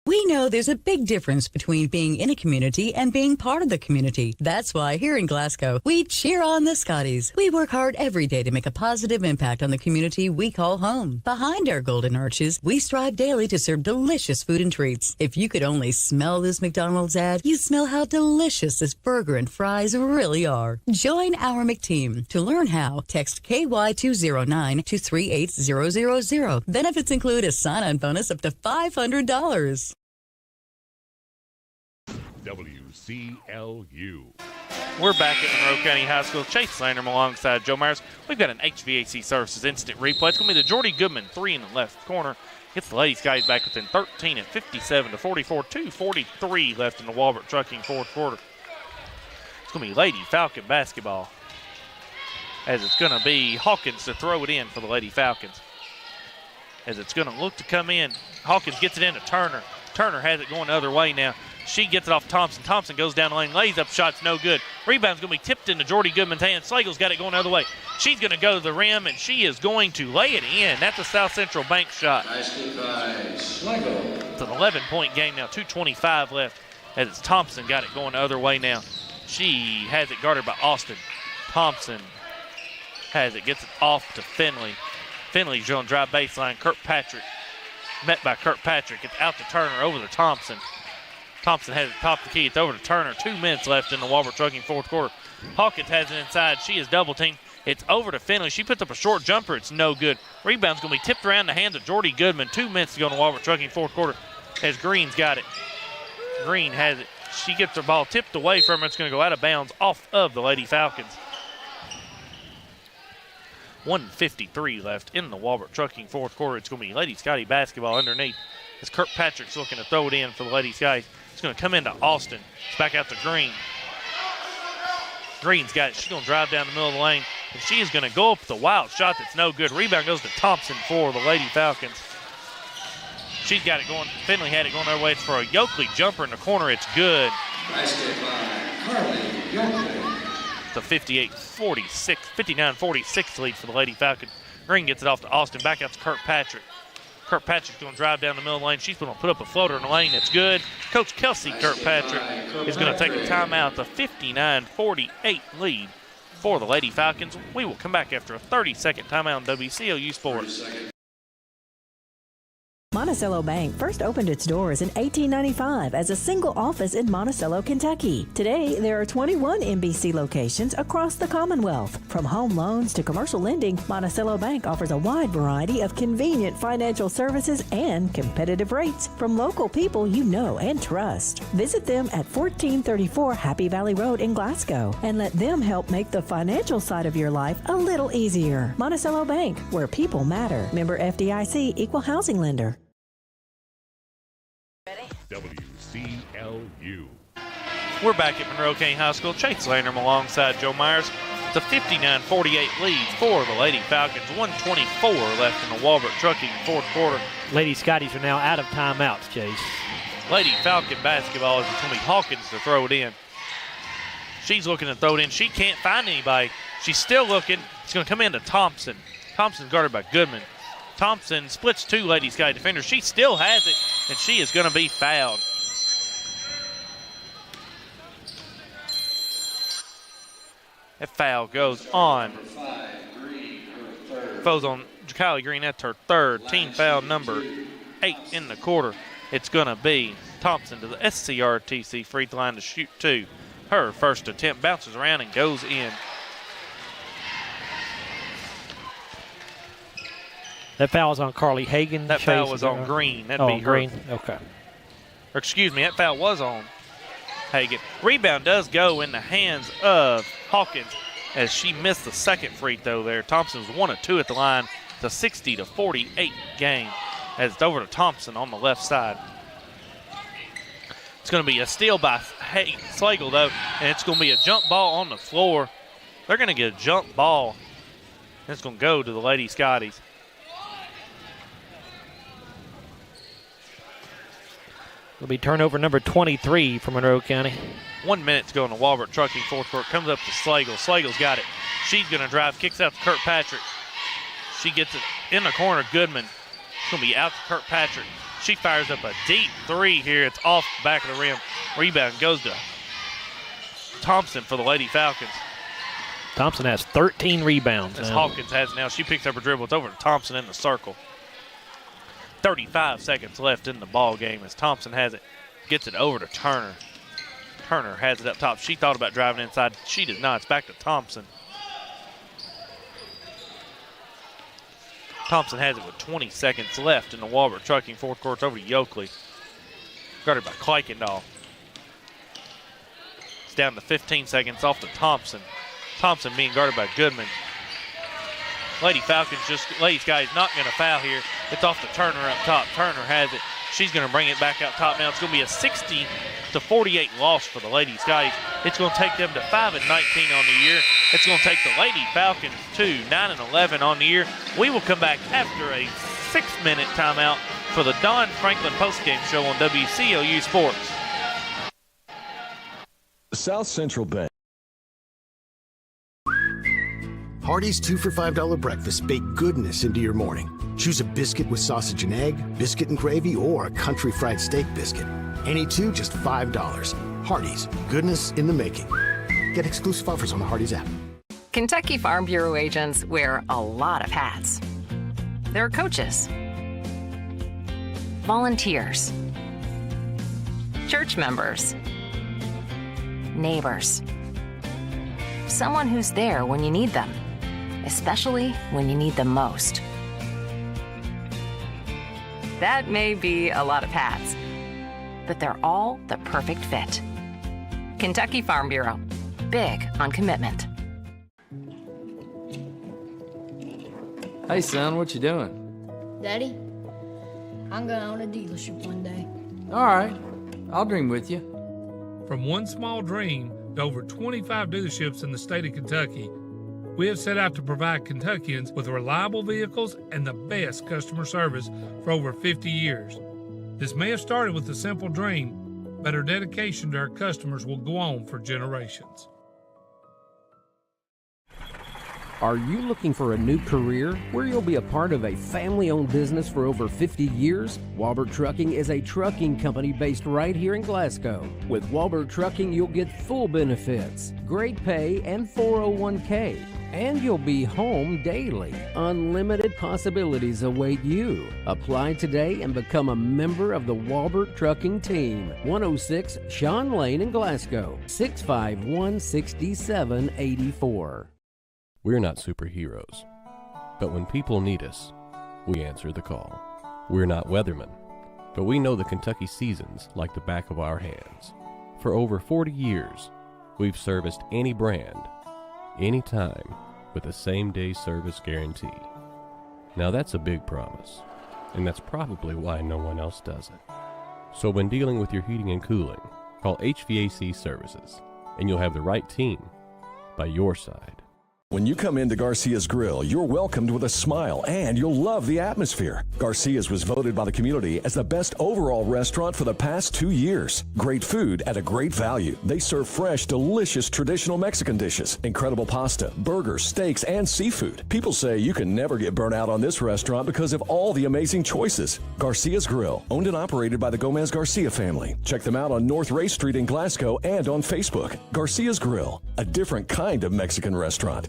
We know there's a big difference between being in a community and being part of the community. That's why here in Glasgow, we cheer on the Scotties. We work hard every day to make a positive impact on the community we call home. Behind our golden arches, we strive daily to serve delicious food and treats. If you could only smell this McDonald's ad, you'd smell how delicious this burger and fries really are. Join our McTeam. To learn how, text KY209 to 38000. Benefits include a sign-on bonus up to $500. WCLU. We're back at Monroe County High School. Chase Landrum alongside Joe Myers. We've got an HVAC Services instant replay. It's going to be the Jordy Goodman 3 in the left corner. Gets the Lady Scotties back within 13 at 57-44. 2:43 left in the Walbert Trucking fourth quarter. It's going to be Lady Falcon basketball, as it's going to be Hawkins to throw it in for the Lady Falcons. As it's going to look to come in. Hawkins gets it into Turner. Turner has it going the other way now. She gets it off Thompson. Thompson goes down the lane, lays up shots, no good. Rebound's going to be tipped into Jordy Goodman's hand. Slagle's got it going the other way. She's going to go to the rim, and she is going to lay it in. That's a South Central Bank shot. Basket by Slagle. It's an 11-point game now, 2:25 left, as it's Thompson got it going the other way now. She has it guarded by Austin. Thompson has it, gets it off to Finley. Finley's going to drive baseline. Kirkpatrick met by Kirkpatrick. It's out to Turner, over to Thompson. Thompson has it top of the key. It's over to Turner. 2 minutes left in the Walbert Trucking fourth quarter. Hawkins has it inside. She is double teamed. It's over to Finley. She puts up a short jumper. It's no good. Rebound's going to be tipped around the hands of Jordy Goodman. 2 minutes to go in the Walbert Trucking fourth quarter, as Green's got it. Green has it. She gets the ball tipped away from her. It's going to go out of bounds off of the Lady Falcons. 1:53 left in the Walbert Trucking fourth quarter. It's going to be Lady Scottie basketball underneath, as Kirkpatrick's looking to throw it in for the Lady Scottie. It's going to come into Austin. It's back out to Green. Green's got it. She's going to drive down the middle of the lane, and she is going to go up with a wild shot that's no good. Rebound goes to Thompson for the Lady Falcons. She's got it going. Finley had it going their way. It's for a Yoakley jumper in the corner. It's good. Basket by Carly Yoakley. It's a 59-46 lead for the Lady Falcons. Green gets it off to Austin. Back out to Kirkpatrick. Kirkpatrick's going to drive down the middle of the lane. She's going to put up a floater in the lane. That's good. Coach Kelsey Kirkpatrick is going to take a timeout. It's a 59-48 lead for the Lady Falcons. We will come back after a 30-second timeout on WCLU Sports. Monticello Bank first opened its doors in 1895 as a single office in Monticello, Kentucky. Today, there are 21 MBC locations across the Commonwealth. From home loans to commercial lending, Monticello Bank offers a wide variety of convenient financial services and competitive rates from local people you know and trust. Visit them at 1434 Happy Valley Road in Glasgow and let them help make the financial side of your life a little easier. Monticello Bank, where people matter. Member FDIC, Equal Housing Lender. WCLU. We're back at Monroe County High School. Chase Landrum alongside Joe Myers. It's a 59-48 lead for the Lady Falcons. 1:24 left in the Walbert Trucking fourth quarter. Lady Scotties are now out of timeouts, Chase. Lady Falcon basketball is going to be Hawkins to throw it in. She's looking to throw it in. She can't find anybody. She's still looking. It's going to come into Thompson. Thompson's guarded by Goodman. Thompson splits two Lady Scottie defenders. She still has it, and she is going to be fouled. That foul goes on. Foul's on Kylie Green. That's her third. Team foul number 8 in the quarter. It's going to be Thompson to the SCRTC free throw line to shoot 2. Her first attempt bounces around and goes in. That foul was on Carly Hagan. That foul was on Green. That'd be her. Green. Okay. Or excuse me, that foul was on Hagan. Rebound does go in the hands of Hawkins as she missed the second free throw there. Thompson was 1 of 2 at the line. It's a 60-48 game as it's over to Thompson on the left side. It's going to be a steal by Slagle, though, and it's going to be a jump ball on the floor. They're going to get a jump ball, and it's going to go to the Lady Scotties. It'll be turnover number 23 for Monroe County. 1 minute to go in the Walbert Trucking fourth quarter. Comes up to Slagle. Slagle's got it. She's going to drive, kicks out to Kirkpatrick. She gets it in the corner. Goodman. It's going to be out to Kirkpatrick. She fires up a deep 3 here. It's off the back of the rim. Rebound goes to Thompson for the Lady Falcons. Thompson has 13 rebounds. As Hawkins has now. She picks up her dribble. It's over to Thompson in the circle. 35 seconds left in the ball game as Thompson has it. Gets it over to Turner. Turner has it up top. She thought about driving inside. She does not. It's back to Thompson. Thompson has it with 20 seconds left in the Walbert Trucking fourth quarter. It's over to Yoakley. Guarded by Kuykendall. It's down to 15 seconds off to Thompson. Thompson being guarded by Goodman. Lady Falcons Lady Scotties not going to foul here. It's off to Turner up top. Turner has it. She's going to bring it back out top now. It's going to be a 60-48 loss for the Lady Scotties. It's going to take them to 5-19 on the year. It's going to take the Lady Falcons to 9-11 on the year. We will come back after a 6-minute timeout for the Don Franklin postgame show on WCLU Sports. South Central Bank. Hardee's 2 for $5 breakfast bake goodness into your morning. Choose a biscuit with sausage and egg, biscuit and gravy, or a country fried steak biscuit. Any two, just $5. Hardee's, goodness in the making. Get exclusive offers on the Hardee's app. Kentucky Farm Bureau agents wear a lot of hats. They're coaches, volunteers, church members, neighbors, someone who's there when you need them, especially when you need them most. That may be a lot of hats, but they're all the perfect fit. Kentucky Farm Bureau, big on commitment. Hey, son, what you doing? Daddy, I'm going to own a dealership one day. All right, I'll dream with you. From one small dream to over 25 dealerships in the state of Kentucky, we have set out to provide Kentuckians with reliable vehicles and the best customer service for over 50 years. This may have started with a simple dream, but our dedication to our customers will go on for generations. Are you looking for a new career where you'll be a part of a family-owned business for over 50 years? Walbert Trucking is a trucking company based right here in Glasgow. With Walbert Trucking, you'll get full benefits, great pay, and 401k. And you'll be home daily. Unlimited possibilities await you. Apply today and become a member of the Walbert Trucking team. 106 Sean Lane in Glasgow, 651-6784. We're not superheroes, but when people need us, we answer the call. We're not weathermen, but we know the Kentucky seasons like the back of our hands. For over 40 years, we've serviced any brand, anytime, with the same-day service guarantee. Now that's a big promise, and that's probably why no one else does it. So when dealing with your heating and cooling, call HVAC Services, and you'll have the right team by your side. When you come into Garcia's Grill, you're welcomed with a smile and you'll love the atmosphere. Garcia's was voted by the community as the best overall restaurant for the past 2 years. Great food at a great value. They serve fresh, delicious traditional Mexican dishes, incredible pasta, burgers, steaks, and seafood. People say you can never get burnt out on this restaurant because of all the amazing choices. Garcia's Grill, owned and operated by the Gomez Garcia family. Check them out on North Ray Street in Glasgow and on Facebook. Garcia's Grill, a different kind of Mexican restaurant.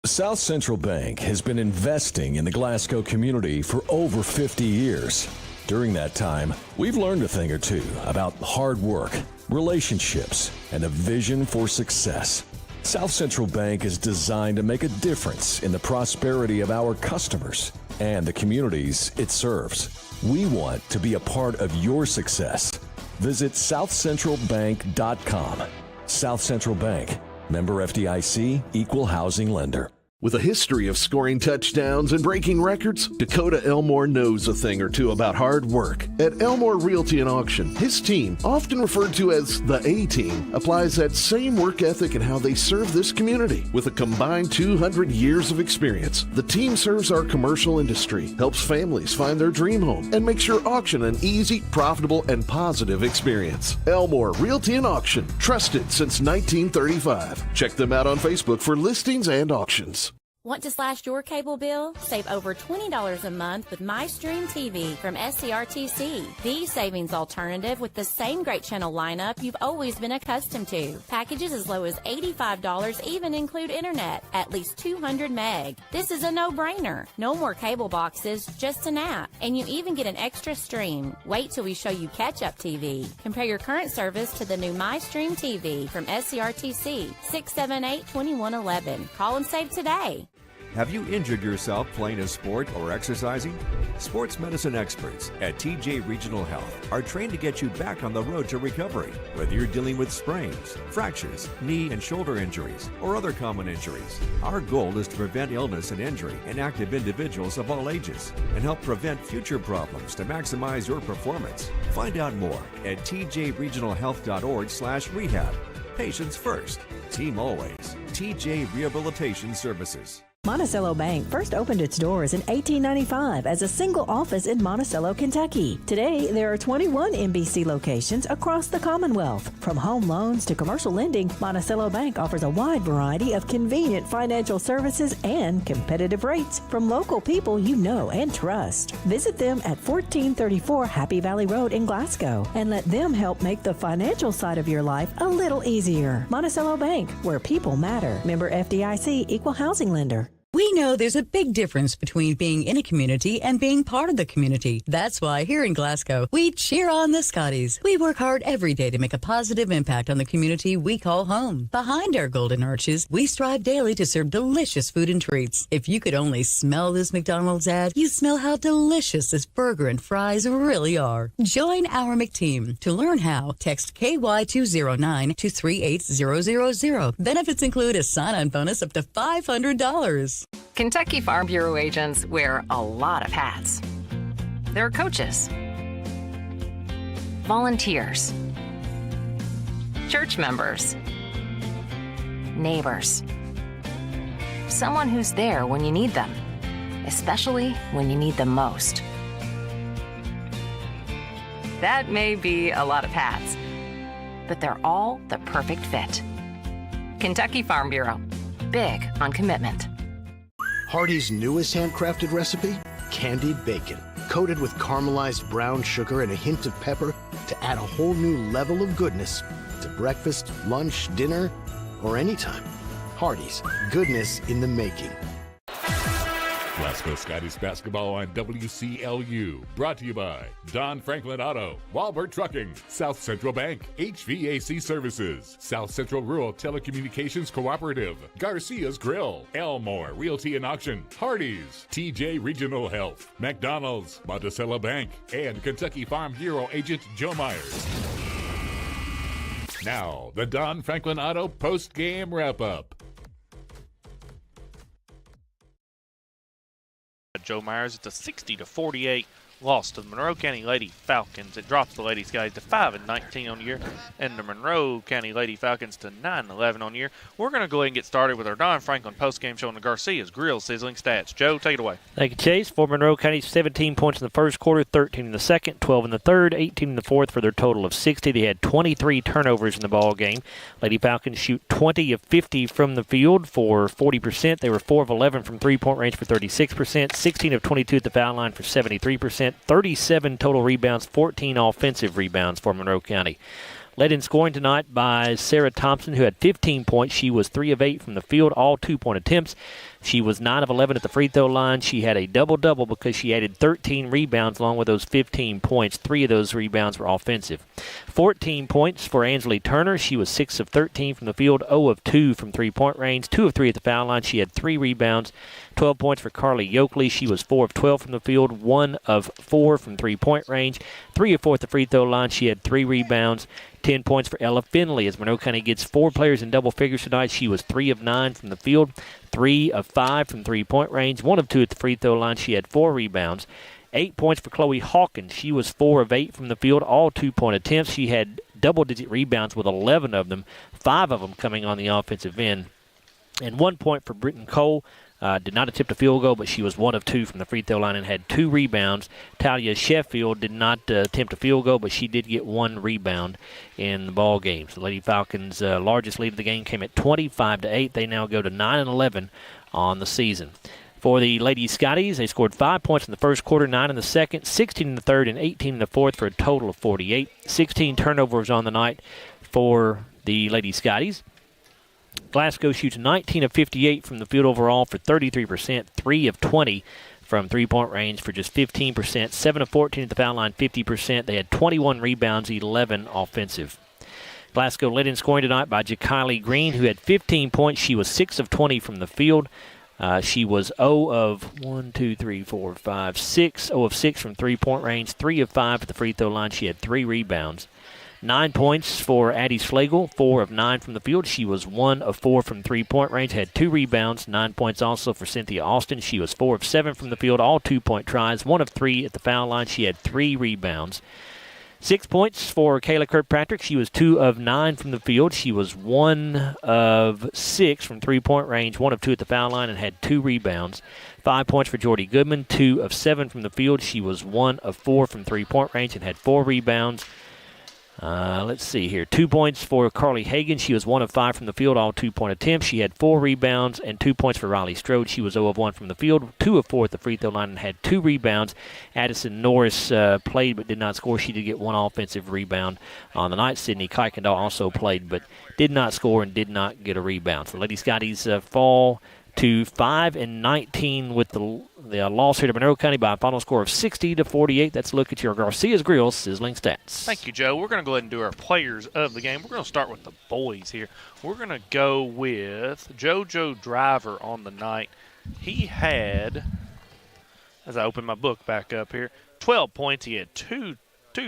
South Central Bank has been investing in the Glasgow community for over 50 years. During that time, we've learned a thing or two about hard work, relationships, and a vision for success. South Central Bank is designed to make a difference in the prosperity of our customers and the communities it serves. We want to be a part of your success. Visit southcentralbank.com. South Central Bank. Member FDIC, Equal Housing Lender. With a history of scoring touchdowns and breaking records, Dakota Elmore knows a thing or two about hard work. At Elmore Realty and Auction, his team, often referred to as the A-Team, applies that same work ethic in how they serve this community. With a combined 200 years of experience, the team serves our commercial industry, helps families find their dream home, and makes your auction an easy, profitable, and positive experience. Elmore Realty and Auction, trusted since 1935. Check them out on Facebook for listings and auctions. Want to slash your cable bill? Save over $20 a month with MyStream TV from SCRTC, the savings alternative with the same great channel lineup you've always been accustomed to. Packages as low as $85 even include internet, at least 200 meg. This is a no-brainer. No more cable boxes, just an app. And you even get an extra stream. Wait till we show you Catch-Up TV. Compare your current service to the new MyStream TV from SCRTC, 678-2111. Call and save today. Have you injured yourself playing a sport or exercising? Sports medicine experts at TJ Regional Health are trained to get you back on the road to recovery, whether you're dealing with sprains, fractures, knee and shoulder injuries, or other common injuries. Our goal is to prevent illness and injury in active individuals of all ages and help prevent future problems to maximize your performance. Find out more at tjregionalhealth.org/rehab. Patients first, team always. TJ Rehabilitation Services. Monticello Bank first opened its doors in 1895 as a single office in Monticello, Kentucky. Today, there are 21 MBC locations across the Commonwealth. From home loans to commercial lending, Monticello Bank offers a wide variety of convenient financial services and competitive rates from local people you know and trust. Visit them at 1434 Happy Valley Road in Glasgow and let them help make the financial side of your life a little easier. Monticello Bank, where people matter. Member FDIC, Equal Housing Lender. We know there's a big difference between being in a community and being part of the community. That's why here in Glasgow, we cheer on the Scotties. We work hard every day to make a positive impact on the community we call home. Behind our golden arches, we strive daily to serve delicious food and treats. If you could only smell this McDonald's ad, you'd smell how delicious this burger and fries really are. Join our McTeam. To learn how, text KY209 to 38000. Benefits include a sign-on bonus up to $500. Kentucky Farm Bureau agents wear a lot of hats. They're coaches, volunteers, church members, neighbors, someone who's there when you need them, especially when you need them most. That may be a lot of hats, but they're all the perfect fit. Kentucky Farm Bureau, big on commitment. Hardee's newest handcrafted recipe? Candied bacon, coated with caramelized brown sugar and a hint of pepper to add a whole new level of goodness to breakfast, lunch, dinner, or anytime. Hardee's, goodness in the making. Glasgow Scotties basketball on WCLU. Brought to you by Don Franklin Auto, Walbert Trucking, South Central Bank, HVAC Services, South Central Rural Telecommunications Cooperative, Garcia's Grill, Elmore Realty and Auction, Hardee's, TJ Regional Health, McDonald's, Monticello Bank, and Kentucky Farm Bureau agent Joe Myers. Now, the Don Franklin Auto post-game wrap-up. Joe Myers. It's a 60-48 loss to the Monroe County Lady Falcons. It drops the Lady Scotties to 5-19 on the year, and the Monroe County Lady Falcons to 9-11 on the year. We're going to go ahead and get started with our Don Franklin postgame show on the Garcia's Grill sizzling stats. Joe, take it away. Thank you, Chase. For Monroe County, 17 points in the first quarter, 13 in the second, 12 in the third, 18 in the fourth for their total of 60. They had 23 turnovers in the ball game. Lady Falcons shoot 20 of 50 from the field for 40%. They were 4 of 11 from three-point range for 36%, 16 of 22 at the foul line for 73%, 37 total rebounds, 14 offensive rebounds for Monroe County. Led in scoring tonight by Sarah Thompson, who had 15 points. She was 3 of 8 from the field, all 2-point attempts. She was 9 of 11 at the free throw line. She had a double-double because she added 13 rebounds along with those 15 points. 3 of those rebounds were offensive. 14 points for Angela Turner. She was 6 of 13 from the field, 0 of 2 from three-point range, 2 of 3 at the foul line. She had 3 rebounds. 12 points for Carly Yoakley. She was 4 of 12 from the field, 1 of 4 from three-point range, 3 of 4 at the free throw line. She had 3 rebounds. 10 points for Ella Finley as Monroe County gets 4 players in double figures tonight. She was 3 of 9 from the field, 3 of 5 from three-point range, 1 of 2 at the free throw line. She had 4 rebounds. 8 points for Chloe Hawkins. She was 4 of 8 from the field, all 2-point attempts. She had double-digit rebounds with 11 of them, 5 of them coming on the offensive end. And 1 point for Britton Cole. Did not attempt a field goal, but she was 1 of 2 from the free throw line and had 2 rebounds. Talia Sheffield did not attempt a field goal, but she did get 1 rebound in the ball game. So Lady Falcons' largest lead of the game came at 25-8. They now go to 9-11 on the season. For the Lady Scotties, they scored 5 points in the first quarter, 9 in the second, 16 in the third, and 18 in the fourth for a total of 48. 16 turnovers on the night for the Lady Scotties. Glasgow shoots 19 of 58 from the field overall for 33%, 3 of 20 from three-point range for just 15%, 7 of 14 at the foul line, 50%. They had 21 rebounds, 11 offensive. Glasgow led in scoring tonight by Jakiley Green, who had 15 points. She was 6 of 20 from the field. She was 0 of 6 from three-point range, 3 of 5 at the free throw line. She had 3 rebounds. 9 points for Addie Schlegel, 4 of 9 from the field. She was 1 of 4 from three-point range, had 2 rebounds. 9 points also for Cynthia Austin. She was 4 of 7 from the field, all 2-point tries, 1 of 3 at the foul line. She had 3 rebounds. 6 points for Kayla Kirkpatrick. She was 2 of 9 from the field. She was 1 of 6 from three-point range, 1 of 2 at the foul line, and had 2 rebounds. 5 points for Jordy Goodman, 2 of 7 from the field. She was 1 of 4 from three-point range and had 4 rebounds. Let's see here. 2 points for Carly Hagan. She was 1 of 5 from the field, all 2-point attempts. She had 4 rebounds, and 2 points for Riley Strode. She was 0 of 1 from the field, 2 of 4 at the free throw line, and had 2 rebounds. Addison Norris played but did not score. She did get 1 offensive rebound on the night. Sydney Kuykendall also played but did not score and did not get a rebound. So Lady Scotties fall to 5-19 with the loss here to Monroe County by a final score of 60-48. That's a look at your Garcia's Grill sizzling stats. Thank you, Joe. We're going to go ahead and do our players of the game. We're going to start with the boys here. We're going to go with JoJo Driver on the night. He had, as I open my book back up here, 12 points. He had two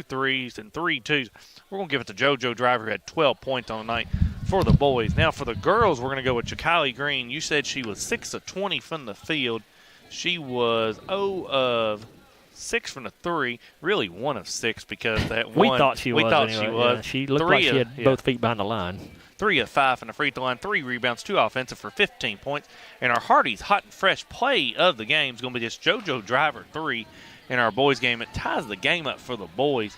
threes and 3 twos. We're going to give it to JoJo Driver, who had 12 points on the night for the boys. Now for the girls, we're going to go with Chakali Green. You said she was 6 of 20 from the field. She was 0 of 6 from the 3, really 1 of 6 because that we one. Thought she was. Yeah, she looked like she had both feet behind the line. 3 of 5 from the free throw line, 3 rebounds, 2 offensive for 15 points. And our Hardy's hot and fresh play of the game is going to be this JoJo Driver 3 in our boys game. It ties the game up for the boys.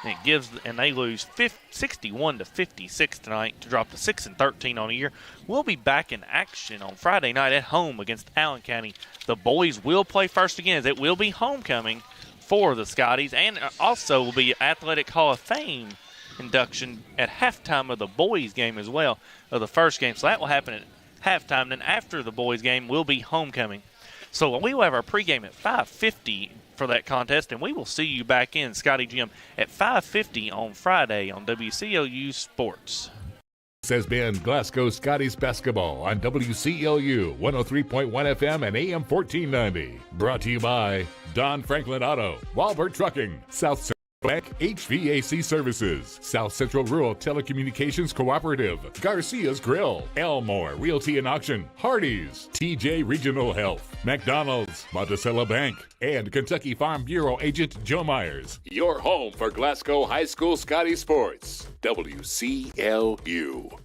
And they lose 61-56 tonight to drop to 6-13 on the year. We'll be back in action on Friday night at home against Allen County. The boys will play first again, as it will be homecoming for the Scotties, and also will be Athletic Hall of Fame induction at halftime of the boys game as well, of the first game. So that will happen at halftime. Then after the boys game will be homecoming. So we will have our pregame at 5:50 for that contest, and we will see you back in Scottie Gym at 5:50 on Friday on WCLU Sports. This has been Glasgow Scotties basketball on WCLU 103.1 FM and AM 1490. Brought to you by Don Franklin Auto, Walbert Trucking, South Central Bank HVAC Services, South Central Rural Telecommunications Cooperative, Garcia's Grill, Elmore Realty and Auction, Hardee's, TJ Regional Health, McDonald's, Monticello Bank, and Kentucky Farm Bureau Agent Joe Myers. Your home for Glasgow High School Scottie sports, WCLU.